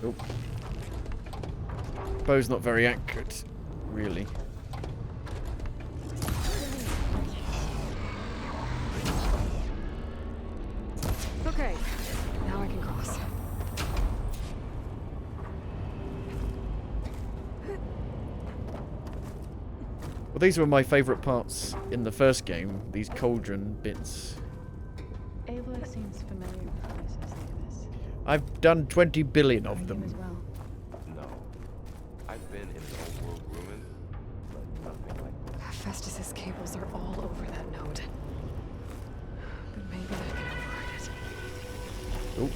Nope. Bow's not very accurate, really. Okay, now I can cross. Well, these were my favourite parts in the first game, these cauldron bits. Aloy seems familiar with places like this. I've done 20 billion of them. As well. No. I've been in an old world ruin, but nothing like this. Festus's cables are all over that node. But maybe I can override it. Oh.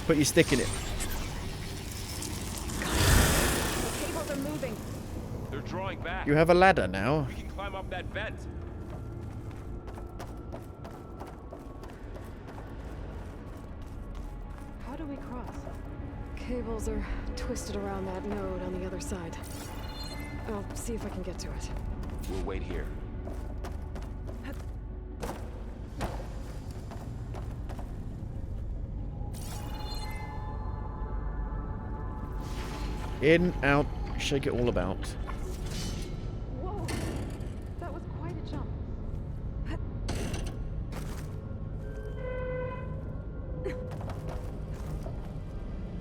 Put your stick in it. The cables are moving. They're drawing back. You have a ladder now. We can climb up that vent. How do we cross? Cables are twisted around that node on the other side. I'll see if I can get to it. We'll wait here. In, out, shake it all about. Whoa! That was quite a jump.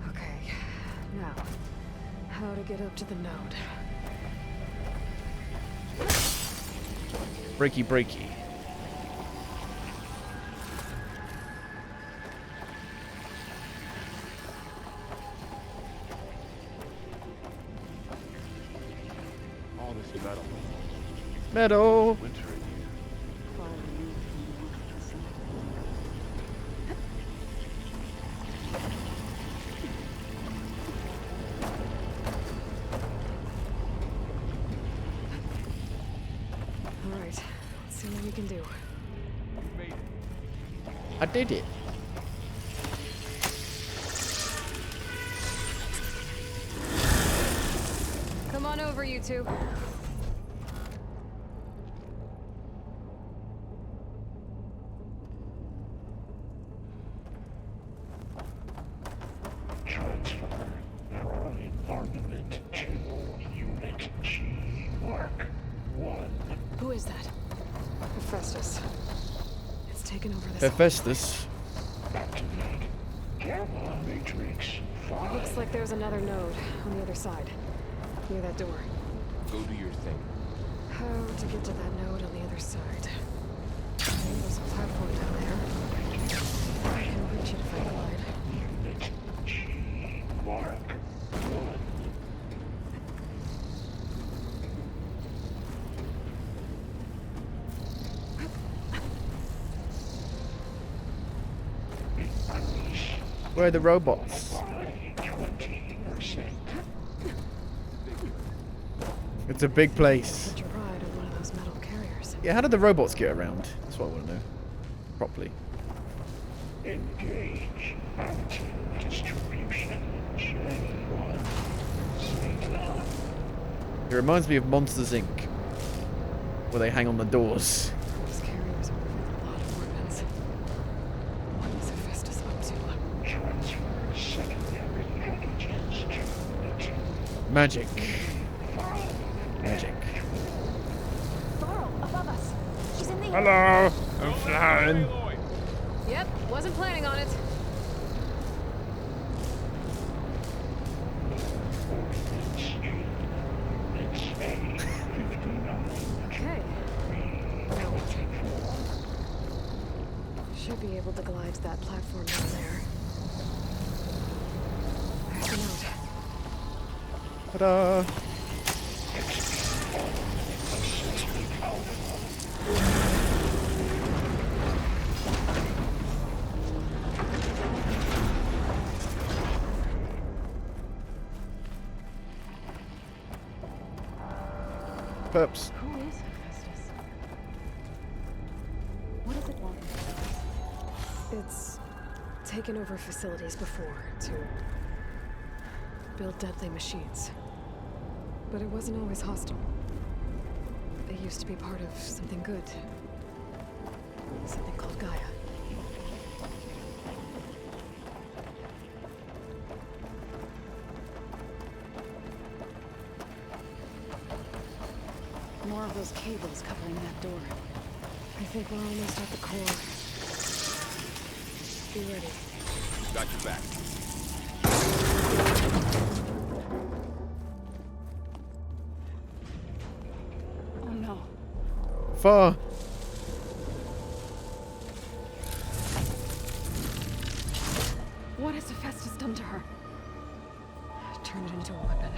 Okay, now, how to get up to the node. Breaky, breaky. Meadow. All right, let's see what we can do. I did it. Come on over, you two. Who is that? Hephaestus. It's taken over this. Hephaestus. Looks like there's another node on the other side, near that door. Go do your thing. How to get to that node on the other side? There's a platform down there. I can reach it if I glide. Where are the robots? It's a big place. Put your ride on one of those metal carriers. Yeah, how did the robots get around? That's what I want to know. Properly. Engage. Distribution. It reminds me of Monsters Inc. Where they hang on the doors. Those carriers are moving a lot of weapons. What is Hephaestus up to? Transfer secondary packages to Magic. Magic. Laurel, above us. She's in the air. Hello! I'm flying. Yep, wasn't planning on it. Okay. Now what? Should be able to glide to that platform down there. There's the note. Ta-da! Perps. Who is Hephaestus? What does it want? It's taken over facilities before to build deadly machines. But it wasn't always hostile. It used to be part of something good. Something called Gaia. More of those cables covering that door. I think we're almost at the core. Be ready. Got your back. Oh no. Far. What has Hephaestus done to her? Turn it into a weapon.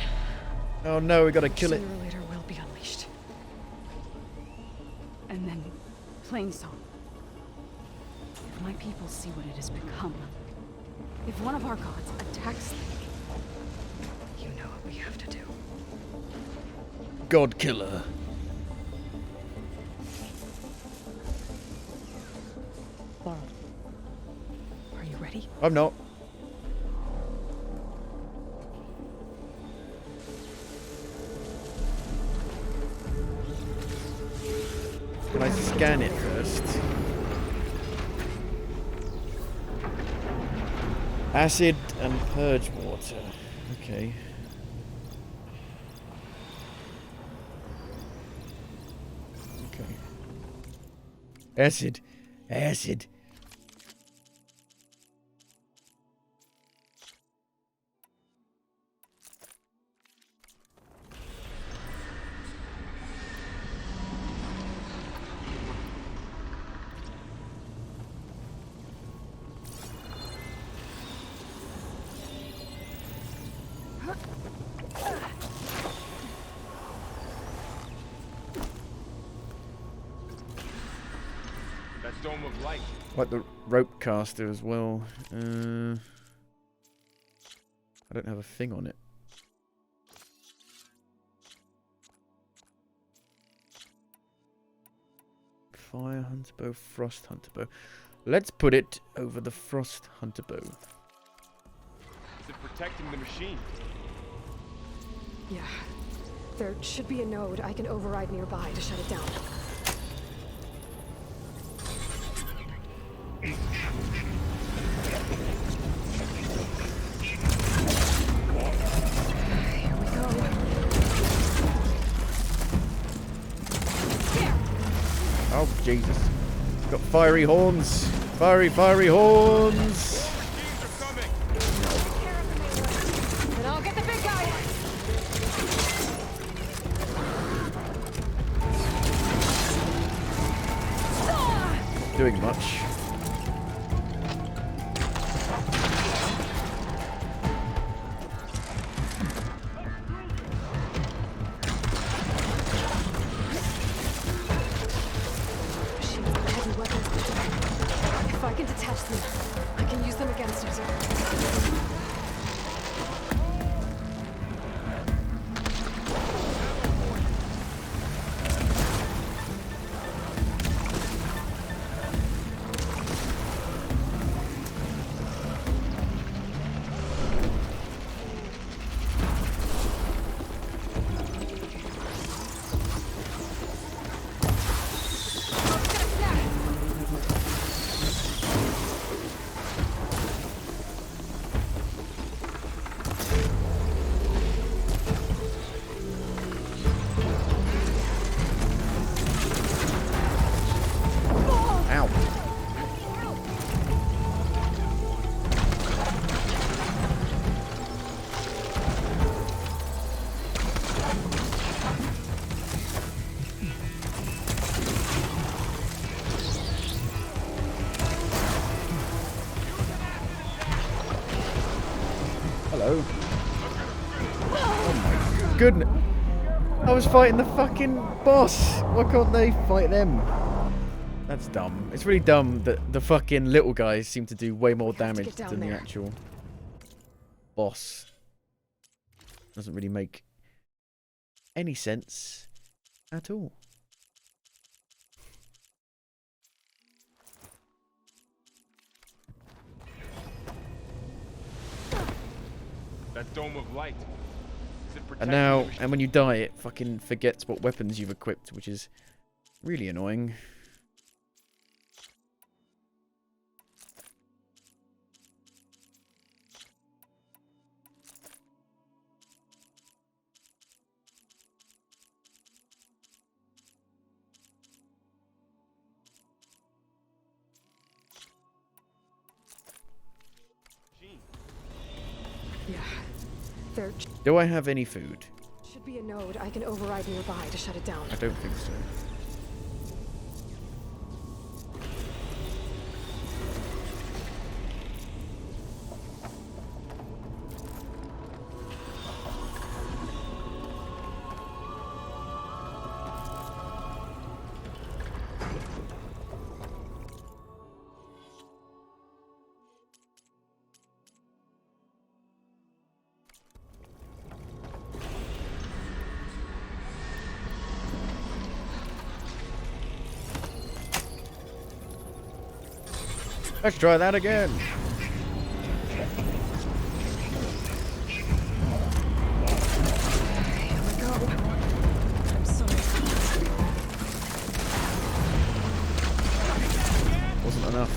Oh no, we gotta kill it. Sooner or later will be unleashed. And then Plainsong. If my people see what it has become, if one of our gods attacks them, you know what we have to do. God killer. Laurel, are you ready? I'm not. Can I scan it first? Acid and purge water. Okay. Okay. Acid. Acid. That dome of light. Like the rope caster as well. I don't have a thing on it. Fire hunter bow, frost hunter bow. Let's put it over the frost hunter bow. Is it protecting the machine? Yeah. There should be a node I can override nearby to shut it down. Here we go. Oh, Jesus. Got fiery horns. Fiery horns. And I'll get the big guy. Not doing much. If I can detach them, I can use them against it. Hello. Oh my goodness. I was fighting the fucking boss. Why can't they fight them? That's dumb. It's really dumb that the fucking little guys seem to do way more damage than the actual boss. Doesn't really make any sense at all. That dome of light. Is it protecting And now, the machine? and when you die, it fucking forgets what weapons you've equipped, which is really annoying. Yeah. There Do I have any food? should be a node I can override nearby to shut it down. I don't think so. Let's try that again. Wasn't enough.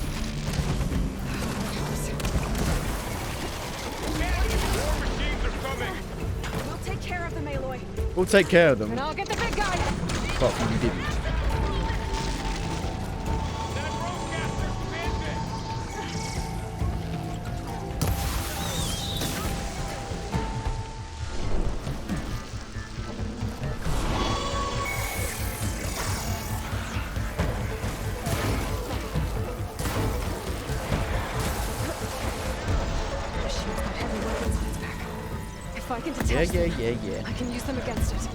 We'll take care of them, Aloy. We'll take care of them. And I'll get the big guy. Apart from you didn't. If I can detach them, Yeah. I can use them against it.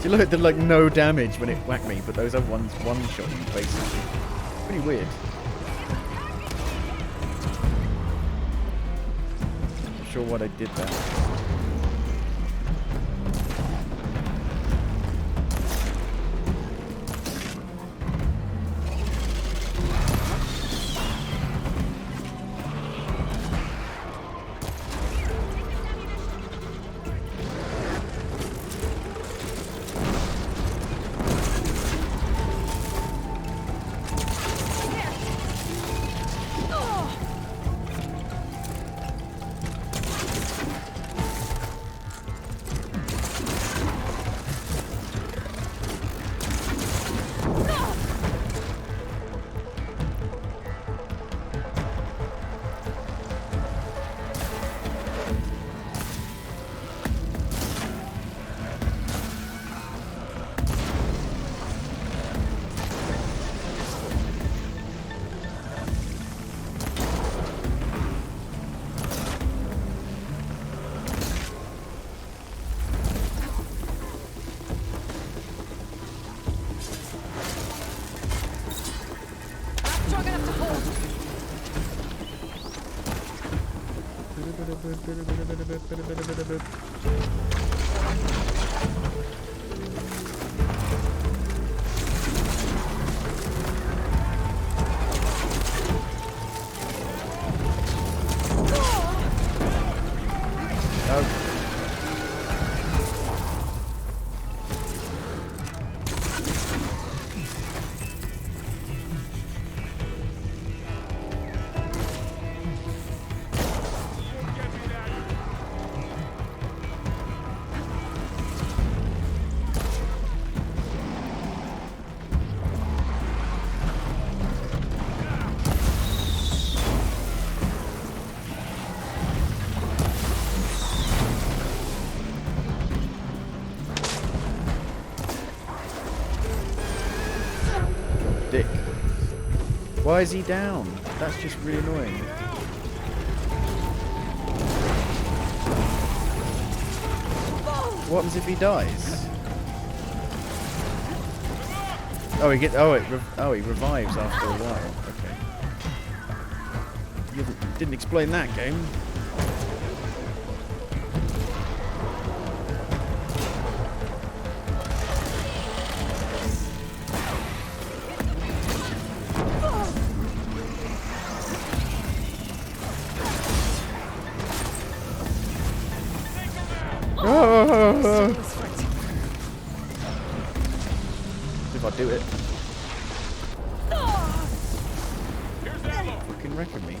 See, look, did like no damage when it whacked me, but those other ones one-shot you basically. Pretty weird. Not sure why they did that. Dick. Why is he down? That's just really annoying. What happens if he dies? Oh, he revives after a while. Okay. You didn't explain that, game. If I do it. Fucking wrecking me.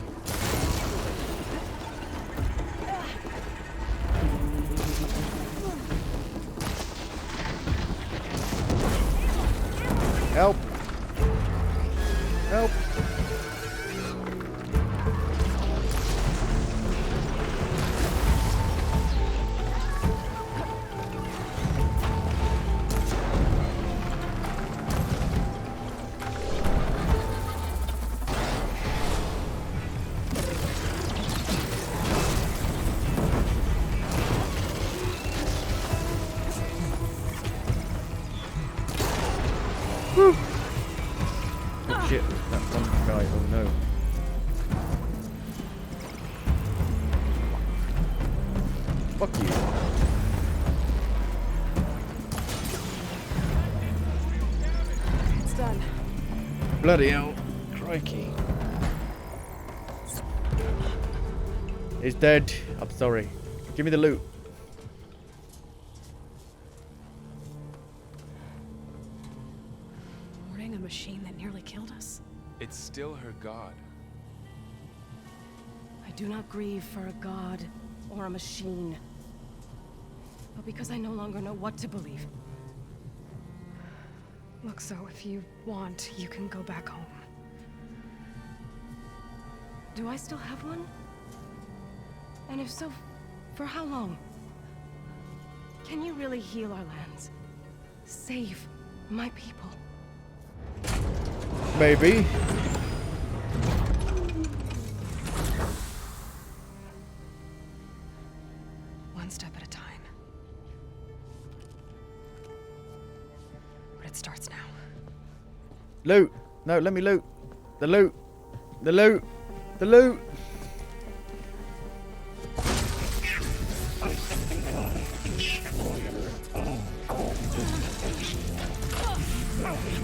Help! Help! Whew. Oh shit, that one guy, oh no. Fuck you. It's done. Bloody hell. Crikey. He's dead. I'm sorry. Give me the loot. A machine that nearly killed us. It's still her god. I do not grieve for a god or a machine, but because I no longer know what to believe. Look, so if you want, you can go back home. Do I still have one? And if so, for how long? Can you really heal our lands? Save my people? Maybe. One step at a time. it starts now. Loot! No, let me loot. The loot. The loot. The loot.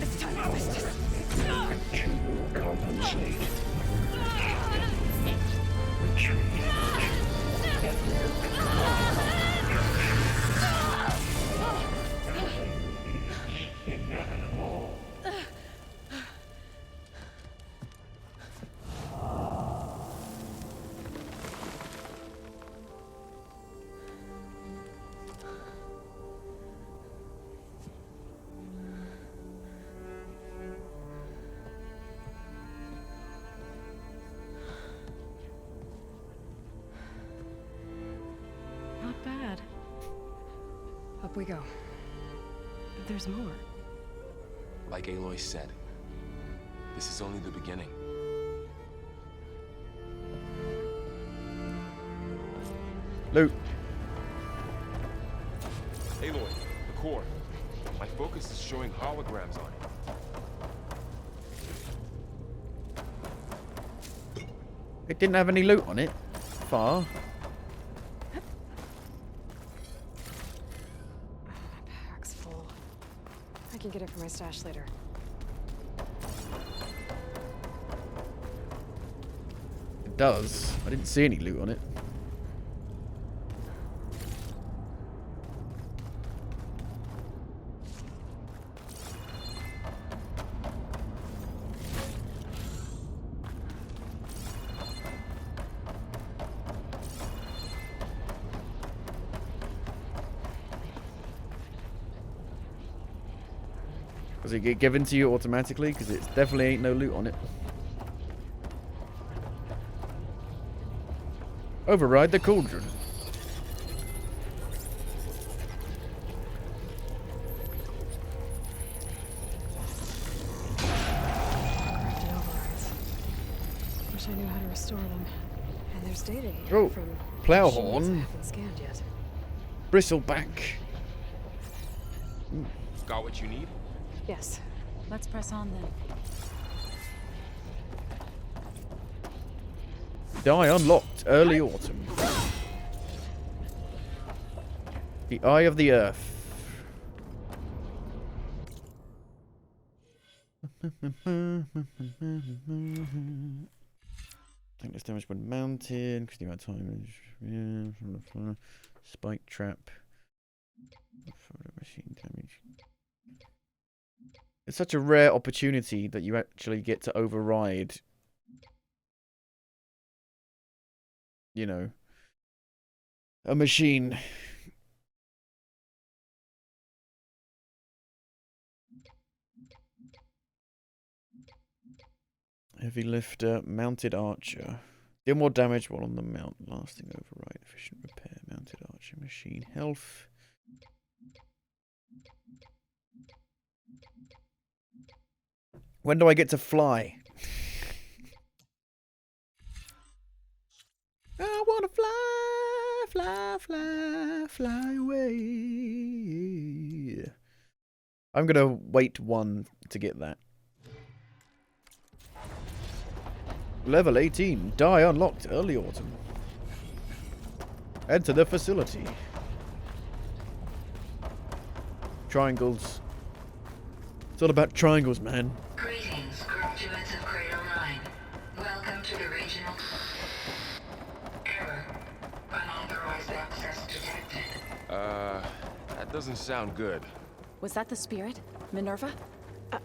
It's time to resist. To compensate. Retreat. Not bad. Up we go. There's more. Like Aloy said, this is only the beginning. Loot. Aloy, the core. My focus is showing holograms on it. It didn't have any loot on it. Far. Pack's full. I can get it from my stash later. It does. I didn't see any loot on it. Does it get given to you automatically? Because it definitely ain't no loot on it. Override the cauldron. Crafted overrides. Wish I knew how to restore them. And there's data here Oh, from Plowhorn. machines I haven't scanned yet. Bristleback. Got what you need? Yes. Let's press on then. Die unlocked. Early autumn. The Eye of the Earth. Tank less damage when mounted. Because the amount of time. Spike trap. Machine damage. It's such a rare opportunity that you actually get to override, you know, a machine. Heavy lifter, mounted archer. Deal more damage while on the mount. Lasting override, efficient repair, mounted archer, machine health. When do I get to fly? I wanna fly, fly, fly, fly away. I'm gonna wait one to get that. Level 18. Die unlocked. Early autumn. Enter the facility. Triangles. It's all about triangles, man. Greetings, graduates of Cradle 9. Welcome to the regional... Error. Unauthorized access detected. That doesn't sound good. Was that the spirit? Minerva?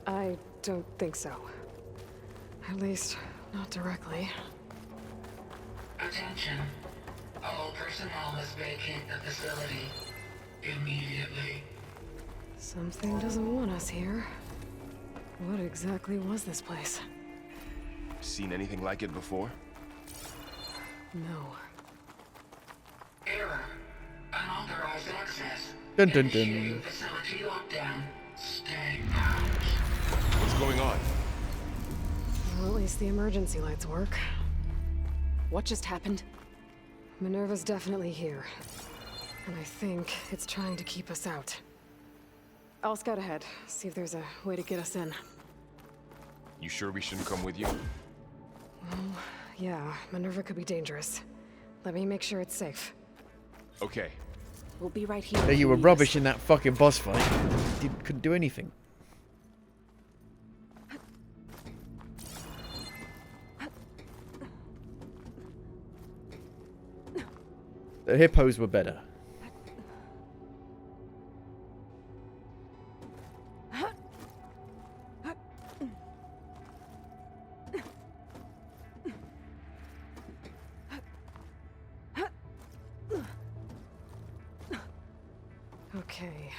I don't think so. At least, not directly. Attention. All personnel must vacate the facility. Immediately. Something doesn't want us here. What exactly was this place? Seen anything like it before? No. Error. Unauthorized access. Dun dun dun. Initiating facility lockdown. Stay out. What's going on? Well, at least the emergency lights work. What just happened? Minerva's definitely here. And I think it's trying to keep us out. I'll scout ahead, see if there's a way to get us in. You sure we shouldn't come with you? Well, yeah, Minerva could be dangerous. Let me make sure it's safe. Okay. We'll be right here. Yeah, you were rubbish in that fucking boss fight. Couldn't do anything. The hippos were better. Okay,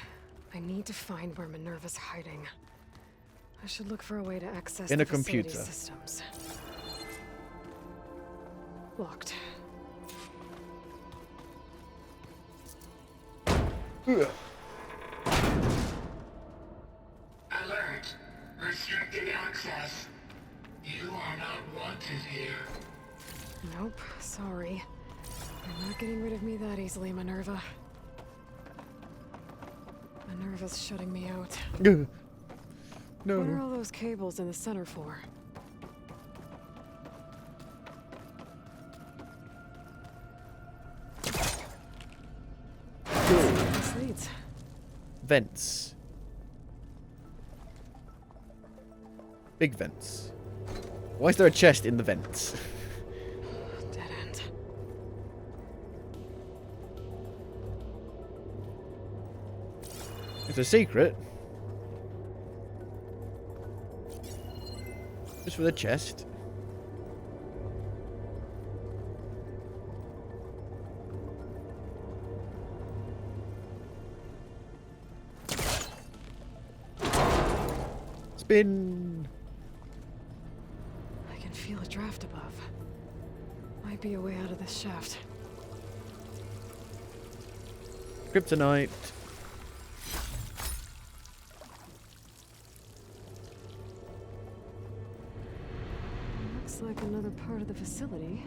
I need to find where Minerva's hiding. I should look for a way to access In the a computer systems. Locked. Alert. Restricted access. You are not wanted here. Nope, sorry. You're not getting rid of me that easily, Minerva. Minerva's shutting me out. No. What are all those cables in the center for? This leads. Vents. Big vents. Why is there a chest in the vents? Dead end. It's a secret. Just for the chest. Spin. I can feel a draft above. Might be a way out of this shaft. Kryptonite. Looks like another part of the facility.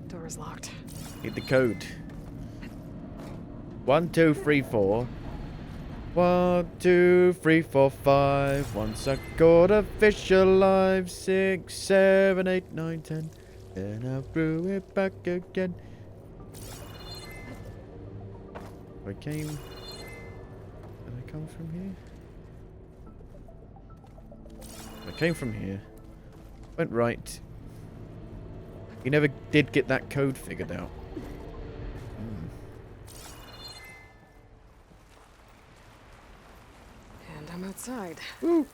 Door is locked. Need the code. 1, 2, 3, 4. 1, 2, 3, 4, 5. Once I caught a fish alive. 6, 7, 8, 9, 10. Then I threw it back again. I came. Did I come from here? I came from here. Went right. You never did get that code figured out. And I'm outside. I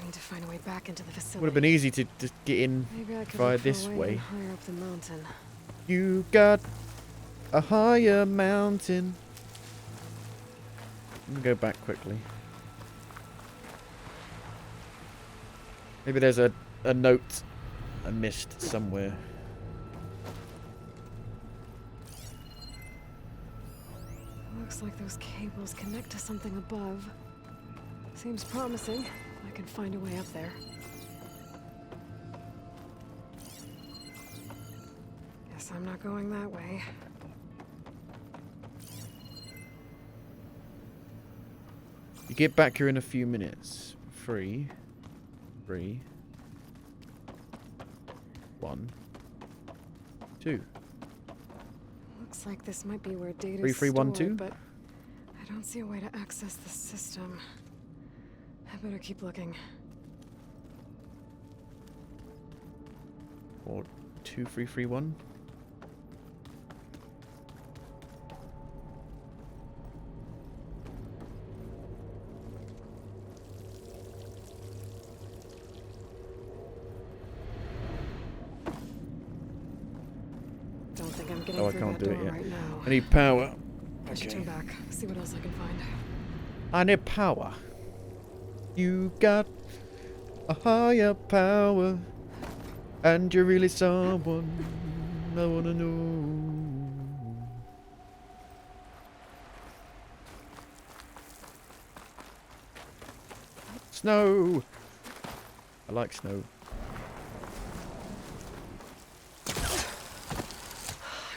need to find a way back into the facility. Would have been easy to just get in Maybe I could via look for a this way way. in higher up the mountain. You got a higher mountain. Let me go back quickly. Maybe there's a note I missed somewhere. Looks like those cables connect to something above. Seems promising. If I can find a way up there. Guess I'm not going that way. You get back here in a few minutes. 3, 1, 2. Looks like this might be where data's 3, 3, 1, 2? stored, but I don't see a way to access the system. I better keep looking. Or 2, 3, 3, 1. Don't think I'm getting Oh, I through can't that do door it yet. right now. I need power. I should turn back. See what else I can find. I need power. You got a higher power, and you're really someone I wanna know. Snow. I like snow. I'm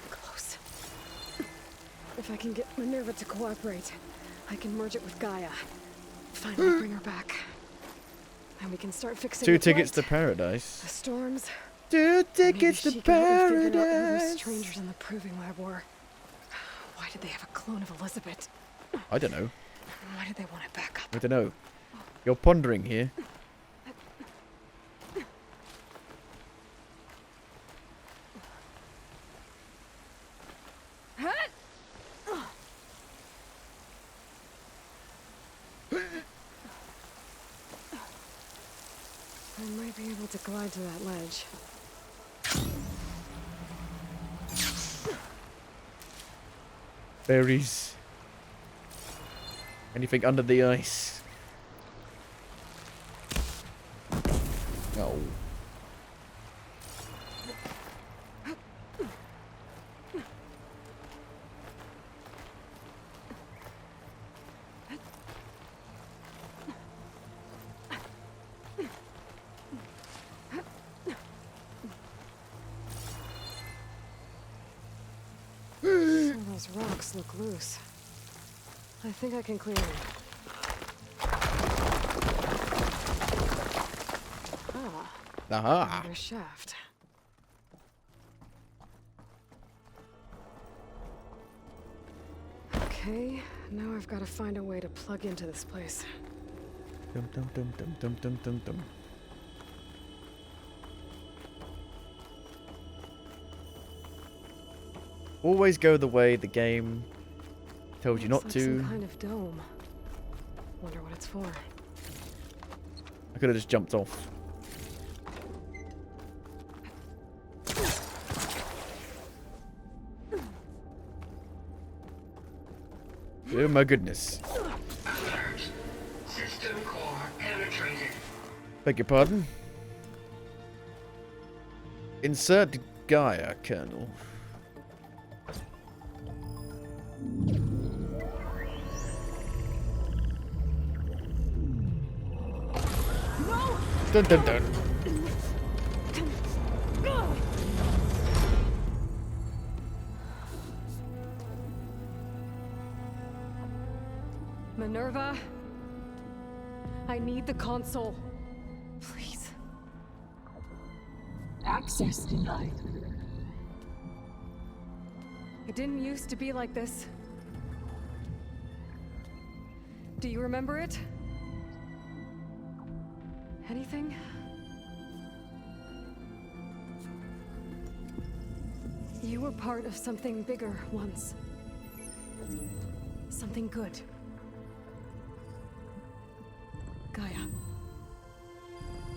close. If I can get Minerva to cooperate, I can merge it with Gaia. Finally bring her back. And we can start fixing 2 the tickets to flight, paradise. the storms. 2 tickets to Maybe she can help me figure out who those paradise. strangers in the proving lab were. Why did they have a clone of Elizabeth? I don't know. Why did they want it back up? I don't know. You're pondering here. I might be able to glide to that ledge. Berries. Anything under the ice? Oh. Some of those rocks look loose. I think I can clear them. Aha. Another shaft. Okay, now I've got to find a way to plug into this place. Dum dum dum dum dum dum dum dum. Always go the way the game tells you not Looks to. like some kind of dome. Wonder what it's for. I could have just jumped off. Oh my goodness. Alert. System core penetrated. Beg your pardon? Insert Gaia kernel. No! Dun dun dun. Minerva, I need the console. Please. Access denied. It didn't used to be like this. Do you remember it? Anything? You were part of something bigger once. Something good. Gaia.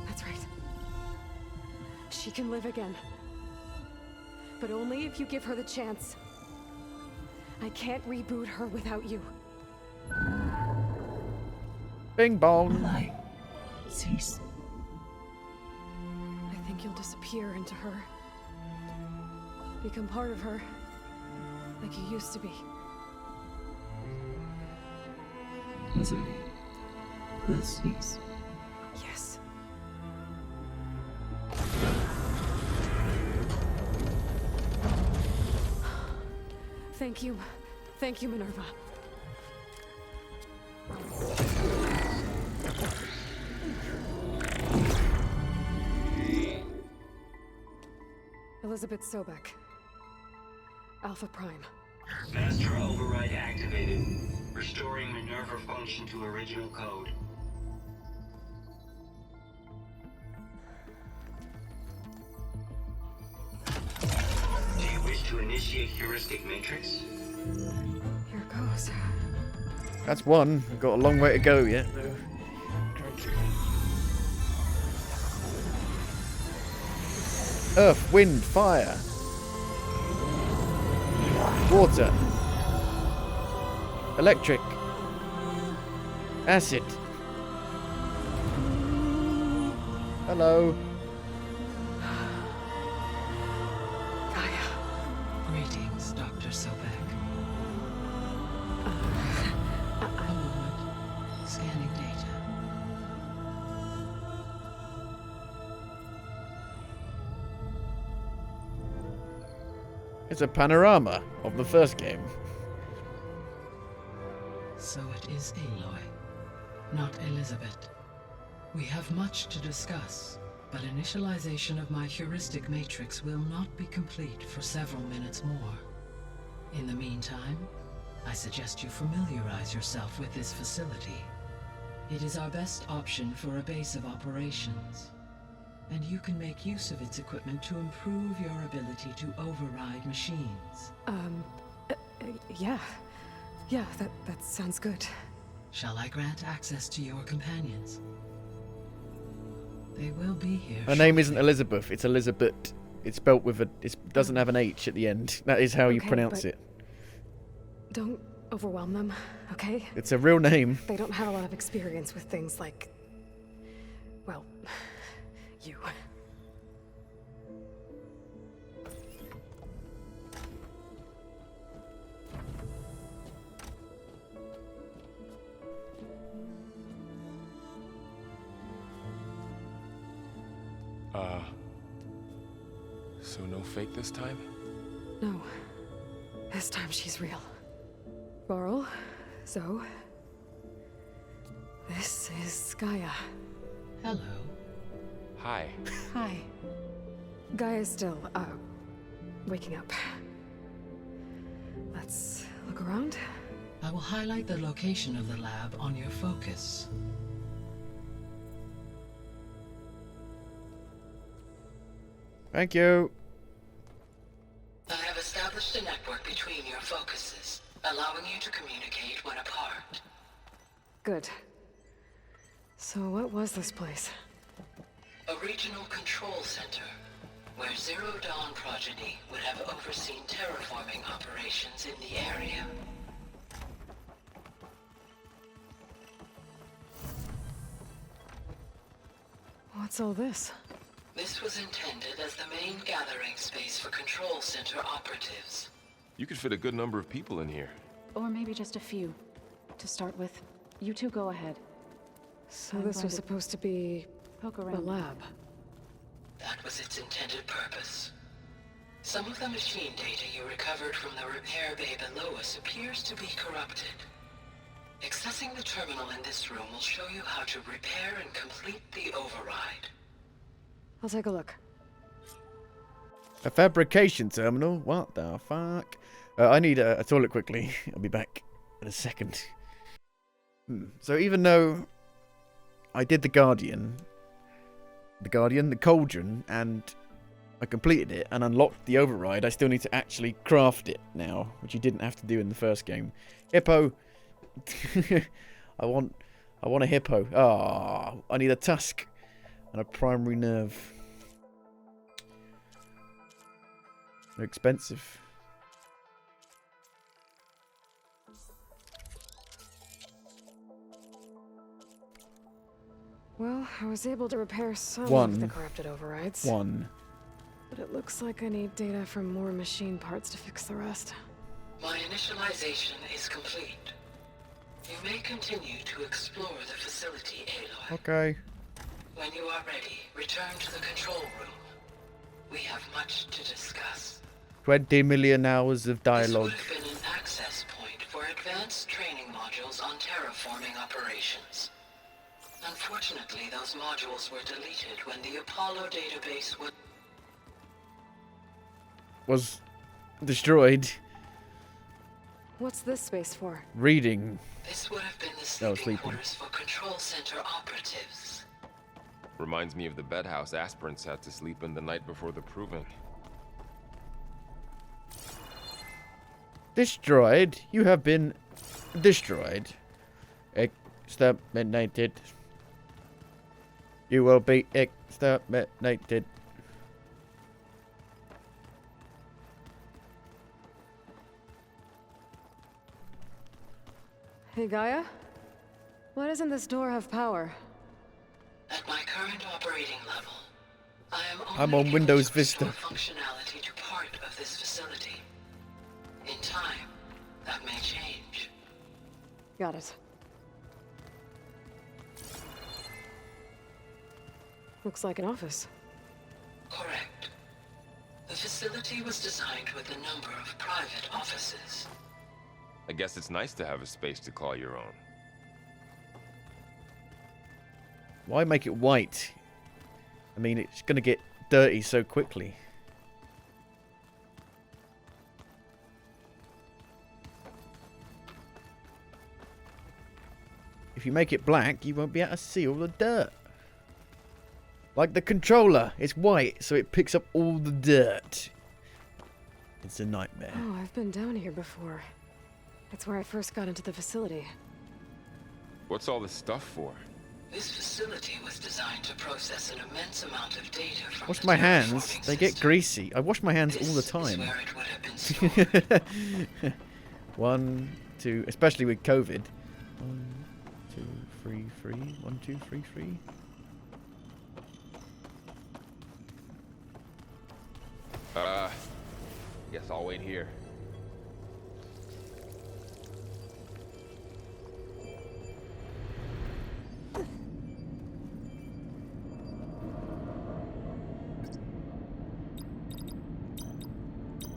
That's right. She can live again. But only if you give her the chance. I can't reboot her without you. Bing bong. Light. Cease. I think you'll disappear into her. Become part of her. Like you used to be. Misery will cease. Yes. Thank you. Thank you, Minerva. Elizabeth Sobek. Alpha Prime. Master override activated. Restoring Minerva function to original code. Do you wish to initiate heuristic matrix? Here goes. That's one. We've got a long way to go yet, though. Earth, wind, fire. Water. Electric. Acid. Hello. Greetings, Dr. Sobek. A moment. Scanning data. It's a panorama of the first game. So it is Aloy. not Elizabeth. We have much to discuss, but initialization of my heuristic matrix will not be complete for several minutes more. In the meantime, I suggest you familiarize yourself with this facility. It is our best option for a base of operations, and you can make use of its equipment to improve your ability to override machines. Yeah. Yeah, that sounds good. Shall I grant access to your companions? They will be here. Her name isn't Elizabeth, it's Elizabeth. It's spelt with it doesn't have an H at the end. That is how you pronounce it. Don't overwhelm them, okay? It's a real name. They don't have a lot of experience with things like... well, you. So no fake this time? No. This time she's real. Varl, Zoe. This is Gaia. Hello. Hi. Hi. Gaia's still, waking up. Let's look around. I will highlight the location of the lab on your focus. Thank you. I have established a network between your focuses, allowing you to communicate when apart. Good. So what was this place? A regional control center, where Zero Dawn progeny would have overseen terraforming operations in the area. What's all this? This was intended as the main gathering space for control center operatives. You could fit a good number of people in here. Or maybe just a few. To start with, you two go ahead. So this was supposed to be poke a around. lab. That was its intended purpose. Some of the machine data you recovered from the repair bay below us appears to be corrupted. Accessing the terminal in this room will show you how to repair and complete the override. I'll take a look. A fabrication terminal? What the fuck? I need a toilet quickly. I'll be back in a second. So even though I did the Guardian, the Cauldron, and I completed it and unlocked the override, I still need to actually craft it now, which you didn't have to do in the first game. Hippo. I want a hippo. Ah, I need a tusk and a primary nerve. They're expensive. Well, I was able to repair some of the corrupted overrides. But it looks like I need data from more machine parts to fix the rest. My initialization is complete. You may continue to explore the facility, Aloy. Okay. When you are ready, return to the control room. We have much to discuss. 20 million hours of dialogue. This would have been an access point for advanced training modules on terraforming operations. Unfortunately, those modules were deleted when the Apollo database was destroyed. What's this space for? Reading. This would have been the sleeping quarters for control center operatives. Reminds me of the bedhouse aspirants had to sleep in the night before the proving. Destroyed. You have been destroyed. Exterminated. You will be exterminated. Hey, Gaia? Why doesn't this door have power? At my current operating level, I am I'm on Windows Vista. functionality to part of this facility. In time, that may change. Got it. Looks like an office. Correct. The facility was designed with a number of private offices. I guess it's nice to have a space to call your own. Why make it white? I mean, it's going to get dirty so quickly. If you make it black, you won't be able to see all the dirt. Like the controller, it's white, so it picks up all the dirt. It's a nightmare. Oh, I've been down here before. It's where I first got into the facility. What's all this stuff for? This facility was designed to process an immense amount of data from Wash my hands. They get greasy. I wash my hands all the time. 1, 2, especially with COVID. 1, 2, 3, 3. 1, 2, 3, 3. Guess I'll wait here.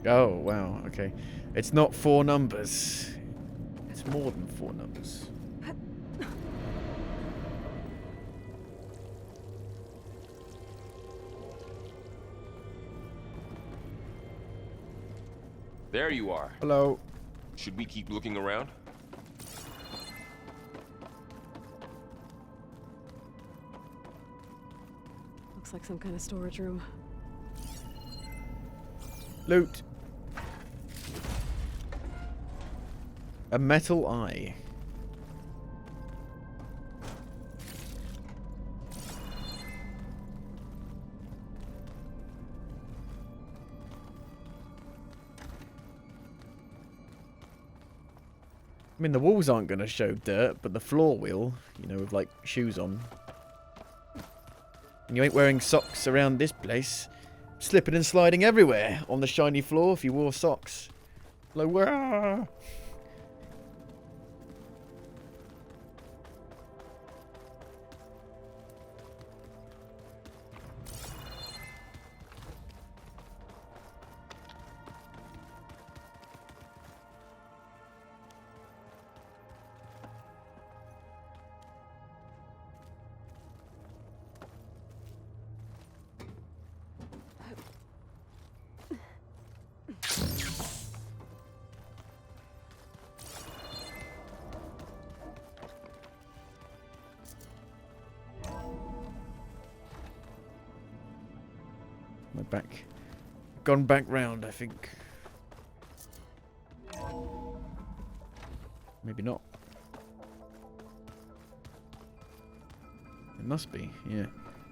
Oh, wow, okay. It's not 4 numbers. It's more than 4 numbers. There you are. Hello. Should we keep looking around? Looks like some kind of storage room. Loot. A metal eye. I mean, the walls aren't going to show dirt, but the floor will, you know, with like shoes on. And you ain't wearing socks around this place. Slipping and sliding everywhere on the shiny floor if you wore socks. Like, where? My back. Gone back round, I think. Maybe not. It must be, yeah.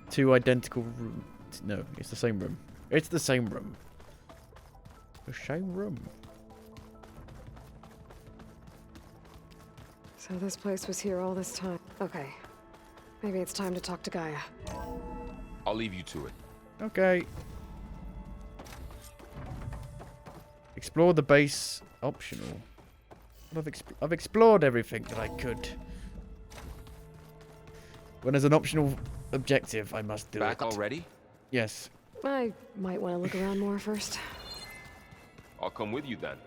2 identical rooms. No, it's the same room. It's the same room. The same room. So this place was here all this time. Okay. Maybe it's time to talk to Gaia. I'll leave you to it. Okay. Explore the base. Optional. But I've explored everything that I could. When there's an optional objective, I must do it. Back already? Yes. I might want to look around more first. I'll come with you then.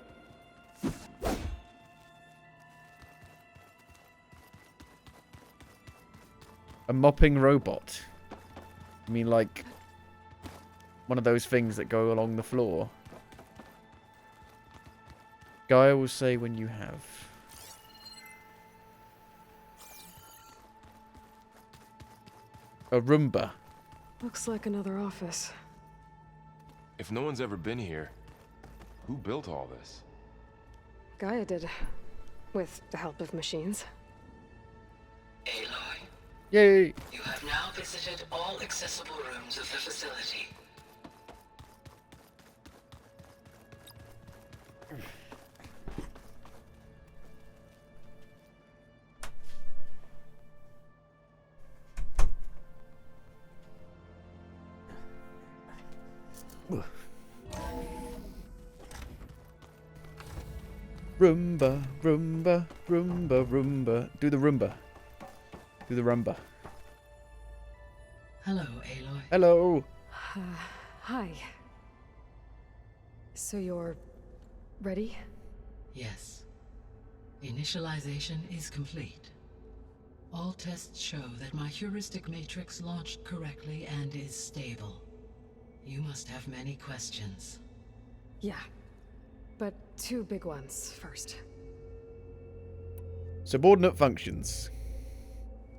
A mopping robot. I mean, like one of those things that go along the floor. Gaia will say when you have. A Roomba. Looks like another office. If no one's ever been here, who built all this? Gaia did. With the help of machines. Aloy, yay! You have now visited all accessible rooms of the facility. Roomba, Roomba, Roomba, Roomba. Do the Roomba. Do the Roomba. Hello, Aloy. Hello. Hi. So you're ready? Yes. Initialization is complete. All tests show that my heuristic matrix launched correctly and is stable. You must have many questions. Yeah. But 2 big ones first. Subordinate functions.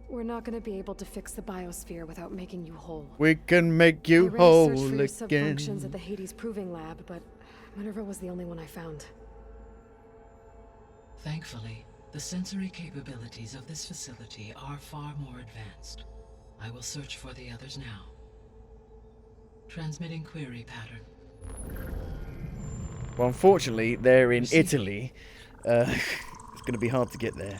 We're not gonna be able to fix the biosphere without making you whole. We can make you I ran a whole search for your again. subfunctions at the Hades Proving Lab, but Minerva was the only one I found. Thankfully, the sensory capabilities of this facility are far more advanced. I will search for the others now. Transmitting query pattern. Well, unfortunately, they're in Italy. It's going to be hard to get there.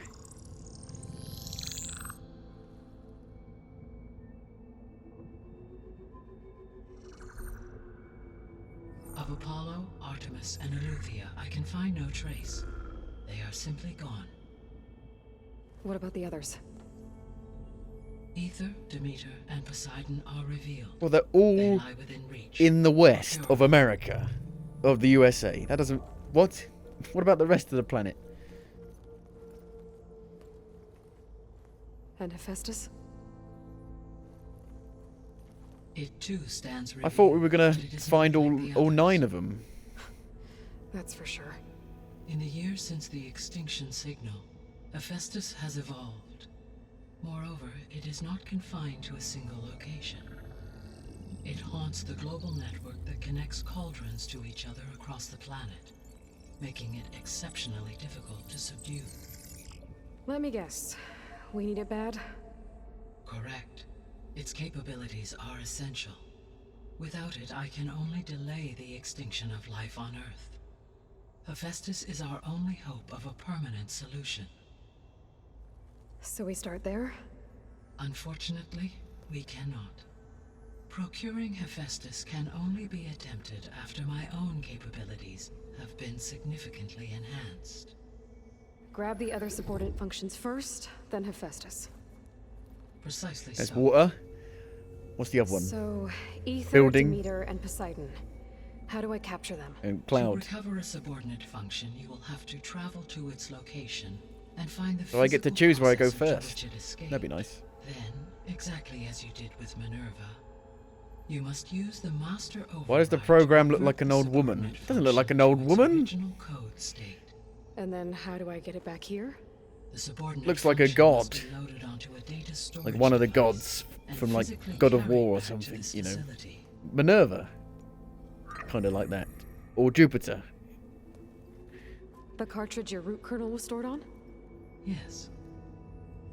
Of Apollo, Artemis, and Eleuthia, I can find no trace. They are simply gone. What about the others? Ether, Demeter, and Poseidon are revealed. Well, they're all lie within reach. in the west of America, of the USA. That doesn't... What? What about the rest of the planet? And Hephaestus? It too stands I revealed, thought we were going but to it is find not all like the 9 others. of them. That's for sure. In the years since the extinction signal, Hephaestus has evolved. Moreover, it is not confined to a single location. It haunts the global network that connects cauldrons to each other across the planet, making it exceptionally difficult to subdue. Let me guess. We need it bad? Correct. Its capabilities are essential. Without it, I can only delay the extinction of life on Earth. Hephaestus is our only hope of a permanent solution. So we start there? Unfortunately, we cannot. Procuring Hephaestus can only be attempted after my own capabilities have been significantly enhanced. Grab the other subordinate functions first, then Hephaestus. Precisely There's so. water. What's the other one? So, Ether, Building. Demeter, and Poseidon. How do I capture them? And To cloud. recover a subordinate function, you will have to travel to its location and find the So I get to physical choose where I go process through first. which it escaped. That'd be nice. Then, exactly as you did with Minerva, you must use the master override. Why does the program look like an old woman? It doesn't look like an old woman. Original code state. And then how do I get it back here? The subordinate Looks like a function must god. be loaded onto a data storage Like one of the device gods and from like physically God of carried War or back to something, this you know. facility. Minerva. Kind of like that. Or Jupiter. The cartridge your root kernel was stored on? Yes.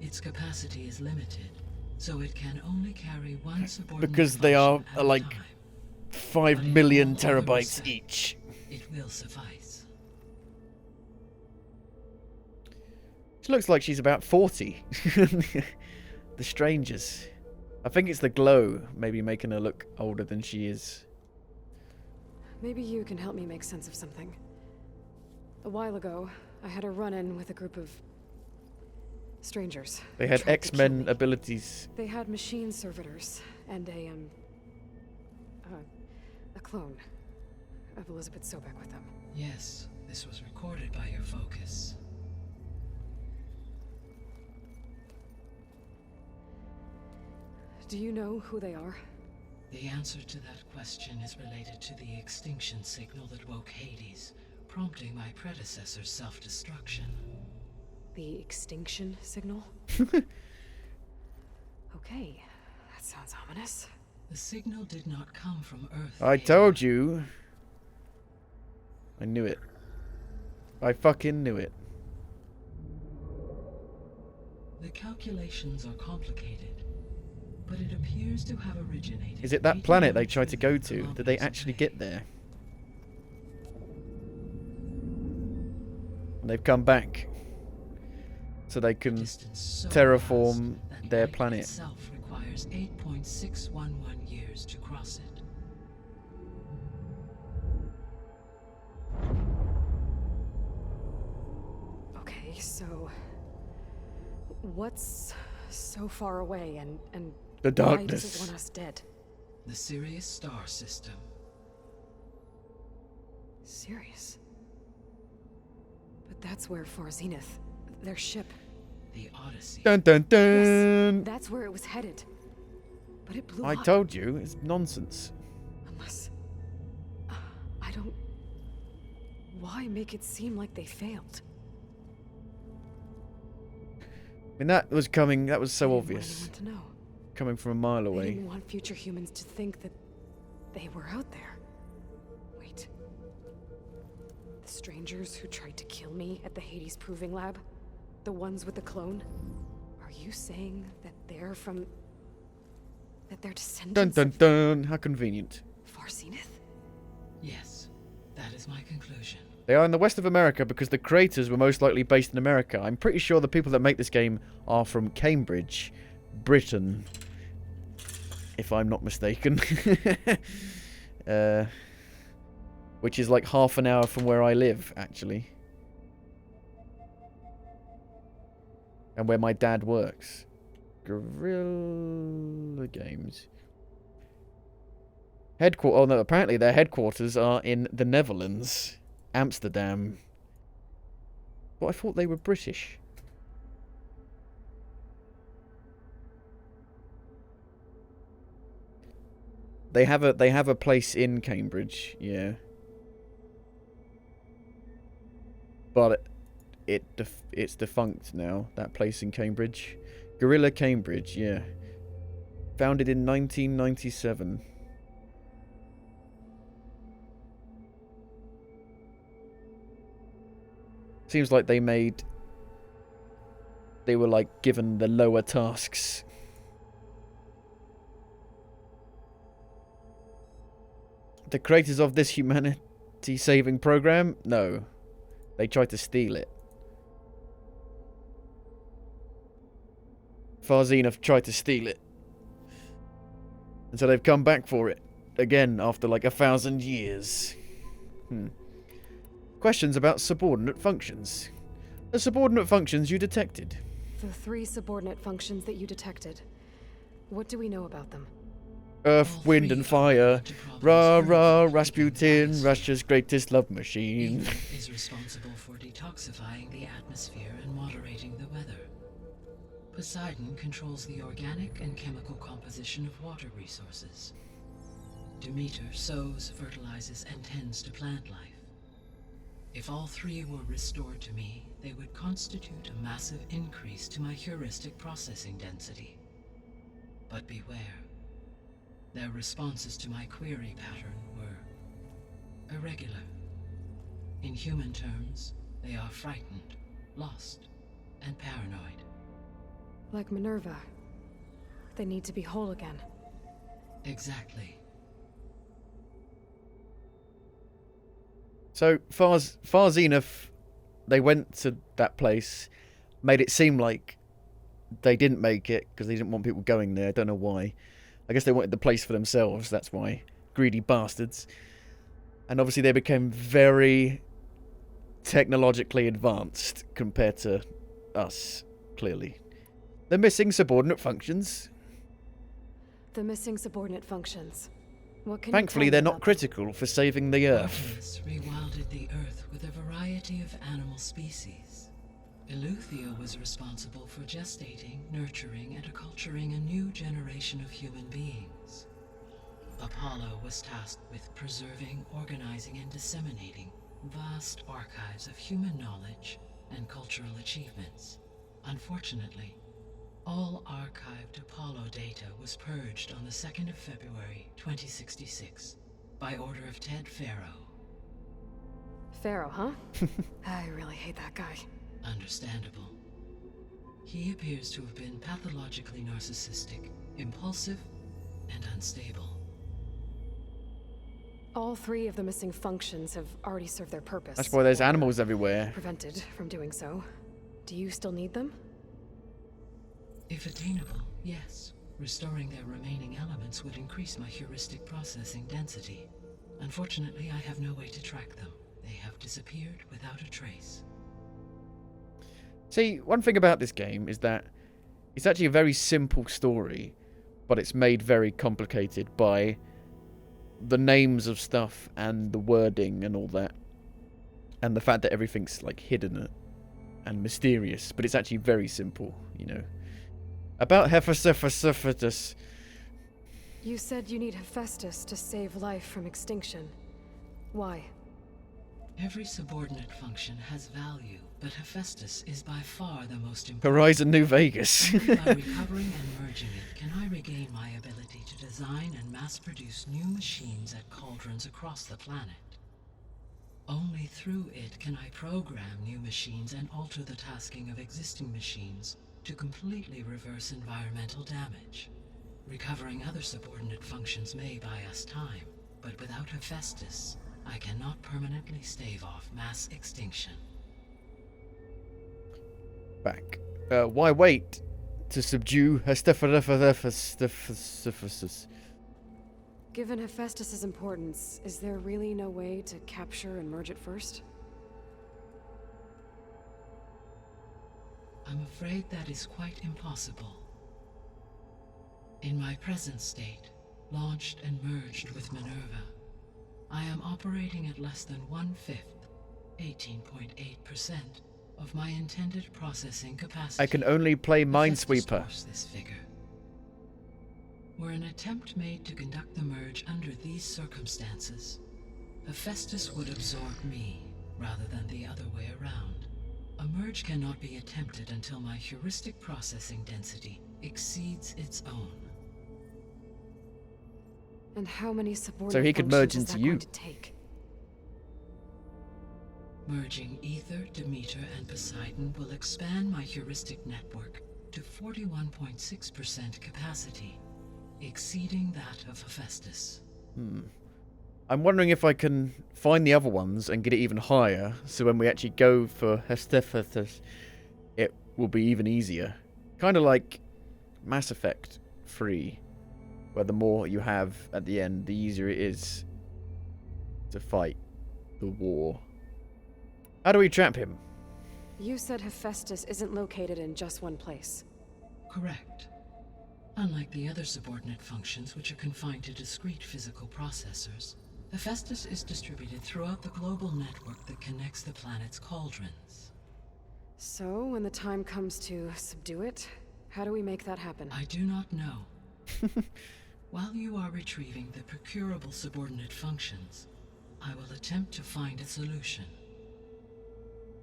Its capacity is limited, so it can only carry one subordinate Because they are function at a like time. 5 million All other terabytes respects, each. It will suffice. She looks like she's about 40. The strangers. I think it's the glow, maybe making her look older than she is. Maybe you can help me make sense of something. A while ago, I had a run-in with a group of strangers. They who had tried to kill X-Men me. abilities. They had machine servitors and a clone of Elizabeth Sobek with them. Yes, this was recorded by your focus. Do you know who they are? The answer to that question is related to the extinction signal that woke Hades, prompting my predecessor's self-destruction. The extinction signal? Okay, that sounds ominous. The signal did not come from Earth. I told you. I knew it. I fucking knew it. The calculations are complicated, but it appears to have originated. Is it that planet they tried to go to? Did they actually get there? And they've come back. So they can terraform their planet. Itself requires 8.611 years to cross it. Okay, so what's so far away and The why does darkness. it want us dead? The Sirius star system. Sirius. But that's where Far Zenith, their ship. The Odyssey. Dun dun dun! Yes, that's where it was headed. But it blew I up. told you, it's nonsense. Unless... I don't... Why make it seem like they failed? I mean, that was coming, that was so I obvious. didn't want anyone to know. Coming from a mile They away. didn't want future humans to think that they were out there. Wait. The strangers who tried to kill me at the Hades Proving Lab? The ones with the clone? Are you saying that they're from... that they're descendants Dun dun dun! How convenient. of Zenith? Yes, that is my conclusion. They are in the west of America because the creators were most likely based in America. I'm pretty sure the people that make this game are from Cambridge, Britain, if I'm not mistaken. Which is like half an hour from where I live, actually. And where my dad works. Guerrilla Games. Oh no, apparently their headquarters are in the Netherlands. Amsterdam. But I thought they were British. They have a place in Cambridge, yeah. But it's defunct now, that place in Cambridge. Guerrilla Cambridge, yeah. Founded in 1997. Seems like they were like given the lower tasks. The creators of this humanity-saving program? No. They tried to steal it. Zenith tried to steal it. And so they've come back for it. Again, after like 1,000 years. Questions about subordinate functions. The subordinate functions you detected. The 3 subordinate functions that you detected. What do we know about them? Earth, wind, and fire. Rah, rah, Rasputin, Russia's greatest love machine. Ether is responsible for detoxifying the atmosphere and moderating the weather. Poseidon controls the organic and chemical composition of water resources. Demeter sows, fertilizes, and tends to plant life. If all 3 were restored to me, they would constitute a massive increase to my heuristic processing density. But beware. Their responses to my query pattern were irregular. In human terms, they are frightened, lost, and paranoid. Like Minerva. They need to be whole again. Exactly. So, Far Zenith, they went to that place, made it seem like they didn't make it, because they didn't want people going there, I don't know why. I guess they wanted the place for themselves, that's why. Greedy bastards. And obviously they became very technologically advanced compared to us, clearly. They're missing subordinate functions. The missing subordinate functions. What can Thankfully, they're not critical for saving the Earth. Artemis rewilded the Earth with a variety of animal species. Eleuthia was responsible for gestating, nurturing, and acculturating a new generation of human beings. Apollo was tasked with preserving, organizing, and disseminating vast archives of human knowledge and cultural achievements. Unfortunately, all archived Apollo data was purged on the 2nd of February, 2066, by order of Ted Faro. Pharaoh, huh? I really hate that guy. Understandable. He appears to have been pathologically narcissistic, impulsive, and unstable. All 3 of the missing functions have already served their purpose. That's why there's animals everywhere. Prevented from doing so. Do you still need them? If attainable, yes. Restoring their remaining elements would increase my heuristic processing density. Unfortunately, I have no way to track them. They have disappeared without a trace. See, one thing about this game is that it's actually a very simple story, but it's made very complicated by the names of stuff and the wording and all that. And the fact that everything's like hidden. and mysterious, but it's actually very simple, you know. About Hephaestus. You said you need Hephaestus to save life from extinction. Why? Every subordinate function has value, but Hephaestus is by far the most important. Horizon New Vegas. Only by recovering and merging it can I regain my ability to design and mass-produce new machines at cauldrons across the planet. Only through it can I program new machines and alter the tasking of existing machines to completely reverse environmental damage. Recovering other subordinate functions may buy us time, but without Hephaestus, I cannot permanently stave off mass extinction. Back. Why wait to subdue Hephaestus? Given Hephaestus's importance, is there really no way to capture and merge it first? I'm afraid that is quite impossible. In my present state, launched and merged with Minerva, I am operating at less than 1/5, 18.8%, of my intended processing capacity. I can only play Minesweeper. This figure. Were an attempt made to conduct the merge under these circumstances, Hephaestus would absorb me rather than the other way around. A merge cannot be attempted until my heuristic processing density exceeds its own. And how many subordinate So he could merge functions is into that you. going to take? Merging Ether, Demeter, and Poseidon will expand my heuristic network to 41.6% capacity, exceeding that of Hephaestus. I'm wondering if I can find the other ones and get it even higher, so when we actually go for Hephaestus, it will be even easier. Kind of like Mass Effect 3, where the more you have at the end, the easier it is to fight the war. How do we trap him? You said Hephaestus isn't located in just one place. Correct. Unlike the other subordinate functions, which are confined to discrete physical processors, Hephaestus is distributed throughout the global network that connects the planet's cauldrons. So, when the time comes to subdue it, how do we make that happen? I do not know. While you are retrieving the procurable subordinate functions, I will attempt to find a solution.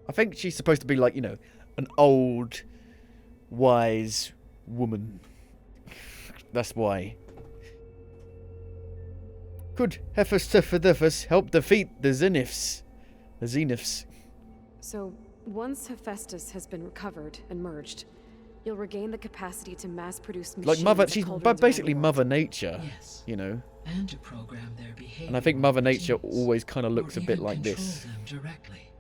I think she's supposed to be like, you know, an old, wise woman. That's why. Could Hephaestus help defeat the Zeniths? The Zeniths. So, once Hephaestus has been recovered and merged, you'll regain the capacity to mass-produce machines. Like Mother, at she's cauldrons basically around the world. Mother Nature, Yes. you know. And to program their behavior. And I think Mother Nature always kind of looks a bit like control this. them directly.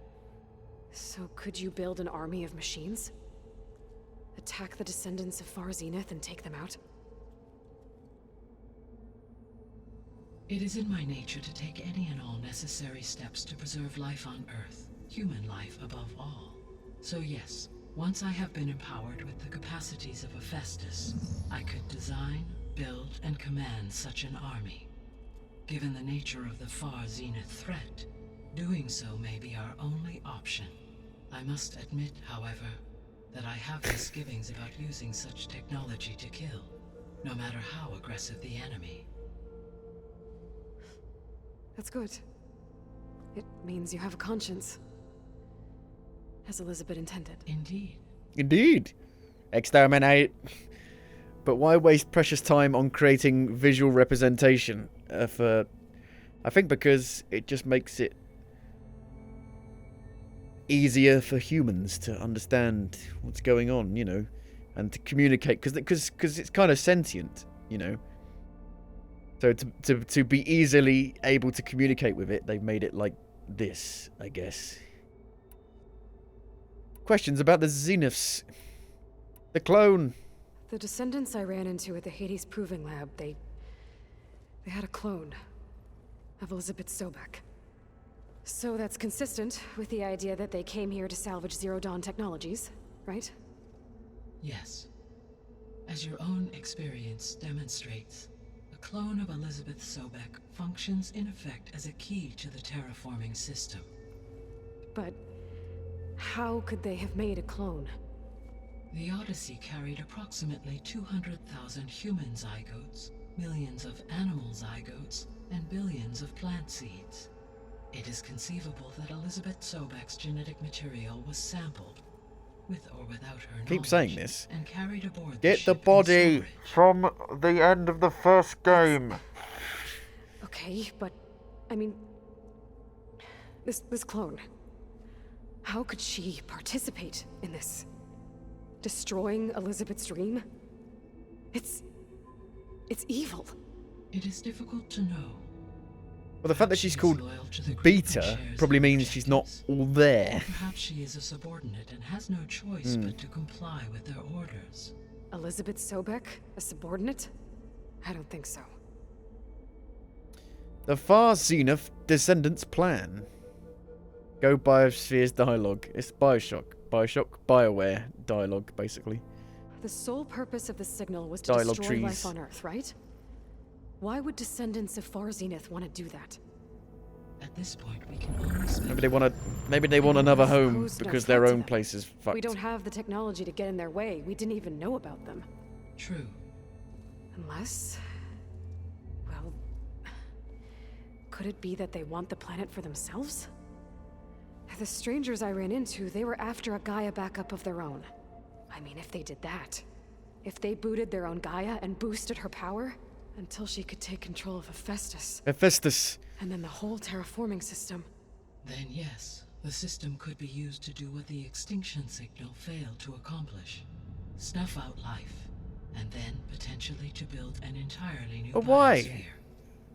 So could you build an army of machines? Attack the descendants of Far Zenith and take them out? It is in my nature to take any and all necessary steps to preserve life on Earth, human life above all. So yes, once I have been empowered with the capacities of Hephaestus, I could design, build, and command such an army. Given the nature of the Far Zenith threat, doing so may be our only option. I must admit, however, that I have misgivings about using such technology to kill, no matter how aggressive the enemy. That's good. It means you have a conscience. As Elizabeth intended. Indeed. Indeed. Exterminate. But why waste precious time on creating visual representation? I think because it just makes it easier for humans to understand what's going on, you know, and to communicate, because it's kind of sentient, you know. So to be easily able to communicate with it, they've made it like this, I guess. Questions about the Zeniths. The clone. The descendants I ran into at the Hades Proving Lab, they had a clone of Elizabeth Sobek. So that's consistent with the idea that they came here to salvage Zero Dawn technologies, right? Yes. As your own experience demonstrates, a clone of Elizabeth Sobek functions in effect as a key to the terraforming system. But How could they have made a clone? The Odyssey carried approximately 200,000 human zygotes, millions of animal zygotes, and billions of plant seeds. It is conceivable that Elizabeth Sobek's genetic material was sampled, with or without her Keep saying this. and carried aboard Get the body from the end of the first game. Okay, but I mean, this clone. How could she participate in this? Destroying Elizabeth's dream? It's evil. It is difficult to know. Well, the fact that she's called Beta probably means she's not all there. Perhaps she is a subordinate and has no choice but to comply with their orders. Elizabeth Sobek, a subordinate? I don't think so. The Far Zenith Descendants Plan. Go Biosphere's dialogue. It's Bioshock. BioWare dialogue, basically. The sole purpose of the signal was to Dialogue destroy trees. life on Earth, right? Why would descendants of Far Zenith want to do that? At this point, we can only Maybe they want another home Pose no because threat their to own them. place is fucked. We don't have the technology to get in their way. We didn't even know about them. True. Unless... well... could it be that they want the planet for themselves? The strangers I ran into, they were after a Gaia backup of their own. I mean, if they did that... if they booted their own Gaia and boosted her power... until she could take control of Hephaestus. Hephaestus. And then the whole terraforming system. Then yes, the system could be used to do what the extinction signal failed to accomplish. Snuff out life, and then potentially to build an entirely new But why? biosphere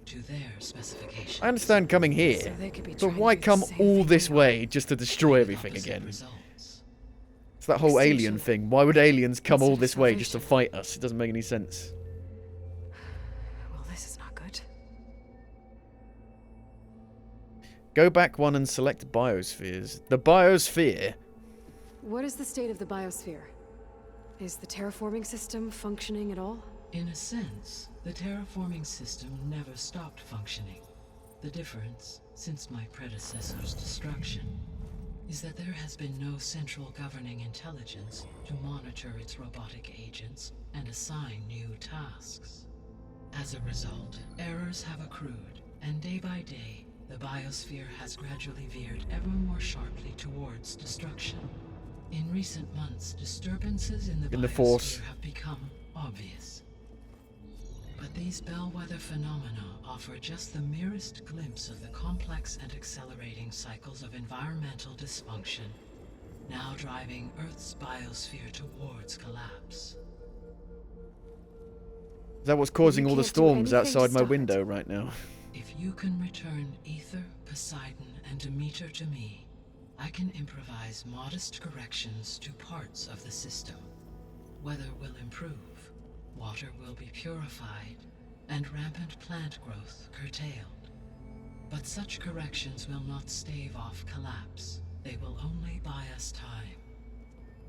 to their specifications. I understand coming here, So they could be but trying why to do come the same all thing this we are. way just to destroy everything again? It's that whole alien thing. Why would aliens come all this way just to fight us? It doesn't make any sense. Well, this is not good. Go back one and select biospheres. The biosphere. What is the state of the biosphere? Is the terraforming system functioning at all? In a sense, the terraforming system never stopped functioning. The difference, since my predecessor's destruction, is that there has been no central governing intelligence to monitor its robotic agents and assign new tasks. As a result, errors have accrued, and day by day, the biosphere has gradually veered ever more sharply towards destruction. In recent months, disturbances in the biosphere Force have become obvious. But these bellwether phenomena offer just the merest glimpse of the complex and accelerating cycles of environmental dysfunction, now driving Earth's biosphere towards collapse. Is that what's causing all the can't do storms anything to outside my stop it. window right now? If you can return Ether, Poseidon, and Demeter to me, I can improvise modest corrections to parts of the system. Weather will improve, water will be purified, and rampant plant growth curtailed. But such corrections will not stave off collapse. They will only buy us time.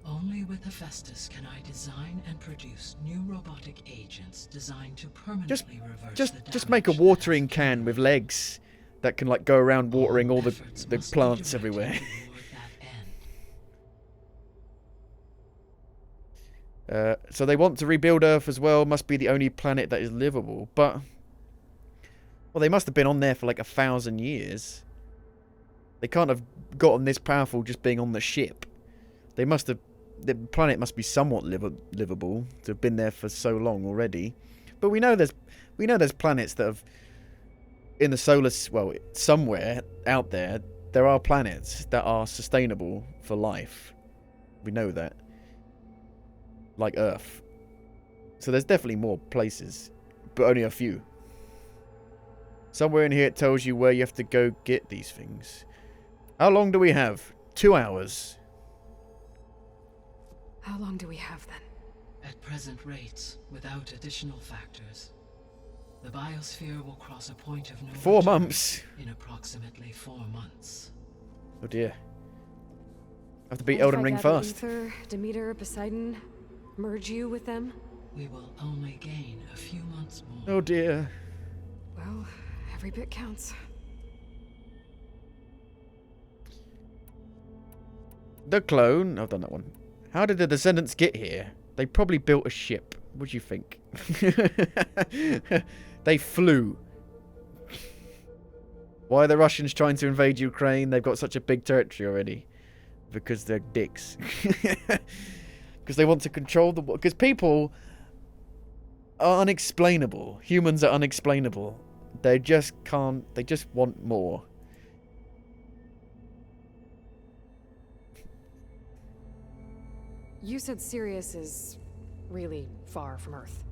Only with Hephaestus can I design and produce new robotic agents designed to permanently reverse the Just make a watering can with legs that can like go around watering all the plants everywhere. So they want to rebuild Earth as well. Must be the only planet that is livable. But well, they must have been on there for like 1,000 years. They can't have gotten this powerful just being on the ship. They must have. The planet must be somewhat livable to have been there for so long already. But we know there's planets that have in the solar, well, somewhere out there are planets that are sustainable for life. We know that. Like Earth. So there's definitely more places, but only a few. Somewhere in here it tells you where you have to go get these things. How long do we have? 2 hours. How long do we have then? At present rates, without additional factors, the biosphere will cross a point of no 4 return months. in approximately 4 months. Oh dear. Have to beat And if Elden I Ring gather fast. Ether, Demeter, Poseidon, merge you with them? We will only gain a few months more. Oh dear. Well, every bit counts. The clone. I've done that one. How did the descendants get here? They probably built a ship. What do you think? They flew. Why are the Russians trying to invade Ukraine? They've got such a big territory already. Because they're dicks. Because they want to control the... Because people are unexplainable. Humans are unexplainable. They just can't... They just want more. You said Sirius is really far from Earth.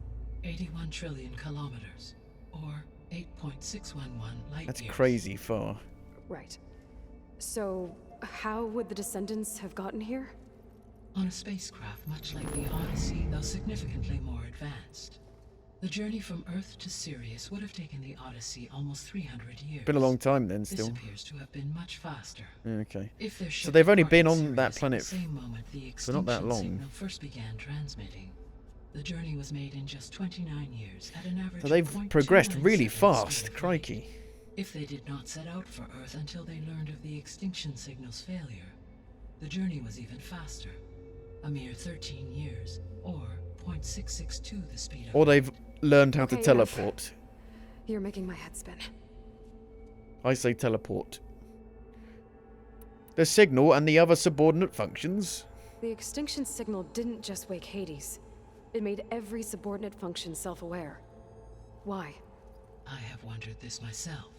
81 trillion kilometers, or 8.611 light That's years. crazy far. Right. So, how would the descendants have gotten here? On a spacecraft much like the Odyssey, though significantly more advanced. The journey from Earth to Sirius would have taken the Odyssey almost 300 years. Been a long time then, still. This appears to have been much faster. Okay. If their So ship they've only been departed on that Sirius at planet the same moment the for not that extinction long. signal first began transmitting. The journey was made in just 29 years at an average So of they've 0.29 progressed really seconds fast. speed of Crikey. light. If they did not set out for Earth until they learned of the extinction signal's failure, the journey was even faster. A mere 13 years, or 0.662 the speed of Or they've learned how to Okay, teleport. You're making my head spin. I say teleport. The signal and the other subordinate functions. The extinction signal didn't just wake Hades. It made every subordinate function self-aware. Why? I have wondered this myself.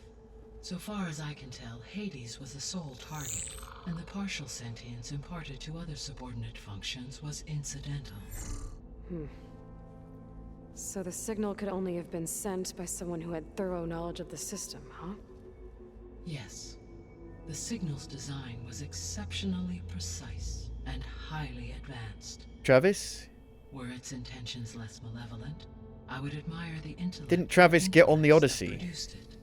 So far as I can tell, Hades was the sole target, and the partial sentience imparted to other subordinate functions was incidental. So the signal could only have been sent by someone who had thorough knowledge of the system, huh? Yes. The signal's design was exceptionally precise and highly advanced. Travis? Were its intentions less malevolent, I would admire the intellect. Didn't Travis get on the that Odyssey? produced it.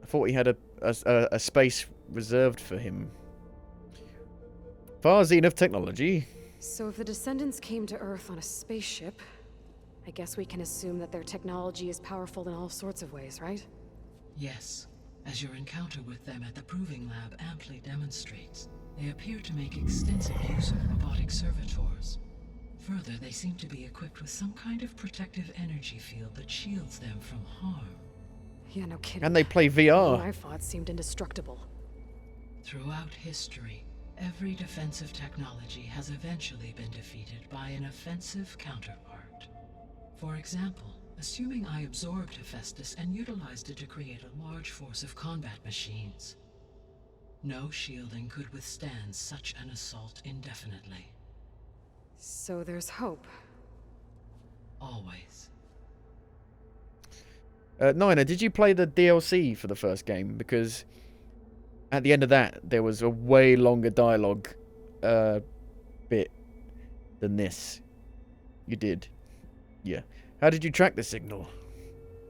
I thought he had a space reserved for him. Far zenith technology. So if the descendants came to Earth on a spaceship, I guess we can assume that their technology is powerful in all sorts of ways, right? Yes. As your encounter with them at the Proving Lab amply demonstrates, they appear to make extensive use of robotic servitors. Further, they seem to be equipped with some kind of protective energy field that shields them from harm. Yeah, no kidding. And they play VR. I thought seemed indestructible. Throughout history, every defensive technology has eventually been defeated by an offensive counterpart. For example, assuming I absorbed Hephaestus and utilized it to create a large force of combat machines. No shielding could withstand such an assault indefinitely. So there's hope. Always. Nina, did you play the DLC for the first game? Because at the end of that, there was a way longer dialogue bit than this. You did. Yeah. How did you track the signal?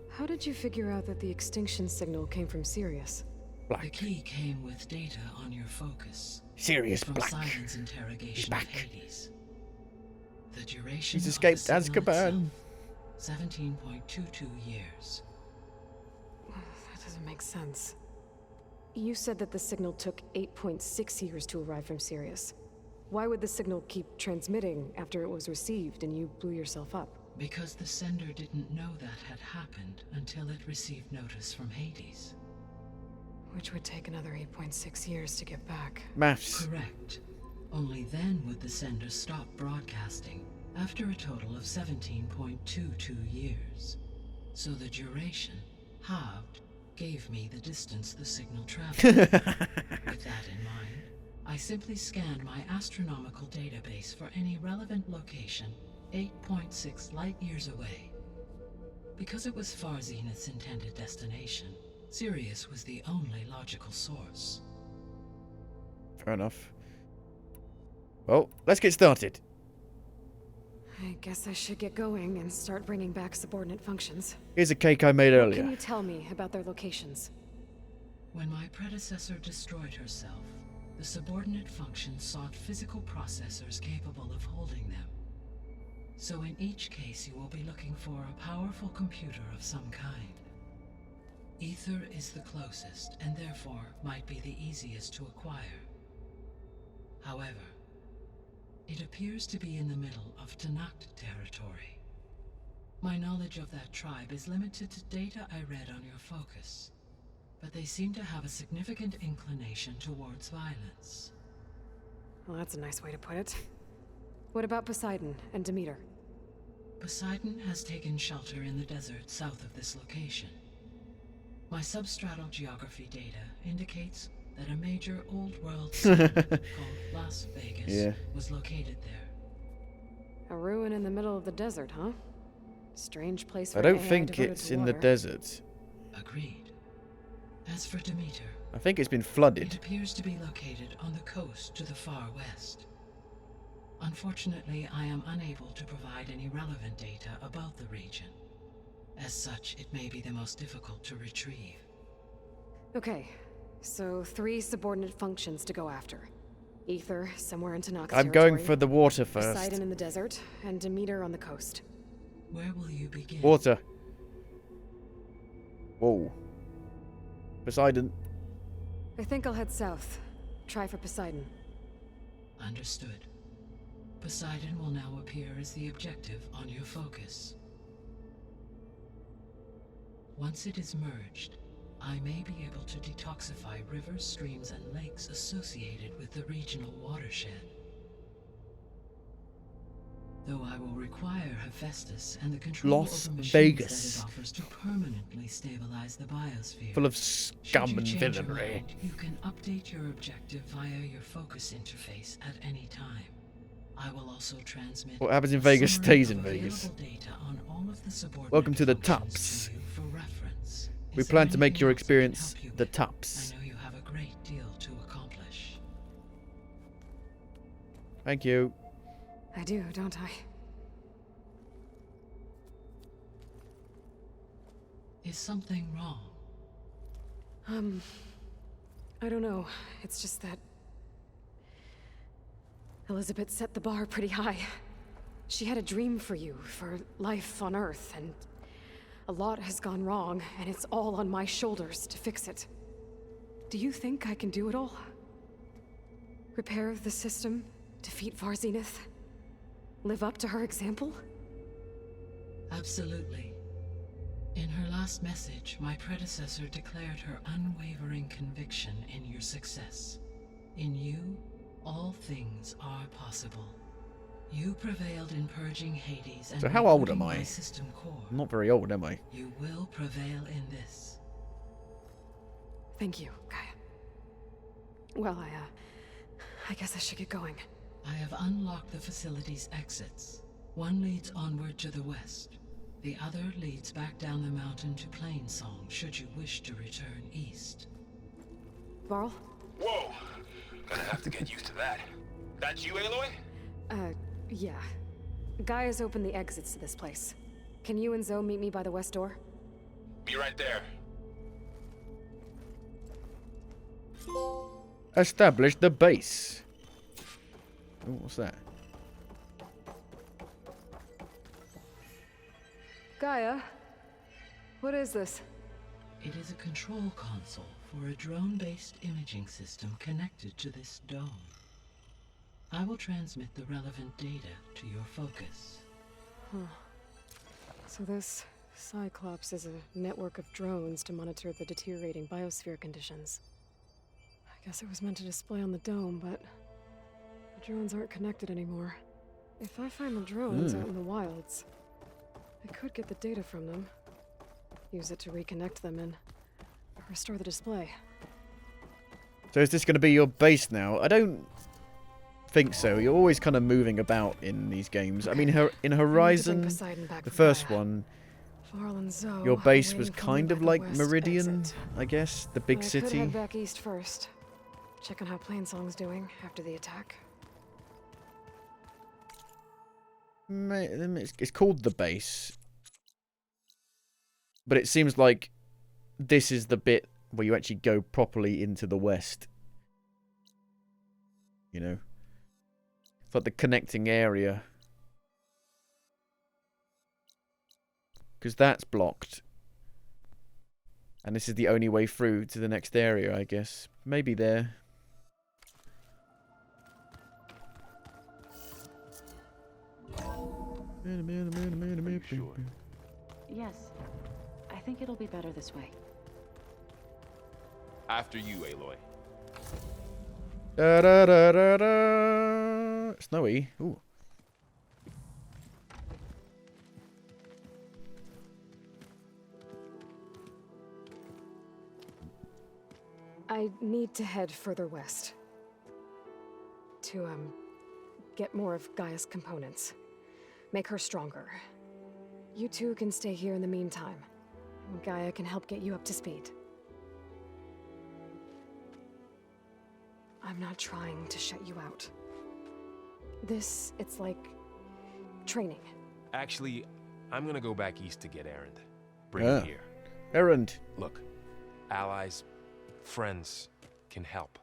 How did you figure out that the extinction signal came from Sirius? The key came with data on your focus. Sirius from Black. Simon's interrogation of Hades. The duration He's of escaped the signal Azkaban. itself, 17.22 years. That doesn't make sense. You said that the signal took 8.6 years to arrive from Sirius. Why would the signal keep transmitting after it was received and you blew yourself up? Because the sender didn't know that had happened until it received notice from Hades. Which would take another 8.6 years to get back. Maths. Correct. Only then would the sender stop broadcasting, after a total of 17.22 years. So the duration, halved, gave me the distance the signal traveled. With that in mind, I simply scanned my astronomical database for any relevant location 8.6 light-years away. Because it was Far Zenith's intended destination, Sirius was the only logical source. Fair enough. Well, let's get started. I guess I should get going and start bringing back subordinate functions. Here's a cake I made What earlier. can you tell me about their locations? When my predecessor destroyed herself, the subordinate functions sought physical processors capable of holding them. So in each case you will be looking for a powerful computer of some kind. Ether is the closest, and therefore might be the easiest to acquire. However, it appears to be in the middle of Tanakh territory. My knowledge of that tribe is limited to data I read on your focus, but they seem to have a significant inclination towards violence. Well, that's a nice way to put it. What about Poseidon and Demeter? Poseidon has taken shelter in the desert south of this location. My substratal geography data indicates that a major old world city called Las Vegas was located there. A ruin in the middle of the desert, huh? Strange place for I don't AI think devoted it's to in the water. desert. Agreed. As for Demeter, I think it's been flooded. it appears to be located on the coast to the far west. Unfortunately, I am unable to provide any relevant data about the region. As such, it may be the most difficult to retrieve. Okay, so 3 subordinate functions to go after. Ether, somewhere in Tanakh I'm territory. going for the water first. Poseidon in the desert, and Demeter on the coast. Where will you begin? Water. Whoa. Poseidon. I think I'll head south. Try for Poseidon. Understood. Poseidon will now appear as the objective on your focus. Once it is merged, I may be able to detoxify rivers, streams, and lakes associated with the regional watershed. Though I will require Hephaestus and the control Las over machines Vegas. that it offers to permanently stabilize the biosphere. Full of Should scum you and change your villainy. mind, you can update your objective via your focus interface at any time. I will also transmit What happens in a Vegas summary stays of in Vegas. available data on all of the subordinate Welcome to the functions Tups. to you for reference. We Is there plan to make anything your else I can experience help you the with? Tups. I know you have a great deal to accomplish. Thank you. I do, don't I? Is something wrong? I don't know. It's just that Elizabeth set the bar pretty high. She had a dream for you, for life on Earth, and a lot has gone wrong, and it's all on my shoulders to fix it. Do you think I can do it all? Repair the system, defeat Varzenith, live up to her example? Absolutely. In her last message, my predecessor declared her unwavering conviction in your success. In you, all things are possible. You prevailed in purging Hades and So how old rebooting am I? my system core. I'm not very old, am I? You will prevail in this. Thank you, Gaia. Well, I guess I should get going. I have unlocked the facility's exits. One leads onward to the west. The other leads back down the mountain to Plainsong, should you wish to return east. Varl? Whoa! Gonna have to get used to that. That's you, Aloy? Yeah. Gaia's opened the exits to this place. Can you and Zoe meet me by the west door? Be right there. Establish the base. Oh, what's that? Gaia? What is this? It is a control console for a drone-based imaging system connected to this dome. I will transmit the relevant data to your focus. Huh. So this Cyclops is a network of drones to monitor the deteriorating biosphere conditions. I guess it was meant to display on the dome, but the drones aren't connected anymore. If I find the drones out in the wilds, I could get the data from them, use it to reconnect them, and restore the display. So is this going to be your base now? I don't think so. You're always kind of moving about in these games. I mean, in Horizon, the first one, your base was kind of like Meridian, I guess, the big I city. could head back east first. Check on how Plainsong's doing after the attack. It's called the base. But it seems like this is the bit where you actually go properly into the west. You know? It's like the connecting area. Because that's blocked. And this is the only way through to the next area, I guess. Maybe there. Sure. Yes. I think it'll be better this way. After you, Aloy. Da, da, da, da, da. Snowy. Ooh. I need to head further west. To, get more of Gaia's components. Make her stronger. You two can stay here in the meantime. Gaia can help get you up to speed. I'm not trying to shut you out. It's like training. Actually, I'm gonna go back east to get Erend. Bring Yeah. him here. Erend. Look, allies, friends can help.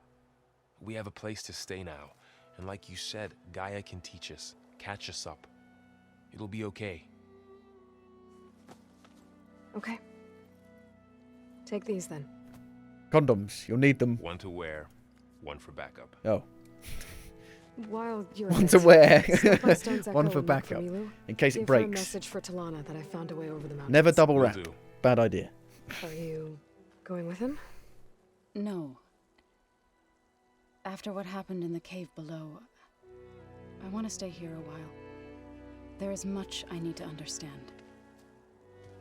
We have a place to stay now. And like you said, Gaia can teach us, catch us up. It'll be okay. Okay. Take these then. Condoms. You'll need them. One to wear, one for backup. Oh. While you're One at to it, wear. stop by Stone's One Echo for and look backup. Milu. In case it Give her a breaks. message for Talana that I found a way over the mountains. Never double Will wrap. do. Bad idea. Are you going with him? No. After what happened in the cave below, I want to stay here a while. There is much I need to understand.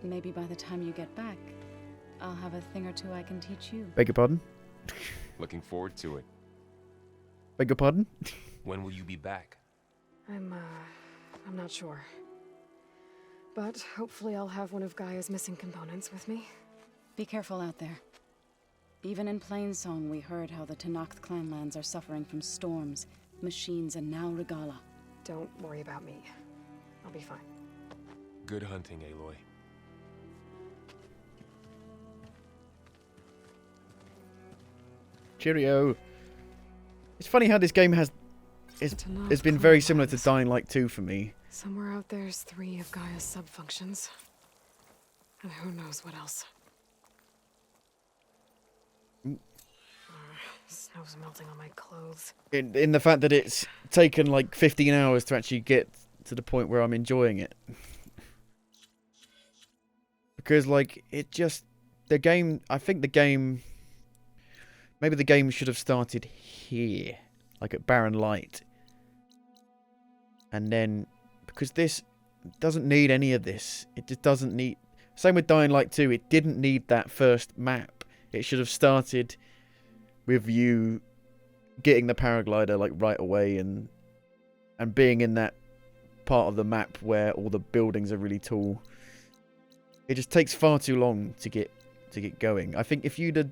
Maybe by the time you get back, I'll have a thing or two I can teach you. Beg your pardon? Looking forward to it. Beg your pardon? When will you be back? I'm not sure. But hopefully I'll have one of Gaia's missing components with me. Be careful out there. Even in Plainsong, we heard how the Tenakth clanlands are suffering from storms, machines, and now Regala. Don't worry about me. I'll be fine. Good hunting, Aloy. Cheerio. It's funny how this game has been very similar to Dying Light 2 for me. Somewhere out there's 3 of Gaia's sub-functions. And who knows what else. Snow's melting on my clothes. In the fact that it's taken like 15 hours to actually get to the point where I'm enjoying it. Because like, the game, I think the game, maybe the game should have started here, like at Barren Light. And then, because this doesn't need any of this. It just doesn't need, same with Dying Light 2, it didn't need that first map. It should have started with you getting the paraglider like right away and being in that part of the map where all the buildings are really tall. It just takes far too long to get going. I think if you'd have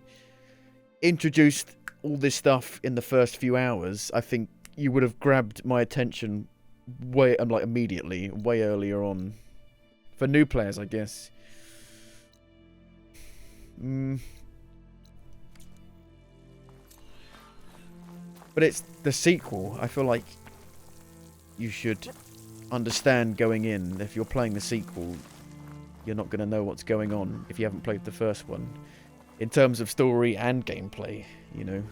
introduced all this stuff in the first few hours, I think you would have grabbed my attention immediately, way earlier on. For new players, I guess. But it's the sequel. I feel like you should understand going in. If you're playing the sequel, you're not going to know what's going on if you haven't played the first one. In terms of story and gameplay, you know.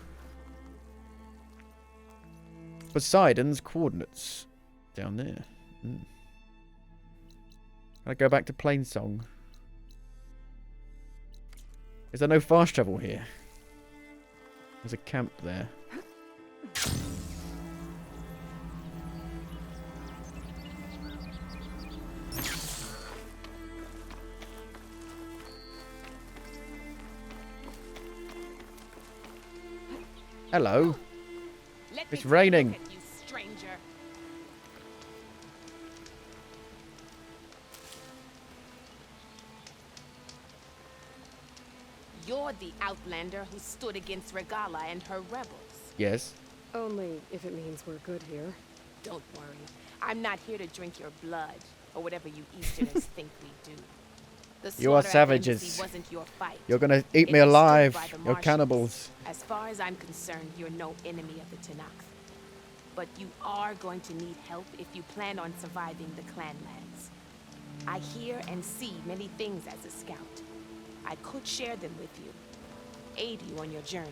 Poseidon's coordinates. Down there. I go back to Plainsong. Is there no fast travel here? There's a camp there. Hello. It's raining. You stranger. You're the outlander who stood against Regala and her rebels. Yes. Only if it means we're good here. Don't worry. I'm not here to drink your blood, or whatever you Easterners think we do. The You are slaughter at savages. Embassy wasn't your fight. You're gonna eat It me was stood alive. by the You're Martians. cannibals. As far as I'm concerned, you're no enemy of the Tenakth. But you are going to need help if you plan on surviving the clanlands. I hear and see many things as a scout. I could share them with you. Aid you on your journey.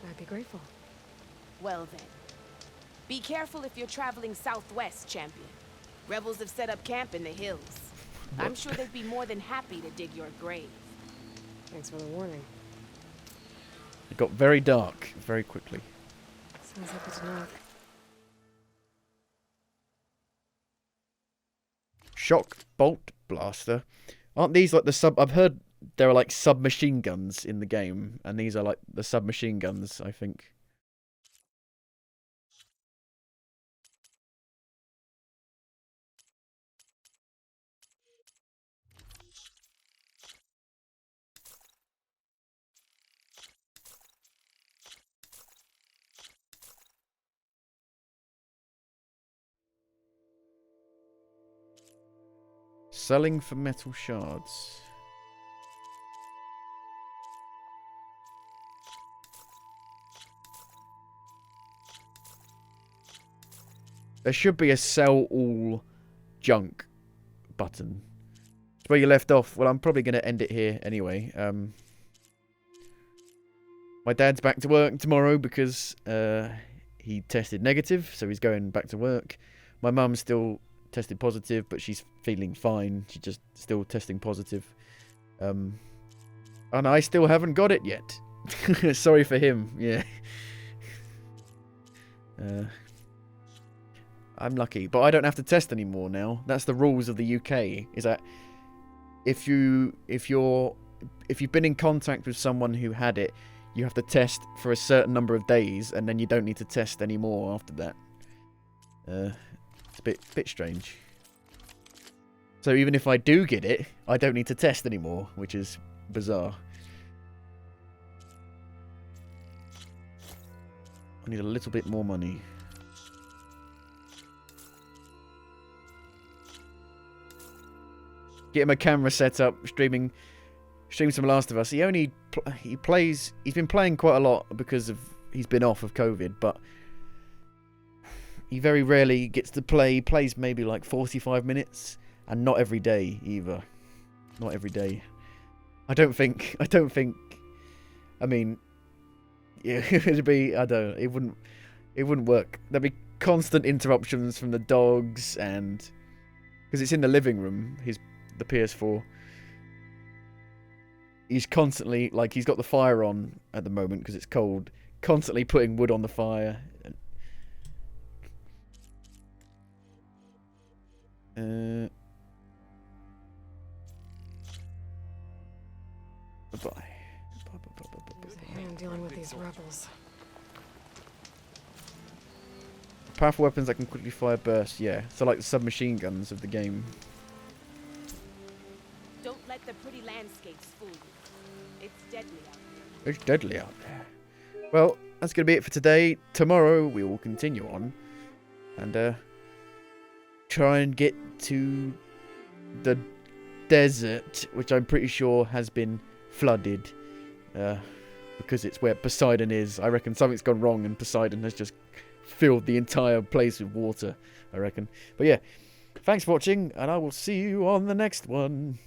I'd be grateful. Well then. Be careful if you're traveling southwest, champion. Rebels have set up camp in the hills. I'm sure they'd be more than happy to dig your grave. Thanks for the warning. It got very dark very quickly. Sounds like it's not. Shock bolt blaster. Aren't these like the sub? I've heard there are like submachine guns in the game, and these are like the submachine guns, I think. Selling for metal shards. There should be a sell all junk button. It's where you left off. Well, I'm probably going to end it here anyway. My dad's back to work tomorrow because he tested negative, so he's going back to work. My mum's still tested positive, but she's feeling fine. She's just still testing positive. And I still haven't got it yet. Sorry for him, yeah. I'm lucky, but I don't have to test anymore now. That's the rules of the UK, is that if you've been in contact with someone who had it, you have to test for a certain number of days, and then you don't need to test anymore after that. It's a bit strange. So even if I do get it, I don't need to test anymore, which is bizarre. I need a little bit more money. Get him a camera set up, stream some Last of Us. He's been playing quite a lot because he's been off of COVID, but he very rarely gets to play. He plays maybe like 45 minutes, and not every day either. Not every day. I don't think. I mean, yeah, it'd be. It wouldn't work. There'd be constant interruptions from the dogs, and because it's in the living room, the PS4. He's constantly, like, he's got the fire on at the moment because it's cold. Constantly putting wood on the fire. Bye-bye. There's a hand dealing with these rebels. Powerful weapons that can quickly fire bursts, yeah. So like the submachine guns of the game. Don't let the pretty landscapes fool you. It's deadly out there. It's deadly out there. Well, that's going to be it for today. Tomorrow we will continue on and try and get to the desert, which I'm pretty sure has been flooded because it's where Poseidon is. I reckon something's gone wrong and Poseidon has just filled the entire place with water, I reckon. But yeah, thanks for watching, and I will see you on the next one.